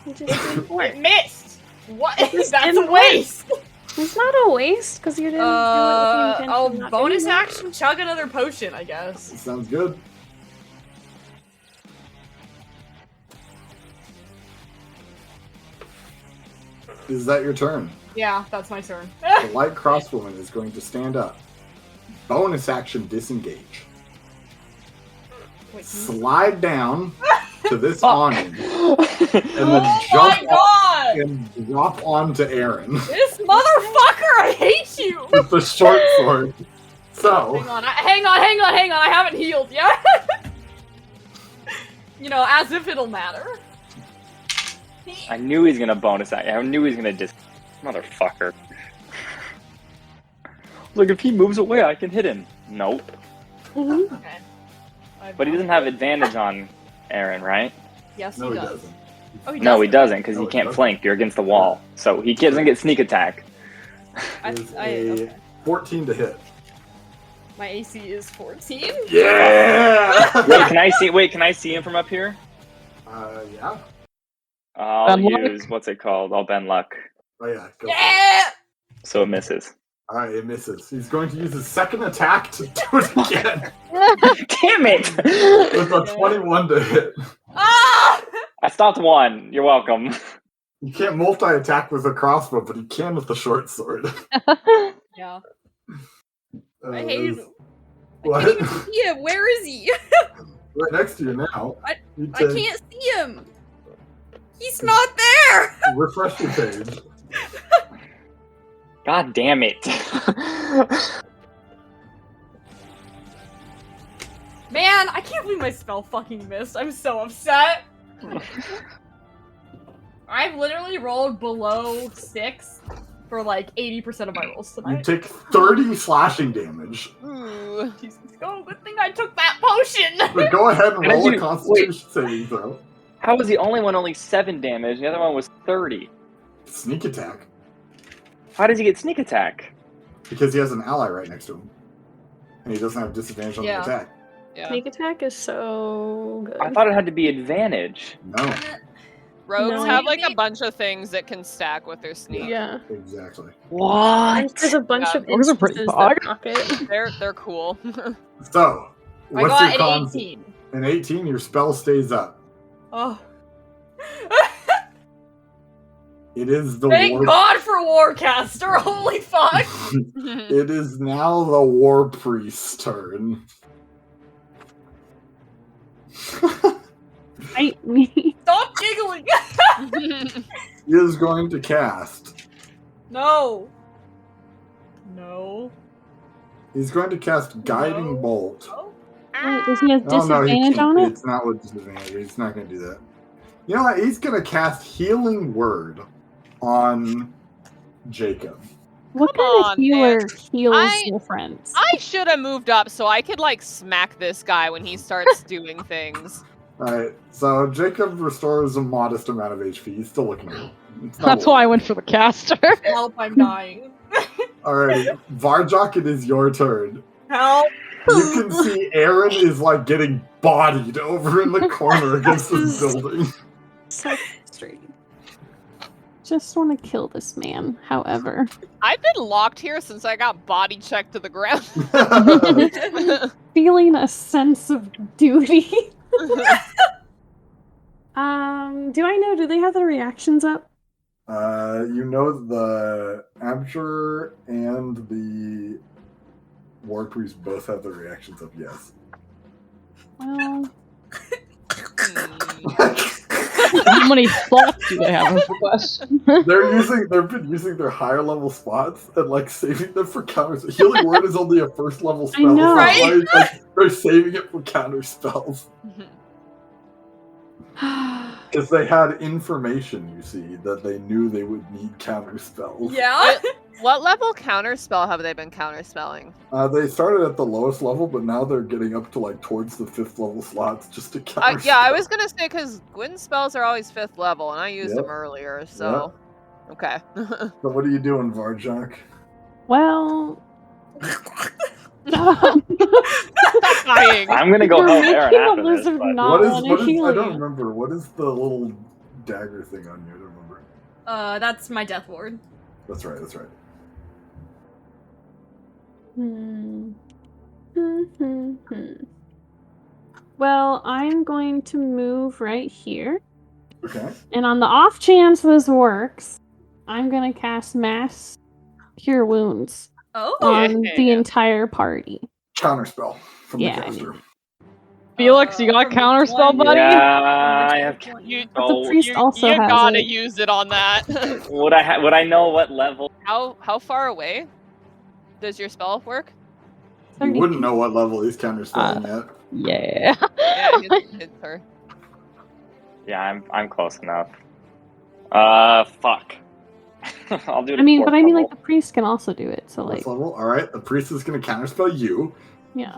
You just didn't work. It missed! What? just That's a didn't waste! It's not a waste because you didn't do it with the intention I'll of not bonus doing it. action chug another potion, I guess. Sounds good. Is that your turn? Yeah, that's my turn. The light crossbowman is going to stand up. Bonus action disengage. Wait, Slide down to this awning. And then oh jump my god! and drop onto Aaron This motherfucker, I hate you! with the short sword. So, Hang on, I haven't healed yet. You know, as if it'll matter. I knew he was gonna bonus that. I knew he was gonna motherfucker. Look, if he moves away, I can hit him. Nope. Mhm. Okay. But he doesn't have advantage on Aaron, right? Yes, no, he he does. doesn't. Oh, he No, he doesn't. doesn't, because No, he he can't doesn't. flank. You're against the wall. So he doesn't get sneak attack. It is I- a okay. 14 to hit. My AC is 14. Yeah! Can I see him from up here? Yeah. I'll Bend luck? use, what's it called? I'll bend luck. Oh, yeah. Go for it. Yeah! So it misses. Alright, it misses. He's going to use his second attack to do it again Damn it! with a 21 to hit. Ah! I stopped one. You're welcome. You can't multi-attack with a crossbow, but you can with the short sword. Yeah. Uh, I hate him. I What? can't even see him. Where is he? Right next to you now. I- You I take- can't see him. He's not there. Refresh your page. God damn it. Man, I can't believe my spell fucking missed. I'm so upset. I've literally rolled below 6 for like 80% of my rolls You tonight. take 30 slashing damage. Ooh. Jesus, oh, good thing I took that potion. But go ahead and How did roll a you- Constitution saving throw. How was the only one only 7 damage? The other one was 30. Sneak attack. How does he get sneak attack? Because he has an ally right next to him. And he doesn't have disadvantage on Yeah. the attack. Yeah. Sneak attack is so good. I thought it had to be advantage. No, Rogues No. have like a bunch of things that can stack with their sneak. Yeah. exactly. What? There's a bunch Yeah, of those are pretty instances fog. that knock it. They're cool. So, I what's got your an con? 18. An 18, your spell stays up. Oh. It is the Thank war. God for Warcaster. Holy fuck. It is now the war priest's turn. Fight me. Stop giggling. He is going to cast. No. No. He's going to cast Guiding No. Bolt. Oh. Wait, does he have Oh no, he disadvantage can't. on it? It's not with disadvantage. He's not going to do that. You know what? He's going to cast Healing Word on Jacob. What Come kind on, of healer man. heals your friends? I should have moved up so I could like smack this guy when he starts doing things. Alright, so Jacob restores a modest amount of HP. He's still looking good. It's not That's a lot. why I went for the caster. Help, I'm dying. Alrighty, Varjok, it is your turn. Help. You can see Aaron is like getting bodied over in the corner against this building. So frustrating. Just want to kill this man, however. I've been locked here since I got body checked to the ground. Feeling a sense of duty. Do I know, do they have their reactions up? You know the Amateur and the War Priest both have their reactions up, yes. Well, How many spots do they have? Is the question. They've been using their higher level spots and like saving them for counters. Healing Word is only a first level spell. know. So Right? like, they're saving it for counter spells. Because they had information, you see, that they knew they would need counter spells. Yeah. What level counterspell have they been counterspelling? They started at the lowest level, but now they're getting up to like towards the 5th level slots just to counter. Yeah, I was gonna say because Gwyn's spells are always 5th level, and I used Yep. them earlier, so okay. So what are you doing, Varjok? well. Stop dying. I'm gonna go You're help Aaron making a after this. lizard But not What want is to I heal don't you. remember. What is the little dagger thing on you? I don't remember. That's my death ward. That's right, that's right. Well, I'm going to move right here. Okay. And on the off chance this works, I'm going to cast Mass Cure Wounds Oh. on the Yeah. entire party. Counterspell from Yeah, the I caster. Felix, you got From counterspell, one- buddy? yeah, I have. You, But the priest also you has gotta it. use it on that. Would I know what level? How far away does your spell work? You 30 wouldn't know what level he's counterspelling yet. Yeah. Yeah, hits her. Yeah, I'm close enough. Fuck. I'll do it. I mean, at but fourth I mean, level. like, the priest can also do it, so, Fourth like, level. Alright, the priest is gonna counterspell you. yeah.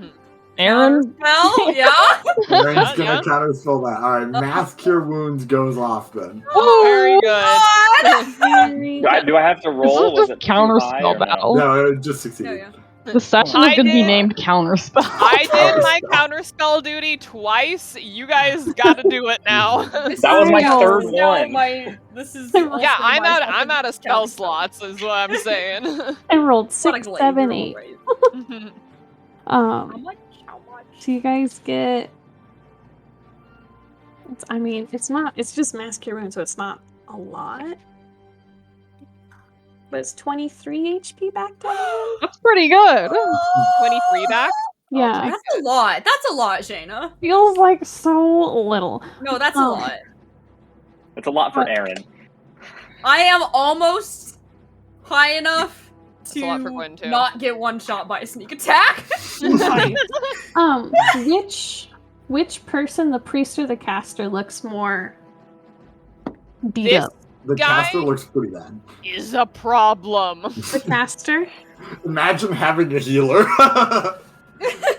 Aaron, Well, yeah. Aaron's gonna Yeah. counterspell that. Alright, Mass Cure Wounds goes off then. Very good. Do I have to roll? This Was is it just too high or counterspell no? battle. No, it just succeeded. Yeah. The session is I going to be did- named Counterspell. I did my Counterspell. counterspell duty twice. You guys gotta do it now. This That was my is- third this is now one. This is. Yeah, also Yeah, I'm my out of second spell counterspell. slots, is what I'm saying. I rolled What a 6, glaive, 7, you're 8. alright. How much? How much? So you guys get. It's just Mass Cure Wounds, so it's not a lot. But it's 23 HP back down. That's pretty good. 23 back? Yeah, That's a lot. That's a lot, Shayna. feels like so little. No, that's a Oh. lot. It's a lot for Aaron. I am almost high enough That's a lot for to Gwen, too. not get one shot by a sneak attack. Which person, the priest or the caster, looks more beat This up? The Guy- caster looks pretty bad. Is a problem. The caster? Imagine having a healer.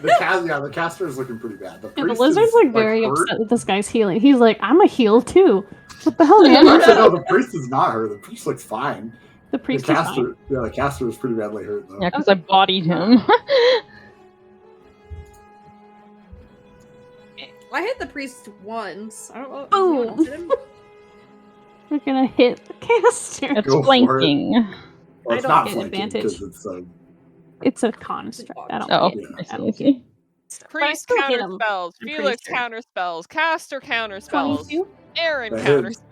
The caster is looking pretty bad. Yeah, the priest lizard's is, like very hurt. upset that this guy's healing. He's like, I'm a heal too. What the hell, man? Actually, no, the priest is not hurt. The priest looks fine. The priest the is caster, fine. yeah, the caster is pretty badly hurt though. Yeah, because I bodied him. I hit the priest once. I don't know. Boom. We're gonna hit the caster. It's Go for it. flanking. Well, I it's don't not get flanking advantage. because it's It's a construct. I don't Oh, get Yeah. I it. see, I see. But I Priest still hit him. counterspells. I'm pretty Felix sure. counterspells. Caster counterspells. 22? Aaron That hits.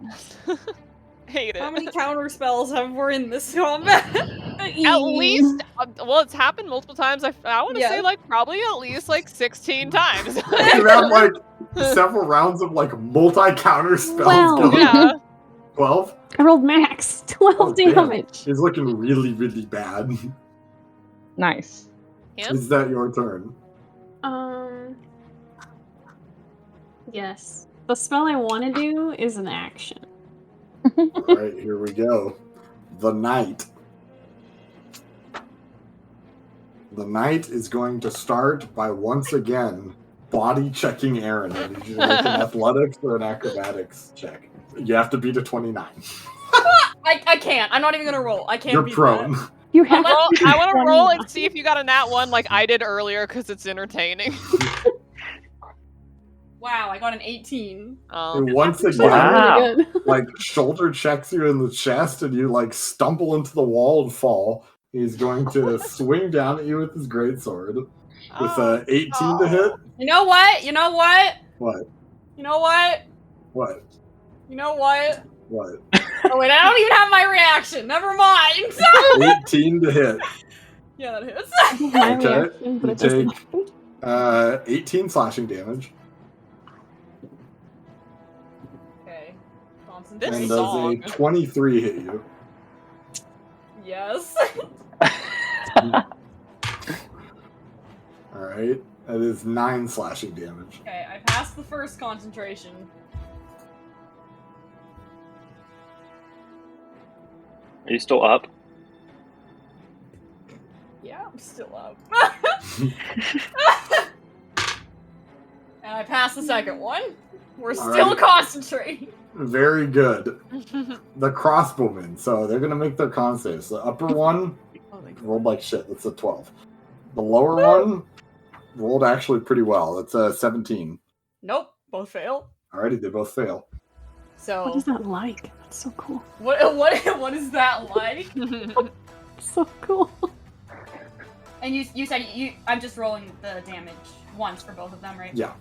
counterspells. Hate it. How many counter spells have we in this combat? At least, well, it's happened multiple times. I want to Yeah. say like probably at least like 16 times. You have like several rounds of like multi-counter spells Well, going. yeah. 12? I rolled max 12 Oh, damn. damage. He's looking really, really bad. Nice. Him? Is that your turn? Yes. The spell I want to do is an action. Alright, here we go. The Knight. The knight is going to start by once again body checking Aaron. I need you to make an athletics or an acrobatics check. You have to beat a 29. I can't. I'm not even gonna roll. I can't You're beat prone. that. You have Well, to I want to 21. roll and see if you got a nat 1 like I did earlier because it's entertaining. Wow, I got an 18. And once That's again, Wow. really good. like shoulder checks you in the chest and you like stumble into the wall and fall. He's going to swing down at you with his greatsword with a 18 to hit. You know what? You know what? What? You know what? What? You know what? What? Oh wait, I don't even have my reaction. Never mind. 18 to hit. Yeah, that hits. My Okay, reaction, but you it doesn't take- happen. 18 slashing damage. Okay. This Concentration. And does a song. 23 hit you? Yes. Alright. That is 9 slashing damage. Okay, I passed the first concentration. Are you still up? Yeah, I'm still up. And I passed the second one. We're still Alright. concentrating. Very good. The crossbowmen, so they're gonna make their con saves. The upper one rolled like shit. That's a 12. The lower one rolled actually pretty well. That's a 17. Nope, both fail. Alrighty, they both fail. So What is that like? That's so cool. what is that like? So cool. And you said I'm just rolling the damage once for both of them, right? Yeah.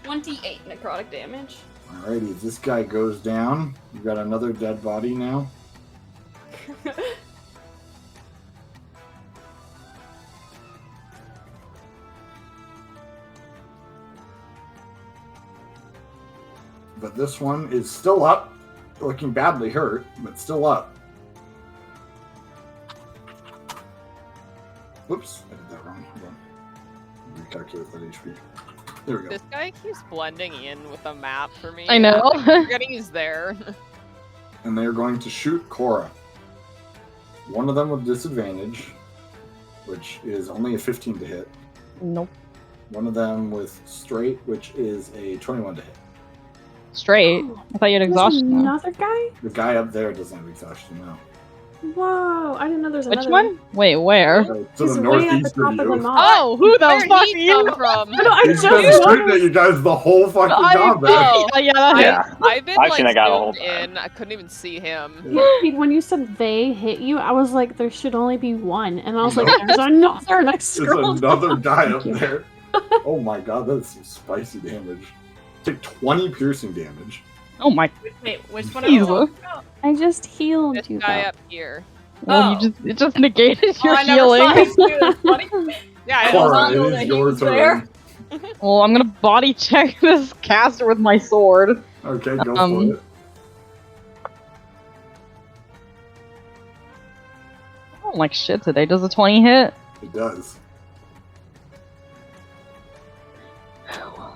$28 necrotic damage. Alrighty, this guy goes down. You got another dead body now. But this one is still up, looking badly hurt, but still up. Whoops, I did that wrong. Hold on. Recalculate that HP. There we go. This guy keeps blending in with the map for me. I know. I'm forgetting he's there. And they're going to shoot Cora. One of them with disadvantage, which is only a 15 to hit. Nope. One of them with straight, which is a 21 to hit. Straight. I thought you had There's exhaustion. though. another guy? The guy up there doesn't have exhaustion now. Whoa, I didn't know there's Which another one? Wait, where? To He's the way at the northeast top of of the you. map. Oh, who the Where'd fuck he are you? come from? No, I He's just been shooting at noticed. you guys the whole fucking combat. Oh. Yeah. Yeah. I've been I've like seen that guy the whole zoomed in. I couldn't even see him. When you said they hit you, I was like, there should only be one. And I was like, Nope. there's another. And I There's scrolled another down. guy up Thank you. there. Oh my god, that's some spicy damage. Take 20 piercing damage. Oh my. Wait, which one are you Jesus. talking about? I just healed This you. guy though. up here. Well, Oh. it just negated your I never saw healing. his do. That's funny. Yeah, I Cora, don't it know is that your he's turn. there. Well, I'm gonna body check this caster with my sword. Okay, go Um, for it. I don't like shit today. Does a 20 hit? It does.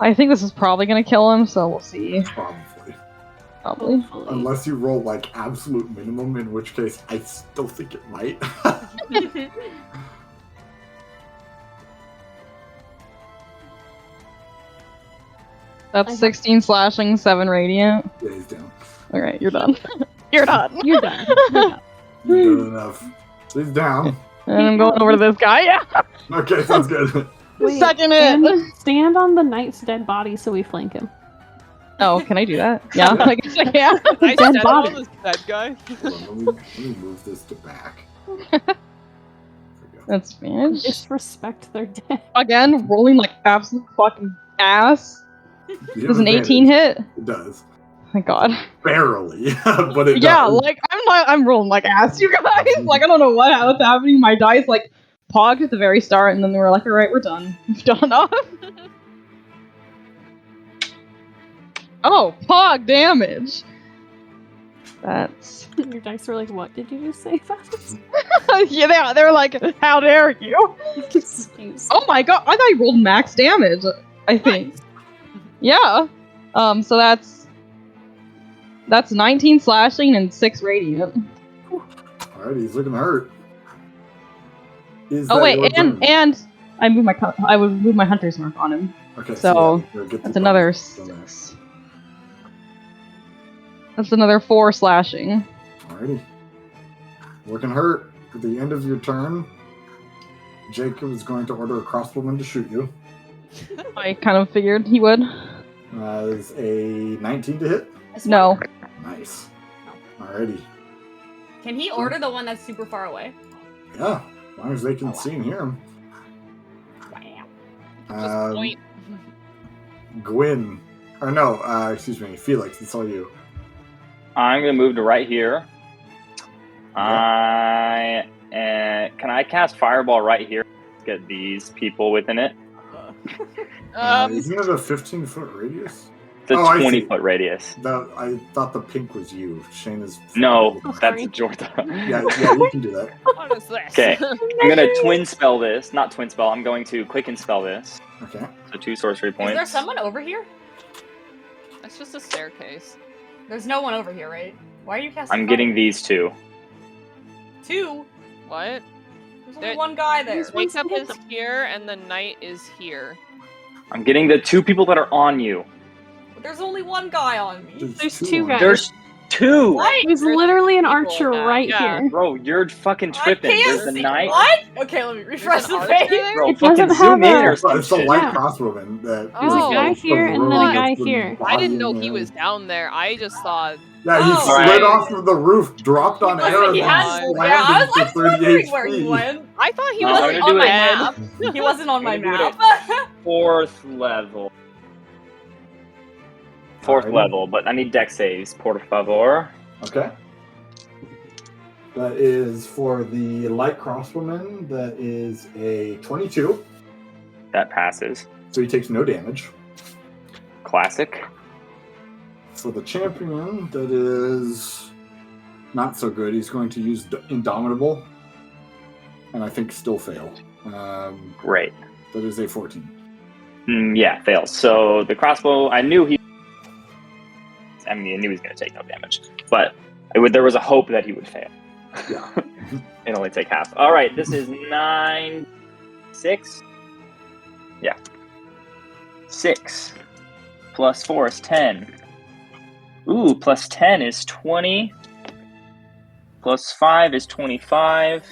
I think this is probably gonna kill him, so we'll see. Probably. Probably. Hopefully. Unless you roll like absolute minimum, in which case I still think it might. That's 16 slashing, 7 radiant. Yeah, he's down. Alright, you're done. You're done. You're done. You're done. You've done enough. He's down. And I'm going over to this guy. Yeah. Okay, sounds good. Wait, Second it. stand on the knight's dead body so we flank him. Oh, can I do that? Yeah, I guess I can. Nice Dead dead body. on this dead guy. Hold on, let me move this to back. There we go. That's Spanish. Disrespect their dead. Again, rolling like absolute fucking ass. You Does have an 18 advantage. hit? It does. Thank God. Barely, but it Yeah, does. like I'm rolling like ass, you guys. Like I don't know what's happening. My dice like pogged at the very start, and then they were like, "All right, we're done. We've done enough." Oh, pog damage. That's Your dice were like, what did you just say? Yeah, they're like, how dare you? Oh my god, I thought I rolled max damage, I think. Yeah. So that's 19 slashing and 6 radiant. Alright, he's looking hurt. Is Oh that wait, your turn? and I would move my hunter's mark on him. Okay, So yeah, get the that's another bonus on there. 6. That's another 4 slashing. Alrighty. Looking hurt. At the end of your turn, Jacob is going to order a crossbowman to shoot you. I kind of figured he would. Is a 19 to hit? No. Nice. Alrighty. Can he order the one that's super far away? Yeah, as long as they can see and hear him. Just point. Gwyn. Or no, excuse me, Felix, it's all you. I'm gonna move to right here. Can I cast Fireball right here? Get these people within it. Isn't it a 15-foot radius? It's a Oh, I see. 20-foot radius. I thought the pink was you. Shane is. No, Oh, that's sorry. Jordan. Yeah, you can do that. What is this? Okay, I'm gonna twin spell this. Not twin spell. I'm going to quicken spell this. Okay. So 2 sorcery Is points. there someone over here? It's just a staircase. There's no one over here, right? Why are you casting? I'm getting these 2. 2. What? There's only There- one guy there. Jacob is here, and the knight is here. I'm getting the 2 people that are on you. But there's only one guy on me. There's 2 on guys. there. There's 2. What? There's There's literally an people archer in that, right yeah. here. Bro, you're fucking tripping. I can't There's the see. knight. What? Okay, let me refresh There's an the archer page. there? Bro, It fucking doesn't zoom have in a- or some It's the shit. light Yeah. crossbowman that. There's a is guy off the here and then a roof guy and here. I didn't know bodying he him. was down there. I just thought. Yeah, he Oh. slid Right. off of the roof, dropped on He Aaron, he and had, landed slammed I him was for like 30 wondering where he HP. went. I thought he He No, was I'm wasn't gonna on do my it. map. He wasn't on my I'm gonna do map. 4th level. 4th Alrighty. level, but I need deck saves, por favor. Okay. That is for the light crossbowman. That is a 22. That passes. So he takes no damage. Classic. For the champion, that is not so good. He's going to use Indomitable, and I think still fail. Great. That is a 14. Yeah, fails. So the crossbow, I knew he was going to take no damage. But there was a hope that he would fail. Yeah. And only take half. All right, this is 9, 6. Yeah. 6 plus 4 is 10. Ooh, plus 10 is 20. Plus 5 is 25.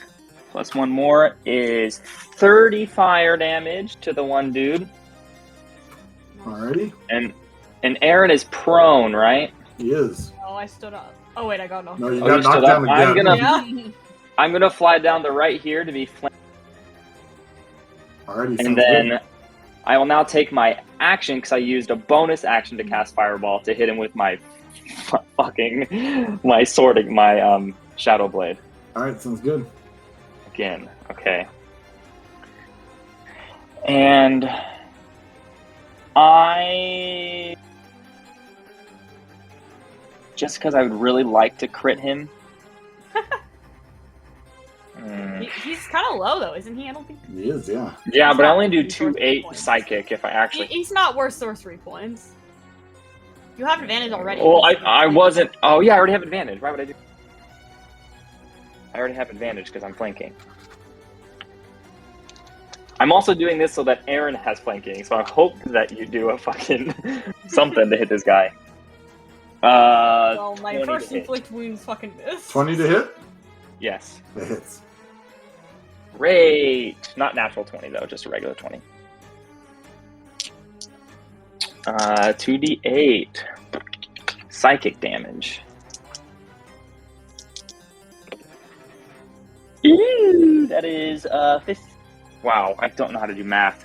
Plus 1 more is 30 fire damage to the one dude. Alrighty. And Aaron is prone, right? He is. Oh, I stood up. Oh wait, I got knocked. No, you Oh, got you stood knocked down up. again. I'm I'm gonna fly down to right here to be flanked, Alrighty. and sounds then good. I will now take my action because I used a bonus action to cast Fireball to hit him with my my sword, my Shadow Blade. Alright, sounds good. Again, okay. And I just because I would really like to crit him. He's kind of low though, isn't he? I don't think He is, yeah. Yeah, He's but I not only do worth 2/8 points. psychic if I actually. he's not worth sorcery points. You have advantage already. Well, I wasn't. Oh yeah, I already have advantage. Why would I do? I already have advantage because I'm flanking. I'm also doing this so that Aaron has flanking, so I hope that you do a fucking something to hit this guy. Well, my 20 first to hit. inflict wounds fucking miss. 20 to hit? Yes. That hits. Great. Not natural 20 though, just a regular 20. 2d8 psychic damage. Ooh, that is 15. Wow, I don't know how to do math.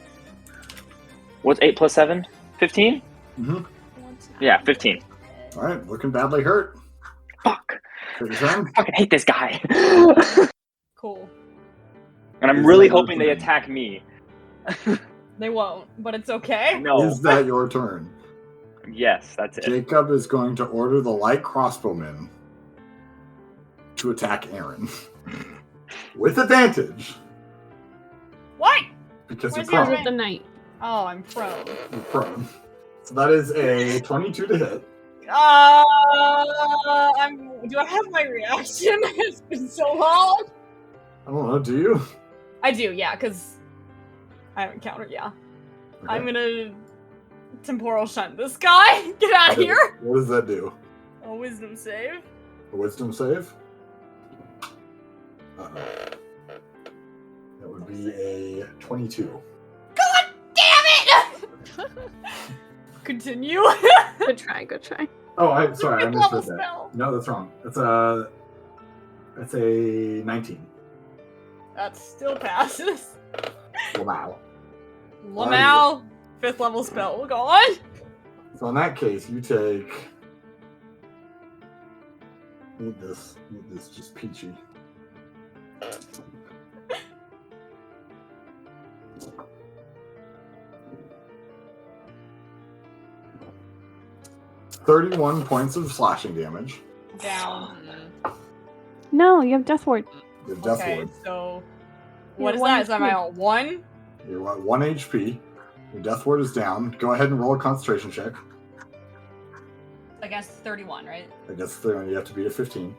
What's 8 plus 7? 15? Mm-hmm. Yeah, 15. Alright, looking badly hurt. Fuck. Take your turn. I fucking hate this guy. Cool. And I'm Is really that your hoping they turn? attack me. They won't, but it's okay. No. Is that your turn? Yes, that's it. Jacob is going to order the light crossbowmen to attack Aaron. with advantage. What? Because Where's you're your prone. With the knight. Oh, I'm prone. You're prone. So that is a 22 to hit. Do I have my reaction? It's been so long. I don't know, do you? I do, yeah, because I haven't countered, yeah. Okay. I'm gonna temporal shunt this guy. Get out of here. What does that do? A wisdom save. A wisdom save? Uh-oh. That would be a 22. God damn it! Continue. Good try, good try. Oh, sorry, I Fifth misread level that. spell. No, that's wrong. That's a 19. That still passes. Wow. Lamau, 5th level spell. Go on. So in that case, you take. Need this just peachy. $31 points of slashing damage. Down. No, you have Death Ward. You have Death Okay, Ward. so You're what is one that? Is that my HP. 1? You're at 1 HP. Your Death Ward is down. Go ahead and roll a concentration check. Against 31, right? I guess you have to beat a 15.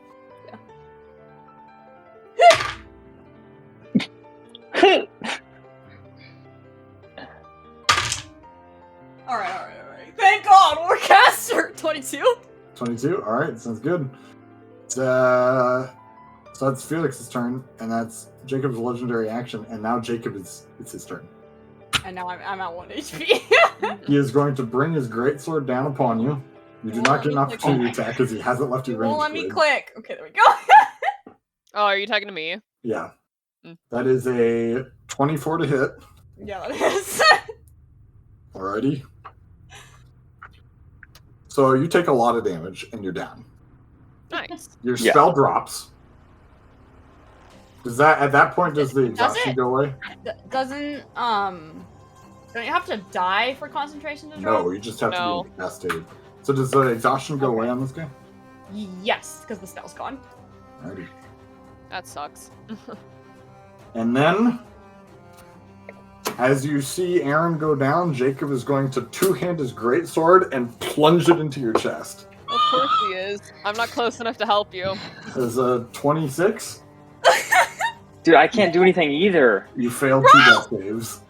Alright. Thank God, Warcaster! 22? 22? Alright, sounds good. So that's Felix's turn, and that's Jacob's legendary action, and now it's his turn. And now I'm at 1 HP. He is going to bring his greatsword down upon you. You do Well, not let get an me opportunity click. attack because he hasn't left you range. Well, let me grid. click. Okay, there we go. Oh, are you talking to me? Yeah. Mm. That is a 24 to hit. Yeah, that is. Alrighty. So you take a lot of damage and you're down. Nice. Your Yeah. spell drops. Does that at that point does the Does exhaustion it? go away? Doesn't, don't you have to die for concentration to drop? No, you just have No. to be incapacitated. So does the exhaustion go away on this guy? Yes, because the spell's gone. Alrighty. That sucks. And then, as you see Aaron go down, Jacob is going to two-hand his greatsword and plunge it into your chest. Of course he is. I'm not close enough to help you. As a 26, Dude, I can't do anything either. you fail 2 death saves.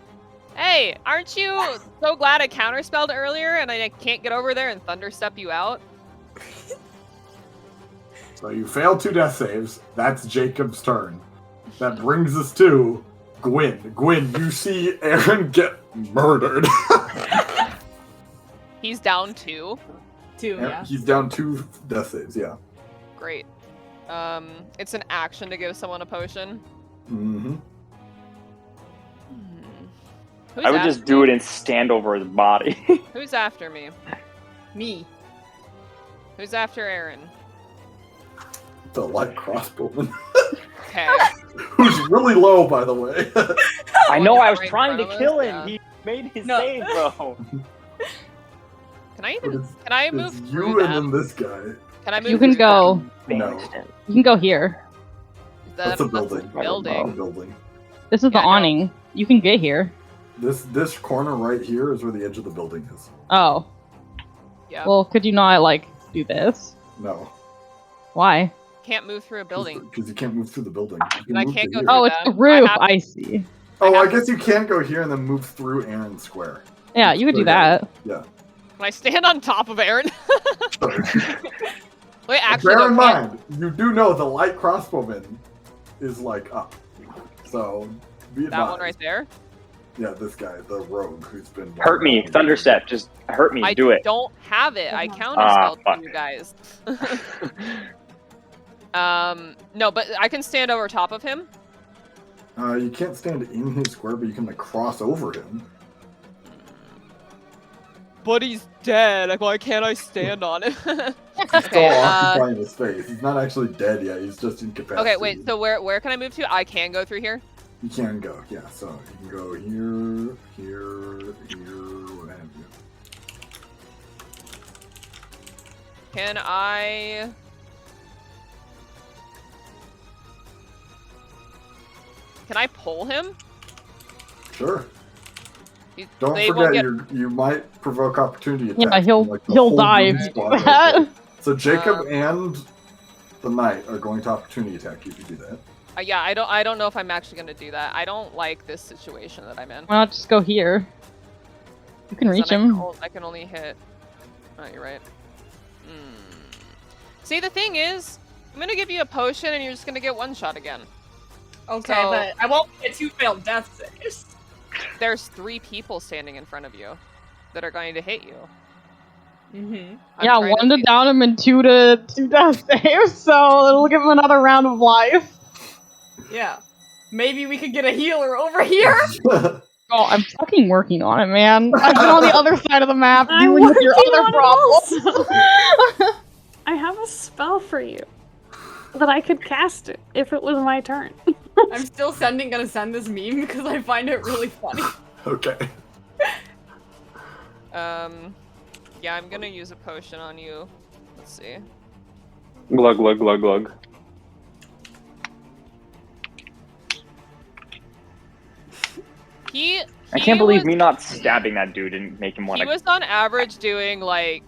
Hey, aren't you so glad I counterspelled earlier and I can't get over there and thunderstep you out? So you fail 2 death saves. That's Jacob's turn. That brings us to Gwyn. Gwyn, you see Aaron get murdered. He's down 2. 2, yeah. He's down 2 death saves, yeah. Great. It's an action to give someone a potion. Mm-hmm. Who's I would after just do it and stand over his body. Who's after me? Me. Who's after Aaron? The light crossbowman. Okay. Who's really low, by the way. I know, I was Right in trying to front of kill us, him. yeah. He made his No. save, bro. Can I But even? it's- Can I It's move through you and them? then this guy. Can I move? You can through go. No. Banished him. You can go here. them? That's a building. Building. Building. This is Yeah, the I know. awning. You can get here. This corner right here is where the edge of the building is. Oh. Yeah. Well, could you not, like, do this? No. Why? Can't move through a building. Because you can't move through the building. You can And I move can't to go here. through Oh, it's the them. roof. have- I see. Oh, I have- guess you can go here and then move through Aaron Square. Yeah, you could do that. Yeah. Can I stand on top of Aaron? Sorry. Wait, actually, Bear in no, can't. mind, you do know the light crossbowman is like up. So be That one advised. right there. Yeah, this guy, the rogue who's been Hurt me, Thunderstep. Just hurt me. I Do it. don't have it. I Ah, counterspelled fuck. for you guys. No, but I can stand over top of him. You can't stand in his square, but you can like cross over him. But he's dead. Like, why can't I stand on it? He's still Okay, occupying his space. He's not actually dead yet. He's just incapacitated. okay, wait. So where can I move to? I can go through here. You can go, yeah. So you can go here, here, what have you. Can I? Can I pull him? Sure. You- Don't they won't forget, you might provoke opportunity attacks. Yeah, he'll from, the he'll whole die Bruise if you squad do right that. there. So Jacob and the knight are going to opportunity attack you if you do that. Yeah, I don't know if I'm actually gonna do that. I don't like this situation that I'm in. Why not just go here? You can reach Then him. I can only hit. Oh, you're right. See, the thing is, I'm gonna give you a potion and you're just gonna get one shot again. Okay, So- but I won't get 2 failed death saves. There's 3 people standing in front of you that are going to hit you. Mm-hmm. Yeah, 1 to down him and 2 to death save, so it'll give him another round of life. Yeah. Maybe we could get a healer over here. Oh, I'm fucking working on it, man. I've been on the other side of the map I'm dealing with your working other on it problems. also. I have a spell for you. That I could cast it if it was my turn. I'm still gonna send this meme because I find it really funny. Okay. Yeah, I'm gonna use a potion on you. Let's see. Glug, glug, glug, glug. I can't believe me not stabbing that dude and make him want He to. was on average doing like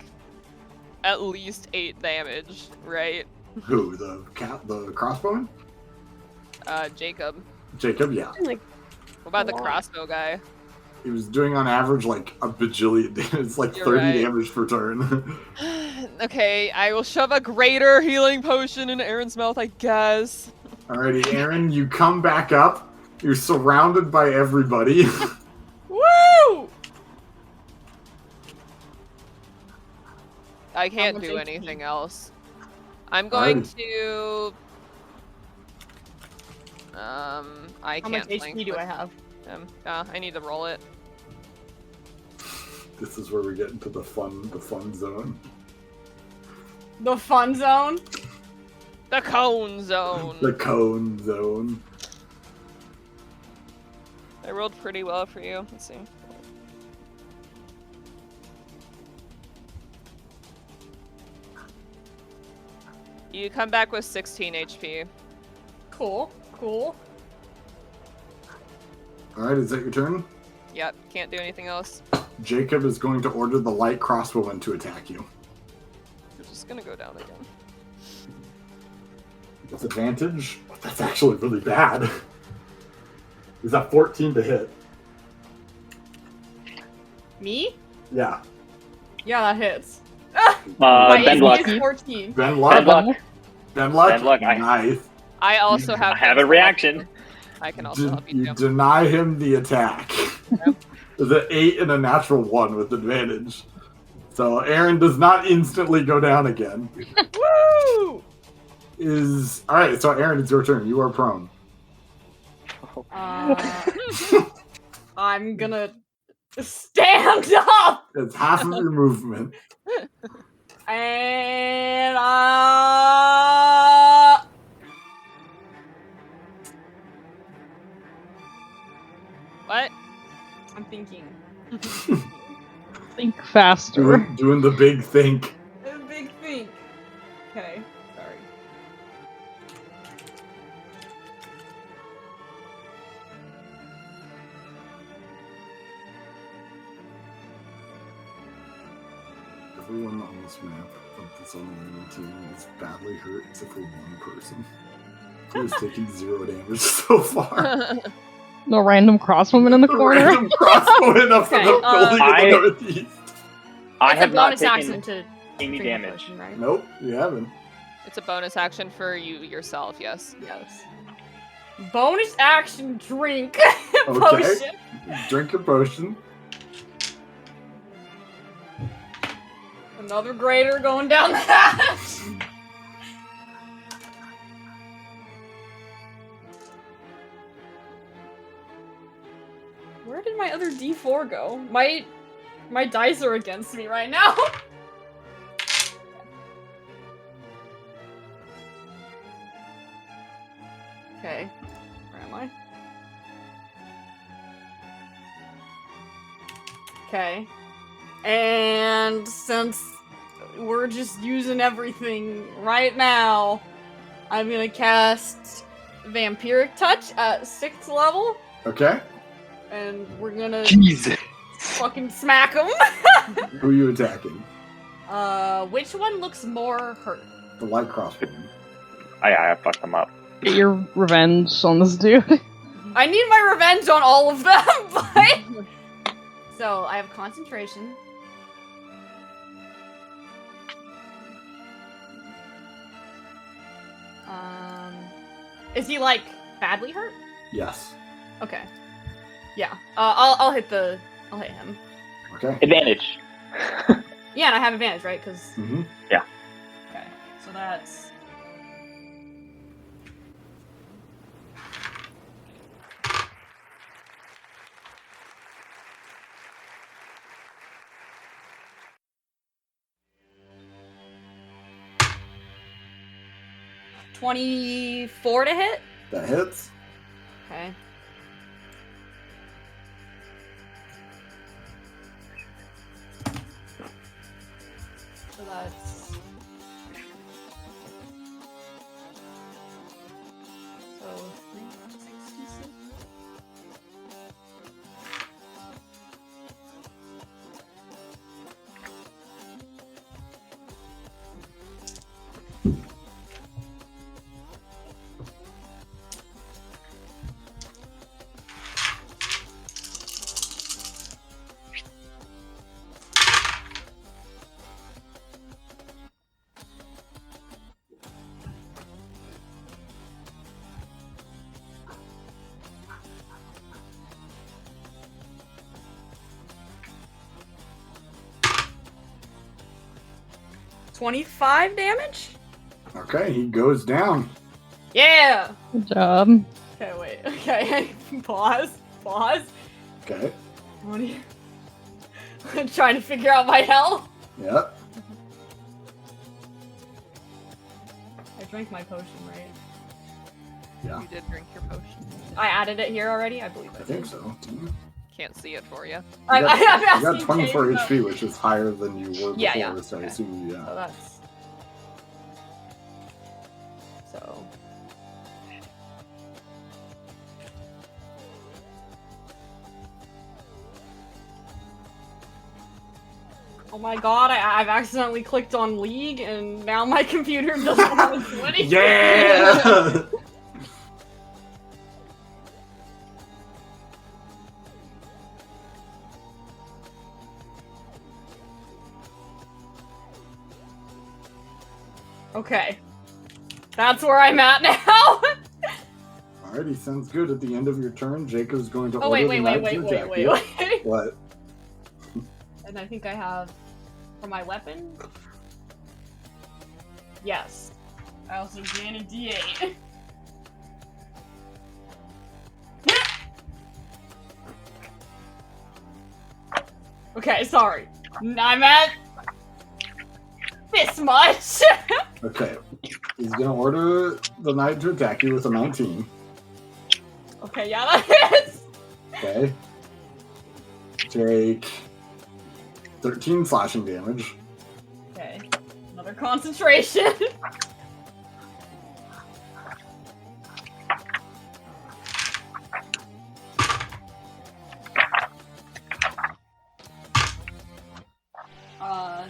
at least 8 damage, right? Who? The crossbowman? Jacob. Jacob, yeah. Like, What about the A lot. crossbow guy? He was doing on average like a bajillion damage. It's like You're 30 right. damage per turn. Okay, I will shove a greater healing potion in Aaron's mouth, I guess. Alrighty, Aaron, you come back up. You're surrounded by everybody. Woo! I can't much do HP? anything else. I'm going Alrighty. to. I How can't much flank HP do with I have? him. I need to roll it. This is where we get into the fun zone. The fun zone? The cone zone. The cone zone. I rolled pretty well for you. Let's see. You come back with 16 HP. Cool, cool. Alright, is that your turn? Yep, can't do anything else. Jacob is going to order the light crossbowman to attack you. I'm just gonna go down again. With advantage? Oh, that's actually really bad. Is that 14 to hit? Me? Yeah. Yeah, that hits. My Ben AC Luck. is 14. Ben Luck? Ben Luck. Ben Luck? Ben Luck, Nice. I also have. I have a reaction. I can also help you You too. deny him the attack. There's an 8 and a natural 1 with advantage. So Aaron does not instantly go down again. Woo! Alright, so Aaron, it's your turn. You are prone. I'm gonna stand up It's half of your movement. and What? I'm thinking. Think faster. Doing the big think. A big think. Okay, sorry. Everyone on this map that's on the enemy team is badly hurt except for one person who has taken 0 damage so far. No random crosswoman in the corner. Random crossbowman up in the Okay, building in the northeast. I It's have a not bonus action taken to any drink the damage. potion, right? Nope, you haven't. It's a bonus action for you yourself. Yes. Yes. Bonus action drink Okay. potion. Drink a potion. Another grader going down the hatch. Where did my other D4 go? My dice are against me right now. Okay. Where am I? Okay. And since we're just using everything right now, I'm gonna cast Vampiric Touch at 6th level, Okay. and we're gonna Jesus. fucking smack him. Who are you attacking? Which one looks more hurt? The light crossbow. I fucked them up. Get your revenge on this dude. I need my revenge on all of them, but... So, I have concentration. Is he, like, badly hurt? Yes. Okay. Yeah. I'll hit him. Okay. Advantage. Yeah, and I have advantage, right? Because... Mm-hmm. Okay. So that's... $24 to hit? That hits. Okay. So that's... So, 366. $25 damage? Okay, he goes down. Yeah! Good job. Okay, wait. Okay, pause. Okay. 20. I'm trying to figure out my health. Yep. I drank my potion, right? Yeah. You did drink your potion. I added it here already? I believe I I think did. so. Can't see it for you. You I'm got asking 24 James, HP, which is higher than you were before, Yeah, so I okay. assume, So that's... So... Oh my god, I've accidentally clicked on League, and now my computer doesn't want to do anything. Yeah! Okay. That's where I'm at now! Alrighty, sounds good. At the end of your turn, Jacob's going to Oh, order wait. the knight to attack you. What? And I think I have... For my weapon? Yes. I also gain a D8. Okay, sorry. I'm at... this much! Okay. He's going to order the knight to attack you with a 19. Okay, yeah, that is! Okay. Take 13 slashing damage. Okay. Another concentration.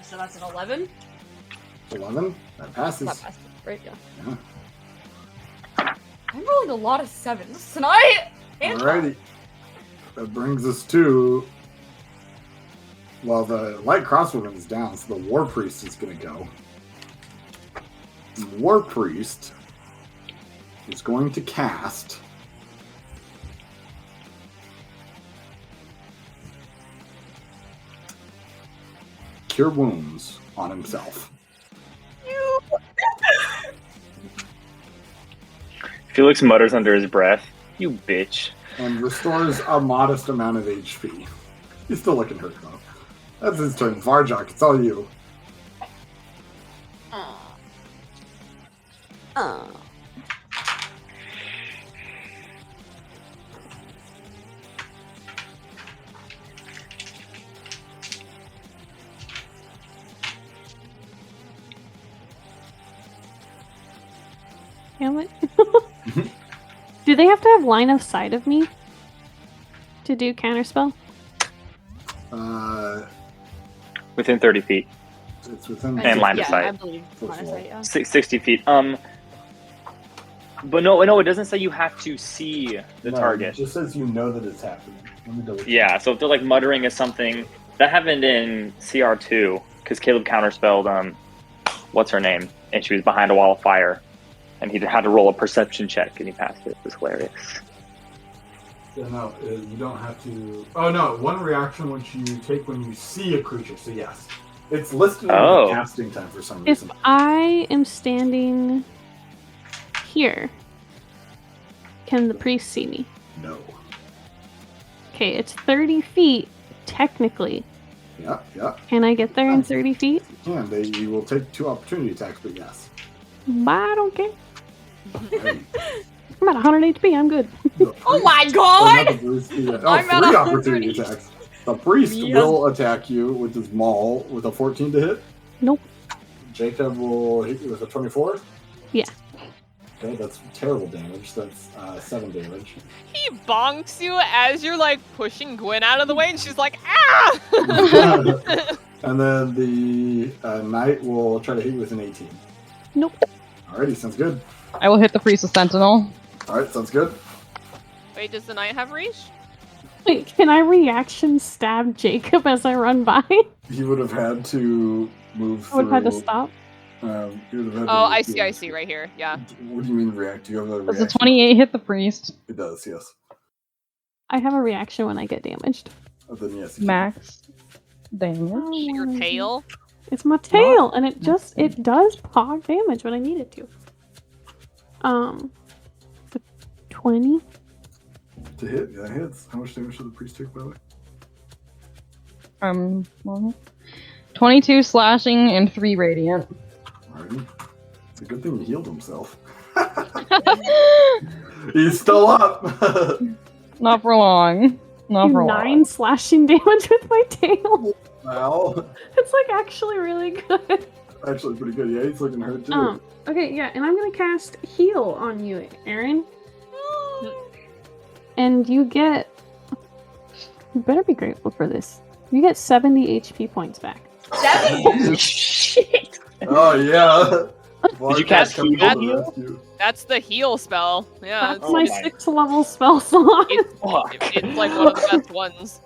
So that's an 11? 11? That passes. That passed, right? Yeah. Yeah. I'm rolling a lot of 7s tonight! And Alrighty. That brings us to... Well, the light crossbowman is down, so the war priest is going to go. The war priest is going to cast... Cure Wounds on himself. Felix mutters under his breath, "You bitch." And restores a modest amount of HP. He's still looking hurt, though. That's his turn. Varjok, it's all you. Damn it. they have to have line of sight of me to do counterspell? Within 30 feet. It's within And line of yeah, sight. I believe line of sight, yeah. 60 feet. But no, it doesn't say you have to see the target. It just says you know that it's happening. Let me double check. Yeah, so if they're like muttering at something, that happened in CR2 because Caleb counterspelled what's her name, and she was behind a wall of fire, and he had to roll a perception check, and he passed it. It was hilarious. Yeah, no, you don't have to. Oh no, one reaction which you take when you see a creature. So yes, it's listed in the casting time for some reason. If I am standing here, can the priest see me? No. Okay, it's 30 feet, technically. Yeah. Can I get there in 30 feet? You can. You will take 2 opportunity attacks, but yes. I don't care. Hey. I'm at 100 HP, I'm good. Oh my god! Not the Bruise, I'm at 3 100. opportunity attacks. The priest will attack you with his maul with a 14 to hit. Nope. Jacob will hit you with a 24. Yeah. Okay, that's terrible damage. That's 7 damage. He bonks you as you're like pushing Gwen out of the way, and she's like, ah! And then the knight will try to hit you with an 18. Nope. Alrighty, sounds good. I will hit the priest with sentinel. Alright, sounds good. Wait, does the knight have reach? Wait, can I reaction stab Jacob as I run by? He would have had to move I would have had to through- stop. he would have had to Oh, move I through- see, right here. Yeah. What do you mean react? Do you have a Does reaction? the 28 hit the priest? It does, yes. I have a reaction when I get damaged. Then yes. you Max damage. Shoot your tail. It's my tail, and it does pog damage when I need it to. The 20. can. To hit, yeah, it hits. How much damage did the priest take, by the way? Well, 22 slashing and 3 radiant. Alrighty. It's a good thing he healed himself. He's still up! Not for long. Not for 9 slashing damage with my tail. Wow. It's like actually really good. Actually pretty good. Yeah, he's looking hurt too. Okay, yeah, and I'm gonna cast heal on you, Aaron. And you get. You better be grateful for this. You get 70 HP points back. 7? Shit! Oh, yeah. Did you cast Coming heal? to the rescue. That's the heal spell. Yeah. That's Oh my my. 6th level spell slot. It's like one of the best ones.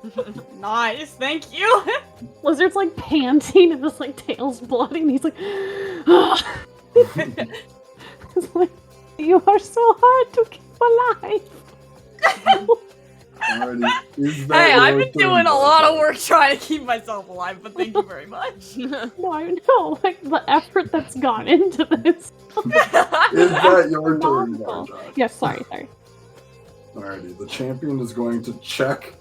Nice, thank you. Lizard's like panting and his like tail's bloody, and he's like, It's like, you are so hard to keep alive. Alrighty. Is that Hey, I've your been turn, doing a Bob? lot of work trying to keep myself alive, but thank you very much. No, I know, like the effort that's gone into this. Is that your turn, Phenomenal. Barjot? Yes, sorry. Alrighty, the champion is going to check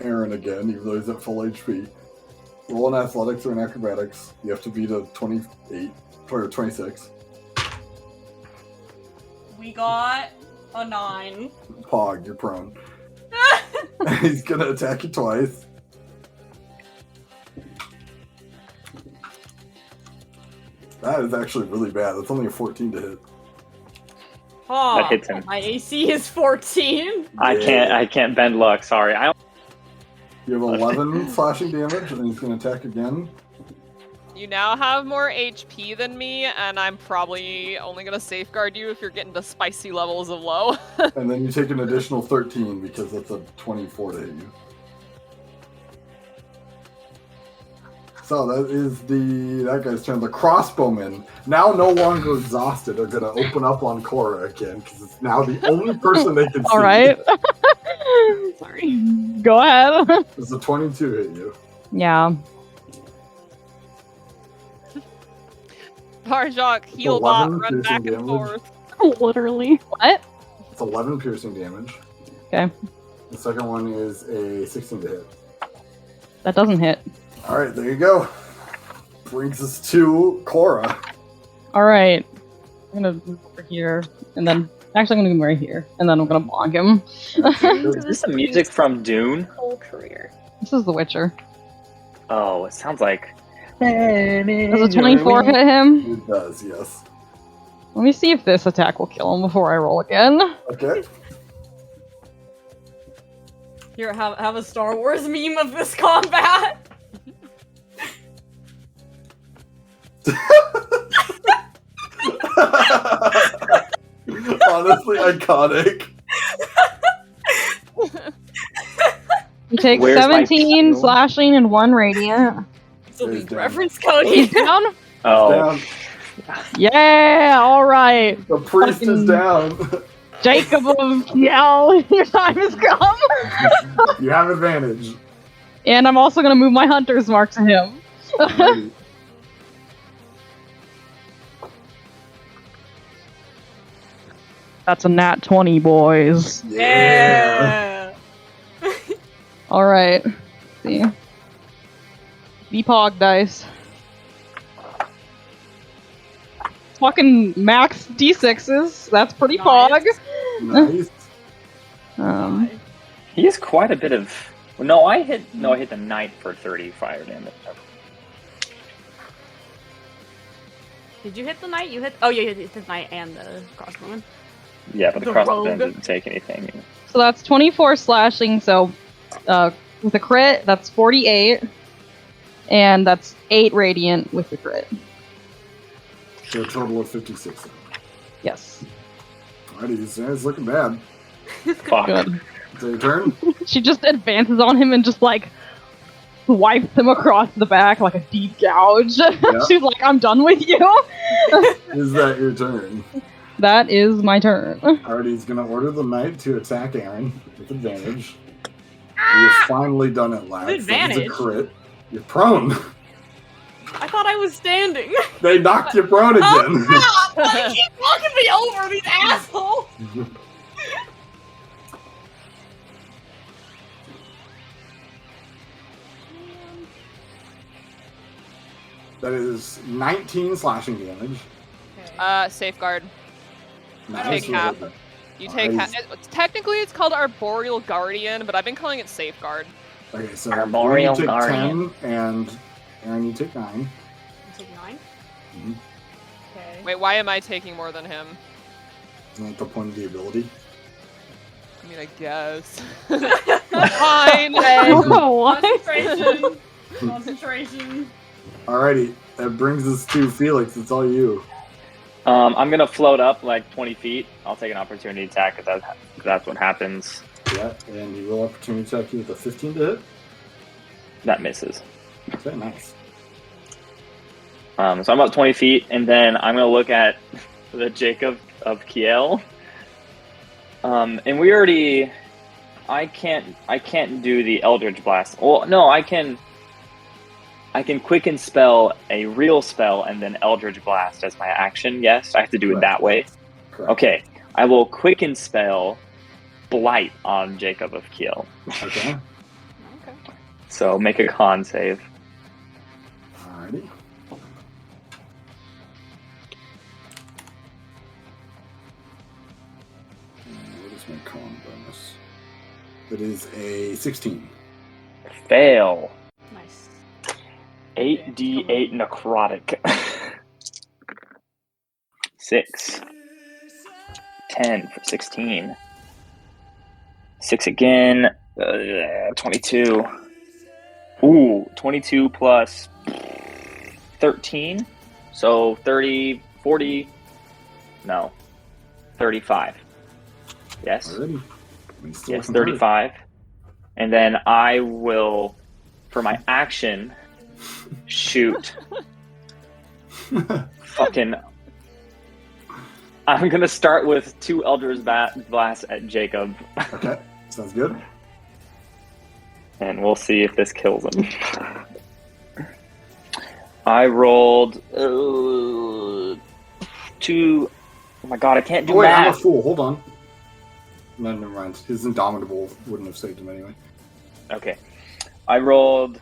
Aaron again, even though he's at full HP. Roll an athletics or an acrobatics. You have to beat a 28 or 26. We got a 9. Pog, you're prone. He's gonna attack you twice. That is actually really bad. That's only a 14 to hit. Oh, That hits him. my AC is 14. I can't bend luck. Sorry. You have 11 slashing damage, and he's gonna attack again. You now have more HP than me, and I'm probably only gonna safeguard you if you're getting to spicy levels of low. And then you take an additional 13 because that's a 24 to hit you. So that guy's turn. The crossbowmen, now no longer exhausted, are gonna open up on Cora again because it's now the only person they can see. All right. Sorry. Go ahead. Does a 22 hit you? Yeah. Barjok, heal bot, 11 run back piercing and damage. forth. Literally. What? It's 11 piercing damage. Okay. The second one is a 16 to hit. That doesn't hit. All right, there you go. Brings us to Cora. All right. I'm gonna move over here, and then actually I'm gonna move right here, and then I'm gonna bonk him. Is this the music from Dune? Whole career. This is the Witcher. Oh, it sounds like. Does a 24 hit him? It does, yes. Let me see if this attack will kill him before I roll again. Okay. Here, have a Star Wars meme of this combat. Honestly, iconic. You take Where's my 17 shield? slashing and 1 radiant. This will be There's down. reference Cody. He's down? Oh, Down. Yeah, alright. The priest Fucking- is down. Jacob of Kiel, your time has come. You have advantage. And I'm also gonna move my hunter's mark to him. Alrighty. That's a nat 20, boys. Yeah. Alright. See. V-Pog dice. Fucking max D6s. That's pretty pog. Nice. he has quite a bit of. No, I hit the knight for 30 fire damage. Did you hit the knight? You hit. Oh yeah, you hit the knight and the crossbowman. Yeah, but the The crossbow rogue. didn't take anything. So that's 24 slashing, so with a crit, that's 48. And that's 8 radiant with the crit. So a total of 56. Yes. Alrighty, it's looking bad. Fuck. Good. Is it your turn? She just advances on him and just like wipes him across the back like a deep gouge. She's like, I'm done with you. Is that your turn? That is my turn. Alrighty, he's gonna order the knight to attack Aaron with advantage. You've finally done it, lads. With That was a advantage? crit. You're prone. I thought I was standing. They knocked you prone again. Oh, stop! They keep knocking me over, these assholes. That is 19 slashing damage. Safeguard. Nice. take half. You take Nice. technically it's called Arboreal Guardian, but I've been calling it Safeguard. Okay, so Arboreal you take Guardian. 10, and Aaron, you take 9. You take 9? Mhm. Okay. Wait, why am I taking more than him? Isn't that the point of the ability? I mean, I guess. Fine. What? Concentration. Concentration. Alrighty, that brings us to Felix. It's all you. I'm gonna float up like 20 feet. I'll take an opportunity attack because that's what happens. Yeah, and you will opportunity attack you with a 15 to hit. That misses. Okay, nice. So I'm up 20 feet, and then I'm gonna look at the Jacob of Kiel. And we already, I can't do the Eldritch Blast. Well, no, I can quicken spell a real spell and then Eldritch Blast as my action. Yes, I have to do it Correct. that way. Correct. Okay, I will quicken spell Blight on Jacob of Kiel. Okay. Okay. So make a con save. Alrighty. What is my con bonus? That is a 16. Fail. Nice. 8d8 necrotic. 6. 10 for 16. 6 again. 22. Ooh, 22 plus 13. So 30, 40. No. 35. Yes. Alrighty. I'm still Yes, looking hurt. 35. And then I will, for my action, shoot. Fucking. I'm gonna start with 2 Eldritch Blasts at Jacob, Okay, sounds good. and we'll see if this kills him. I rolled 2. Oh my god, I can't do Oh wait, I'm a math. fool. Hold on. No, never mind. His Indomitable wouldn't have saved him anyway. Okay, I rolled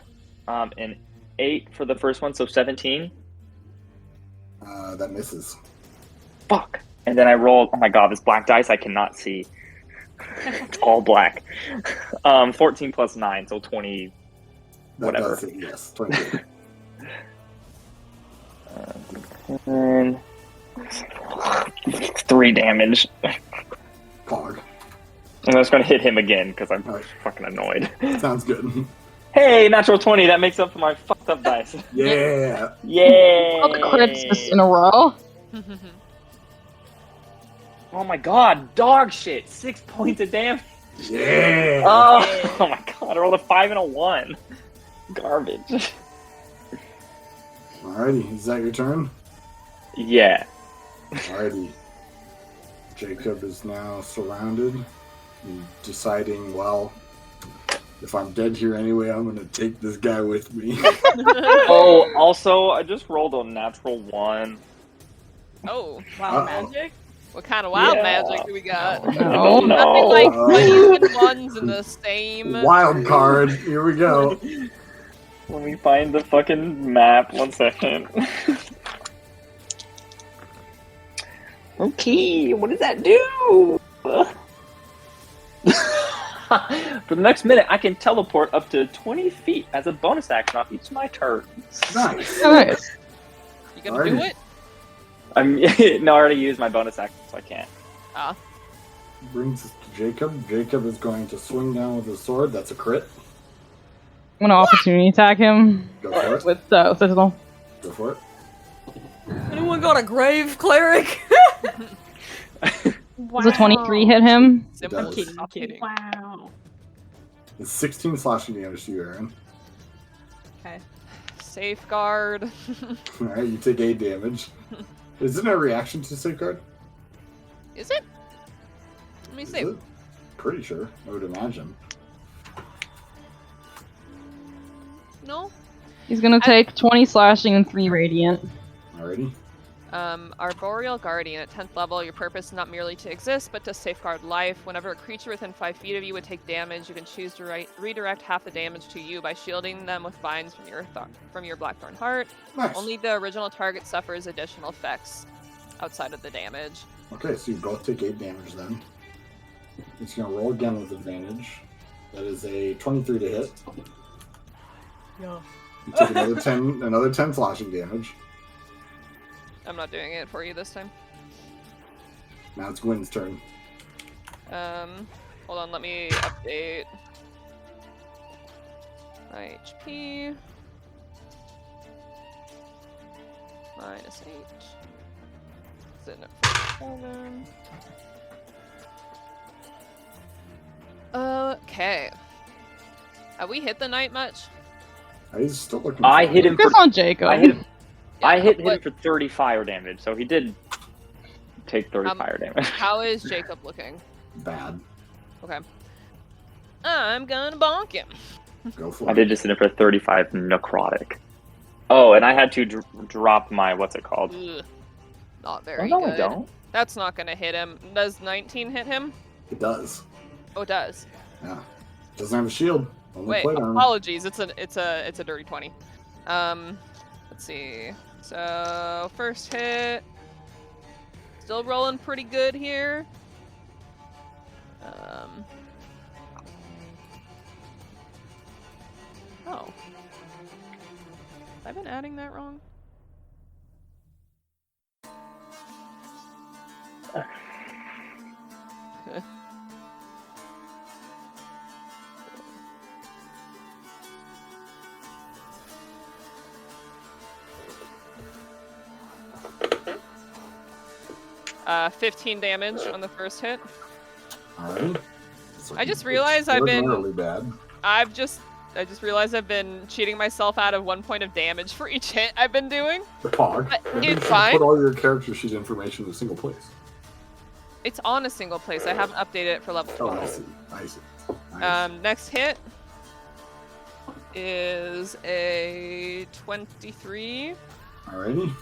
an 8 for the first one, so 17. That misses. Fuck. And then I rolled. Oh my god, this black dice I cannot see. It's all black. 14 plus 9, so 20. That Whatever. does it, yes. 22. And 3 damage. Pog. I'm just gonna hit him again because I'm Alright. fucking annoyed. Sounds good. Hey, natural 20. That makes up for my fucked up dice. Yeah. Yay! All the crits just in a row. Oh my god, dog shit. 6 points of damage. Yeah. Oh my god, I rolled a 5 and a 1. Garbage. Alrighty, is that your turn? Yeah. Alrighty. Jacob is now surrounded and deciding, well, if I'm dead here anyway, I'm gonna take this guy with me. Oh, also, I just rolled a natural 1. Oh, Wild Uh-oh. magic. what kind of wild Yeah. magic do we got? No. Nothing like Oh. 20 and ones in the same. Wild card. Here we go. Let me find the fucking map. 1 second. Okay, what does that do? For the next minute, I can teleport up to 20 feet as a bonus action on each of my turns. Nice. Nice. You gonna do Alrighty. it? No, I already used my bonus action, so I can't. Ah, Brings us to Jacob. Jacob is going to swing down with his sword. That's a crit. I'm gonna opportunity attack him Go for it. with Citadel. Go for it. Anyone got a grave cleric? Wow. Does a 23 hit him? simple. does. Kidding, I'm kidding. Wow. It's 16 slashing damage to you, Aaron. Okay. Safeguard. Alright, you take 8 damage. Isn't it a reaction to safeguard? Is it? Let me Is see. it? Pretty sure, I would imagine. No. He's gonna take 20 slashing and 3 radiant. Alrighty. Arboreal Guardian at 10th level. Your purpose is not merely to exist, but to safeguard life. Whenever a creature within 5 feet of you would take damage, you can choose to redirect half the damage to you by shielding them with vines from your Blackthorn Heart. Nice. Only the original target suffers additional effects outside of the damage. Okay, so you both take 8 damage then. It's gonna roll again with advantage. That is a 23 to hit. Yeah. You take another 10 slashing damage. I'm not doing it for you this time. Now it's Gwen's turn. Hold on, let me update my HP. -8. Sitting at 7. Okay. Have we hit the knight much? He's still looking. I for hit him Focus for on Jacob. I hit him but for 30 fire damage, so he did take 30 fire damage. how is Jacob looking? Bad. Okay. I'm gonna bonk him. Go for I it. did just hit him for 35 necrotic. Oh, and I had to drop my, what's it called? Ugh. Not Oh, very no, good. I don't. That's not gonna hit him. Does 19 hit him? It does. Oh, it does. Yeah. Doesn't have a shield. Only Wait, plate armor. apologies. It's a dirty 20. Let's see. So first hit, still rolling pretty good here. Oh, have I been adding that wrong? Uh, 15 damage on the first hit. Alright. I just realized I've been- really bad. I just realized I've been cheating myself out of 1 point of damage for each hit I've been doing. The pog. But You it's should fine. Put all your character sheet information in a single place. It's on a single place. I haven't updated it for level Oh, 12. I see. I see. Nice. Next hit is a 23. Alrighty.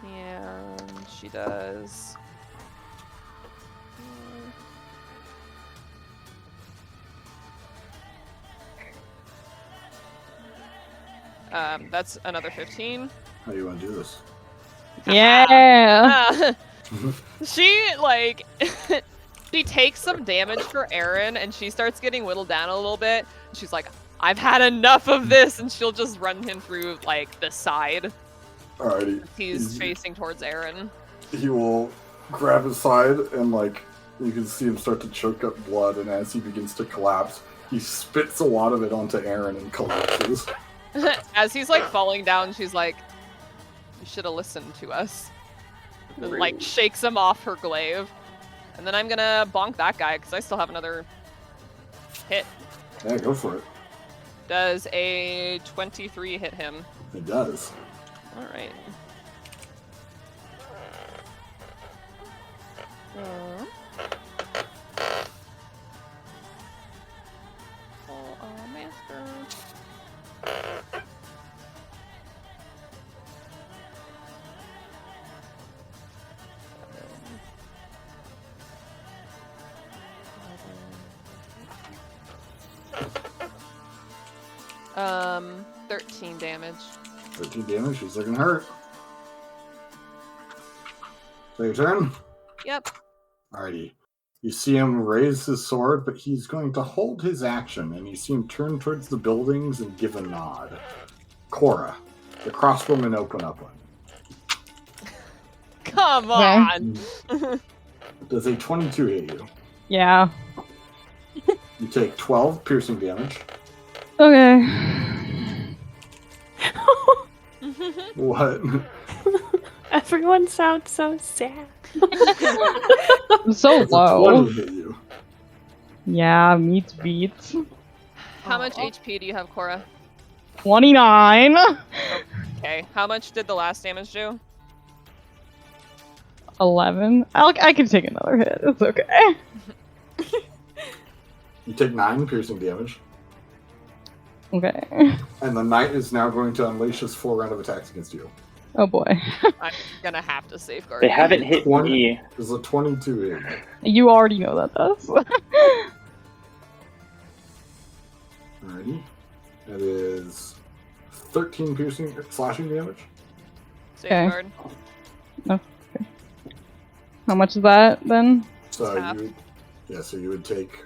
And she does. That's another 15. How do you want to do this? Yeah. She like she takes some damage for Aaron and she starts getting whittled down a little bit. She's like, I've had enough of this, and she'll just run him through like the side. Alrighty. He's facing towards Aaron. He will grab his side and like You can see him start to choke up blood, and as he begins to collapse, he spits a lot of it onto Aaron and collapses. As he's like falling down, she's like, "You should have listened to us." And like shakes him off her glaive, and then I'm gonna bonk that guy because I still have another hit. Yeah, go for it. Does a 23 hit him? It does. All right. Master. Um, 13 damage. 13 damage, he's looking hurt. So your turn? Yep. Alrighty. You see him raise his sword, but he's going to hold his action, and you see him turn towards the buildings and give a nod. Cora, the crossbowmen open up on you. Come Okay. on. Does a 22 hit you? Yeah. You take 12 piercing damage. Okay. What? Everyone sounds so sad. I'm so Does a low. 20 hit you? Yeah, meets beats. How much HP do you have, Cora? 29. Okay. How much did the last damage do? 11. I can take another hit. It's okay. You take 9 piercing damage, Okay. and the knight is now going to unleash his 4 round of attacks against you. Oh boy. I'm gonna have to safeguard. They you. haven't hit 20. me. There's a 22 hit you. You already know that does. Alrighty. That is 13 piercing slashing damage. Safeguard. How much is that then? So Half. you would take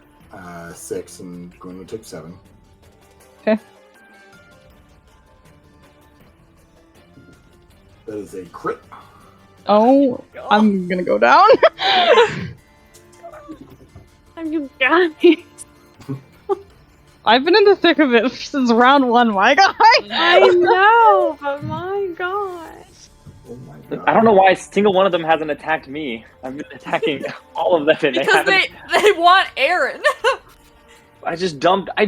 6 and Gwen would take 7. Okay. That is a crit. Oh, I'm gonna go down. You guys. I've been in the thick of it since round 1, my guy. I know, but my gosh. Oh my god. I don't know why a single one of them hasn't attacked me. I've been attacking all of them, and Because they they want Aaron. I just dumped. I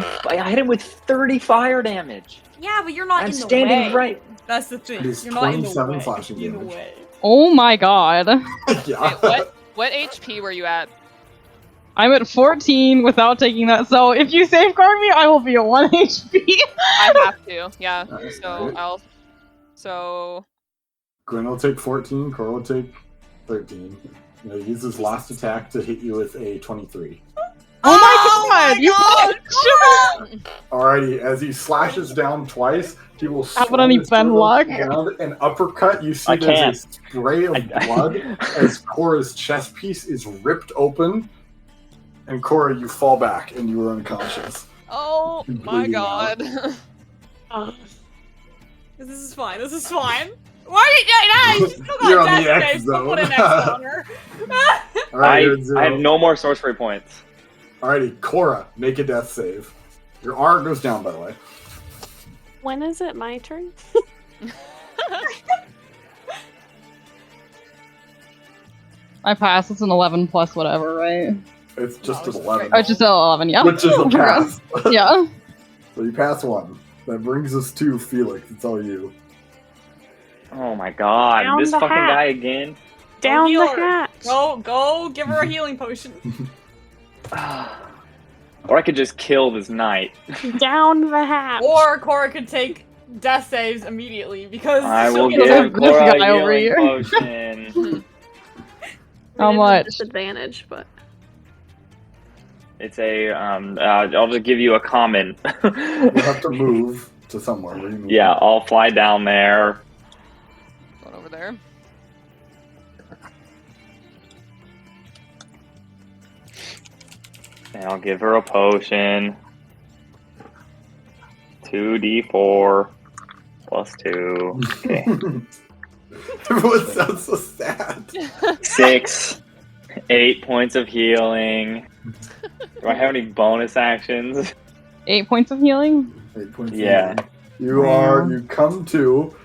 hit him with 30 fire damage. Yeah, but you're not I'm in the standing way. right. That's the thing. It is You're not in the 27 way. slashing In the damage. way. Oh my god. Yeah. Wait, what HP were you at? I'm at 14 without taking that, so if you safeguard me, I will be at 1 HP. I have to. Yeah. Alright, So alright. I'll. So Gwen will take 14, Cora will take 13. He'll use his last attack to hit you with a 23. Oh my god! You bitch! Alrighty, as he slashes down twice, he will Have it any slam his sword Ben luck? around and uppercut. You see I there's can't. a spray of blood as Cora's chest piece is ripped open. And Cora, you fall back and you are unconscious. Oh You're my bleeding out. god. This is fine. This is fine. Why? Yeah, you still got You're on the death X saves. Don't put zone. an X on her. Alright, you're at 0. I have no more sorcery points. Alrighty, Cora, make a death save. Your R goes down, by the way. When is it my turn? I pass. It's an 11 plus whatever, right? It's just No, an it's 11. Oh, it's just an 11, yeah. Which is a pass. Yeah. So you pass 1. That brings us to Felix. It's all you. Oh my god, Down this the fucking hat. guy again. Down the healer. hatch. Go, give her a healing potion. Or I could just kill this knight. Down the hatch. Or Cora could take death saves immediately because I she'll will get this give guy Cora a over healing here. potion. How much? Disadvantage, but It's a I'll just give you a common. You'll have to move to somewhere. Where you move. Yeah, I'll fly down there. Going over there. And I'll give her a potion. 2d4 plus 2. Okay. Everyone sounds so sad. 6. 8 points of healing. Do I have any bonus actions? 8 points of healing? 8 points. Yeah. You come to,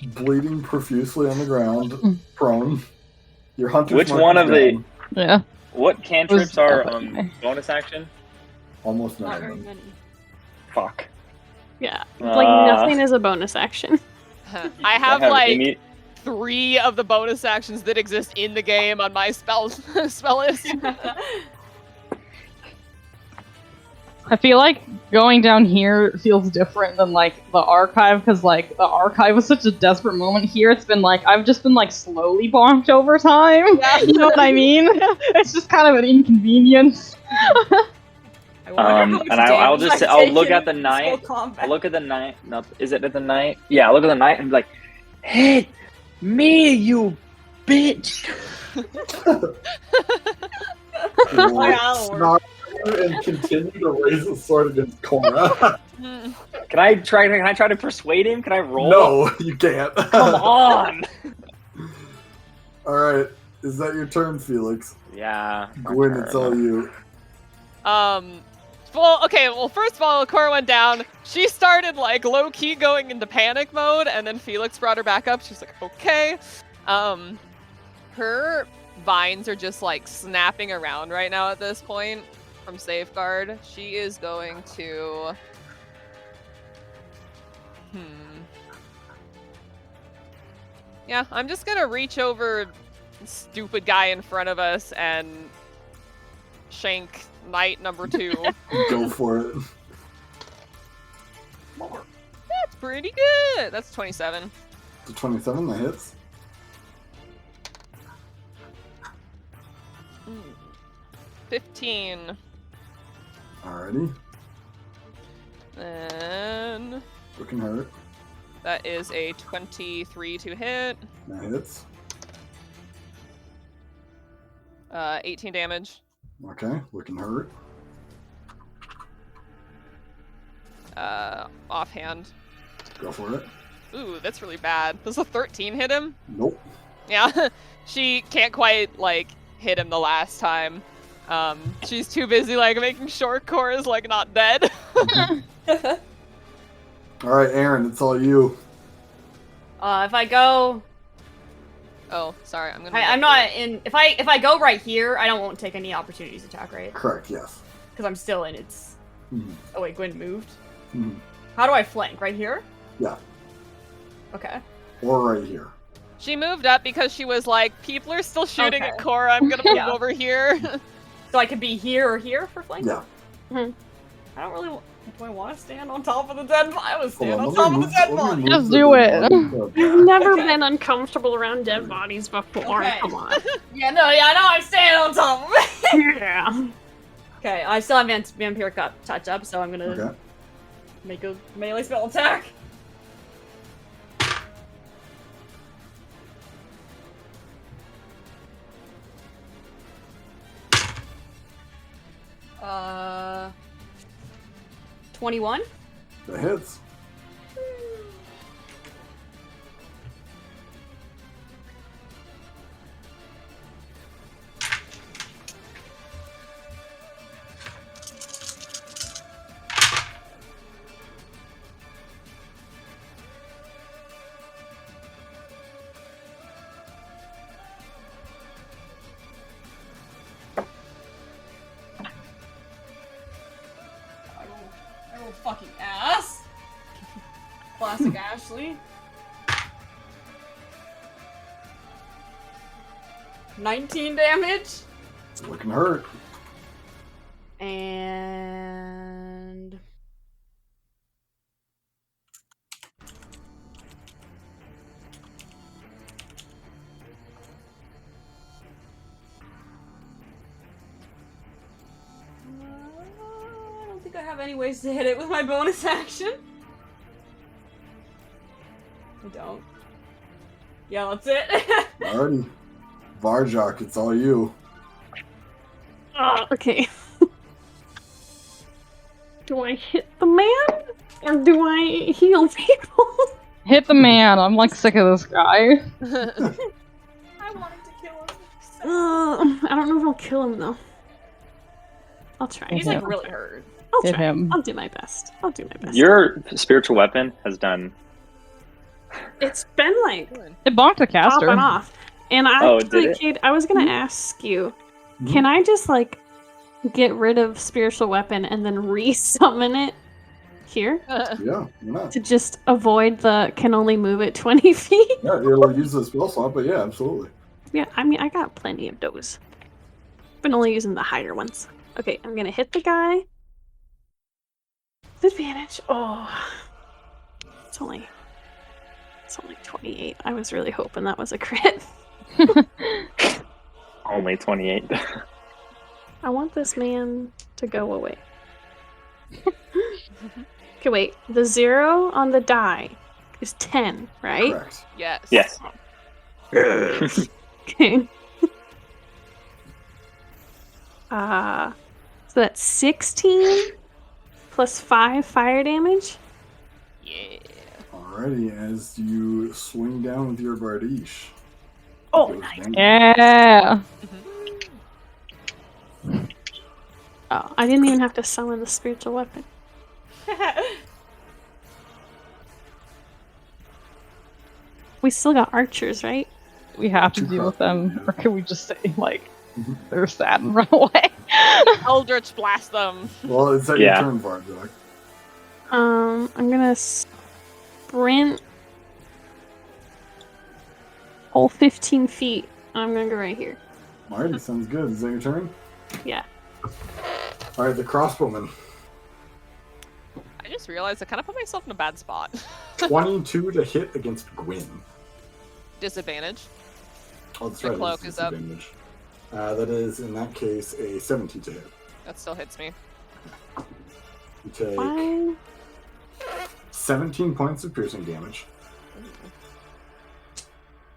bleeding profusely on the ground, prone. Your hunter's Which mark one is of the- down. Yeah. What cantrips Was are up anyway. bonus action? Almost none Not of very them. many. Fuck. Yeah, like nothing is a bonus action. I have I like imme- 3 of the bonus actions that exist in the game on my spell list. I feel like going down here feels different than like the archive, because like the archive was such a desperate moment. Here it's been like I've just been like slowly bonked over time. Yeah. You know what I mean? It's just kind of an inconvenience. I wonder how much and I'll damage just I've I'll look taken at the this whole knight. combat. I'll look at the knight. No, is it at the knight? Yeah, I'll look at the knight and be like, hit me, you bitch. Wow. And continue to raise the sword against Cora. Can I try to persuade him? Can I roll? No, you can't. Come on. Alright, is that your turn, Felix? Yeah. my Gwyn, turn. it's all you. Well, first of all, Cora went down. She started like low key going into panic mode, and then Felix brought her back up. She's like, okay. Her vines are just like snapping around right now at this point from Safeguard. She is going to. Yeah, I'm just gonna reach over stupid guy in front of us and shank knight number 2. Go for it. That's pretty good. That's 27. The 27 that hits. 15. Alrighty. And Looking hurt. that is a 23 to hit. That hits. 18 damage. Okay, looking hurt. Offhand. Go for it. Ooh, that's really bad. Does a 13 hit him? Nope. Yeah, she can't quite, like, hit him the last time. She's too busy, like, making sure Cora's, like, not dead. Alright, Aaron, it's all you. If I go, Oh, sorry, I'm gonna... I'm not in. If I go right here, I won't take any opportunities attack, right? Correct, yes. Because I'm still in its. Mhm. Oh wait, Gwyn moved. Mhm. How do I flank? Right here? Yeah. Okay. Or right here. She moved up because she was like, people are still shooting at Okay. Cora, I'm gonna move Yeah. over here. So I could be here or here for flank. Yeah. I don't really. Do I want to stand on top of the dead body? I would stand Hold on top of the let me dead move body. Just the do dead it. body. I've never Okay. been uncomfortable around dead bodies before. Okay. Come on. Yeah, no, yeah, I know I'm standing on top of it. Yeah. Okay, I still have vampiric touch up, so I'm gonna Okay. make a melee spell attack. Uh, 21. That hits. I roll fucking ass. Classic Ashley. 19 damage. It's looking hurt. And I don't think I have any ways to hit it with my bonus action. I don't. Yeah, that's it. Alrighty. Varjok, it's all you. Okay. Do I hit the man? Or do I heal people? Hit the man. I'm like sick of this guy. I wanted to kill him I don't know if I'll kill him though. I'll try. He's Yeah. like really hurt. I'll Hit try. him. I'll do my best. Your spiritual weapon has done. It's been like It bonked the caster. popping off. And I Oh, did it? Kate, I was gonna ask you, Mhm. can I just like get rid of spiritual weapon and then re-summon it here Yeah, you're not. to just avoid the can only move it 20 feet? Yeah, it'll use the spell slot, but yeah, absolutely. Yeah, I mean I got plenty of those. Been only using the higher ones. Okay, I'm gonna hit the guy. With advantage. Oh, it's only 28. I was really hoping that was a crit. Only 28. I want this man to go away. Okay, wait. The 0 on the die is 10, right? Correct. Yes. Yes. Okay. So that's 16 plus 5 fire damage. Yeah. Alrighty, as you swing down with your Bardiche. Oh, goes nice. down. Yeah. Oh, I didn't even have to summon the spiritual weapon. We still got archers, right? We have to Two deal with crossbows, them, yeah. or can we just say, like, Mhm. they're sad and run away? Eldritch blast them. Well, it's at Yeah. your turn, Varjak. I'm gonna sprint all 15 feet. I'm gonna go right here. Alrighty, sounds good. Is that your turn? Yeah. Alright, the crossbowman. I just realized I kind of put myself in a bad spot. 22 to hit against Gwyn. Disadvantage. Oh, that's The right. cloak it's is up. disadvantage. That is, in that case, a 17 to hit. That still hits me. You take Fine. 17 points of piercing damage.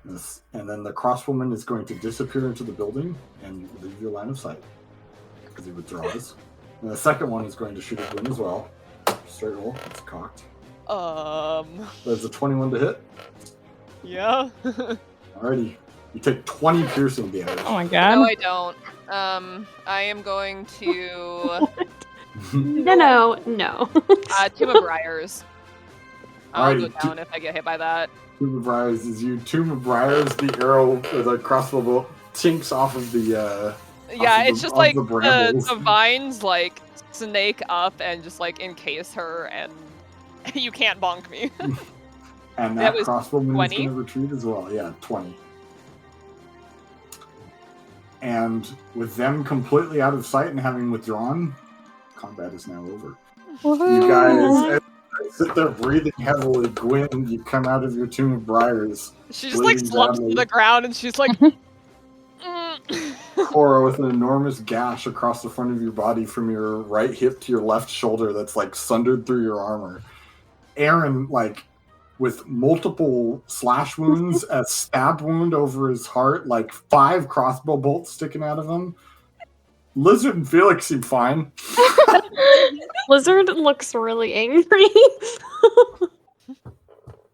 Yes. And then the crossbowman is going to disappear into the building and leave your line of sight because he withdraws. And the second one is going to shoot at Gwyn as well. Straight roll. It's cocked. There's a 21 to hit. Yeah. Alrighty. You take 20 piercing damage. Oh my god. No, I don't. I am going to No. Tomb of Briars. I'll go Alrighty, down if I get hit by that. Tomb of Briars is you. Tomb of Briars, the arrow, or the crossbow bolt tinks off of the, Yeah, of it's the- just of like the brambles. the vines like snake up and just like encase her, and you can't bonk me. And That that was crossbowman 20? is going to retreat as well. Yeah, 20. And with them completely out of sight and having withdrawn, combat is now over. You guys as you sit there breathing heavily. Gwyn, you come out of your Tomb of Briars. She just like Bleeding slumps to badly. the ground and she's like, Cora with an enormous gash across the front of your body from your right hip to your left shoulder that's like sundered through your armor. Aaron, like, with multiple slash wounds, a stab wound over his heart, like 5 crossbow bolts sticking out of him. Lizard and Felix seem fine. Lizard looks really angry.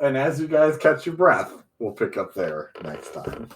And as you guys catch your breath, we'll pick up there next time.